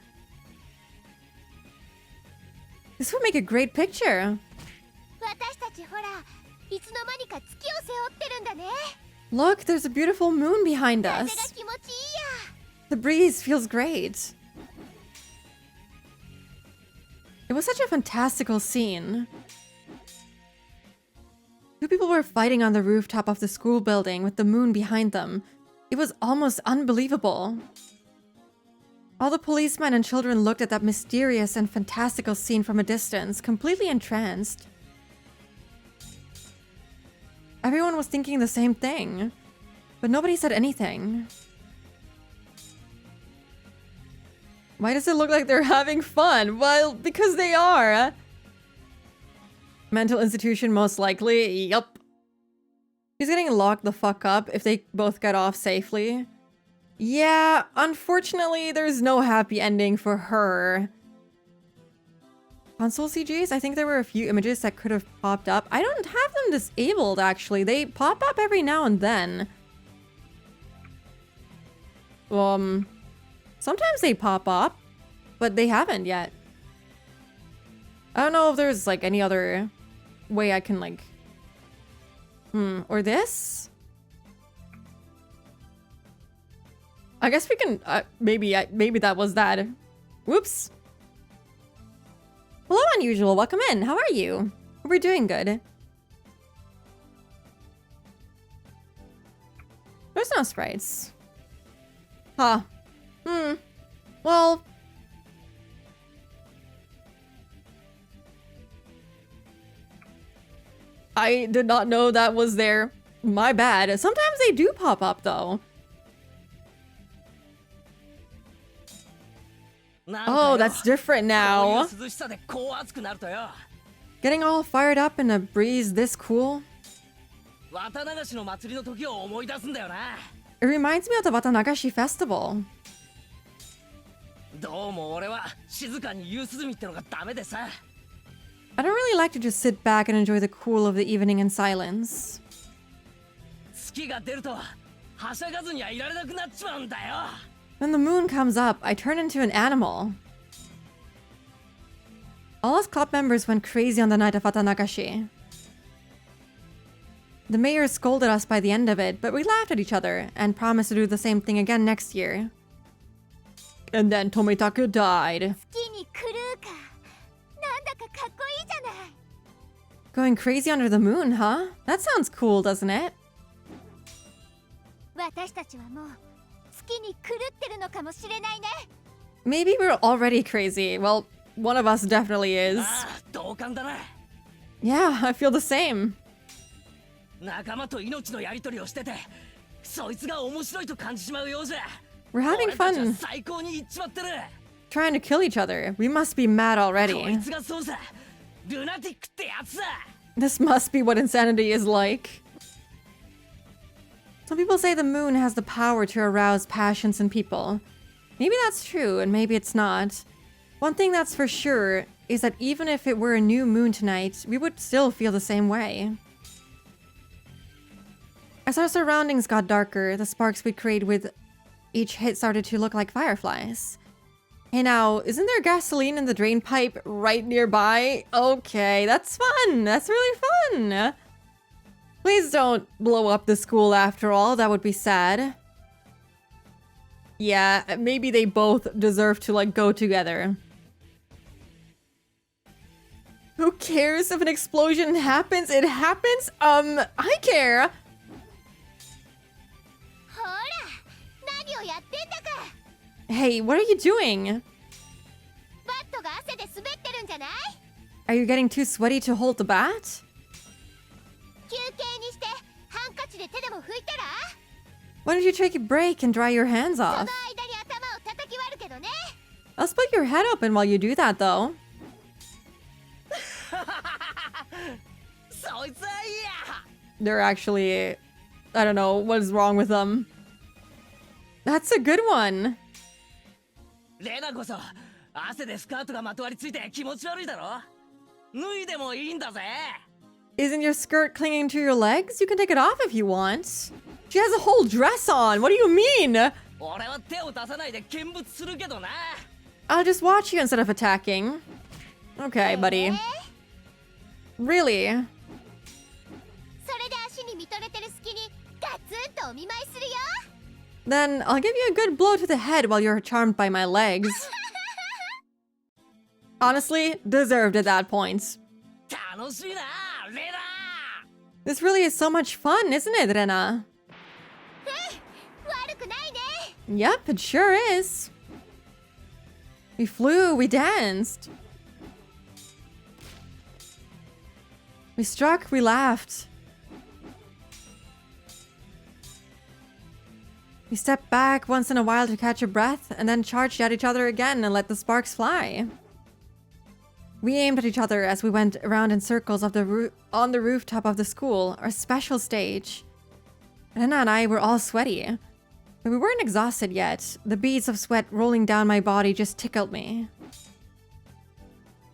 This would make a great picture. Look, there's a beautiful moon behind us. The breeze feels great. It was such a fantastical scene. Two people were fighting on the rooftop of the school building with the moon behind them. It was almost unbelievable. All the policemen and children looked at that mysterious and fantastical scene from a distance, completely entranced. Everyone was thinking the same thing, but nobody said anything. Why does it look like they're having fun? Well, because they are. Mental institution, most likely. Yup. He's getting locked the fuck up if they both get off safely. Yeah, unfortunately, there's no happy ending for her. Console CGs, I think there were a few images that could have popped up. I don't have them disabled, actually. They pop up every now and then. Sometimes they pop up, but they haven't yet. I don't know if there's, like, any other way I can, like... or this? I guess we can, maybe that was that. Whoops. Hello, Unusual. Welcome in. How are you? We're doing good. There's no sprites. Huh. Well... I did not know that was there. My bad. Sometimes they do pop up, though. Oh, that's different now. Getting all fired up in a breeze this cool? It reminds me of the Watanagashi festival. I don't really like to just sit back and enjoy the cool of the evening in silence. When the moon comes up, I turn into an animal. All us club members went crazy on the night of Watanagashi. The mayor scolded us by the end of it, but we laughed at each other and promised to do the same thing again next year. And then Tomitaku died. Going crazy under the moon, huh? That sounds cool, doesn't it? Maybe we're already crazy. Well, one of us definitely is. Yeah, I feel the same. We're having fun trying to kill each other. We must be mad already. This must be what insanity is like. Some people say the moon has the power to arouse passions in people. Maybe that's true, and maybe it's not. One thing that's for sure is that even if it were a new moon tonight, we would still feel the same way. As our surroundings got darker, the sparks we create with each hit started to look like fireflies. Hey now, isn't there gasoline in the drain pipe right nearby? Okay, that's fun. That's really fun. Please don't blow up the school after all. That would be sad. Yeah, maybe they both deserve to, like, go together. Who cares if an explosion happens? It happens? I care. Hey, what are you doing? Are you getting too sweaty to hold the bat? Why don't you take a break and dry your hands off? I'll split your head open while you do that, though. They're actually... I don't know, what is wrong with them? That's a good one. Isn't your skirt clinging to your legs? You can take it off if you want. She has a whole dress on. What do you mean? I'll just watch you instead of attacking. Okay, buddy. Really? Then I'll give you a good blow to the head while you're charmed by my legs. Honestly, deserved at that point. This really is so much fun, isn't it, Rena? Yep, it sure is. We flew, we danced. We struck, we laughed. We stepped back once in a while to catch a breath, and then charged at each other again and let the sparks fly. We aimed at each other as we went around in circles on the rooftop of the school, our special stage. Rena and I were all sweaty, but we weren't exhausted yet. The beads of sweat rolling down my body just tickled me.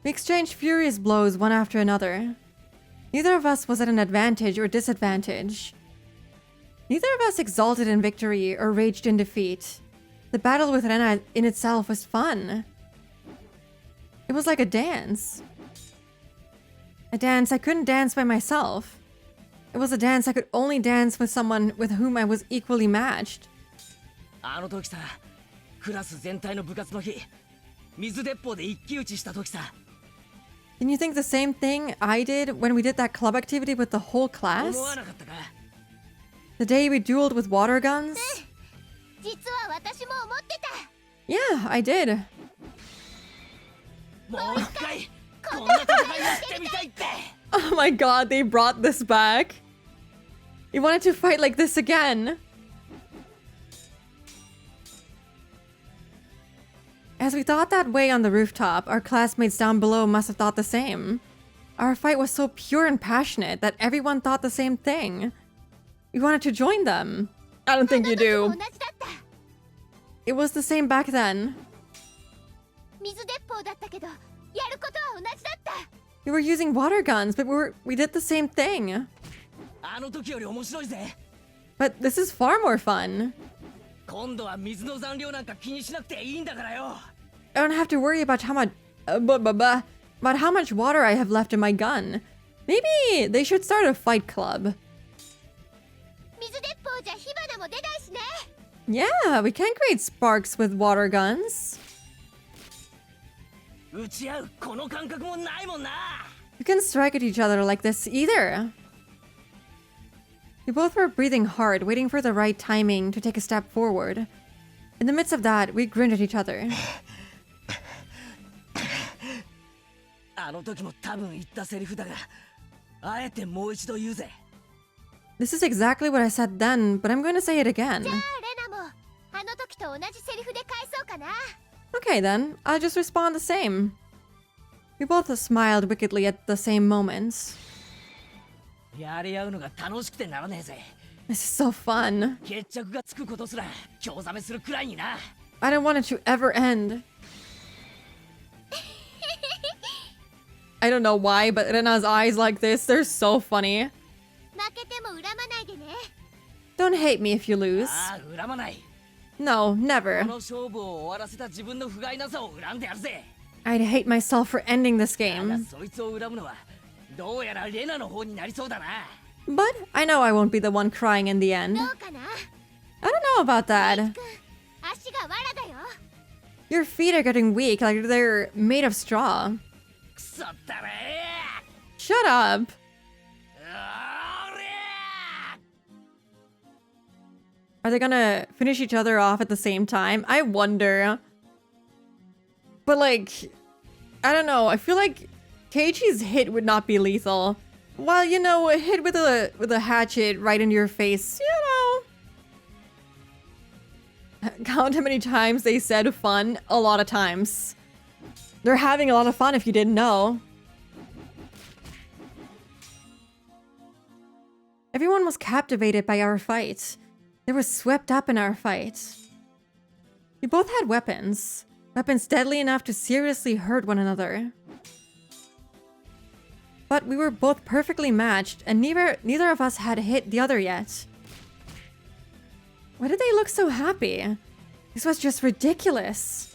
We exchanged furious blows one after another. Neither of us was at an advantage or disadvantage. Neither of us exulted in victory or raged in defeat. The battle with Rena in itself was fun. It was like a dance. A dance I couldn't dance by myself. It was a dance I could only dance with someone with whom I was equally matched. あの時さ、クラス全体の部活の日、水鉄砲で一騎打ちした時さ。Can you think the same thing I did when we did that club activity with the whole class? 思わなかったか。The day we dueled with water guns? 実は私も思ってた。Yeah, I did. もう一回こんな戦いをしてみたいって。Oh my god, they brought this back. You wanted to fight like this again. As we thought that way on the rooftop, our classmates down below must have thought the same. Our fight was so pure and passionate that everyone thought the same thing. We wanted to join them. I don't think you do. It was the same back then. We were using water guns, but we did the same thing. But this is far more fun. I don't have to worry about how much water I have left in my gun. Maybe they should start a fight club. Yeah, we can create sparks with water guns. You can strike at each other like this either. We both were breathing hard, waiting for the right timing to take a step forward. In the midst of that, we grinned at each other. This is exactly what I said then, but I'm going to say it again. Okay then, I'll just respond the same. We both smiled wickedly at the same moments. This is so fun. I don't want it to ever end. I don't know why, but Rena's eyes like this, they're so funny. Don't hate me if you lose. No, never. I'd hate myself for ending this game. But I know I won't be the one crying in the end. I don't know about that. Your feet are getting weak, like they're made of straw. Shut up. Are they gonna finish each other off at the same time? I wonder. But like, I don't know. I feel like Keiichi's hit would not be lethal. While, you know, a hit with a hatchet right into your face, you know. Count how many times they said fun? A lot of times. They're having a lot of fun if you didn't know. Everyone was captivated by our fight. They were swept up in our fight. We both had weapons. Weapons deadly enough to seriously hurt one another. But we were both perfectly matched, and neither of us had hit the other yet. Why did they look so happy? This was just ridiculous.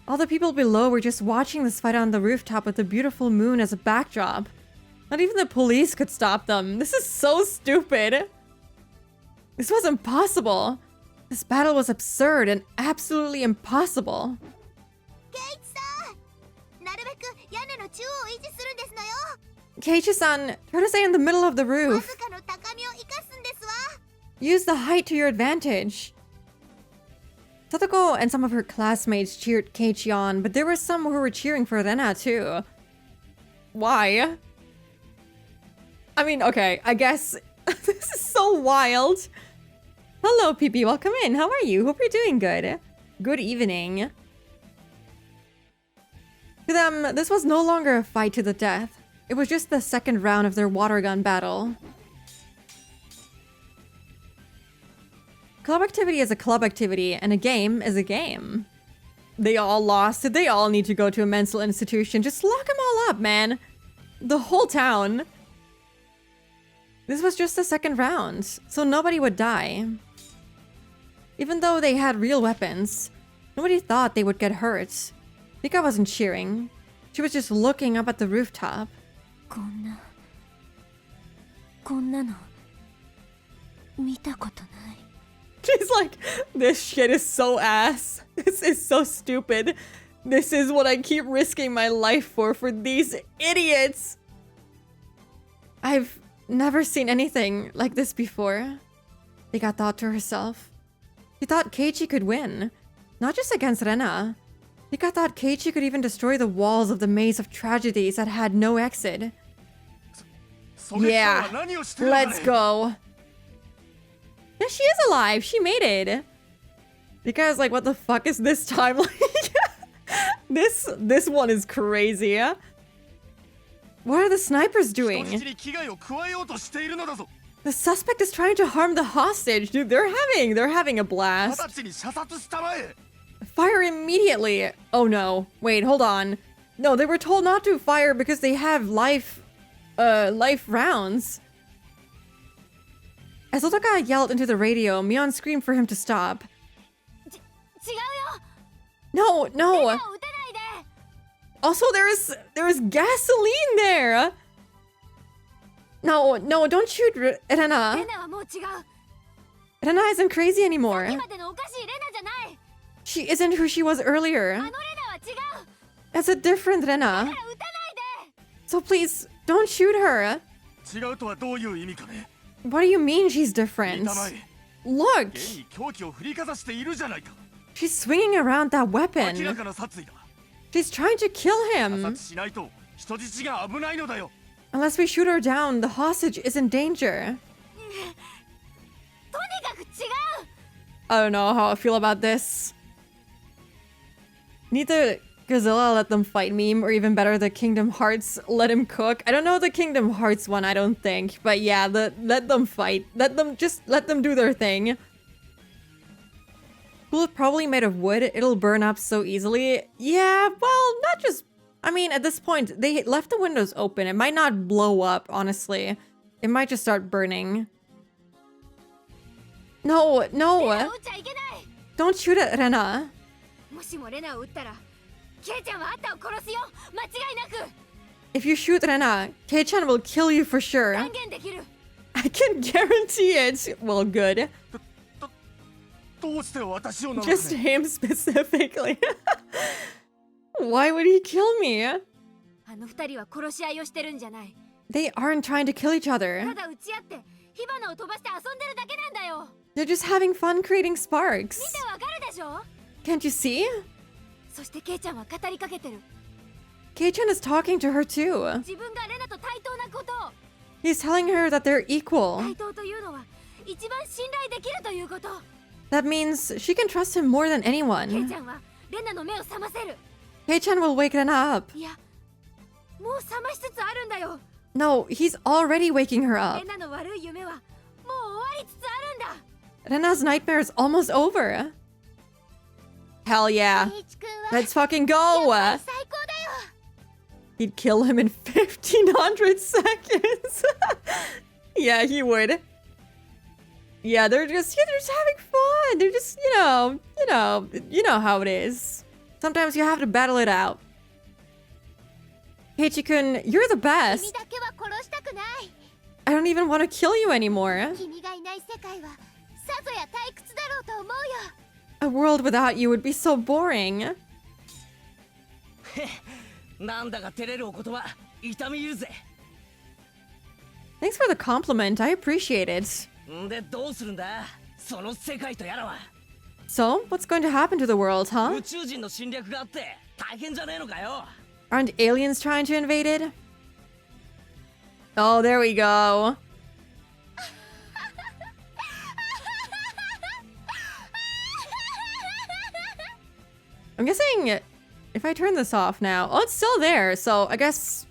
All the people below were just watching this fight on the rooftop with the beautiful moon as a backdrop. Not even the police could stop them. This is so stupid. This was impossible. This battle was absurd and absolutely impossible. Keiichi-san, try to stay in the middle of the roof. Use the height to your advantage. Totoko and some of her classmates cheered Keiichi on, but there were some who were cheering for Rena too. Why? I mean, okay, I guess this is so wild. Hello, Pipi, welcome in. How are you? Hope you're doing good. Good evening. To them, this was no longer a fight to the death. It was just the second round of their water gun battle. Club activity is a club activity, and a game is a game. They all lost. They all need to go to a mental institution. Just lock them all up, man. The whole town. This was just the second round, so nobody would die. Even though they had real weapons, nobody thought they would get hurt. Rika wasn't cheering. She was just looking up at the rooftop. She's like, this shit is so ass. This is so stupid. This is what I keep risking my life for these idiots. I've never seen anything like this before. Rika thought to herself. She thought Keiichi could win. Not just against Rena. Rika thought Keiichi could even destroy the walls of the maze of tragedies that had no exit. Yeah, let's go. Yeah, she is alive. She made it. Rika is like, what the fuck is this timeline? This one is crazy. What are the snipers doing? The suspect is trying to harm the hostage. Dude, they're having a blast. Fire immediately. Oh no. Wait, hold on. No, they were told not to fire because they have life rounds. As Otaka yelled into the radio, Mion screamed for him to stop. No, no. Also, there is gasoline there. No, no, don't shoot Rena. Rena isn't crazy anymore. She isn't who she was earlier. That's a different Rena. So please, don't shoot her. What do you mean she's different? Look! She's swinging around that weapon. She's trying to kill him. Unless we shoot her down, the hostage is in danger. I don't know how I feel about this. Neither Godzilla let them fight meme, or even better, the Kingdom Hearts let him cook. I don't know the Kingdom Hearts one, I don't think. But yeah, let them fight. Let them do their thing. Bullet probably made of wood. It'll burn up so easily. Yeah, well, not just... I mean, at this point, they left the windows open. It might not blow up, honestly. It might just start burning. No, no. Don't shoot at Rena. If you shoot Rena, Kei-chan will kill you for sure. I can guarantee it. Well, good. Just him specifically. Why would he kill me? They aren't trying to kill each other. They're just having fun creating sparks. Can't you see? Kei-chan is talking to her too. He's telling her that they're equal. That means she can trust him more than anyone. Kei-chan will wake Rena up. No, he's already waking her up. Rena's nightmare is almost over. Hell yeah. Let's fucking go. He'd kill him in 1500 seconds. Yeah, he would. Yeah, they're just having fun. They're just, you know how it is. Sometimes you have to battle it out. Keiichi-kun, you're the best. I don't even want to kill you anymore. A world without you would be so boring. Thanks for the compliment. I appreciate it. んでどうするんだその世界とやらは So, what's going to happen to the world, huh? 宇宙人の侵略があって大変じゃねえのかよ Aren't aliens trying to invade it? Oh, there we go. I'm guessing if I turn this off now... Oh, it's still there, so I guess...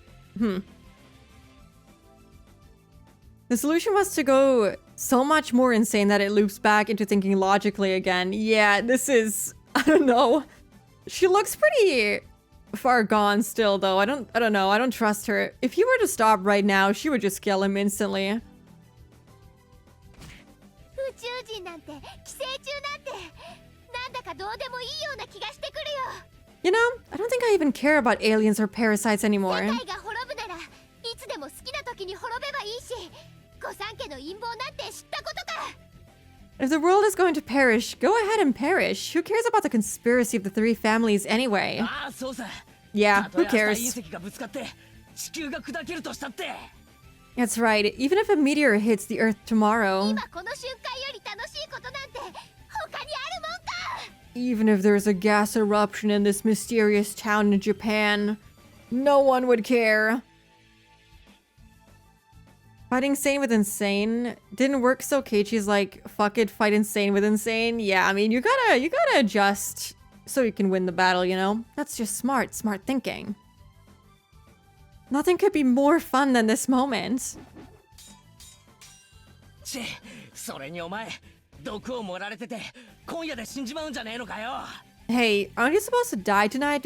The solution was to go so much more insane that it loops back into thinking logically again. Yeah, this is... I don't know. She looks pretty far gone still, though. I don't know. I don't trust her. If he were to stop right now, she would just kill him instantly. You know, I don't think I even care about aliens or parasites anymore. If the world is going to perish, go ahead and perish. Who cares about the conspiracy of the three families anyway? Yeah, who cares? That's right. Even if a meteor hits the Earth tomorrow, even if there's a gas eruption in this mysterious town in Japan, no one would care. Fighting sane with insane didn't work, so Keiichi's like, fuck it, fight insane with insane. Yeah, I mean, you gotta adjust so you can win the battle, you know? That's just smart thinking. Nothing could be more fun than this moment. Hey, aren't you supposed to die tonight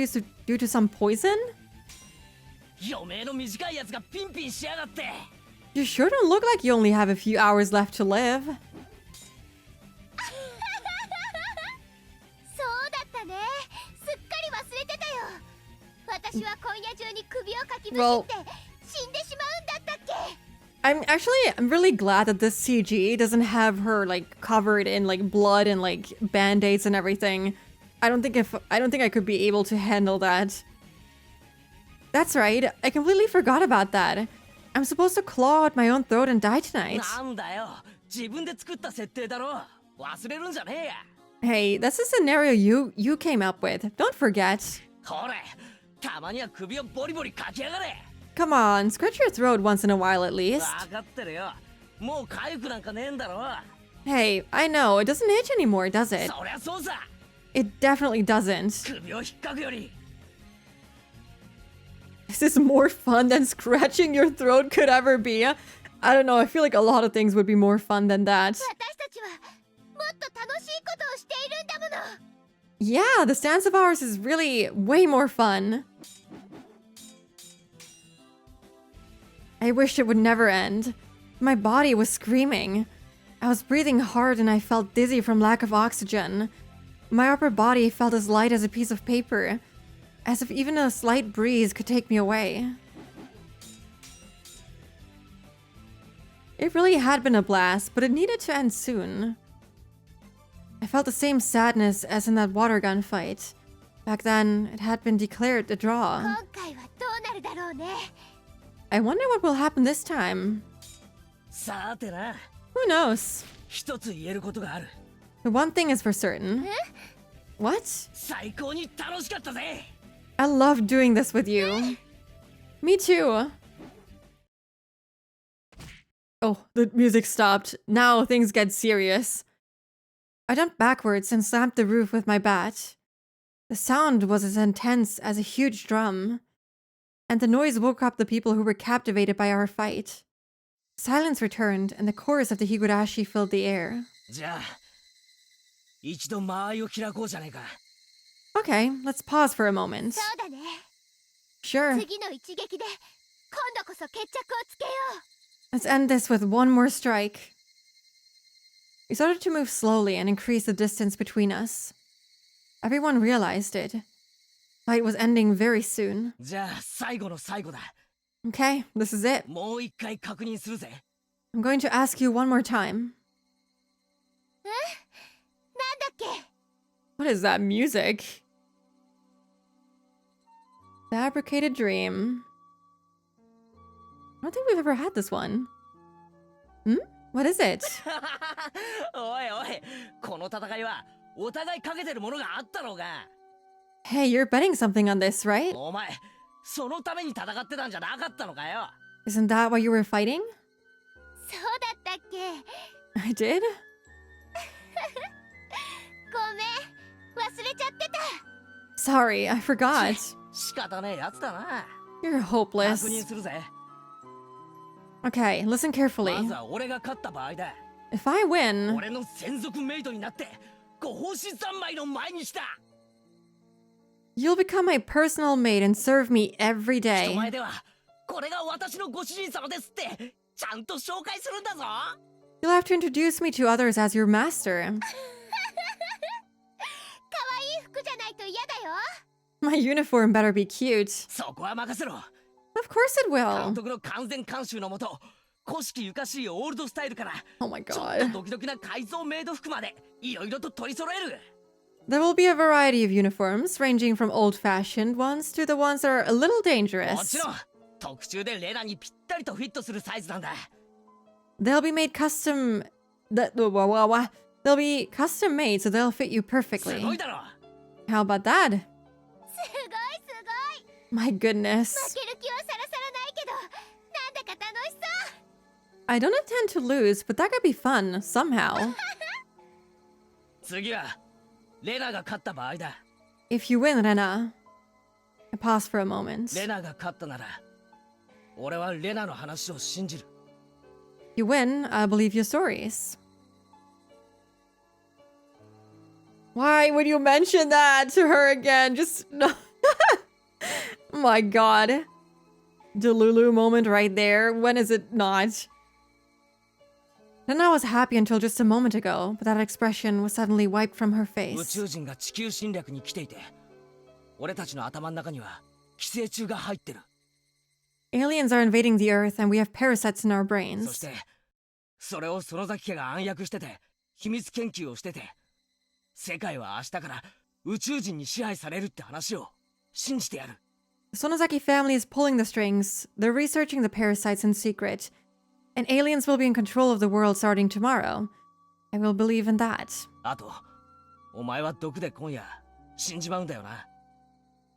due to some poison? You sure don't look like you only have a few hours left to live. Well, I'm really glad that this CG doesn't have her like covered in like blood and like band-aids and everything. I don't think I could be able to handle that. That's right. I completely forgot about that. I'm supposed to claw at my own throat and die tonight. Hey, that's a scenario you came up with. Don't forget. Come on, scratch your throat once in a while at least. Hey, I know, it doesn't itch anymore, does it? It definitely doesn't. This is more fun than scratching your throat could ever be. I don't know, I feel like a lot of things would be more fun than that. Yeah, this dance of ours is really way more fun. I wished it would never end. My body was screaming. I was breathing hard and I felt dizzy from lack of oxygen. My upper body felt as light as a piece of paper, as if even a slight breeze could take me away. It really had been a blast, but it needed to end soon. I felt the same sadness as in that water gun fight. Back then, it had been declared a draw. I wonder what will happen this time. Who knows? The one thing is for certain. What? I love doing this with you. Me too. Oh, the music stopped. Now things get serious. I jumped backwards and slapped the roof with my bat. The sound was as intense as a huge drum, and the noise woke up the people who were captivated by our fight. Silence returned, and the chorus of the Higurashi filled the air. Okay, let's pause for a moment. Sure. Let's end this with one more strike. We started to move slowly and increase the distance between us. Everyone realized it. Fight was ending very soon. Okay, this is it. I'm going to ask you one more time. What is that music? Fabricated Dream. I don't think we've ever had this one. What is it? おいおい、この戦いはお互いかけてるものがあったろうが。Hey, you're betting something on this, right? お前、そのために戦ってたんじゃなかったのかよ。Isn't that why you were fighting? そうだったっけ？ I did? ごめん、忘れちゃってた。 Sorry, I forgot. 仕方ねえやつだな。 You're 確 hopeless. 認するぜ。 Okay, listen ま carefully. ずは俺が勝った場合だ。 If I win, 俺の専属メイドになってご奉仕三昧の前にした。 you'll become my personal maid and serve me every 人 day. 前ではこれが私のご主人様ですってちゃんと紹介するんだぞ。 You'll have to introduce me to others as your master. 可愛い服じゃないと嫌だよ。 My uniform better be cute. そこは任せろ。 Of course it 監 will. 督の完全監修のもと、古式ゆかしいオールドスタイルから Oh my ちょっと god. ドキドキな改造メイド服までいろいろと取り揃える。 There will be a variety of uniforms, ranging from old-fashioned ones to the ones that are a little も dangerous. ちろん特注でレナにぴったりとフィットするサイズなんだ。 They'll be made custom. They'll be custom made, so they'll fit you す perfectly. ごいだろ。 How about that? すごいすごい。 My goodness. 負ける気はさらさらないけど、なんだか楽しそう。 I don't intend to lose, but that could be fun somehow. 次はレナが勝った場合だ。 If you win, Rena. I pause for a moment. レナが勝ったなら俺はレナの話を信じる。 You win, I believe your stories. Why would you mention that to her again? Just no. My god. Delulu moment right there. When is it not? Rena was happy until just a moment ago, but that expression was suddenly wiped from her 宇 face. 宙人が地球侵略に来ていて、俺たちの頭の中には寄生虫が入ってる。 Aliens are invading the Earth, and we have parasites in our そ brains. してそれを園崎家が暗躍してて秘密研究をしてて、世界は明日から宇宙人に支配されるって話を信じてやる。 The Sonozaki family is pulling the strings. They're researching the parasites in secret. And aliens will be in control of the world starting tomorrow. I will believe in that. あとお前は毒で今夜死んじまうんだよな。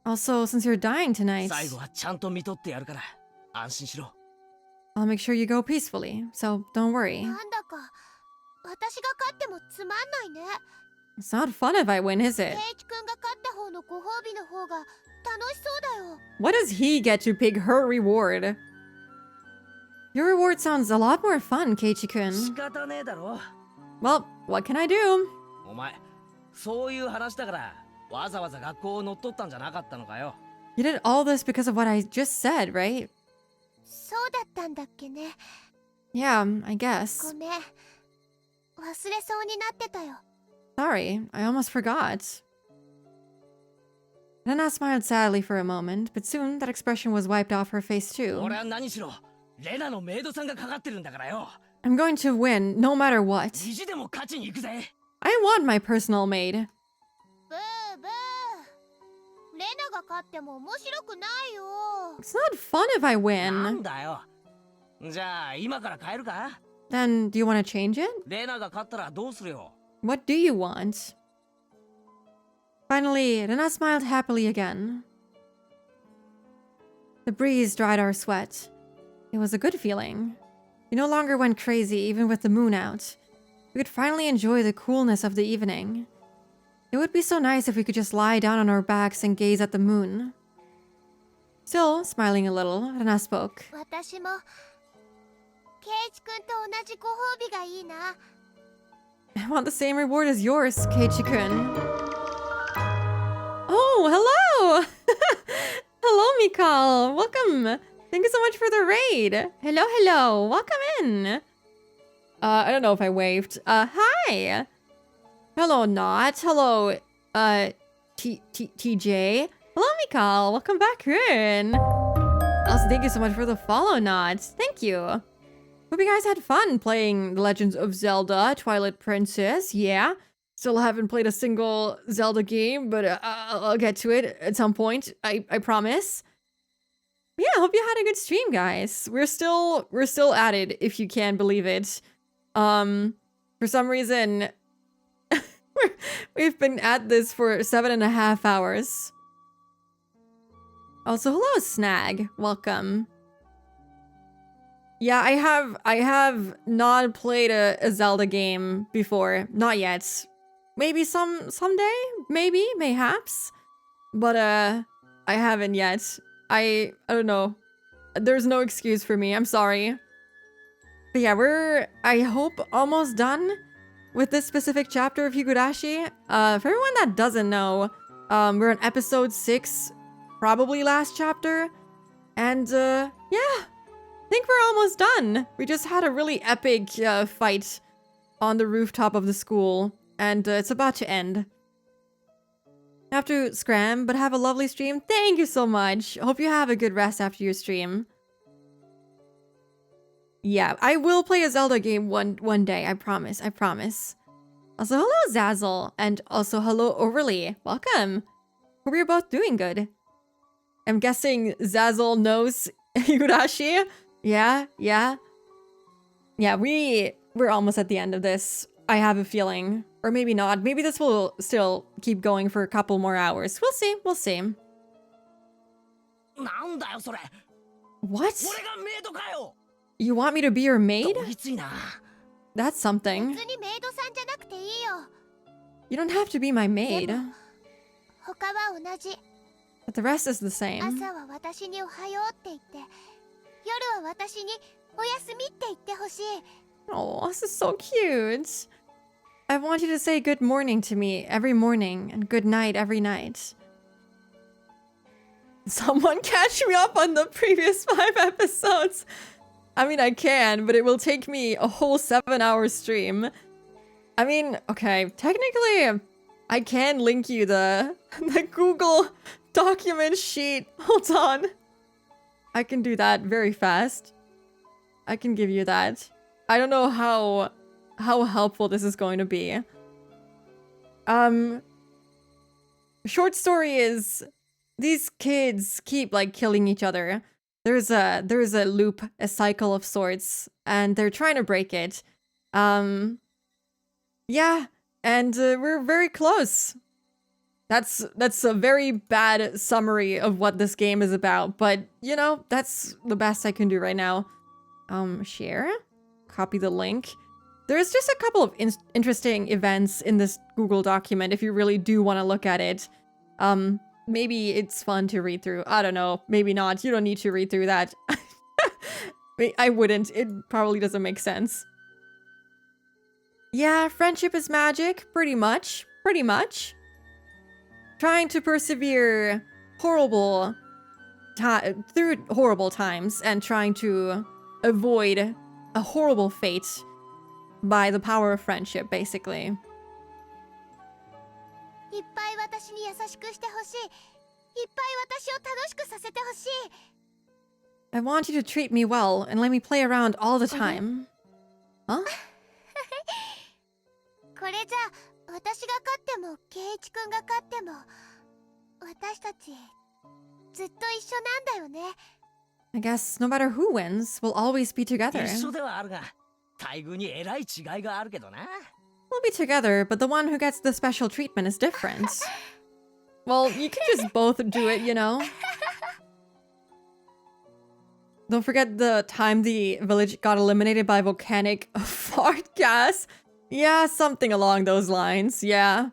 Also, since you're dying tonight, 最後はちゃんと見とってやるから安心しろ。 I'll make sure you go peacefully, so don't worry. なんだか、私が勝ってもつまんないね。 It's not fun if I win, is ケ it? イチ君が勝った方のご褒美の方が楽しそうだよ。 What does he get to pick her reward? Your reward sounds a lot more fun, 仕 Keiichi-kun. 方ねえだろ。 Well, what can I do? お前そういう話だからわざわざ学校を乗っ取ったんじゃなかったのかよ。 You did all this because of what I just said, right? そうだったんだっけね。 Yeah, I guess. ごめん。忘れそうになってたよ。 Sorry, I almost forgot. Rena smiled sadly for a moment, but soon that expression was wiped off her face too. 俺は何しろレナのメイドさんがかかってるんだからよ。 I'm going to win, no matter what. 意地でも勝ちに行くぜ。 I want my personal maid. ブーブー。レナが勝っても面白くないよ。 It's not fun if I なん win. だよ。じゃあ今から帰るか。 Then, do you want to change it? レナが勝ったらどうするよ。 What do you want? Finally, Rena smiled happily again. The breeze dried our sweat. It was a good feeling. We no longer went crazy even with the moon out. We could finally enjoy the coolness of the evening. It would be so nice if we could just lie down on our backs and gaze at the moon. Still, smiling a little, Rena spoke. 私もケイチ君と同じご褒美がいいな。 I want the same reward as yours, Keiichi-kun. Oh, hello! Hello, Mikal. Welcome. Thank you so much for the raid. Hello, hello. Welcome in. I don't know if I waved. Hi. Hello, Not. Hello, TJ. Hello, Mikal. Welcome back in. Also, thank you so much for the follow, Not. Thank you. Hope you guys had fun playing The Legends of Zelda Twilight Princess. Yeah. Still haven't played a single Zelda game, but I'll get to it at some point. I promise. Yeah, hope you had a good stream, guys. We're still at it, if you can believe it. For some reason, we've been at this for 7.5 hours. Also, hello, Snag. Welcome. Yeah, I have not played a Zelda game before. Not yet. Maybe someday? Maybe, mayhaps. But I haven't yet. I don't know. There's no excuse for me. I'm sorry. But yeah, we're, I hope, almost done with this specific chapter of Higurashi. For everyone that doesn't know, we're on episode 6, probably last chapter. And yeah, I think we're almost done. We just had a really epic fight on the rooftop of the school, and it's about to end. I have to scram, but have a lovely stream. Thank you so much. Hope you have a good rest after your stream. Yeah, I will play a Zelda game one day. I promise. I promise. Also, hello, Zazzle. And also, hello, Overly. Welcome. Hope you're both doing good. I'm guessing Zazzle knows Higurashi. Yeah. Yeah, we're almost at the end of this. I have a feeling. Or maybe not. Maybe this will still keep going for a couple more hours. We'll see. We'll see. What? You want me to be your maid? That's something. You don't have to be my maid. But the rest is the same. Oh, this is so cute. I want you to say good morning to me every morning and good night every night. Someone catch me up on the previous 5 episodes. I mean, I can, but it will take me a whole 7-hour stream. I mean, okay, technically, I can link you the Google document sheet. Hold on. I can do that very fast. I can give you that. I don't know how helpful this is going to be. Short story is these kids keep like killing each other. There's a loop, a cycle of sorts, and they're trying to break it. Yeah, and we're very close. That's a very bad summary of what this game is about, but you know, that's the best I can do right now. Share, copy the link. There's just a couple of interesting events in this Google document if you really do want to look at it. Maybe it's fun to read through. I don't know. Maybe not. You don't need to read through that. I wouldn't. It probably doesn't make sense. Yeah, friendship is magic. Pretty much. Pretty much. Trying to persevere through horrible times and trying to avoid a horrible fate by the power of friendship, basically. I want you to treat me well and let me play around all the time. Huh? I guess no matter who wins, we'll always be together. We'll be together, but the one who gets the special treatment is different. Well, you can just both do it, you know? Don't forget the time the village got eliminated by volcanic fart gas. Yeah, something along those lines, yeah.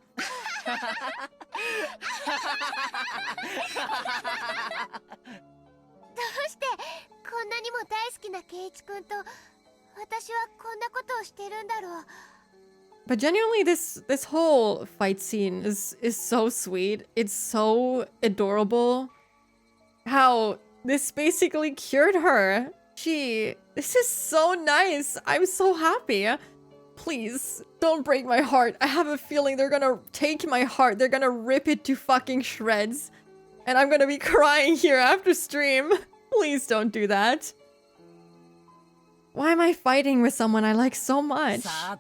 But genuinely, this whole fight scene is so sweet. It's so adorable. How this basically cured her. This is so nice. I'm so happy. Please, don't break my heart. I have a feeling they're gonna take my heart. They're gonna rip it to fucking shreds. And I'm gonna be crying here after stream. Please don't do that. Why am I fighting with someone I like so much? I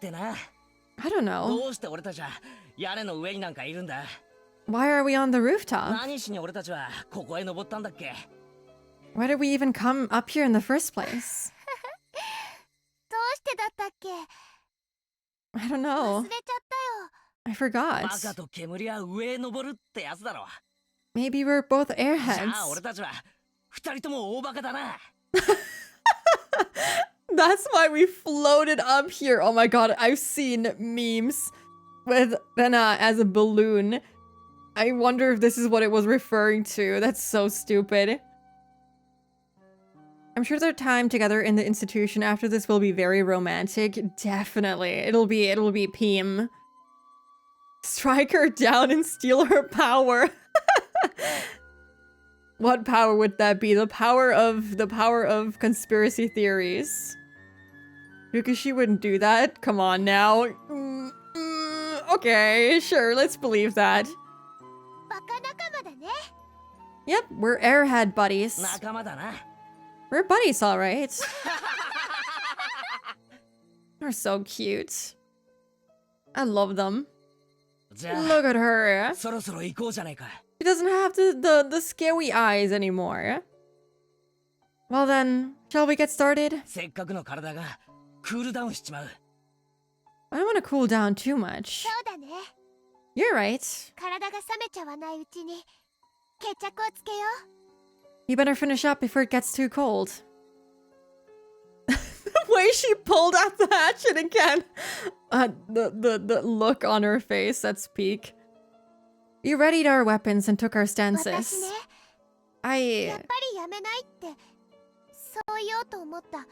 don't know. Why are we on the rooftop? Why did we even come up here in the first place? どうしてだったっけ？ I don't 忘 know. れちゃったよ。 I forgot. バカと煙は上へ登るってやつだろ。 Maybe we're both じゃあ airheads. 俺たちは二人とも大バカだな。 That's why we floated up here. Oh my god, I've seen memes with Rena as a balloon. I wonder if this is what it was referring to. That's so stupid. I'm sure their time together in the institution after this will be very romantic. Definitely. It'll be Pim. Strike her down and steal her power. What power would that be? The power of conspiracy theories. Because she wouldn't do that. Come on now. Okay, sure, let's believe that. バカ仲間だね。 Yep, we're airhead buddies. 仲間だな。 We're buddies, alright. They're so cute. I love them. じゃあ Look at her. そろそろ行こうじゃないか。 She doesn't have the scary eyes anymore. Well then, shall we get started? せっかくの体がクールダウンしちまう。 I don't want to cool down too much. そうだね。 You're right. 体が冷めちゃわないうちに決着をつけよう。 You better finish up before it gets too cold. The way she pulled out the hatchet again. The look on her face, that's peak. We readied our weapons and took our 私 stances. ね、 I やっぱりやめないってそう言おうと思った。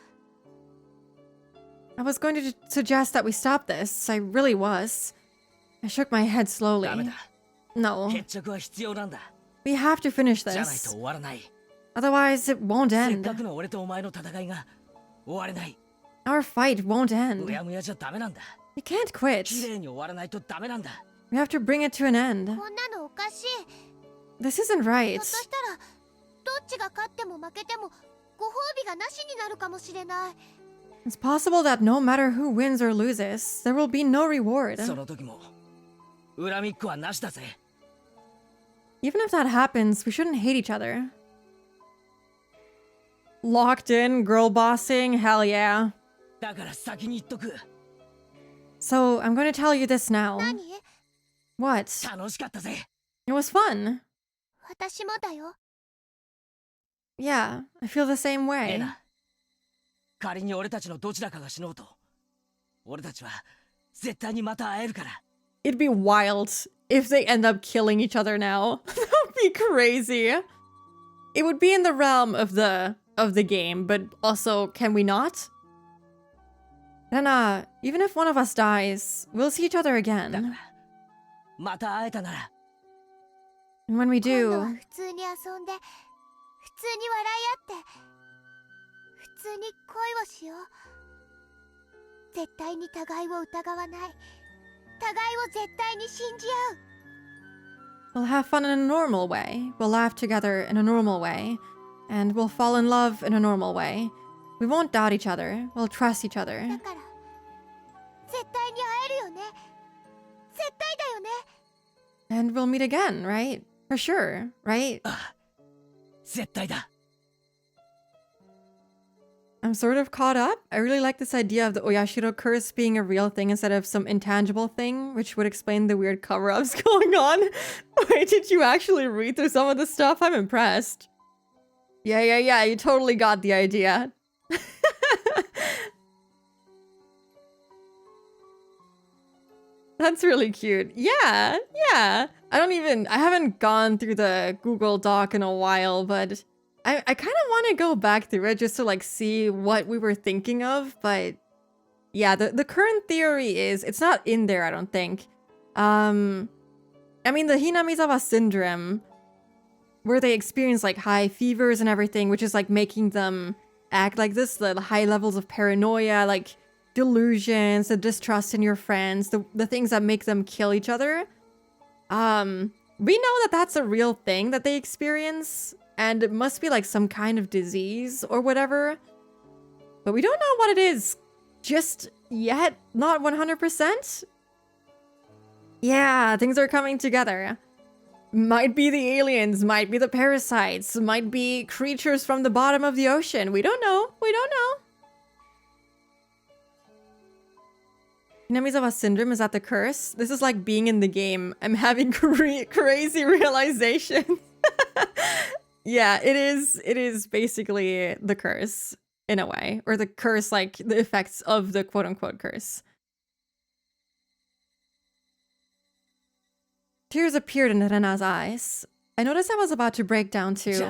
was going to suggest that we stop this. I really was. I shook my head slowly. ダメだ。 No. 決着は必要なんだ。 We have to finish じゃないと this. 終わらない。 Otherwise, it won't せっ end. かくの俺とお前の戦いが終われない。 Our fight won't う end. やむやじゃダメなんだ。 We can't quit. 綺麗に終わらないとダメなんだ。 We have to bring it to an end. こんなのおかしい。 This isn't ひ right. ょっとしたらどっちが勝っても負けてもご褒美がなしになるかもしれない。 It's possible that no matter who wins or loses, there will be no reward. その時も恨みっこはなしだぜ。 Even if that happens, we shouldn't hate each other. Locked in, girl bossing, hell yeah. だから先に言っとく。 So, I'm going to tell you this now. 何？ What? 楽しかったぜ。 It was fun. 私もだよ。 Yeah, I feel the same レ way. ナ、仮に俺たちのどちらかが死のうと、俺たちは絶対にまた会えるから。 It'd be wild if they end up killing each other now. That would be crazy. It would be in the realm of the game, but also, can we not? Then, even if one of us dies, we'll see each other だか again. ら、また会えたなら、 And when we 今度は do, 普通に遊んで普通に笑い合って普通に恋をしよう。絶対に互いを疑わない。互いを絶対に信じ合う。 we'll have fun in a normal way. We'll laugh together in a normal way. And we'll fall in love in a normal way. We won't doubt each other. We'll trust each other. だから絶対に会えるよね。絶対だよね。 And we'll meet again, right? For sure, right? 絶対だ。 I'm sort of caught up. I really like this idea of the Oyashiro curse being a real thing instead of some intangible thing, which would explain the weird cover-ups going on. Wait, did you actually read through some of the stuff? I'm impressed. Yeah, you totally got the idea. That's really cute. Yeah. I haven't gone through the Google Doc in a while, but I kind of want to go back through it just to like see what we were thinking of, but yeah, the current theory is it's not in there, I don't think. I mean the Hinamizawa syndrome, where they experience like high fevers and everything, which is like making them act like this, the high levels of paranoia, like delusions, the distrust in your friends, the things that make them kill each other. We know that that's a real thing that they experience, and it must be like some kind of disease or whatever. But we don't know what it is just yet, not 100%. Yeah, things are coming together. Might be the aliens, might be the parasites, might be creatures from the bottom of the ocean. We don't know. We don't know. Hinamizawa syndrome, is that the curse? This is like being in the game. I'm having crazy realizations. Yeah, it is basically the curse in a way, or the curse, like the effects of the quote-unquote curse. Tears appeared in Rena's eyes. I noticed I was about to break down too.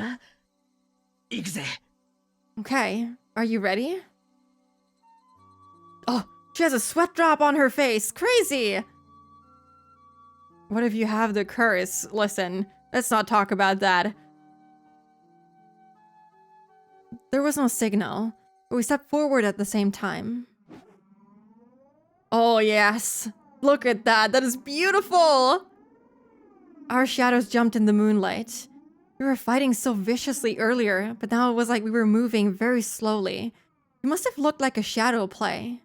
Okay, are you ready? Oh, she has a sweat drop on her face. Crazy! What if you have the curse? Listen, let's not talk about that. There was no signal, but we stepped forward at the same time. Oh yes, look at that. That is beautiful! Our shadows jumped in the moonlight. We were fighting so viciously earlier, but now it was like we were moving very slowly. It must have looked like a shadow play.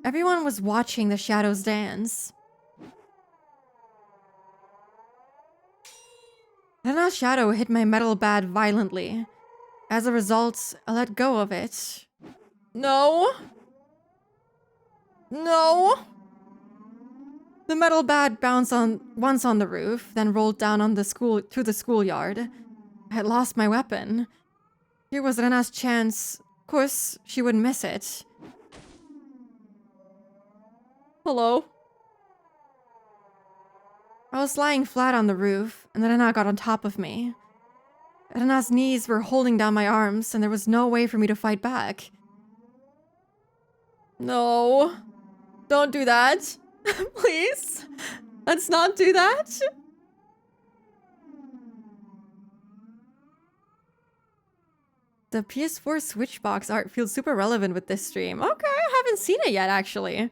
Everyone was watching the shadows dance. Then a shadow hit my metal bat violently. As a result, I let go of it. No! No! The metal bat bounced once on the roof, then rolled down on through the schoolyard. I had lost my weapon. Here was Rena's chance. Of course, she would miss it. Hello? I was lying flat on the roof, and Rena got on top of me. Rena's knees were holding down my arms, and there was no way for me to fight back. No. Don't do that. Please. Let's not do that. The PS4 Switchbox art feels super relevant with this stream. Okay, I haven't seen it yet, actually.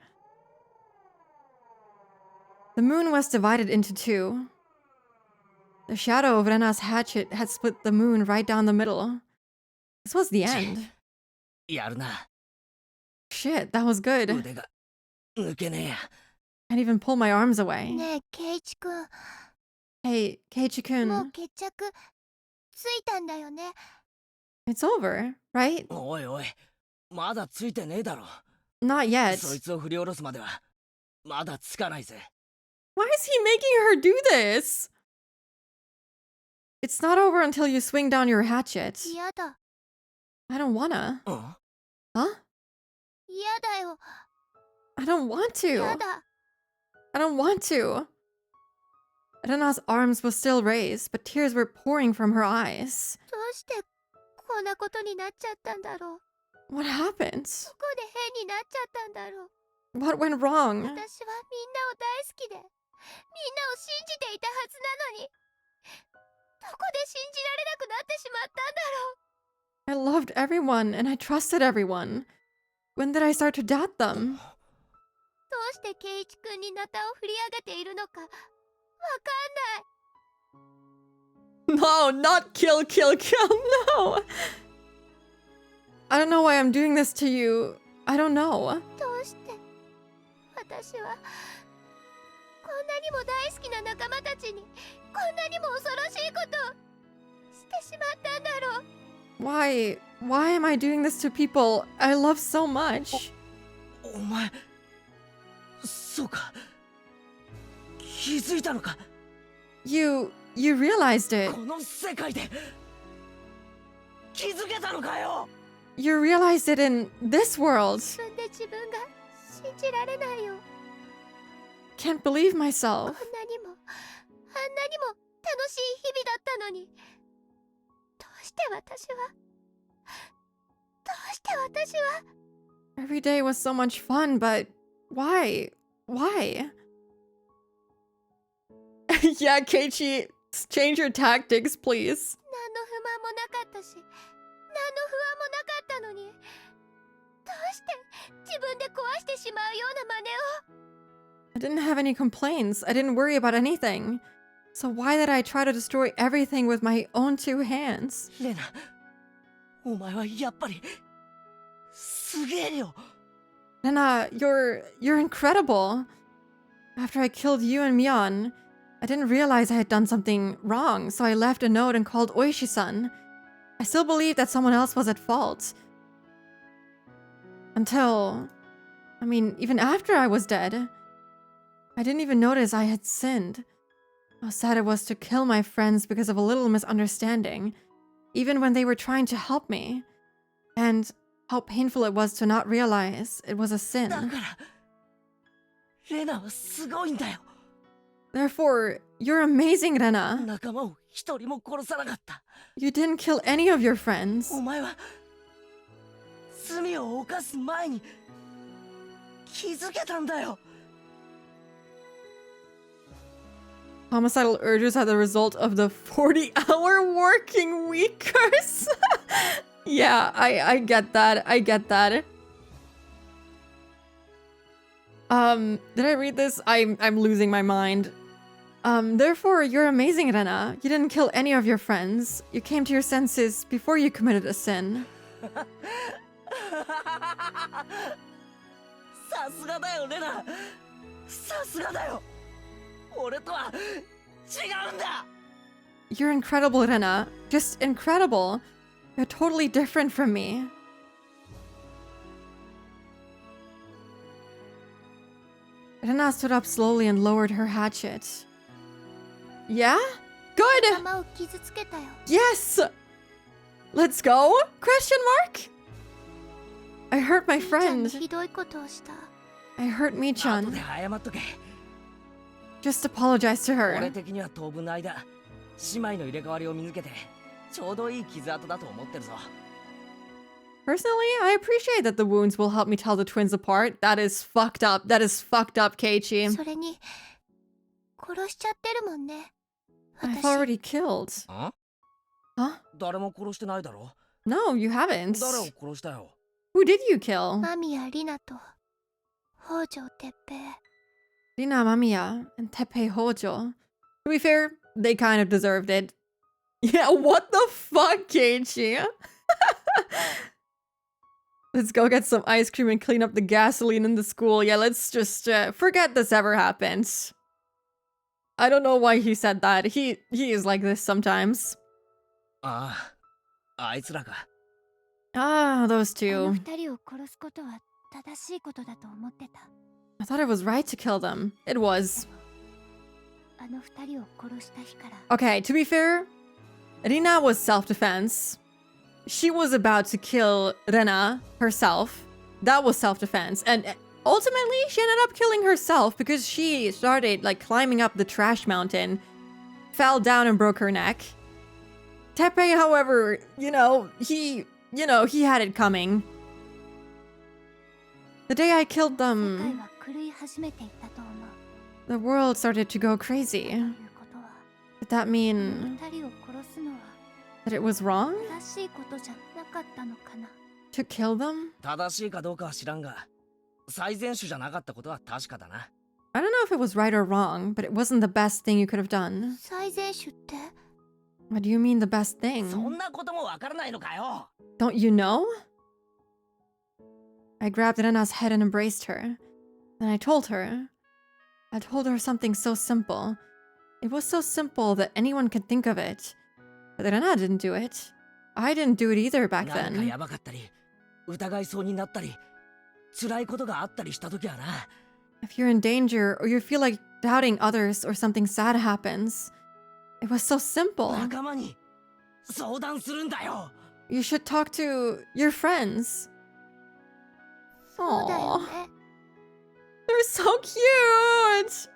The moon was divided into two. The shadow of Rena's hatchet had split the moon right down the middle. This was the end. Shit, that was good. Can't even pull my arms away. Hey, Keiichi-kun. It's over, right? Not yet. Why is he making her do this? It's not over until you swing down your hatchet. I don't wanna. Huh? I don't want to. I don't want to. Rena's arms were still raised, but tears were pouring from her eyes. What happened? What went wrong? I loved everyone and I trusted everyone. When did I start to doubt them? No, not kill, no! I don't know why I'm doing this to you. I don't know. Why am I doing this to people I love so much? You realized it. You realized it in this world. Can't believe myself. Every day was so much fun, but why? Why? Yeah, Keiichi, change your tactics, please. I didn't have any complaints. I didn't worry about anything. So why did I try to destroy everything with my own two hands? Rena, you're incredible. After I killed you and Mion, I didn't realize I had done something wrong, so I left a note and called Oishi-san. I still believed that someone else was at fault. Until... I mean, even after I was dead. I didn't even notice I had sinned. How sad it was to kill my friends because of a little misunderstanding, even when they were trying to help me. And how painful it was to not realize it was a sin. Therefore, you're amazing, Rena. You didn't kill any of your friends. Homicidal urges are the result of the 40-hour working week curse. Yeah, I get that. I get that. Did I read this? I'm losing my mind. Therefore, you're amazing, Rena. You didn't kill any of your friends. You came to your senses before you committed a sin. You're incredible, Rena. Just incredible. You're totally different from me. Rena stood up slowly and lowered her hatchet. Yeah? Good! Yes! Let's go? Question mark? I hurt my friend. I hurt Mi-chan. Just apologize to her. Personally, I appreciate that the wounds will help me tell the twins apart. That is fucked up. That is fucked up, Keiichi. I've already killed. Huh? No, you haven't. Who did you kill? Rina, Mamiya, and Teppei Hojo. To be fair, they kind of deserved it. Yeah, what the fuck, Keiichi? Let's go get some ice cream and clean up the gasoline in the school. Yeah, let's just forget this ever happened. I don't know why he said that. He is like this sometimes. Ah, those two. I thought it was right to kill them. It was. Okay, to be fair, Rina was self-defense. She was about to kill Rena herself. That was self-defense. And ultimately, she ended up killing herself because she started, like, climbing up the trash mountain, fell down and broke her neck. Teppei, however, he had it coming. The day I killed them, the world started to go crazy. Did that mean that it was wrong to kill them? I don't know if it was right or wrong, but it wasn't the best thing you could have done. What do you mean the best thing? Don't you know? I grabbed Rena's head and embraced her. Then I told her something so simple. It was so simple that anyone could think of it. But Rena didn't do it. I didn't do it either back then. If you're in danger or you feel like doubting others or something sad happens, it was so simple. You should talk to your friends. Aww. They're so cute!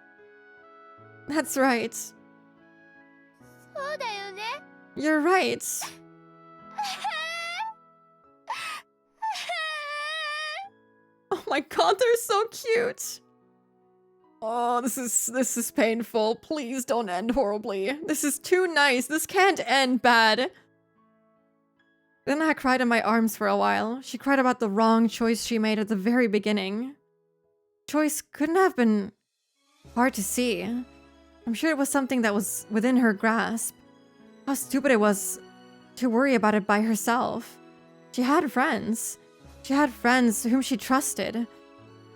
That's right. You're right. Oh my god, they're so cute. Oh, this is painful. Please don't end horribly. This is too nice. This can't end bad. Then I cried in my arms for a while. She cried about the wrong choice she made at the very beginning. Choice couldn't have been hard to see. I'm sure it was something that was within her grasp. How stupid it was to worry about it by herself. She had friends. She had friends whom she trusted.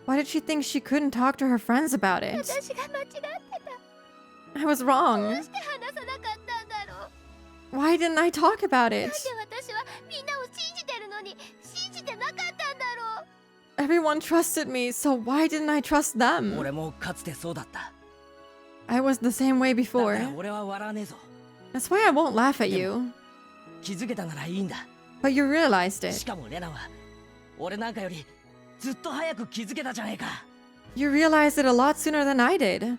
Why did she think she couldn't talk to her friends about it? I was wrong. どうして話さなかったんだろう。 Why didn't I talk about なんで it? 私はみんなを信じてるのに信じてなかったんだろう。 Everyone trusted me, so why didn't I trust them? 俺もかつてそうだった。 I was the same way だ before. から俺は笑わねえぞ。 That's why I won't laugh at you. 気づけたならいいんだ。 But you realized し it. かもレナは俺なんかよりずっと早く気づけたじゃねえか。 You realized it a lot sooner than I did.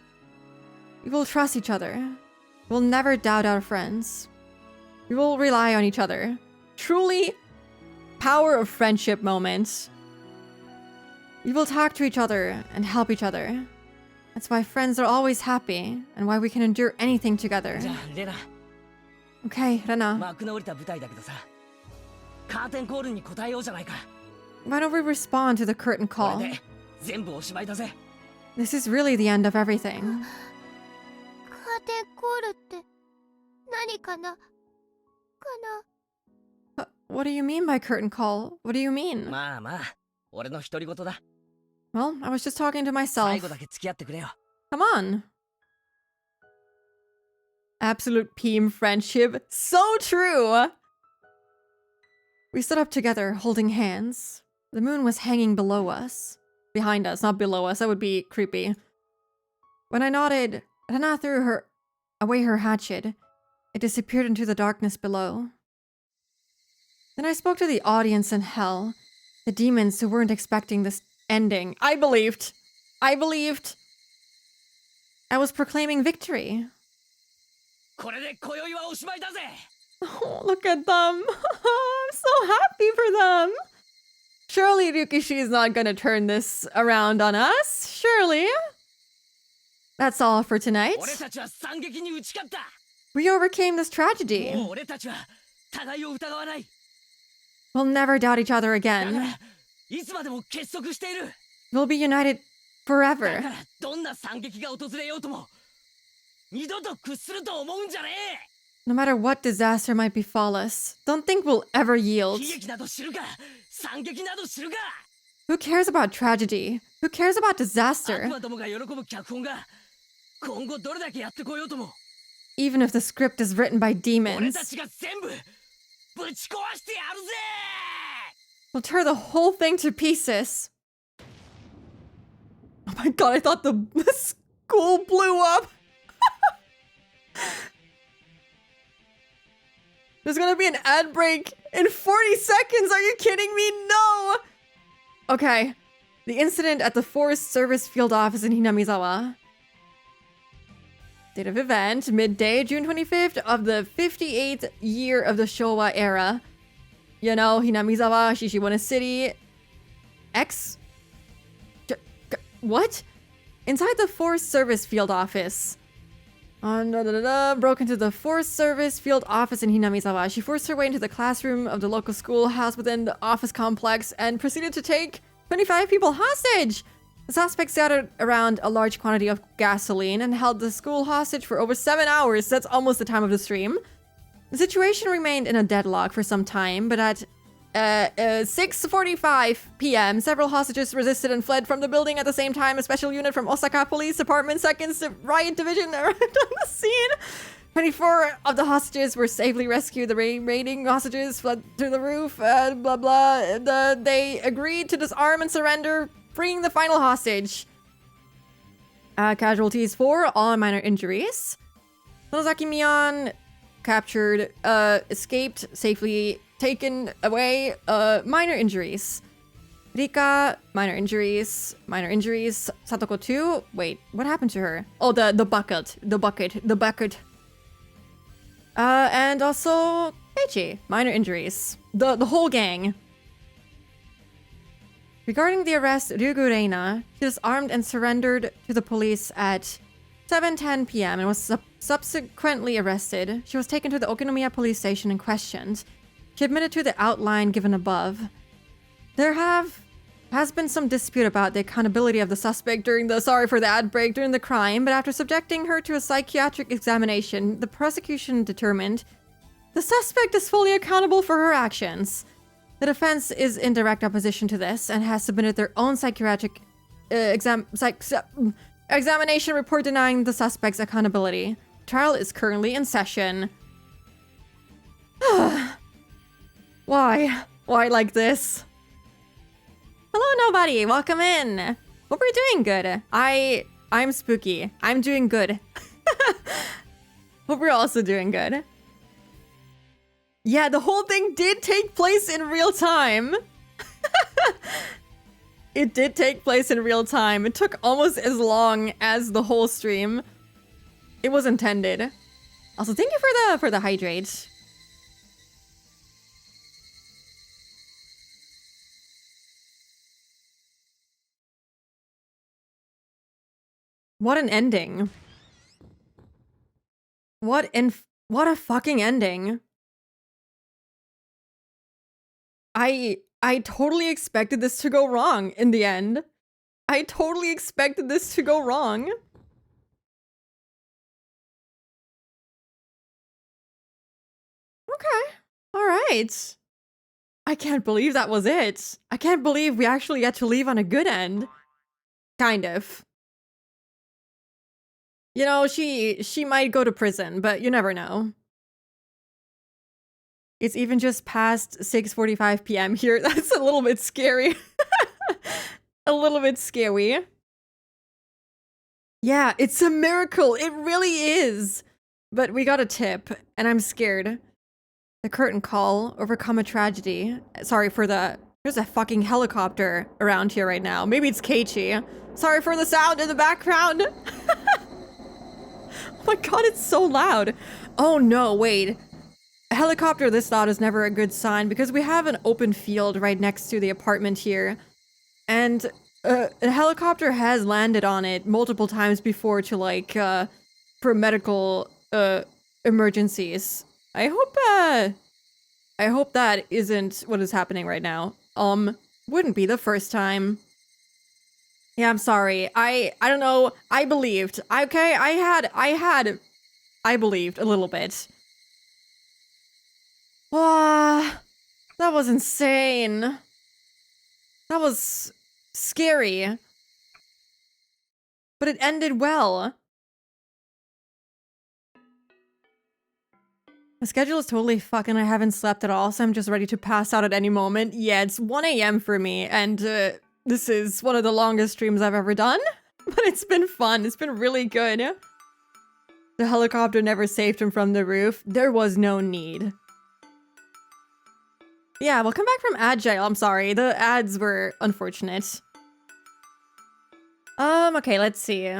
We will trust each other. We'll never doubt our friends. We will rely on each other. Truly, power of friendship moments. We will talk to each other and help each other. That's why friends are always happy and why we can endure anything together. じゃあレナ、 Okay, Rena. 幕の降りた舞台だけどさ、カーテンコールに答えようじゃないか。 Why don't we respond to the curtain こ call? れで全部おしまいだぜ。 This is really the end of everything. カーテンコールって何かな。 What do you mean by curtain call? What do you mean? まあまあ、俺の独り言だ。 Well, I was just talking to 最 myself. 後だけ付き合ってくれよ。 Come on. Absolute team friendship. So true. We stood up together, holding hands. The moon was hanging below us. Behind us, not below us. That would be creepy. When I nodded, Rana threw away her hatchet. It disappeared into the darkness below. Then I spoke to the audience in hell, the demons who weren't expecting this ending. I believed. I was proclaiming victory. これで今宵はおしまいだぜ。 Oh, look at them. I'm so happy for them. Surely Ryukishi is not gonna turn this around on us. Surely. That's all for tonight. 俺たちは惨劇に打ち勝った。 We overcame this tragedy. もう俺たちは互いを疑わない。 We'll never doubt each other だか again. らいつまでも結束している。 We'll be united だ forever. からどんな惨劇が訪れようとも二度と屈すると思うんじゃね No matter what disaster might befall us, don't think we'll ever え。 yield. 悲劇など知るか、惨劇など知るか。 Who cares about tragedy? Who cares about 悪 disaster? 魔どもが喜ぶ脚本が今後どれだけやってこようとも Even if the script is written by 俺た demons, ちが全部ぶち壊してやるぜ。 we'll tear the whole thing to pieces. Oh my god, I thought the school blew up. There's gonna be an ad break in 40 seconds. Are you kidding me? No. Okay. The incident at the Forest Service Field Office in Hinamizawa. Date of event, midday, June 25th of the 58th year of the Showa era. You know, Hinamizawa, Shishibuya City. What? Inside the Forest Service Field Office. Broke into the Forest Service Field Office in Hinamizawa. She forced her way into the classroom of the local schoolhouse within the office complex and proceeded to take 25 people hostage. The suspects gathered around a large quantity of gasoline and held the school hostage for over 7 hours. That's almost the time of the stream. The situation remained in a deadlock for some time, but at 6:45 p.m., several hostages resisted and fled from the building at the same time. A special unit from Osaka Police Department 2nd Riot Division arrived on the scene. 24 of the hostages were safely rescued. The remaining hostages fled through the roof. They agreed to disarm and surrender, freeing the final hostage. Casualties 4, all minor injuries. Nozaki Mion captured, escaped, safely taken away, minor injuries. Rika, minor injuries. Satoko 2, wait, what happened to her? Oh, the bucket. And also Keiichi, minor injuries. The whole gang. Regarding the arrest, Ryugu Reina, she was armed and surrendered to the police at 7:10 p.m. and was subsequently arrested. She was taken to the Okinomiya police station and questioned. She admitted to the outline given above. There has been some dispute about the accountability of the suspect during the crime, but after subjecting her to a psychiatric examination, the prosecution determined the suspect is fully accountable for her actions. The defense is in direct opposition to this and has submitted their own psychiatric Examination report denying the suspect's accountability. Trial is currently in session. Why? Why like this? Hello, nobody. Welcome in. Hope you're doing good. I'm spooky. I'm doing good. Hope you're also doing good. Yeah, the whole thing did take place in real time. It did take place in real time. It took almost as long as the whole stream. It was intended. Also, thank you for the hydrate. What an ending. What a fucking ending. I totally expected this to go wrong in the end. I totally expected this to go wrong. Okay. All right. I can't believe that was it. I can't believe we actually get to leave on a good end. Kind of. You know, she might go to prison, but you never know. It's even just past 6:45 p.m. here. That's a little bit scary. A little bit scary. Yeah, it's a miracle. It really is. But we got a tip, and I'm scared. The curtain call, overcome a tragedy. Sorry for the... There's a fucking helicopter around here right now. Maybe it's Keiichi. Sorry for the sound in the background. Oh my god, it's so loud. Oh no, wait. A helicopter this loud is never a good sign because we have an open field right next to the apartment here. And a helicopter has landed on it multiple times before to like, for medical emergencies. I hope that isn't what is happening right now. Wouldn't be the first time. Yeah, I'm sorry. I don't know. I believed. Okay, I believed a little bit. Wow, that was insane. That was scary. But it ended well. My schedule is totally fucking. I haven't slept at all, so I'm just ready to pass out at any moment. Yeah, it's 1 a.m. for me, and this is one of the longest streams I've ever done. But it's been fun. It's been really good. The helicopter never saved him from the roof. There was no need. Yeah, we'll come back from ad jail. I'm sorry. The ads were unfortunate. Okay, let's see.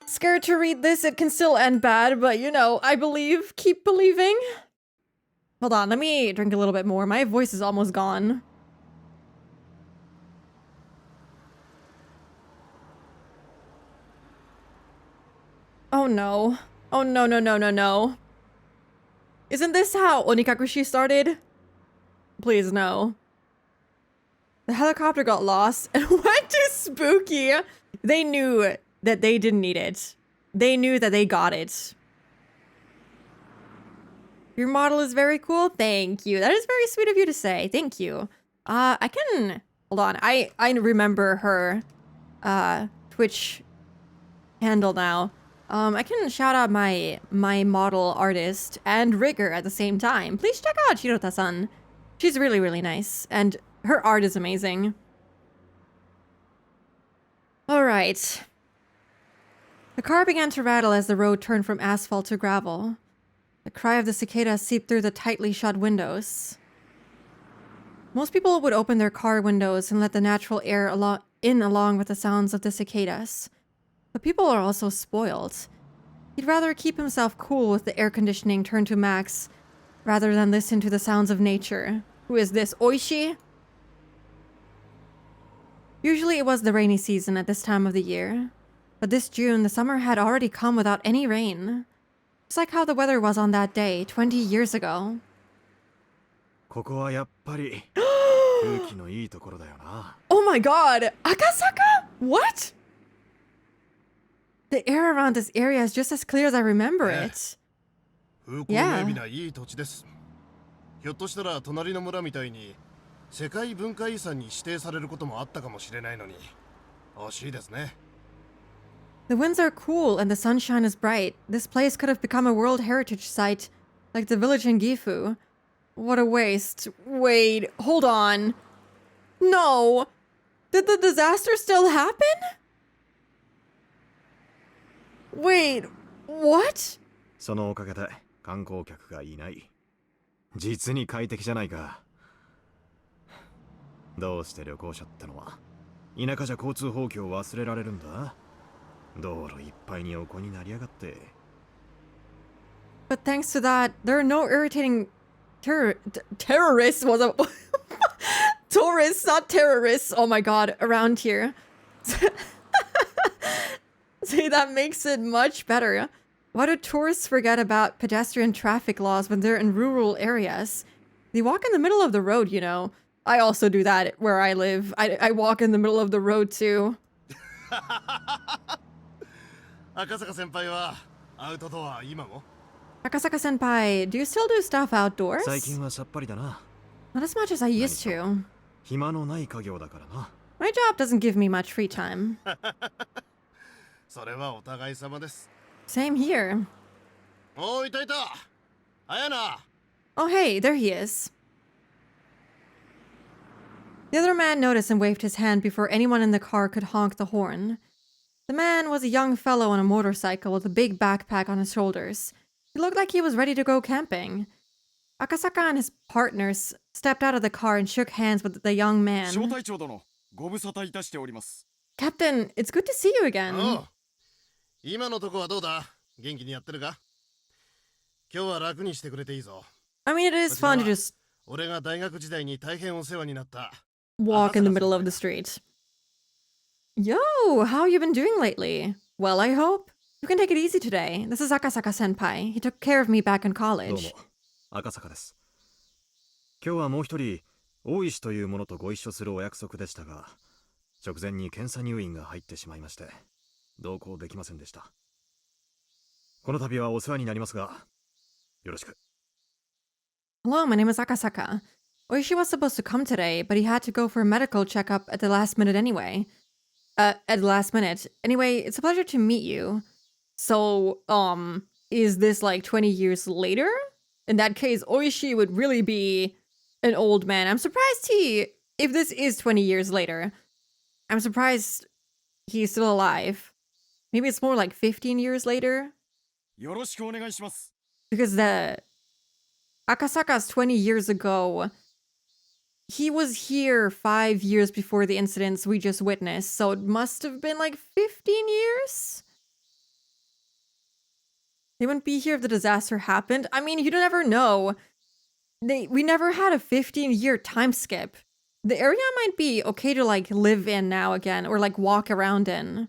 Scared to read this, it can still end bad, but you know, I believe, keep believing. Hold on, let me drink a little bit more. My voice is almost gone. Oh no. Oh no, no, no, no, no. Isn't this how Onikakushi started? Please, no. The helicopter got lost and went to Spooky. They knew that they didn't need it. They knew that they got it. Your model is very cool. Thank you. That is very sweet of you to say. Thank you. I can... Hold on. I remember her Twitch handle now. I can shout out my model artist and rigger at the same time. Please check out Shirota-san. She's really, really nice. And her art is amazing. Alright. The car began to rattle as the road turned from asphalt to gravel. The cry of the cicada seeped through the tightly shut windows. Most people would open their car windows and let the natural air in along with the sounds of the cicadas. But people are also spoiled. He'd rather keep himself cool with the air conditioning turned to max, rather than listen to the sounds of nature. Who is this, Oishi? Usually it was the rainy season at this time of the year. But this June, the summer had already come without any rain. It's like how the weather was on that day, 20 years ago. Oh my god! Akasaka? What? The air around this area is just as clear as I remember it. Yeah. ひょっとしたら隣の村みたいに世界文化遺産に指定されることもあったかもしれないのに惜しいですね。 The winds are cool and the sunshine is bright. This place could have become a World Heritage Site, like the village in Gifu. What a waste. Wait, hold on. No! Did the disaster still happen? Wait, what? そのおかげで観光客がいない。実に快適じゃないか。どうして旅行者ってのは田舎じゃ交通法規を忘れられるんだ。道路いっぱいに横になりやがって。 But thanks to that, there are no irritating terrorists was a tourists, not terrorists. Oh my god, around here. See, that makes it much better. Why do tourists forget about pedestrian traffic laws when they're in rural areas? They walk in the middle of the road, you know. I also do that where I live. I walk in the middle of the road too. 赤坂先輩はアウトドア今も？ Akasaka senpai, do you still do stuff outdoors? 最近はさっぱりだな。 Not as much as I used to. 暇のない家業だからな。 My job doesn't give me much free time. それはお互い様です。 Same here. おーいたいた。あやな。 Oh hey, there he is. The other man noticed and waved his hand before anyone in the car could honk the horn. The man was a young fellow on a motorcycle with a big backpack on his shoulders. He looked like he was ready to go camping. Akasaka and his partners stepped out of the car and shook hands with the young man. Captain, it's good to see you again. おう。今のとこはどうだ？元気にやってるか？今日は楽にしてくれていいぞ。 I mean, it is fun to just 俺が大学時代に大変お世話になった。 walk in the middle of the street. Yo, how you been doing lately? Well, I hope. You can take it easy today. This is Akasaka senpai. He took care of me back in どうも college. 赤坂です。今日はもう一人大石という者とご一緒するお約束でしたが、直前に検査入院が入ってしまいまして同行できませんでした。この度はお世話になりますが、よろしく。 Hello, my name is Akasaka. Oishi was supposed to come today, but he had to go for a medical checkup at the last minute anyway. At the last minute. Anyway, it's a pleasure to meet you. So, is this like 20 years later? In that case, Oishi would really be an old man. I'm surprised if this is 20 years later, I'm surprised he's still alive. Maybe it's more like 15 years later? Because the Akasaka's 20 years ago, he was here 5 years before the incidents we just witnessed, so it must have been like 15 years? They wouldn't be here if the disaster happened. I mean, you never know. We never had a 15-year time skip. The area might be okay to like live in now again, or like walk around in.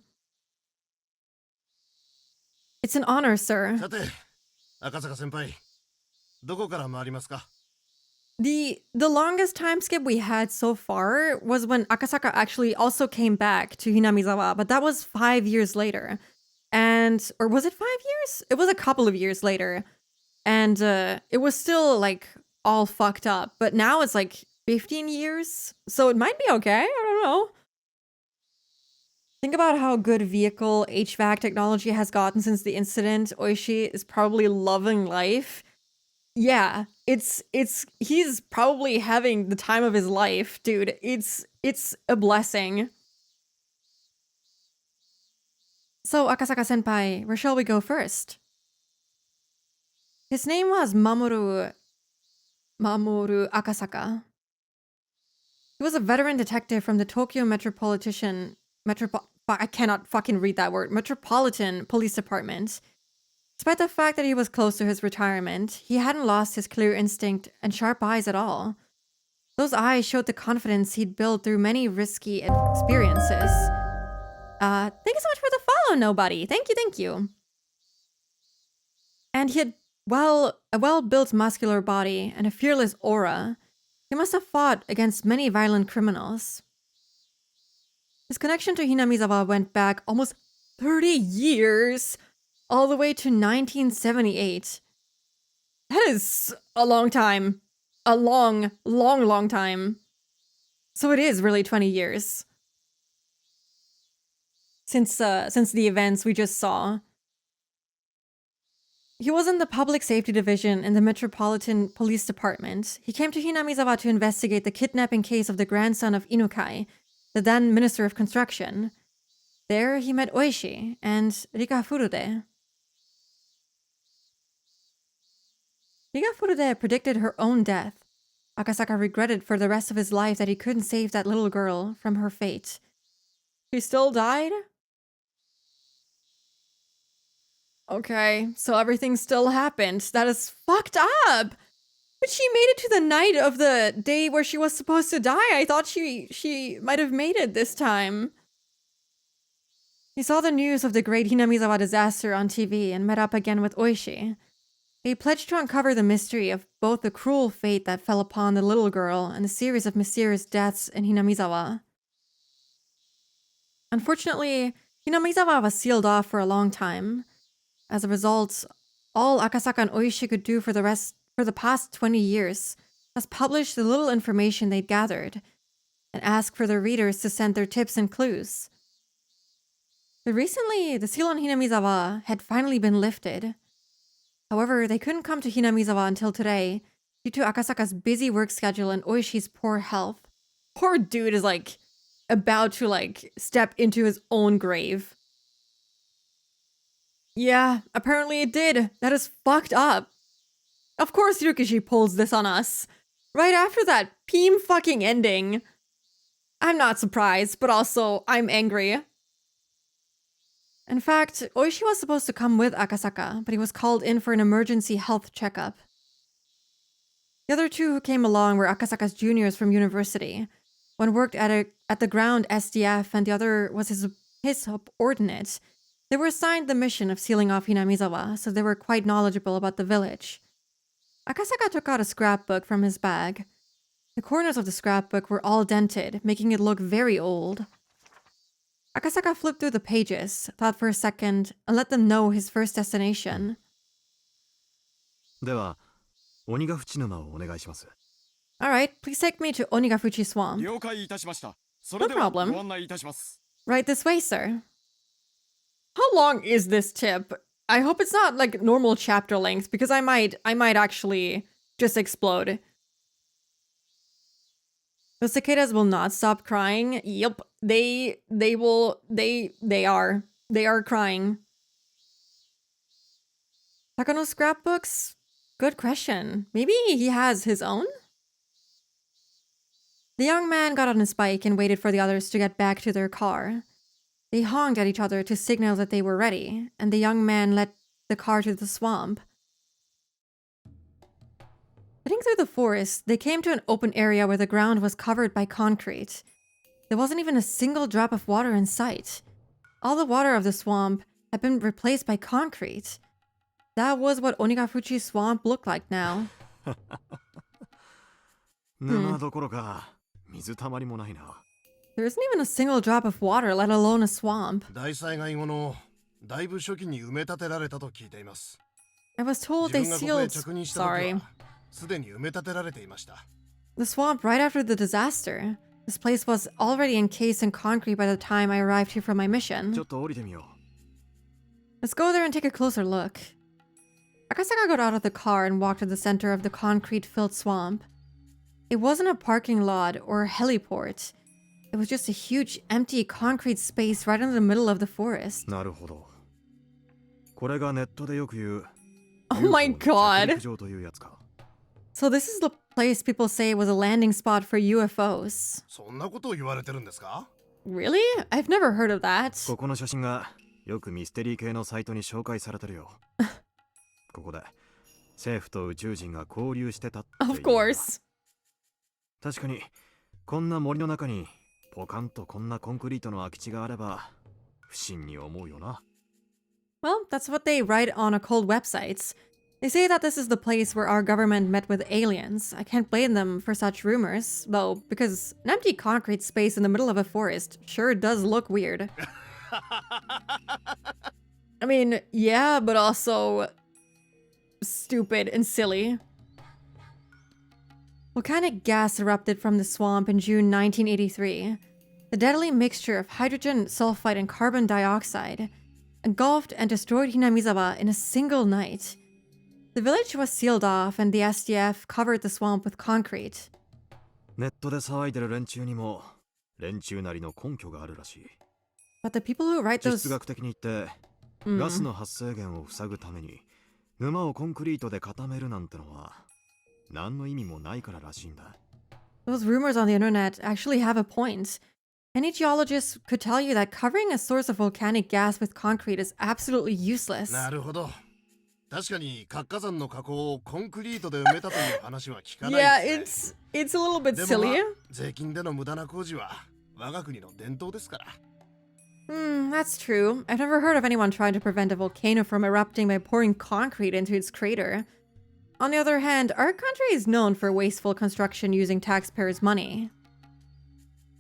It's an honor, sir. さて、赤坂先輩、どこから回りますか？ The longest time skip we had so far was when Akasaka actually also came back to Hinamizawa, but that was 5 years later. Or was it 5 years? It was a couple of years later. And it was still like all fucked up, but now it's like 15 years. So it might be okay. I don't know. Think about how good vehicle HVAC technology has gotten since the incident. Oishi is probably loving life. Yeah, he's probably having the time of his life, dude. It's a blessing. So, Akasaka senpai, where shall we go first? His name was Mamoru Akasaka. He was a veteran detective from the Tokyo Metropolitan Police Department. Despite the fact that he was close to his retirement, he hadn't lost his clear instinct and sharp eyes at all. Those eyes showed the confidence he'd built through many risky experiences. Thank you so much for the follow, nobody. Thank you. And he had, a well-built muscular body and a fearless aura. He must have fought against many violent criminals. His connection to Hinamizawa went back almost 30 years, all the way to 1978. That is a long time. A long time. So it is really 20 years. since the events we just saw. He was in the Public Safety Division in the Metropolitan Police Department. He came to Hinamizawa to investigate the kidnapping case of the grandson of Inukai, the then Minister of Construction. There, he met Oishi and Rika Furude. Rika Furude predicted her own death. Akasaka regretted for the rest of his life that he couldn't save that little girl from her fate. She still died? Okay, so everything still happened. That is fucked up! But she made it to the night of the day where she was supposed to die. I thought she might have made it this time. He saw the news of the great Hinamizawa disaster on TV and met up again with Oishi. He pledged to uncover the mystery of both the cruel fate that fell upon the little girl and the series of mysterious deaths in Hinamizawa. Unfortunately, Hinamizawa was sealed off for a long time. As a result, all Akasaka and Oishi could do for the past 20 years was publish the little information they'd gathered and ask for their readers to send their tips and clues. But recently, the seal on Hinamizawa had finally been lifted. However, they couldn't come to Hinamizawa until today due to Akasaka's busy work schedule and Oishi's poor health. Poor dude is about to step into his own grave. Yeah, apparently it did. That is fucked up. Of course Ryukishi pulls this on us. Right after that Peem fucking ending. I'm not surprised, but also I'm angry. In fact, Oishi was supposed to come with Akasaka, but he was called in for an emergency health checkup. The other two who came along were Akasaka's juniors from university. One worked at the ground SDF and the other was his subordinate. They were assigned the mission of sealing off Hinamizawa, so they were quite knowledgeable about the village. Akasaka took out a scrapbook from his bag. The corners of the scrapbook were all dented, making it look very old. Akasaka flipped through the pages, thought for a second, and let them know his first destination. では、鬼ヶ淵沼をお願いします。Alright, please take me to Onigafuchi Swamp. 了解いたしました。そ No れでは problem. ご案内いたします。 Right this way, sir. How long is this tip? I hope it's not normal chapter length because I might actually just explode. The cicadas will not stop crying. Yep, they are crying. Takano's scrapbooks? Good question. Maybe he has his own? The young man got on his bike and waited for the others to get back to their car. They honked at each other to signal that they were ready, and the young man led the car to the swamp. Heading through the forest, they came to an open area where the ground was covered by concrete. There wasn't even a single drop of water in sight. All the water of the swamp had been replaced by concrete. That was what Onigafuchi Swamp looked like now. 沼どころか、水たまりもないな。There isn't even a single drop of water, let alone a swamp. 大災害後のだいぶ初期に埋め立てられたと聞いています。 I was told they 自分がここへ sealed... 着任した時 Sorry. はすでに埋め立てられていました。 The swamp right after the disaster. This place was already encased in concrete by the time I arrived here for my mission. ちょっと降りてみよう。 Let's go there and take a closer look. Akasaka got out of the car and walked to the center of the concrete-filled swamp. It wasn't a parking lot or a heliport. It was just a huge, empty concrete space right in the middle of the forest. なるほど。これがネットでよく言う Oh my god! 場というやつか。 So this is the place people say was a landing spot for UFOs. そんなことを言われてるんですか? Really? I've never heard of that. ここの写真がよくミステリー系のサイトに紹介されてるよ。ここで政府と宇宙人が交流してたっていう。Of course. 確かにこんな森の中にポカンとこんなコンクリートの空き地があれば不審に思うよな。Well, that's what they write on occult websites. They say that this is the place where our government met with aliens. I can't blame them for such rumors, though, because an empty concrete space in the middle of a forest sure does look weird. I mean, yeah, but also stupid and silly. Volcanic gas erupted from the swamp in June 1983. The deadly mixture of hydrogen sulfide and carbon dioxide engulfed and destroyed Hinamizawa in a single night. The village was sealed off and the SDF covered the swamp with concrete. ネットで騒いでる連中にも連中なりの根拠があるらしい。 But the people who write 地 those... 質学的に言って、ガスの発生源を塞ぐために沼をコンクリートで固めるなんてのは何の意味もないかららしいんだ。 Those rumors on the internet actually have a point. Any geologist could tell you that covering a source of volcanic gas with concrete is absolutely useless. なるほど。確かに活火山の火口をコンクリートで埋めたという話は聞かないですね。Yeah, it's a little bit でも silly. 税金での無駄な工事は我が国の伝統ですから。That's true. I've never heard of anyone trying to prevent a volcano from erupting by pouring concrete into its crater. On the other hand, our country is known for wasteful construction using taxpayers' money.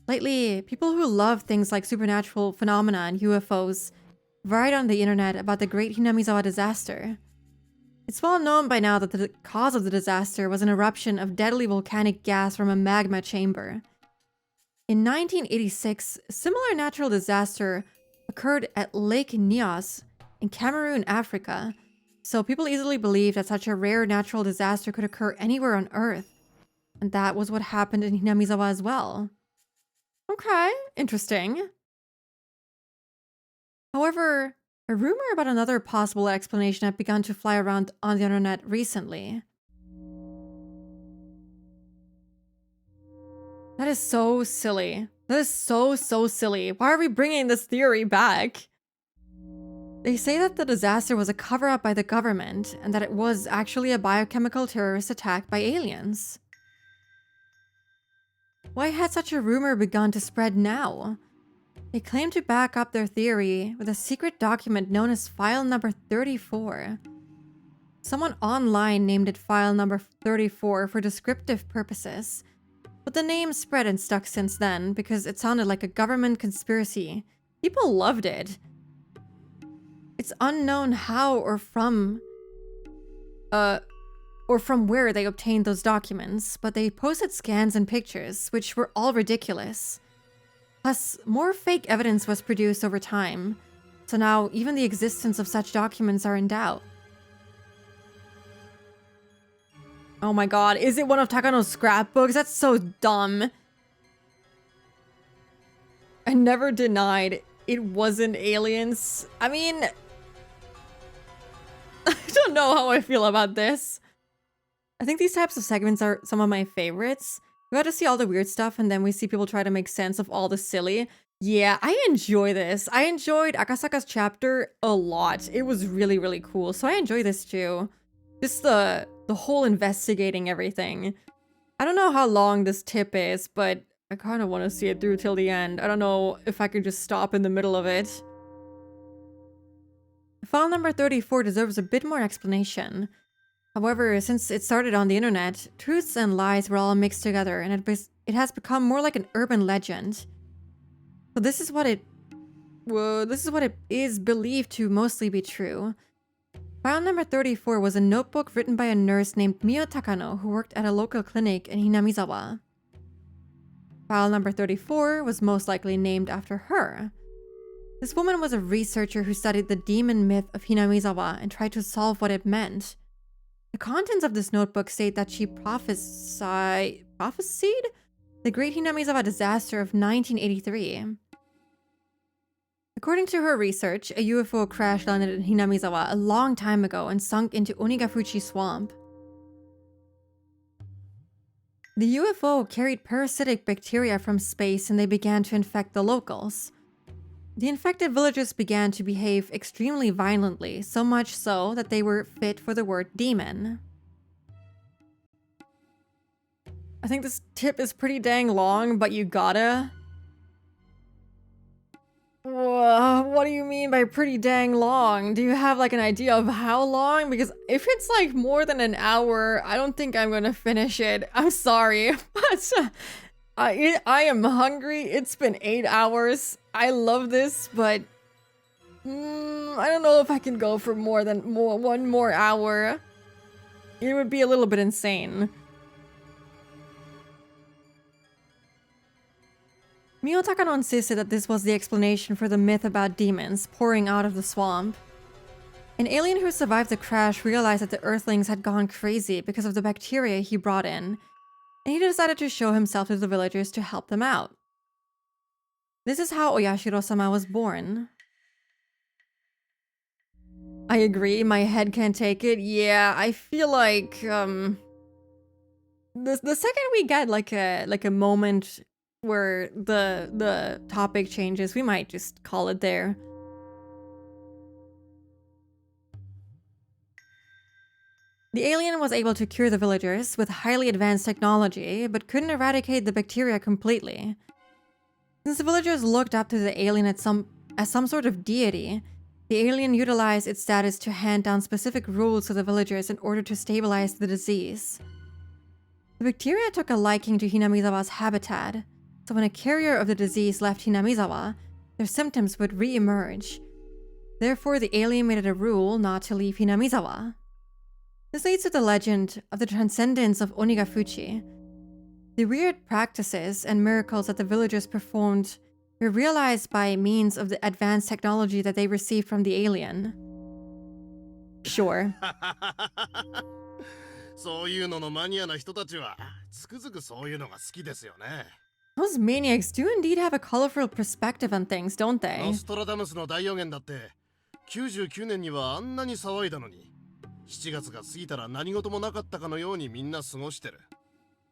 Lately, people who love things like supernatural phenomena and UFOs write on the internet about the Great Hinamizawa disaster. It's well known by now that the cause of the disaster was an eruption of deadly volcanic gas from a magma chamber. In 1986, a similar natural disaster occurred at Lake Nyos in Cameroon, Africa, so people easily believed that such a rare natural disaster could occur anywhere on Earth. And that was what happened in Hinamizawa as well. Okay, interesting. However, a rumor about another possible explanation had begun to fly around on the internet recently. That is so silly. That is so silly. Why are we bringing this theory back? They say that the disaster was a cover-up by the government and that it was actually a biochemical terrorist attack by aliens. Why had such a rumor begun to spread now? They claim to back up their theory with a secret document known as File Number 34. Someone online named it File Number 34 for descriptive purposes, but the name spread and stuck since then because it sounded like a government conspiracy. People loved it. It's unknown how or from where they obtained those documents, but they posted scans and pictures, which were all ridiculous. Plus, more fake evidence was produced over time, so now even the existence of such documents are in doubt. Oh my god, is it one of Takano's scrapbooks? That's so dumb. I never denied it wasn't aliens. I mean, I don't know how I feel about this. I think these types of segments are some of my favorites. We got to see all the weird stuff and then we see people try to make sense of all the silly. Yeah, I enjoy this. I enjoyed Akasaka's chapter a lot. It was really cool. So I enjoy this too. Just the whole investigating everything. I don't know how long this tip is, but I kind of want to see it through till the end. I don't know if I could just stop in the middle of it. File number 34 deserves a bit more explanation. However, since it started on the internet, truths and lies were all mixed together and it has become more like an urban legend. So this is what it is believed to mostly be true. File number 34 was a notebook written by a nurse named Mio Takano who worked at a local clinic in Hinamizawa. File number 34 was most likely named after her. This woman was a researcher who studied the demon myth of Hinamizawa and tried to solve what it meant. The contents of this notebook state that she prophesied the Great Hinamizawa disaster of 1983. According to her research, a UFO crash landed in Hinamizawa a long time ago and sunk into Onigafuchi Swamp. The UFO carried parasitic bacteria from space and they began to infect the locals. The infected villagers began to behave extremely violently, so much so that they were fit for the word demon. I think this tip is pretty dang long, but you gotta... What do you mean by pretty dang long? Do you have like an idea of how long? Because if it's like more than an hour, I don't think I'm gonna finish it. I'm sorry, but I am hungry. It's been 8 hours. I love this, but I don't know if I can go for one more hour. It would be a little bit insane. Mio Takano insisted that this was the explanation for the myth about demons pouring out of the swamp. An alien who survived the crash realized that the Earthlings had gone crazy because of the bacteria he brought in, and he decided to show himself to the villagers to help them out. This is how Oyashiro-sama was born. I agree, my head can't take it. Yeah, I feel like the second we get like a moment where the topic changes, we might just call it there. The alien was able to cure the villagers with highly advanced technology, but couldn't eradicate the bacteria completely. Since the villagers looked up to the alien as some sort of deity, the alien utilized its status to hand down specific rules to the villagers in order to stabilize the disease. The bacteria took a liking to Hinamizawa's habitat, so when a carrier of the disease left Hinamizawa, their symptoms would re-emerge. Therefore, the alien made it a rule not to leave Hinamizawa. This leads to the legend of the transcendence of Onigafuchi. The weird practices and miracles that the villagers performed were realized by means of the advanced technology that they received from the alien. Sure. そういうののマニアな人たちはつくづくそういうのが好きですよね。 Those maniacs do indeed have a colorful perspective on things, don't they? ノストラダムスの大予言だって99年にはあんなに騒いだのに7月が過ぎたら何事もなかったかのようにみんな過ごしてる。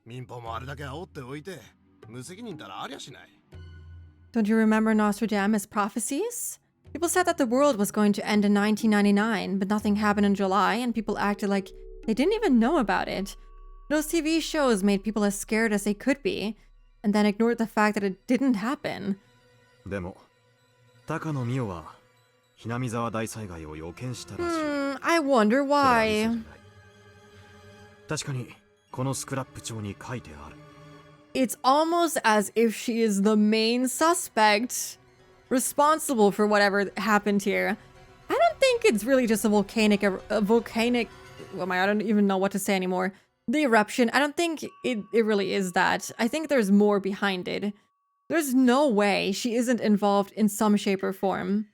民放もあれだけ煽っておいて無責任たらありゃしない。 Don't you remember Nostradamus' prophecies? People said that the world was going to end in 1999, but nothing happened in July and people acted like they didn't even know about it. Those TV shows made people as scared as they could be, and then ignored the fact that it didn't happen. でも、高野美代はHinamizawa大災害を予見したらしい。I wonder why. 確かにこのスクラップ帳に書いてある。 It's almost as if she is the main suspect responsible for whatever happened here. I don't think it's really just a volcanic, well, I don't even know what to say anymore. The eruption, I don't think it really is that. I think there's more behind it. There's no way she isn't involved in some shape or form.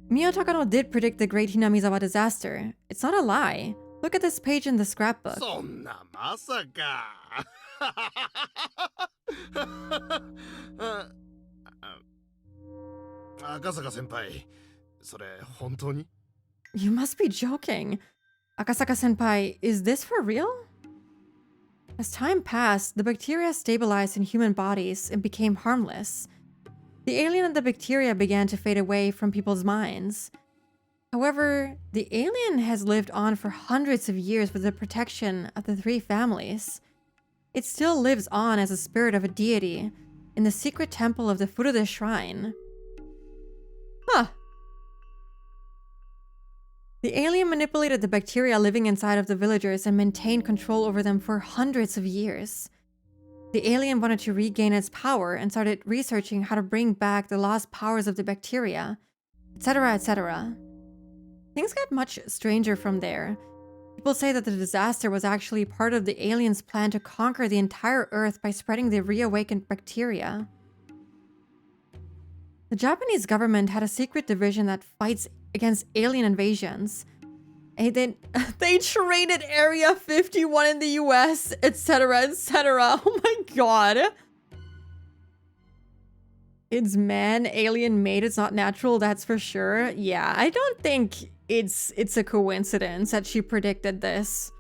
Mio Takano did predict the Great Hinamizawa disaster. It's not a lie. Look at this page in the scrapbook. そんなまさか。赤坂先輩、それ本当に？ You must be joking. Akasaka-senpai, is this for real? As time passed, the bacteria stabilized in human bodies and became harmless. The alien and the bacteria began to fade away from people's minds. However, the alien has lived on for hundreds of years with the protection of the three families. It still lives on as a spirit of a deity in the secret temple of the Furude Shrine. Huh. The alien manipulated the bacteria living inside of the villagers and maintained control over them for hundreds of years. The alien wanted to regain its power and started researching how to bring back the lost powers of the bacteria, etc., etc. Things got much stranger from there. People say that the disaster was actually part of the alien's plan to conquer the entire Earth by spreading the reawakened bacteria. The Japanese government had a secret division that fights against alien invasions. And then they traded Area 51 in the US, etc., etc. Oh my god. It's man, alien made, it's not natural, that's for sure. Yeah, I don't think it's a coincidence that she predicted this.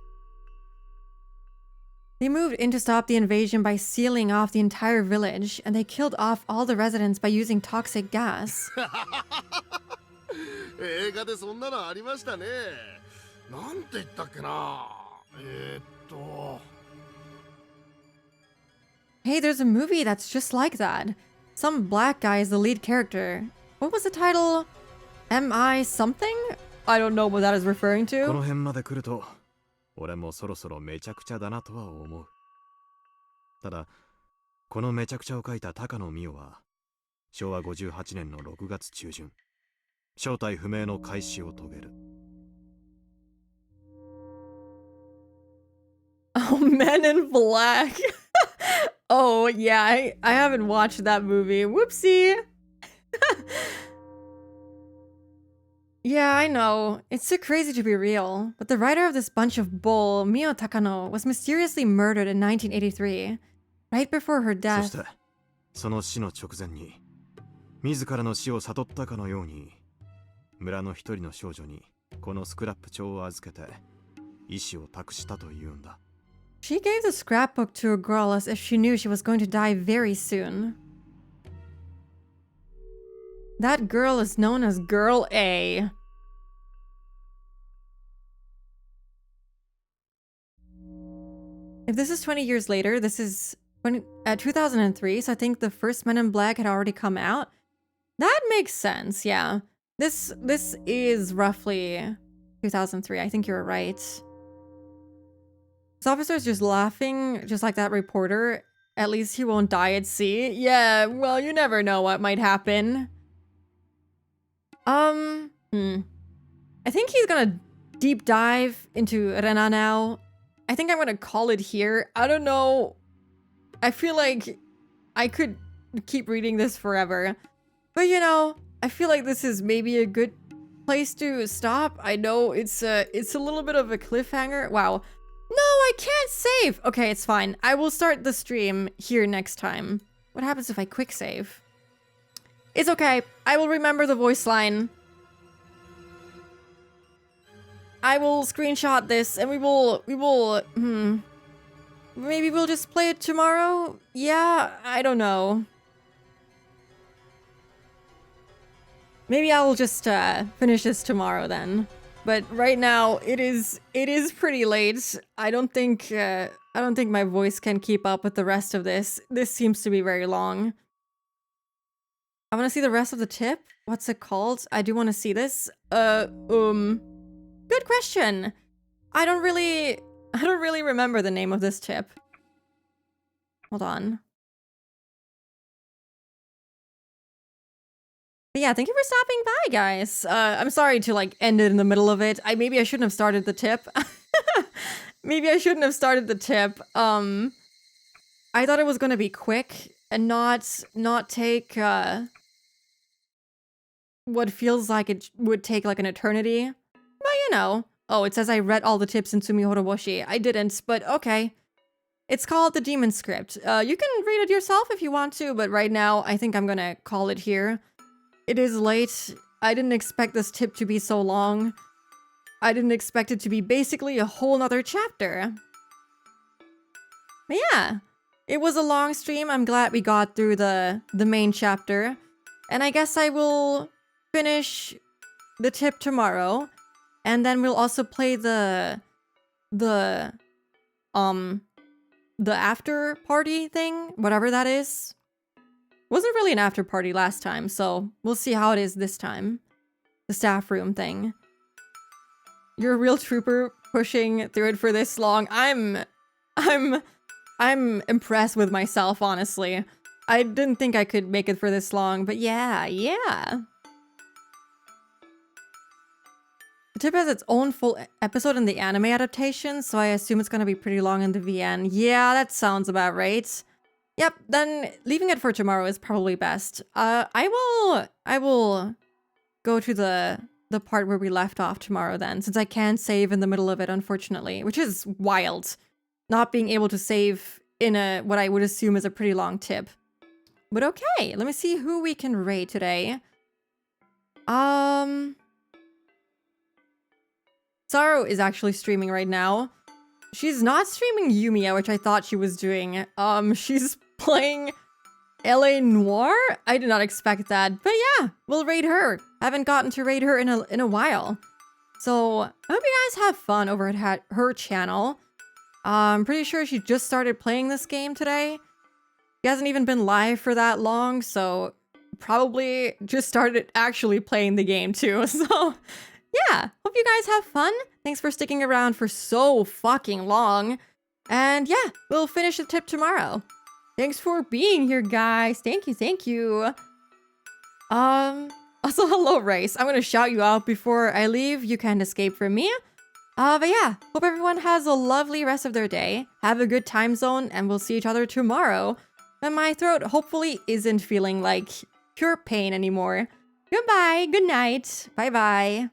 They moved in to stop the invasion by sealing off the entire village, and they killed off all the residents by using toxic gas. 映画でそんなのありましたね。なんて言ったっけな。Hey, there's a movie that's just like that. Some black guy is the lead character. What was the title? Am I something? I don't know what that is referring この to. 辺まで来ると、俺もそろそろめちゃくちゃだなとは思う。ただ、このめちゃくちゃを書いた高野美代は、昭和58年の6月中旬、正体不明の開始を遂げる。Oh, Men in Black. Oh, yeah, I haven't watched that movie. Whoopsie. Yeah, I know. It's too crazy to be real. But the writer of this bunch of bull, Mio Takano, was mysteriously murdered in 1983, right before her そし death. てその死の直前に自らの死を悟ったかのように村の一人の少女にこのスクラップ帳を預けて意志を託したというんだ。 She gave the scrapbook to a girl as if she knew she was going to die very soon. That girl is known as Girl A. If this is 20 years later, this is 2003, so I think the first Men in Black had already come out. That makes sense, yeah. This is roughly 2003. I think you're right. This officer's just laughing, just like that reporter. At least he won't die at sea. Yeah, well, you never know what might happen. I think he's gonna deep dive into Rena now. I think I'm gonna call it here. I don't know. I feel like I could keep reading this forever. But you know, I feel like this is maybe a good place to stop. I know it's a little bit of a cliffhanger. Wow. No, I can't save. Okay, it's fine. I will start the stream here next time. What happens if I quick save? It's okay. I will remember the voice line. I will screenshot this and we will, maybe we'll just play it tomorrow? Yeah, I don't know. Maybe I will just finish this tomorrow then. But right now it is pretty late. I don't think my voice can keep up with the rest of this. This seems to be very long. I want to see the rest of the tip. What's it called? I do want to see this. Good question. I don't really remember the name of this tip. Hold on. But yeah, thank you for stopping by, guys. I'm sorry to like end it in the middle of it. Maybe I shouldn't have started the tip. Maybe I shouldn't have started the tip. I thought it was gonna be quick and not take what feels like it would take like an eternity. But you know. Oh, it says I read all the tips in Tsumihoroboshi. I didn't, but okay. It's called the Demon Script. You can read it yourself if you want to, but right now I think I'm gonna call it here. It is late. I didn't expect this tip to be so long. I didn't expect it to be basically a whole nother chapter. But yeah, it was a long stream. I'm glad we got through the main chapter. And I guess I will finish the tip tomorrow. And then we'll also play the after party thing, whatever that is. Wasn't really an after party last time, so we'll see how it is this time. The staff room thing. You're a real trooper pushing through it for this long. I'm impressed with myself, honestly. I didn't think I could make it for this long, but yeah. The tip has its own full episode in the anime adaptation, so I assume it's gonna be pretty long in the VN. Yeah, that sounds about right. Yep, then leaving it for tomorrow is probably best. I will go to the part where we left off tomorrow then, since I can't save in the middle of it, unfortunately, which is wild. Not being able to save in what I would assume is a pretty long tip. But okay, let me see who we can raid today. Saru is actually streaming right now. She's not streaming Yumiya, which I thought she was doing. She's playing LA Noire? I did not expect that. But yeah, we'll raid her. Haven't gotten to raid her in a while. So, I hope you guys have fun over at her channel. I'm pretty sure she just started playing this game today. She hasn't even been live for that long, so probably just started actually playing the game too. So, yeah, hope you guys have fun. Thanks for sticking around for so fucking long. And yeah, we'll finish the tip tomorrow. Thanks for being here, guys. Thank you. Also, hello, Race. I'm gonna shout you out before I leave. You can't escape from me. But yeah, hope everyone has a lovely rest of their day. Have a good time zone, and we'll see each other tomorrow. And my throat hopefully isn't feeling like pure pain anymore. Goodbye, good night, bye bye.